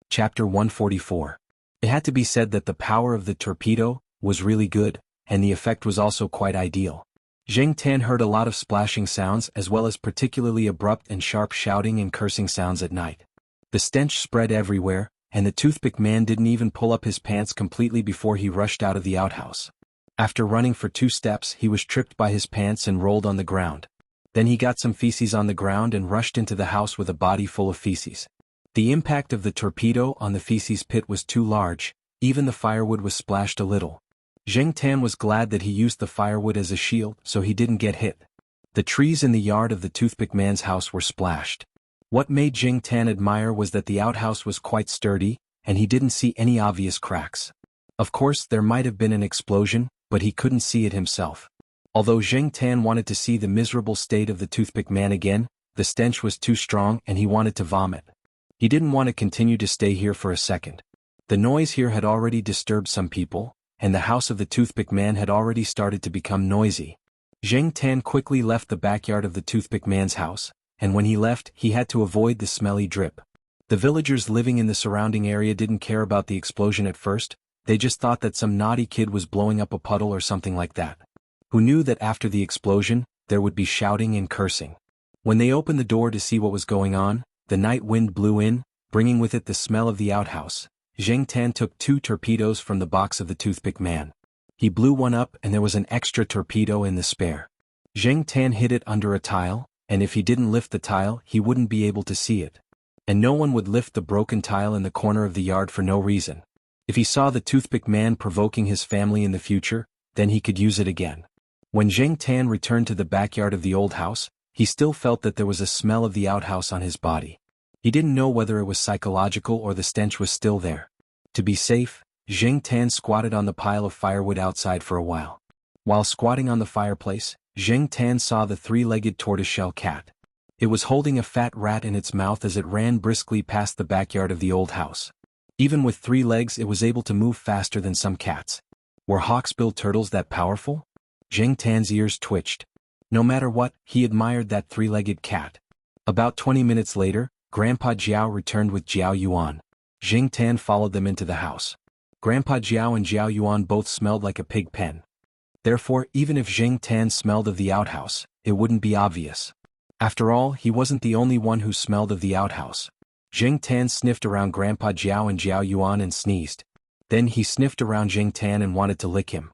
Chapter 144. It had to be said that the power of the torpedo was really good, and the effect was also quite ideal. Zheng Tan heard a lot of splashing sounds as well as particularly abrupt and sharp shouting and cursing sounds at night. The stench spread everywhere, and the toothpick man didn't even pull up his pants completely before he rushed out of the outhouse. After running for 2 steps, he was tripped by his pants and rolled on the ground. Then he got some feces on the ground and rushed into the house with a body full of feces. The impact of the torpedo on the feces pit was too large, even the firewood was splashed a little. Zheng Tan was glad that he used the firewood as a shield so he didn't get hit. The trees in the yard of the toothpick man's house were splashed. What made Zheng Tan admire was that the outhouse was quite sturdy, and he didn't see any obvious cracks. Of course, there might have been an explosion, but he couldn't see it himself. Although Zheng Tan wanted to see the miserable state of the toothpick man again, the stench was too strong and he wanted to vomit. He didn't want to continue to stay here for a second. The noise here had already disturbed some people, and the house of the toothpick man had already started to become noisy. Zheng Tan quickly left the backyard of the toothpick man's house, and when he left, he had to avoid the smelly drip. The villagers living in the surrounding area didn't care about the explosion at first, they just thought that some naughty kid was blowing up a puddle or something like that. Who knew that after the explosion, there would be shouting and cursing. When they opened the door to see what was going on, the night wind blew in, bringing with it the smell of the outhouse. Zheng Tan took 2 torpedoes from the box of the toothpick man. He blew one up and there was an extra torpedo in the spare. Zheng Tan hid it under a tile, and if he didn't lift the tile, he wouldn't be able to see it. And no one would lift the broken tile in the corner of the yard for no reason. If he saw the toothpick man provoking his family in the future, then he could use it again. When Zheng Tan returned to the backyard of the old house, he still felt that there was a smell of the outhouse on his body. He didn't know whether it was psychological or the stench was still there. To be safe, Zheng Tan squatted on the pile of firewood outside for a while. While squatting on the fireplace, Zheng Tan saw the three-legged tortoiseshell cat. It was holding a fat rat in its mouth as it ran briskly past the backyard of the old house. Even with 3 legs it was able to move faster than some cats. Were hawksbill turtles that powerful? Zheng Tan's ears twitched. No matter what, he admired that 3-legged cat. About 20 minutes later, Grandpa Jiao returned with Jiao Yuan. Zheng Tan followed them into the house. Grandpa Jiao and Jiao Yuan both smelled like a pig pen. Therefore, even if Zheng Tan smelled of the outhouse, it wouldn't be obvious. After all, he wasn't the only one who smelled of the outhouse. Zheng Tan sniffed around Grandpa Jiao and Jiao Yuan and sneezed. Then he sniffed around Zheng Tan and wanted to lick him.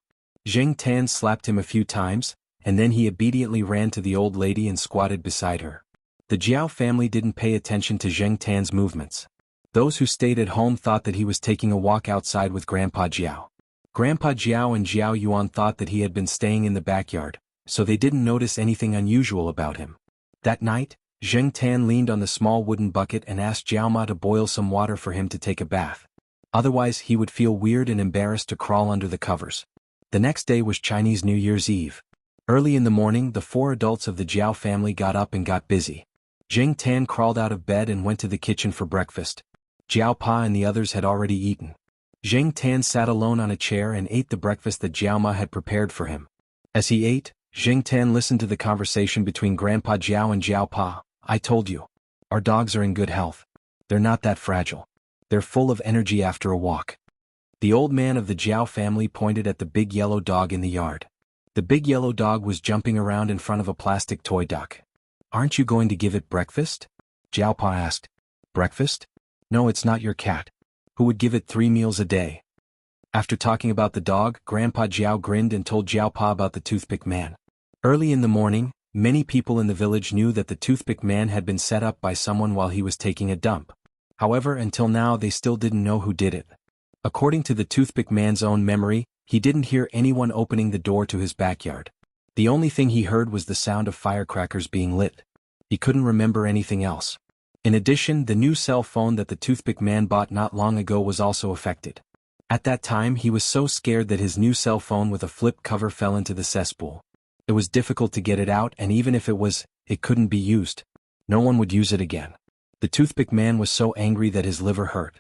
Zheng Tan slapped him a few times, and then he obediently ran to the old lady and squatted beside her. The Jiao family didn't pay attention to Zheng Tan's movements. Those who stayed at home thought that he was taking a walk outside with Grandpa Jiao. Grandpa Jiao and Jiao Yuan thought that he had been staying in the backyard, so they didn't notice anything unusual about him. That night, Zheng Tan leaned on the small wooden bucket and asked Jiao Ma to boil some water for him to take a bath. Otherwise he would feel weird and embarrassed to crawl under the covers. The next day was Chinese New Year's Eve. Early in the morning the 4 adults of the Jiao family got up and got busy. Zheng Tan crawled out of bed and went to the kitchen for breakfast. Jiao Pa and the others had already eaten. Zheng Tan sat alone on a chair and ate the breakfast that Jiao Ma had prepared for him. As he ate, Zheng Tan listened to the conversation between Grandpa Jiao and Jiao Pa. I told you. Our dogs are in good health. They're not that fragile. They're full of energy after a walk. The old man of the Jiao family pointed at the big yellow dog in the yard. The big yellow dog was jumping around in front of a plastic toy duck. Aren't you going to give it breakfast? Jiao Pa asked. Breakfast? No, it's not your cat. Who would give it 3 meals a day? After talking about the dog, Grandpa Jiao grinned and told Jiao Pa about the toothpick man. Early in the morning, many people in the village knew that the toothpick man had been set up by someone while he was taking a dump. However, until now they still didn't know who did it. According to the toothpick man's own memory, he didn't hear anyone opening the door to his backyard. The only thing he heard was the sound of firecrackers being lit. He couldn't remember anything else. In addition, the new cell phone that the toothpick man bought not long ago was also affected. At that time he was so scared that his new cell phone with a flip cover fell into the cesspool. It was difficult to get it out, and even if it couldn't be used. No one would use it again. The toothpick man was so angry that his liver hurt.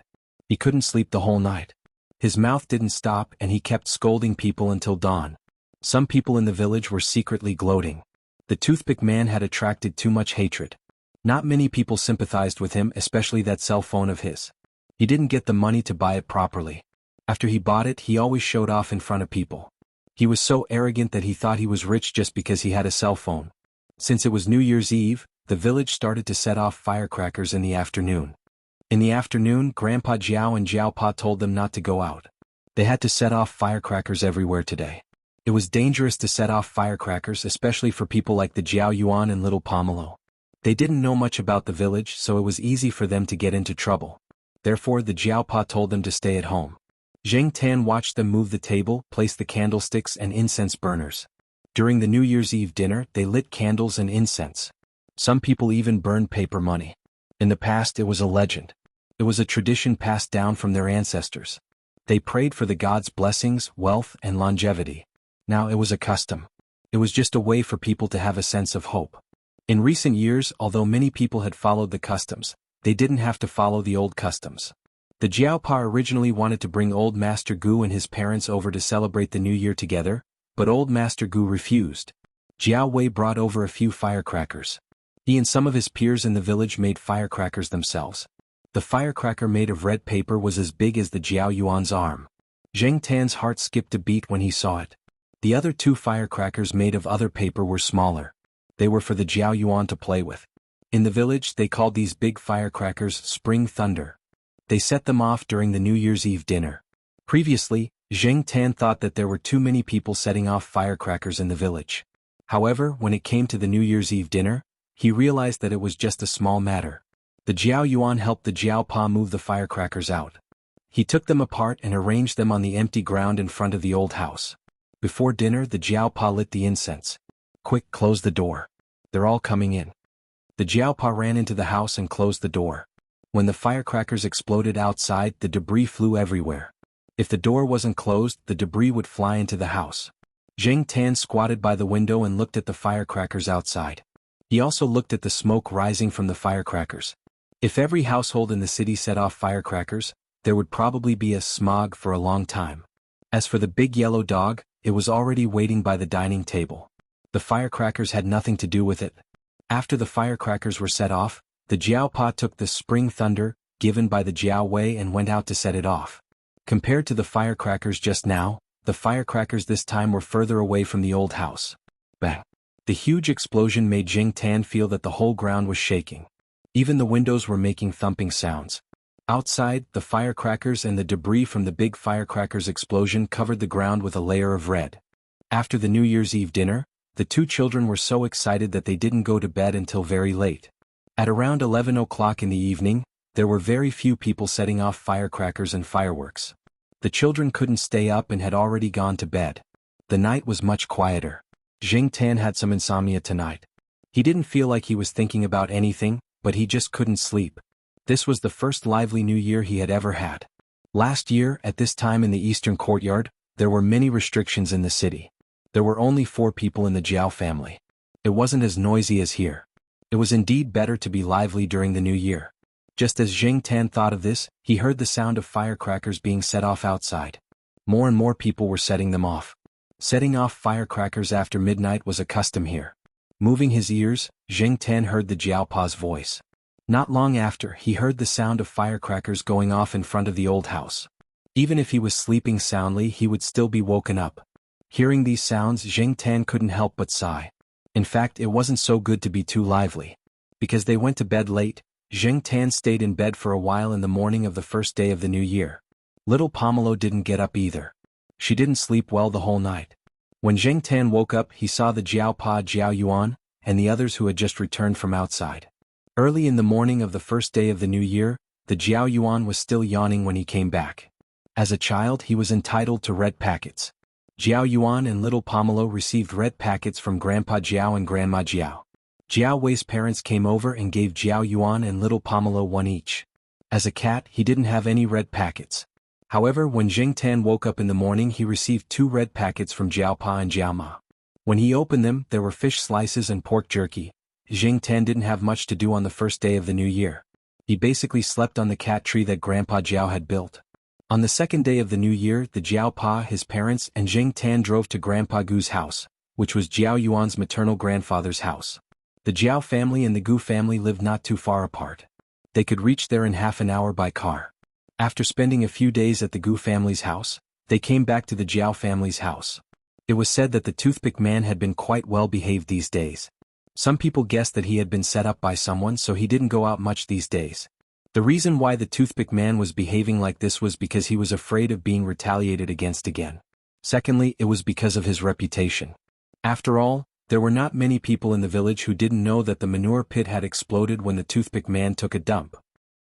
He couldn't sleep the whole night. His mouth didn't stop and he kept scolding people until dawn. Some people in the village were secretly gloating. The toothpick man had attracted too much hatred. Not many people sympathized with him, especially that cell phone of his. He didn't get the money to buy it properly. After he bought it, he always showed off in front of people. He was so arrogant that he thought he was rich just because he had a cell phone. Since it was New Year's Eve, the village started to set off firecrackers in the afternoon. In the afternoon, Grandpa Jiao and Jiao Pa told them not to go out. They had to set off firecrackers everywhere today. It was dangerous to set off firecrackers, especially for people like the Jiao Yuan and little Pomelo. They didn't know much about the village, so it was easy for them to get into trouble. Therefore the Jiao Pa told them to stay at home. Zheng Tan watched them move the table, place the candlesticks and incense burners. During the New Year's Eve dinner, they lit candles and incense. Some people even burned paper money. In the past it was a legend. It was a tradition passed down from their ancestors. They prayed for the gods' blessings, wealth, and longevity. Now it was a custom. It was just a way for people to have a sense of hope. In recent years, although many people had followed the customs, they didn't have to follow the old customs. The Jiao Pa originally wanted to bring Old Master Gu and his parents over to celebrate the New Year together, but Old Master Gu refused. Jiao Wei brought over a few firecrackers. He and some of his peers in the village made firecrackers themselves. The firecracker made of red paper was as big as the Jiao Yuan's arm. Zheng Tan's heart skipped a beat when he saw it. The other 2 firecrackers made of other paper were smaller. They were for the Jiao Yuan to play with. In the village they called these big firecrackers Spring Thunder. They set them off during the New Year's Eve dinner. Previously, Zheng Tan thought that there were too many people setting off firecrackers in the village. However, when it came to the New Year's Eve dinner, he realized that it was just a small matter. The Jiao Yuan helped the Jiao Pa move the firecrackers out. He took them apart and arranged them on the empty ground in front of the old house. Before dinner, the Jiao Pa lit the incense. Quick, close the door. They're all coming in. The Jiao Pa ran into the house and closed the door. When the firecrackers exploded outside, the debris flew everywhere. If the door wasn't closed, the debris would fly into the house. Zheng Tan squatted by the window and looked at the firecrackers outside. He also looked at the smoke rising from the firecrackers. If every household in the city set off firecrackers, there would probably be a smog for a long time. As for the big yellow dog, it was already waiting by the dining table. The firecrackers had nothing to do with it. After the firecrackers were set off, the Jiaopa took the spring thunder, given by the Jiao Wei, and went out to set it off. Compared to the firecrackers just now, the firecrackers this time were further away from the old house. Bang! The huge explosion made Zheng Tan feel that the whole ground was shaking. Even the windows were making thumping sounds. Outside, the firecrackers and the debris from the big firecrackers explosion covered the ground with a layer of red. After the New Year's Eve dinner, the two children were so excited that they didn't go to bed until very late. At around 11 o'clock in the evening, there were very few people setting off firecrackers and fireworks. The children couldn't stay up and had already gone to bed. The night was much quieter. Zheng Tan had some insomnia tonight. He didn't feel like he was thinking about anything, but he just couldn't sleep. This was the first lively New Year he had ever had. Last year, at this time in the eastern courtyard, there were many restrictions in the city. There were only 4 people in the Jiao family. It wasn't as noisy as here. It was indeed better to be lively during the New Year. Just as Zheng Tan thought of this, he heard the sound of firecrackers being set off outside. More and more people were setting them off. Setting off firecrackers after midnight was a custom here. Moving his ears, Zheng Tan heard the Jiaopa's voice. Not long after, he heard the sound of firecrackers going off in front of the old house. Even if he was sleeping soundly, he would still be woken up. Hearing these sounds, Zheng Tan couldn't help but sigh. In fact, it wasn't so good to be too lively. Because they went to bed late, Zheng Tan stayed in bed for a while in the morning of the first day of the new year. Little Pomelo didn't get up either. She didn't sleep well the whole night. When Zheng Tan woke up, he saw the Jiaopa Jiao Yuan, and the others who had just returned from outside. Early in the morning of the first day of the new year, the Jiao Yuan was still yawning when he came back. As a child, he was entitled to red packets. Jiao Yuan and little Pomelo received red packets from Grandpa Jiao and Grandma Jiao. Jiao Wei's parents came over and gave Jiao Yuan and little Pomelo one each. As a cat, he didn't have any red packets. However, when Zheng Tan woke up in the morning, he received 2 red packets from Jiaopa and Jiaoma. When he opened them, there were fish slices and pork jerky. Zheng Tan didn't have much to do on the first day of the new year. He basically slept on the cat tree that Grandpa Jiao had built. On the second day of the new year, the Jiaopa, his parents, and Zheng Tan drove to Grandpa Gu's house, which was Jiao Yuan's maternal grandfather's house. The Jiao family and the Gu family lived not too far apart. They could reach there in half an hour by car. After spending a few days at the Gu family's house, they came back to the Jiao family's house. It was said that the toothpick man had been quite well behaved these days. Some people guessed that he had been set up by someone, so he didn't go out much these days. The reason why the toothpick man was behaving like this was because he was afraid of being retaliated against again. Secondly, it was because of his reputation. After all, there were not many people in the village who didn't know that the manure pit had exploded when the toothpick man took a dump.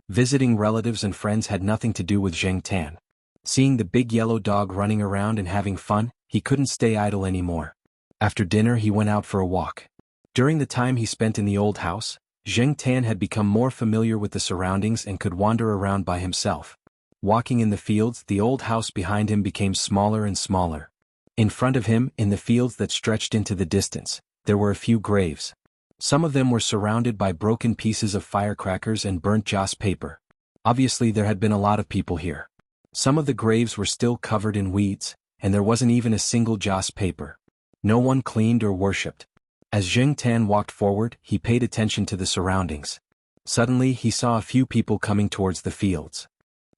Visiting relatives and friends had nothing to do with Zheng Tan. Seeing the big yellow dog running around and having fun, he couldn't stay idle anymore. After dinner, he went out for a walk. During the time he spent in the old house, Zheng Tan had become more familiar with the surroundings and could wander around by himself. Walking in the fields, the old house behind him became smaller and smaller. In front of him, in the fields that stretched into the distance, there were a few graves. Some of them were surrounded by broken pieces of firecrackers and burnt joss paper. Obviously, there had been a lot of people here. Some of the graves were still covered in weeds, and there wasn't even a single joss paper. No one cleaned or worshipped. As Zheng Tan walked forward, he paid attention to the surroundings. Suddenly, he saw a few people coming towards the fields.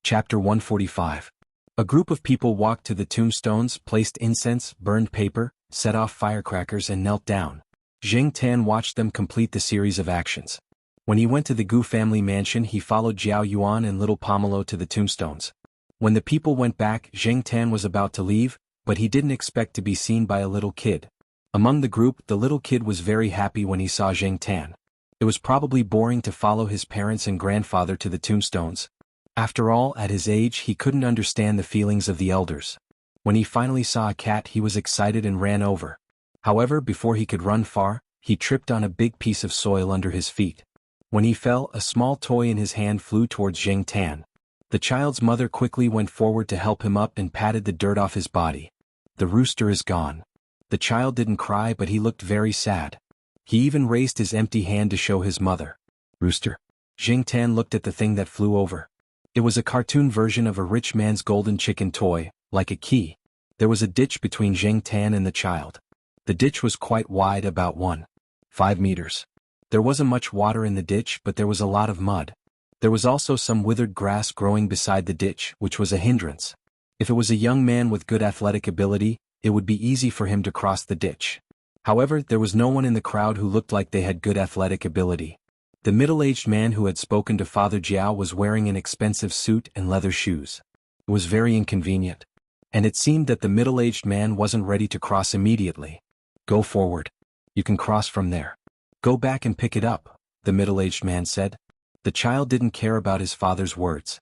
Chapter 145. A group of people walked to the tombstones, placed incense, burned paper, set off firecrackers, and knelt down. Zheng Tan watched them complete the series of actions. When he went to the Gu family mansion, he followed Jiao Yuan and little Pomelo to the tombstones. When the people went back, Zheng Tan was about to leave, but he didn't expect to be seen by a little kid. Among the group, the little kid was very happy when he saw Zheng Tan. It was probably boring to follow his parents and grandfather to the tombstones. After all, at his age, he couldn't understand the feelings of the elders. When he finally saw a cat, he was excited and ran over. However, before he could run far, he tripped on a big piece of soil under his feet. When he fell, a small toy in his hand flew towards Zheng Tan. The child's mother quickly went forward to help him up and patted the dirt off his body. The rooster is gone. The child didn't cry, but he looked very sad. He even raised his empty hand to show his mother. Rooster. Jing Tan looked at the thing that flew over. It was a cartoon version of a rich man's golden chicken toy, like a key. There was a ditch between Jing Tan and the child. The ditch was quite wide, about 1.5 meters. There wasn't much water in the ditch, but there was a lot of mud. There was also some withered grass growing beside the ditch, which was a hindrance. If it was a young man with good athletic ability, it would be easy for him to cross the ditch. However, there was no one in the crowd who looked like they had good athletic ability. The middle-aged man who had spoken to Father Jiao was wearing an expensive suit and leather shoes. It was very inconvenient. And it seemed that the middle-aged man wasn't ready to cross immediately. Go forward. You can cross from there. Go back and pick it up, the middle-aged man said. The child didn't care about his father's words.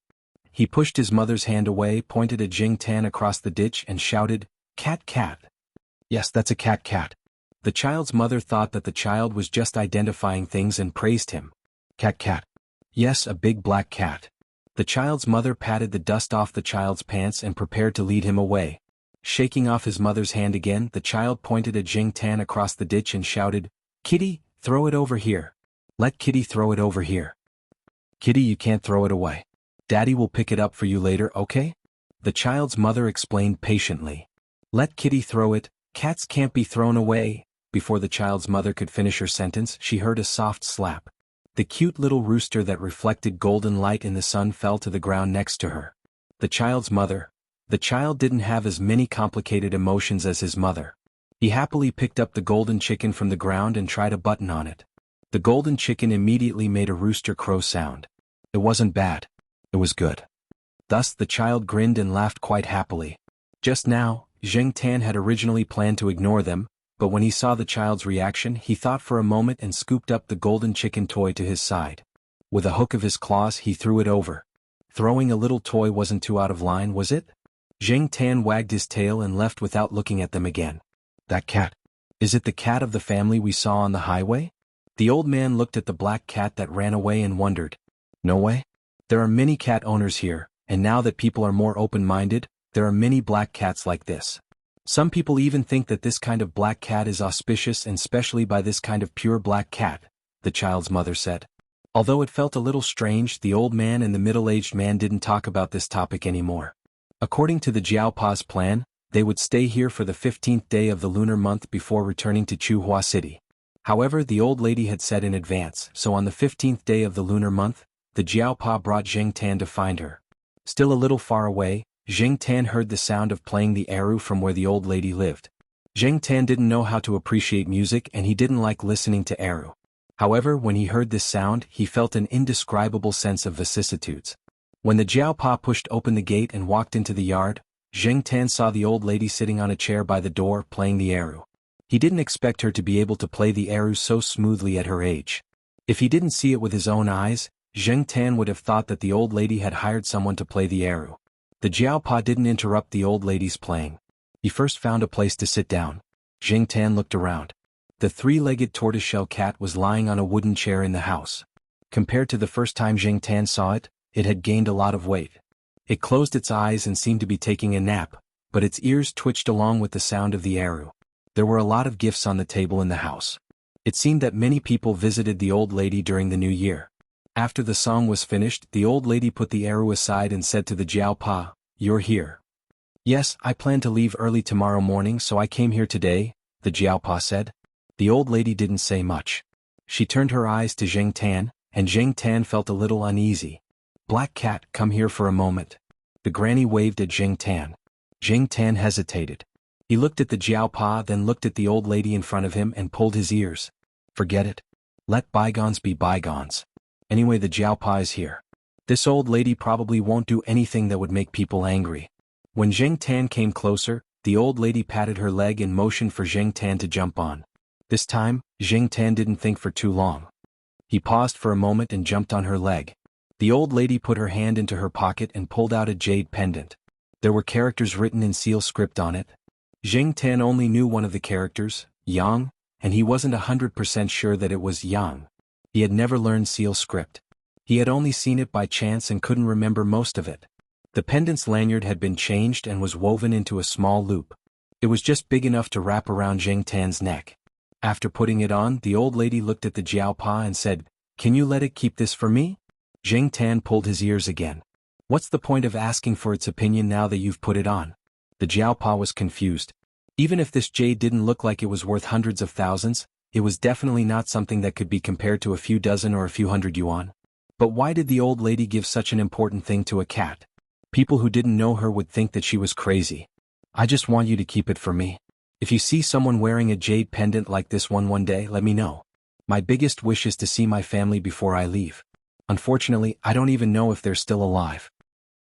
He pushed his mother's hand away, pointed at Jing Tan across the ditch and shouted, "Cat, cat." Yes, that's a cat, cat. The child's mother thought that the child was just identifying things and praised him. Cat, cat. Yes, a big black cat. The child's mother patted the dust off the child's pants and prepared to lead him away. Shaking off his mother's hand again, the child pointed at Jing Tan across the ditch and shouted, "Kitty, throw it over here. Let Kitty throw it over here. Kitty, you can't throw it away. Daddy will pick it up for you later, okay?" The child's mother explained patiently. Let Kitty throw it, cats can't be thrown away. Before the child's mother could finish her sentence, she heard a soft slap. The cute little rooster that reflected golden light in the sun fell to the ground next to her. The child's mother. The child didn't have as many complicated emotions as his mother. He happily picked up the golden chicken from the ground and tried a button on it. The golden chicken immediately made a rooster crow sound. It wasn't bad. It was good. Thus the child grinned and laughed quite happily. Just now, Jing Tan had originally planned to ignore them, but when he saw the child's reaction, he thought for a moment and scooped up the golden chicken toy to his side. With a hook of his claws, he threw it over. Throwing a little toy wasn't too out of line, was it? Jing Tan wagged his tail and left without looking at them again. That cat. Is it the cat of the family we saw on the highway? The old man looked at the black cat that ran away and wondered. No way? There are many cat owners here, and now that people are more open-minded, there are many black cats like this. Some people even think that this kind of black cat is auspicious, and especially by this kind of pure black cat, the child's mother said. Although it felt a little strange, the old man and the middle-aged man didn't talk about this topic anymore. According to the Jiaopa's plan, they would stay here for the 15th day of the lunar month before returning to Chuhua City. However, the old lady had said in advance, so on the 15th day of the lunar month, the Jiaopa brought Jing Tan to find her. Still a little far away, Jing Tan heard the sound of playing the eru from where the old lady lived. Jing Tan didn't know how to appreciate music and he didn't like listening to eru. However, when he heard this sound, he felt an indescribable sense of vicissitudes. When the Jiaopa pushed open the gate and walked into the yard, Jing Tan saw the old lady sitting on a chair by the door playing the eru. He didn't expect her to be able to play the eru so smoothly at her age. If he didn't see it with his own eyes, Jing Tan would have thought that the old lady had hired someone to play the eru. The Jiaopa didn't interrupt the old lady's playing. He first found a place to sit down. Jing Tan looked around. The three-legged tortoiseshell cat was lying on a wooden chair in the house. Compared to the first time Jing Tan saw it, it had gained a lot of weight. It closed its eyes and seemed to be taking a nap, but its ears twitched along with the sound of the eru. There were a lot of gifts on the table in the house. It seemed that many people visited the old lady during the new year. After the song was finished, the old lady put the eru aside and said to the Jiaopa, "You're here." "Yes, I plan to leave early tomorrow morning, so I came here today," the Jiaopa said. The old lady didn't say much. She turned her eyes to Jing Tan, and Jing Tan felt a little uneasy. "Black cat, come here for a moment." The granny waved at Jing Tan. Jing Tan hesitated. He looked at the Jiaopa, then looked at the old lady in front of him and pulled his ears. "Forget it. Let bygones be bygones. Anyway, the Jiaopa is here. This old lady probably won't do anything that would make people angry." When Jing Tan came closer, the old lady patted her leg and motioned for Jing Tan to jump on. This time, Jing Tan didn't think for too long. He paused for a moment and jumped on her leg. The old lady put her hand into her pocket and pulled out a jade pendant. There were characters written in seal script on it. Jing Tan only knew one of the characters, Yang, and he wasn't 100% sure that it was Yang. He had never learned seal script. He had only seen it by chance and couldn't remember most of it. The pendant's lanyard had been changed and was woven into a small loop. It was just big enough to wrap around Zheng Tan's neck. After putting it on, the old lady looked at the Jiaopa and said, "Can you let it keep this for me?" Zheng Tan pulled his ears again. "What's the point of asking for its opinion now that you've put it on?" The Jiaopa was confused. Even if this jade didn't look like it was worth hundreds of thousands, it was definitely not something that could be compared to a few dozen or a few hundred yuan. But why did the old lady give such an important thing to a cat? People who didn't know her would think that she was crazy. "I just want you to keep it for me. If you see someone wearing a jade pendant like this one day, let me know. My biggest wish is to see my family before I leave. Unfortunately, I don't even know if they're still alive."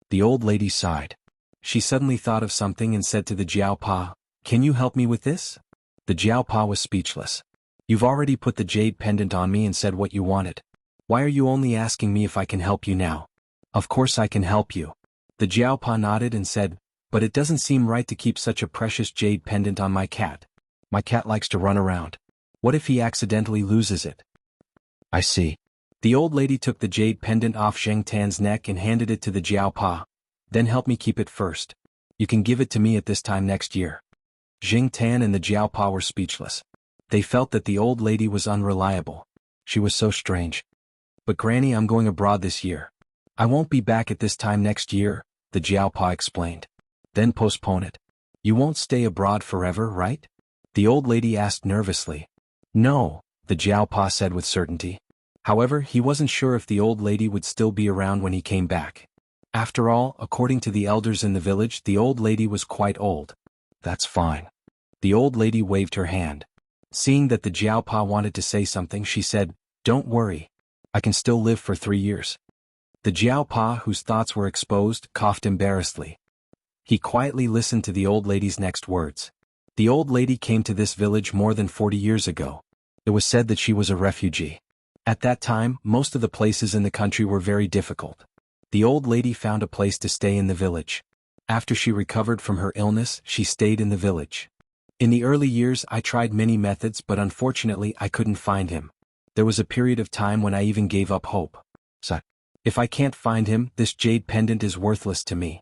The old lady sighed. She suddenly thought of something and said to the Jiaopa, "Can you help me with this?" The Jiaopa was speechless. "You've already put the jade pendant on me and said what you wanted. Why are you only asking me if I can help you now?" "Of course I can help you." The Jiaopa nodded and said, "But it doesn't seem right to keep such a precious jade pendant on my cat. My cat likes to run around. What if he accidentally loses it?" "I see." The old lady took the jade pendant off Zheng Tan's neck and handed it to the Jiaopa. "Then help me keep it first. You can give it to me at this time next year." Zheng Tan and the Jiaopa were speechless. They felt that the old lady was unreliable. She was so strange. "But Granny, I'm going abroad this year. I won't be back at this time next year," the Jiaopa explained. "Then postpone it. You won't stay abroad forever, right?" the old lady asked nervously. "No," the Jiaopa said with certainty. However, he wasn't sure if the old lady would still be around when he came back. After all, according to the elders in the village, the old lady was quite old. "That's fine." The old lady waved her hand. Seeing that the Jiaopa wanted to say something, she said, "Don't worry. I can still live for 3 years." The Jiaopa, whose thoughts were exposed, coughed embarrassedly. He quietly listened to the old lady's next words. The old lady came to this village more than 40 years ago. It was said that she was a refugee. At that time, most of the places in the country were very difficult. The old lady found a place to stay in the village. After she recovered from her illness, she stayed in the village. "In the early years, I tried many methods, but unfortunately I couldn't find him. There was a period of time when I even gave up hope. So, if I can't find him, this jade pendant is worthless to me."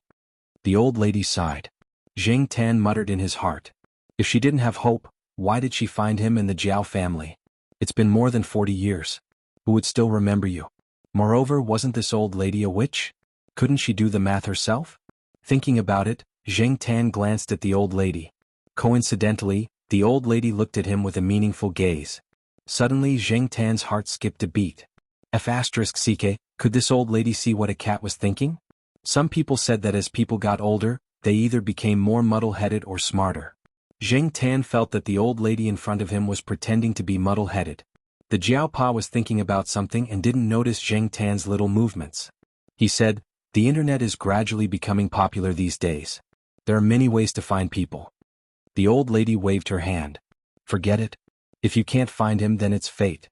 The old lady sighed. Zheng Tan muttered in his heart. If she didn't have hope, why did she find him in the Jiao family? It's been more than 40 years. Who would still remember you? Moreover, wasn't this old lady a witch? Couldn't she do the math herself? Thinking about it, Zheng Tan glanced at the old lady. Coincidentally, the old lady looked at him with a meaningful gaze. Suddenly Zheng Tan's heart skipped a beat. F***ck, could this old lady see what a cat was thinking? Some people said that as people got older, they either became more muddle-headed or smarter. Zheng Tan felt that the old lady in front of him was pretending to be muddle-headed. The Jiaopa was thinking about something and didn't notice Zheng Tan's little movements. He said, "The internet is gradually becoming popular these days. There are many ways to find people." The old lady waved her hand. "Forget it. If you can't find him, then it's fate."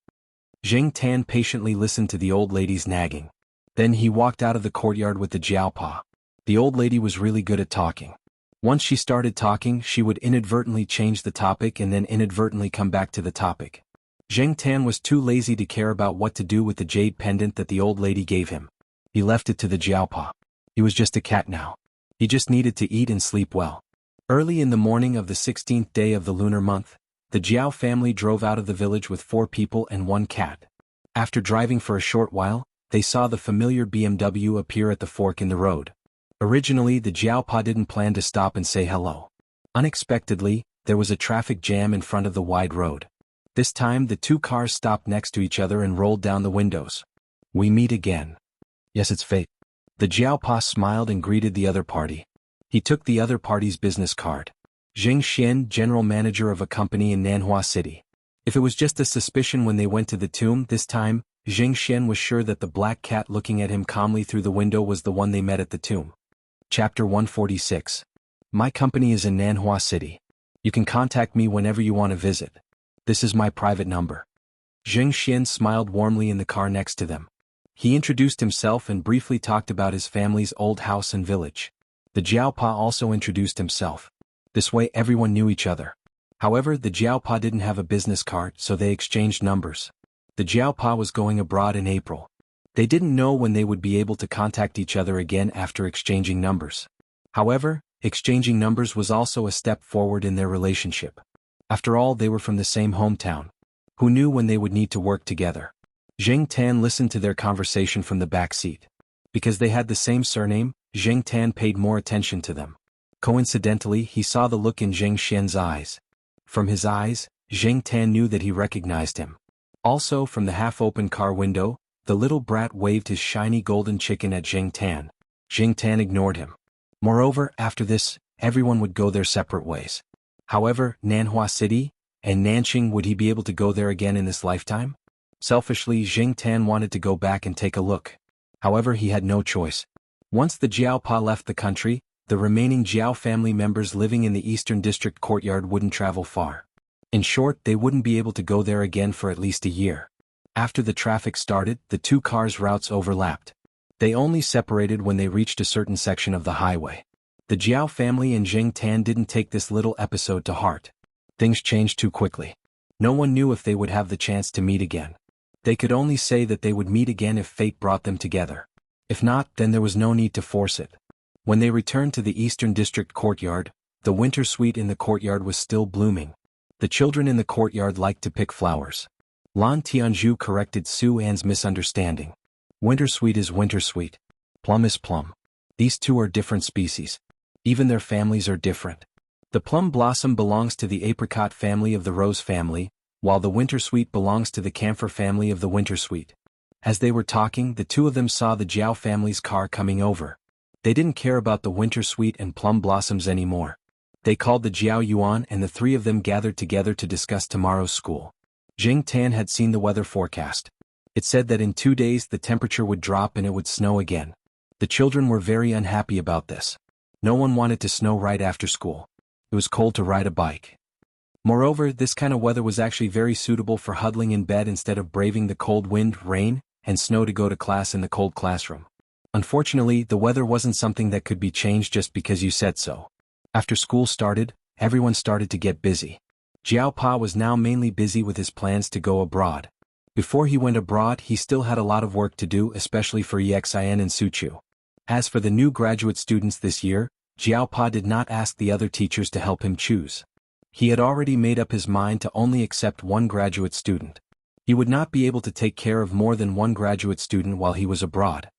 Zheng Tan patiently listened to the old lady's nagging. Then he walked out of the courtyard with the Jiaopa. The old lady was really good at talking. Once she started talking, she would inadvertently change the topic and then inadvertently come back to the topic. Zheng Tan was too lazy to care about what to do with the jade pendant that the old lady gave him. He left it to the Jiaopa. He was just a cat now. He just needed to eat and sleep well. Early in the morning of the 16th day of the lunar month, the Jiao family drove out of the village with 4 people and 1 cat. After driving for a short while, they saw the familiar BMW appear at the fork in the road. Originally, the Jiaopa didn't plan to stop and say hello. Unexpectedly, there was a traffic jam in front of the wide road. This time, the 2 cars stopped next to each other and rolled down the windows. "We meet again. Yes, it's fate." The Jiaopa smiled and greeted the other party. He took the other party's business card. Xianxia, general manager of a company in Nanhua City. If it was just a suspicion when they went to the tomb, this time, Xianxia was sure that the black cat looking at him calmly through the window was the one they met at the tomb. Chapter 146. My company is in Nanhua City. You can contact me whenever you want to visit. This is my private number. Xianxia smiled warmly in the car next to them. He introduced himself and briefly talked about his family's old house and village. The Jiaopa also introduced himself. This way everyone knew each other. However, the Jiaopa didn't have a business card, so they exchanged numbers. The Jiaopa was going abroad in April. They didn't know when they would be able to contact each other again after exchanging numbers. However, Exchanging numbers was also a step forward in their relationship. After all, they were from the same hometown. Who knew when they would need to work together? Zheng Tan listened to their conversation from the back seat. Because they had the same surname, Zheng Tan paid more attention to them. Coincidentally, he saw the look in Zheng Xian's eyes. From his eyes, Zheng Tan knew that he recognized him. Also, from the half-open car window, the little brat waved his shiny golden chicken at Zheng Tan. Zheng Tan ignored him. Moreover, after this, everyone would go their separate ways. However, Nanhua City and Nanxing, would he be able to go there again in this lifetime? Selfishly, Zheng Tan wanted to go back and take a look. However, he had no choice. Once the Jiao Pa left the country, the remaining Jiao family members living in the Eastern District courtyard wouldn't travel far. In short, they wouldn't be able to go there again for at least a year. After the traffic started, the two cars' routes overlapped. They only separated when they reached a certain section of the highway. The Jiao family and Zheng Tan didn't take this little episode to heart. Things changed too quickly. No one knew if they would have the chance to meet again. They could only say that they would meet again if fate brought them together. If not, then there was no need to force it. When they returned to the Eastern District courtyard, the winter sweet in the courtyard was still blooming. The children in the courtyard liked to pick flowers. Lan Tianzhu corrected Su An's misunderstanding. Winter sweet is winter sweet. Plum is plum. These two are different species. Even their families are different. The plum blossom belongs to the apricot family of the rose family, while the winter sweet belongs to the camphor family of the winter sweet. As they were talking, the two of them saw the Jiao family's car coming over. They didn't care about the winter sweet and plum blossoms anymore. They called the Jiao Yuan and the three of them gathered together to discuss tomorrow's school. Zheng Tan had seen the weather forecast. It said that in 2 days the temperature would drop and it would snow again. The children were very unhappy about this. No one wanted to snow right after school. It was cold to ride a bike. Moreover, this kind of weather was actually very suitable for huddling in bed instead of braving the cold wind, rain, and snow to go to class in the cold classroom. Unfortunately, the weather wasn't something that could be changed just because you said so. After school started, everyone started to get busy. Jiao Pa was now mainly busy with his plans to go abroad. Before he went abroad, he still had a lot of work to do, especially for Xian and Su Chu. As for the new graduate students this year, Jiao Pa did not ask the other teachers to help him choose. He had already made up his mind to only accept one graduate student. He would not be able to take care of more than one graduate student while he was abroad.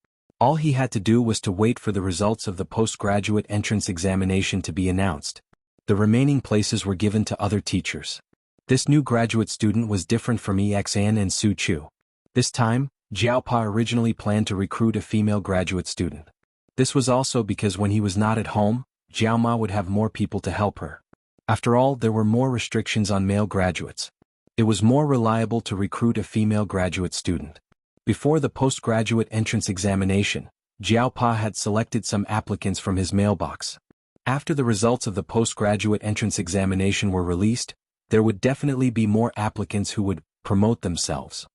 All he had to do was to wait for the results of the postgraduate entrance examination to be announced. The remaining places were given to other teachers. This new graduate student was different from Xian and Su Chu. This time, Jiao Pa originally planned to recruit a female graduate student. This was also because when he was not at home, Jiao Ma would have more people to help her. After all, there were more restrictions on male graduates. It was more reliable to recruit a female graduate student. Before the postgraduate entrance examination, Jiao Pa had selected some applicants from his mailbox. After the results of the postgraduate entrance examination were released, there would definitely be more applicants who would promote themselves.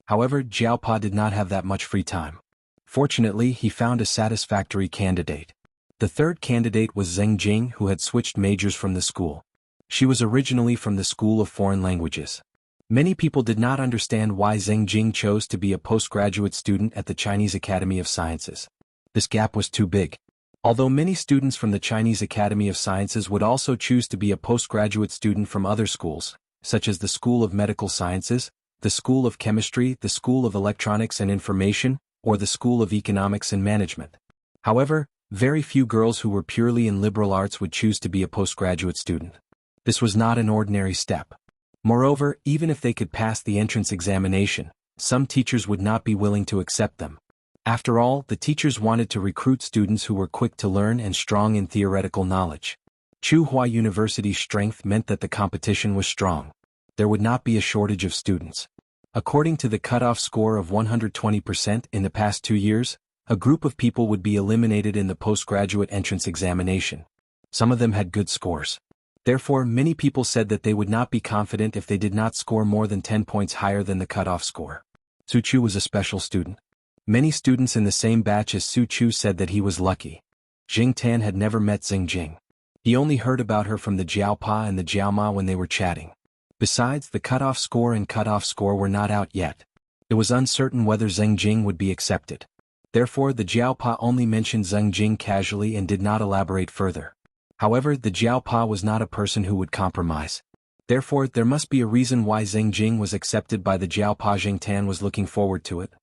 However, Jiao Pa did not have that much free time. Fortunately, he found a satisfactory candidate. The third candidate was Zheng Jing, who had switched majors from the school. She was originally from the School of Foreign Languages. Many people did not understand why Zheng Jing chose to be a postgraduate student at the Chinese Academy of Sciences. This gap was too big. Although many students from the Chinese Academy of Sciences would also choose to be a postgraduate student from other schools, such as the School of Medical Sciences, the School of Chemistry, the School of Electronics and Information, or the School of Economics and Management. However, very few girls who were purely in liberal arts would choose to be a postgraduate student. This was not an ordinary step. Moreover, even if they could pass the entrance examination, some teachers would not be willing to accept them. After all, the teachers wanted to recruit students who were quick to learn and strong in theoretical knowledge. Tsinghua University's strength meant that the competition was strong. There would not be a shortage of students. According to the cutoff score of 120% in the past 2 years, a group of people would be eliminated in the postgraduate entrance examination. Some of them had good scores. Therefore, many people said that they would not be confident if they did not score more than 10 points higher than the cutoff score. Su Chu was a special student. Many students in the same batch as Su Chu said that he was lucky. Zheng Tan had never met Zheng Jing. He only heard about her from the Jiao Pa and the Jiao Ma when they were chatting. Besides, the cutoff score and cutoff score were not out yet. It was uncertain whether Zheng Jing would be accepted. Therefore, the Jiao Pa only mentioned Zheng Jing casually and did not elaborate further. However, the Jiao Pa was not a person who would compromise. Therefore, there must be a reason why Zheng Jing was accepted by the Jiao Pa. Zheng Tan was looking forward to it.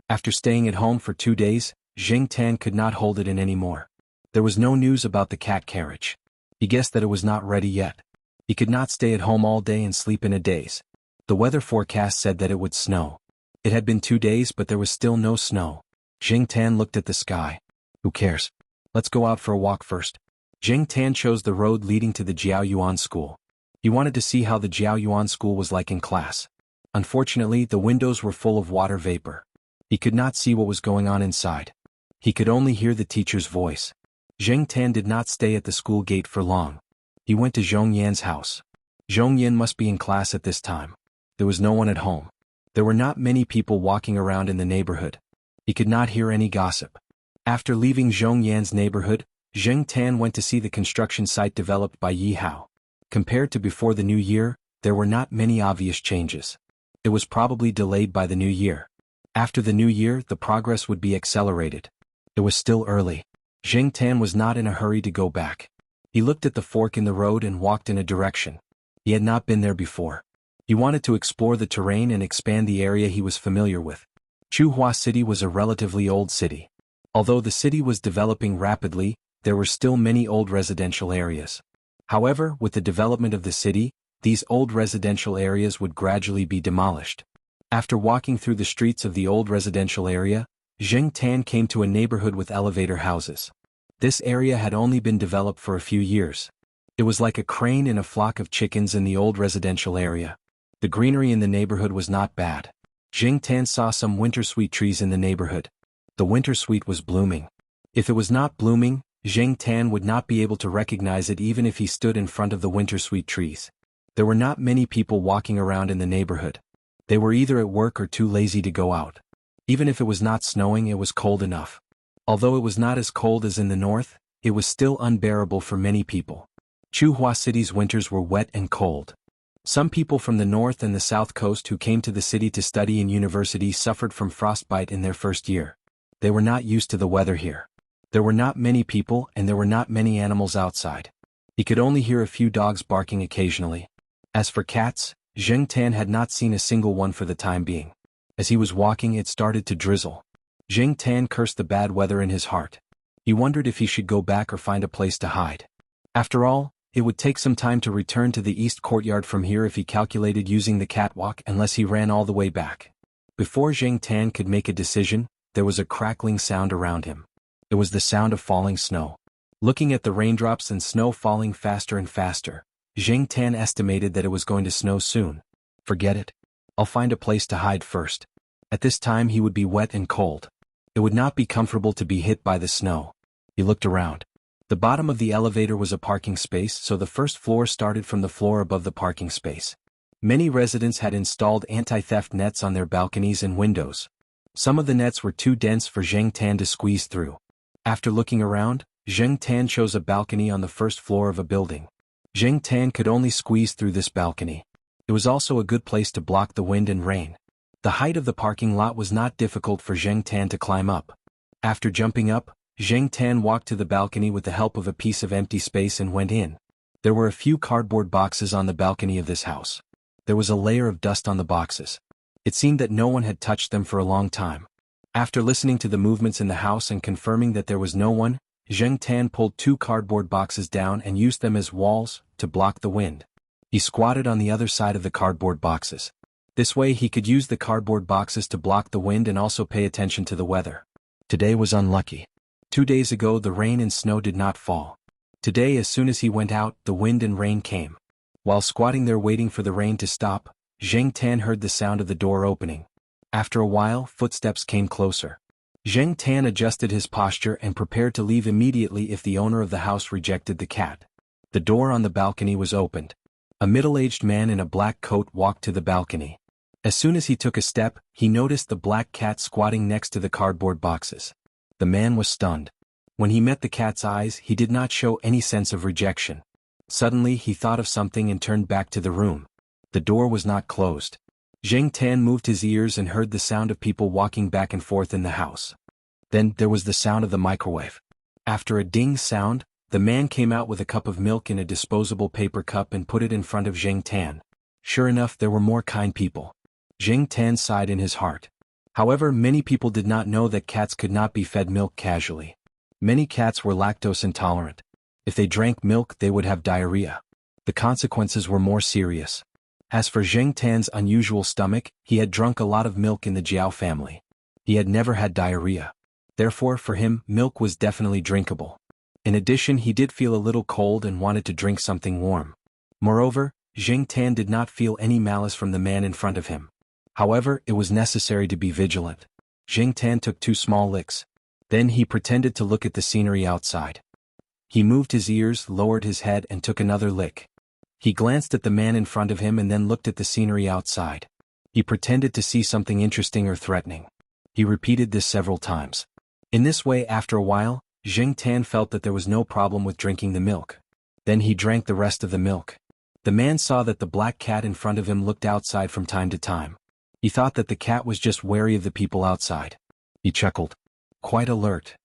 After staying at home for 2 days, Zheng Tan could not hold it in anymore. There was no news about the cat carriage. He guessed that it was not ready yet. He could not stay at home all day and sleep in a daze. The weather forecast said that it would snow. It had been 2 days but there was still no snow. Zheng Tan looked at the sky. Who cares? Let's go out for a walk first. Zheng Tan chose the road leading to the Jiao Yuan school. He wanted to see how the Jiao Yuan school was like in class. Unfortunately, the windows were full of water vapor. He could not see what was going on inside. He could only hear the teacher's voice. Zheng Tan did not stay at the school gate for long. He went to Zhong Yan's house. Zhong Yan must be in class at this time. There was no one at home. There were not many people walking around in the neighborhood. He could not hear any gossip. After leaving Zhong Yan's neighborhood, Zheng Tan went to see the construction site developed by Yi Hao. Compared to before the new year, there were not many obvious changes. It was probably delayed by the new year. After the new year, the progress would be accelerated. It was still early. Zheng Tan was not in a hurry to go back. He looked at the fork in the road and walked in a direction. He had not been there before. He wanted to explore the terrain and expand the area he was familiar with. Chuhua City was a relatively old city. Although the city was developing rapidly, there were still many old residential areas. However, with the development of the city, these old residential areas would gradually be demolished. After walking through the streets of the old residential area, Zheng Tan came to a neighborhood with elevator houses. This area had only been developed for a few years. It was like a crane in a flock of chickens in the old residential area. The greenery in the neighborhood was not bad. Zheng Tan saw some wintersweet trees in the neighborhood. The wintersweet was blooming. If it was not blooming, Zheng Tan would not be able to recognize it even if he stood in front of the wintersweet trees. There were not many people walking around in the neighborhood. They were either at work or too lazy to go out. Even if it was not snowing, it was cold enough. Although it was not as cold as in the north, it was still unbearable for many people. Chuhua City's winters were wet and cold. Some people from the north and the south coast who came to the city to study in university suffered from frostbite in their first year. They were not used to the weather here. There were not many people and there were not many animals outside. He could only hear a few dogs barking occasionally. As for cats, Zheng Tan had not seen a single one for the time being. As he was walking, it started to drizzle. Zheng Tan cursed the bad weather in his heart. He wondered if he should go back or find a place to hide. After all, it would take some time to return to the east courtyard from here if he calculated using the catwalk unless he ran all the way back. Before Zheng Tan could make a decision, there was a crackling sound around him. It was the sound of falling snow. Looking at the raindrops and snow falling faster and faster, Zheng Tan estimated that it was going to snow soon. Forget it. I'll find a place to hide first. At this time he would be wet and cold. It would not be comfortable to be hit by the snow. He looked around. The bottom of the elevator was a parking space, so the first floor started from the floor above the parking space. Many residents had installed anti-theft nets on their balconies and windows. Some of the nets were too dense for Zheng Tan to squeeze through. After looking around, Zheng Tan chose a balcony on the first floor of a building. Zheng Tan could only squeeze through this balcony. It was also a good place to block the wind and rain. The height of the parking lot was not difficult for Zheng Tan to climb up. After jumping up, Zheng Tan walked to the balcony with the help of a piece of empty space and went in. There were a few cardboard boxes on the balcony of this house. There was a layer of dust on the boxes. It seemed that no one had touched them for a long time. After listening to the movements in the house and confirming that there was no one, Zheng Tan pulled 2 cardboard boxes down and used them as walls to block the wind. He squatted on the other side of the cardboard boxes. This way he could use the cardboard boxes to block the wind and also pay attention to the weather. Today was unlucky. 2 days ago the rain and snow did not fall. Today as soon as he went out, the wind and rain came. While squatting there waiting for the rain to stop, Zheng Tan heard the sound of the door opening. After a while, footsteps came closer. Zheng Tan adjusted his posture and prepared to leave immediately if the owner of the house rejected the cat. The door on the balcony was opened. A middle-aged man in a black coat walked to the balcony. As soon as he took a step, he noticed the black cat squatting next to the cardboard boxes. The man was stunned. When he met the cat's eyes, he did not show any sense of rejection. Suddenly he thought of something and turned back to the room. The door was not closed. Zheng Tan moved his ears and heard the sound of people walking back and forth in the house. Then there was the sound of the microwave. After a ding sound, The man came out with a cup of milk in a disposable paper cup and put it in front of Zheng Tan. Sure enough, there were more kind people. Zheng Tan sighed in his heart. However, many people did not know that cats could not be fed milk casually. Many cats were lactose intolerant. If they drank milk, they would have diarrhea. The consequences were more serious. As for Zheng Tan's unusual stomach, he had drunk a lot of milk in the Jiao family. He had never had diarrhea. Therefore, for him, milk was definitely drinkable. In addition, he did feel a little cold and wanted to drink something warm. Moreover, Zheng Tan did not feel any malice from the man in front of him. However, it was necessary to be vigilant. Zheng Tan took 2 small licks. Then he pretended to look at the scenery outside. He moved his ears, lowered his head, and took another lick. He glanced at the man in front of him and then looked at the scenery outside. He pretended to see something interesting or threatening. He repeated this several times. In this way, after a while, Zheng Tan felt that there was no problem with drinking the milk. Then he drank the rest of the milk. The man saw that the black cat in front of him looked outside from time to time. He thought that the cat was just wary of the people outside. He chuckled. Quite alert.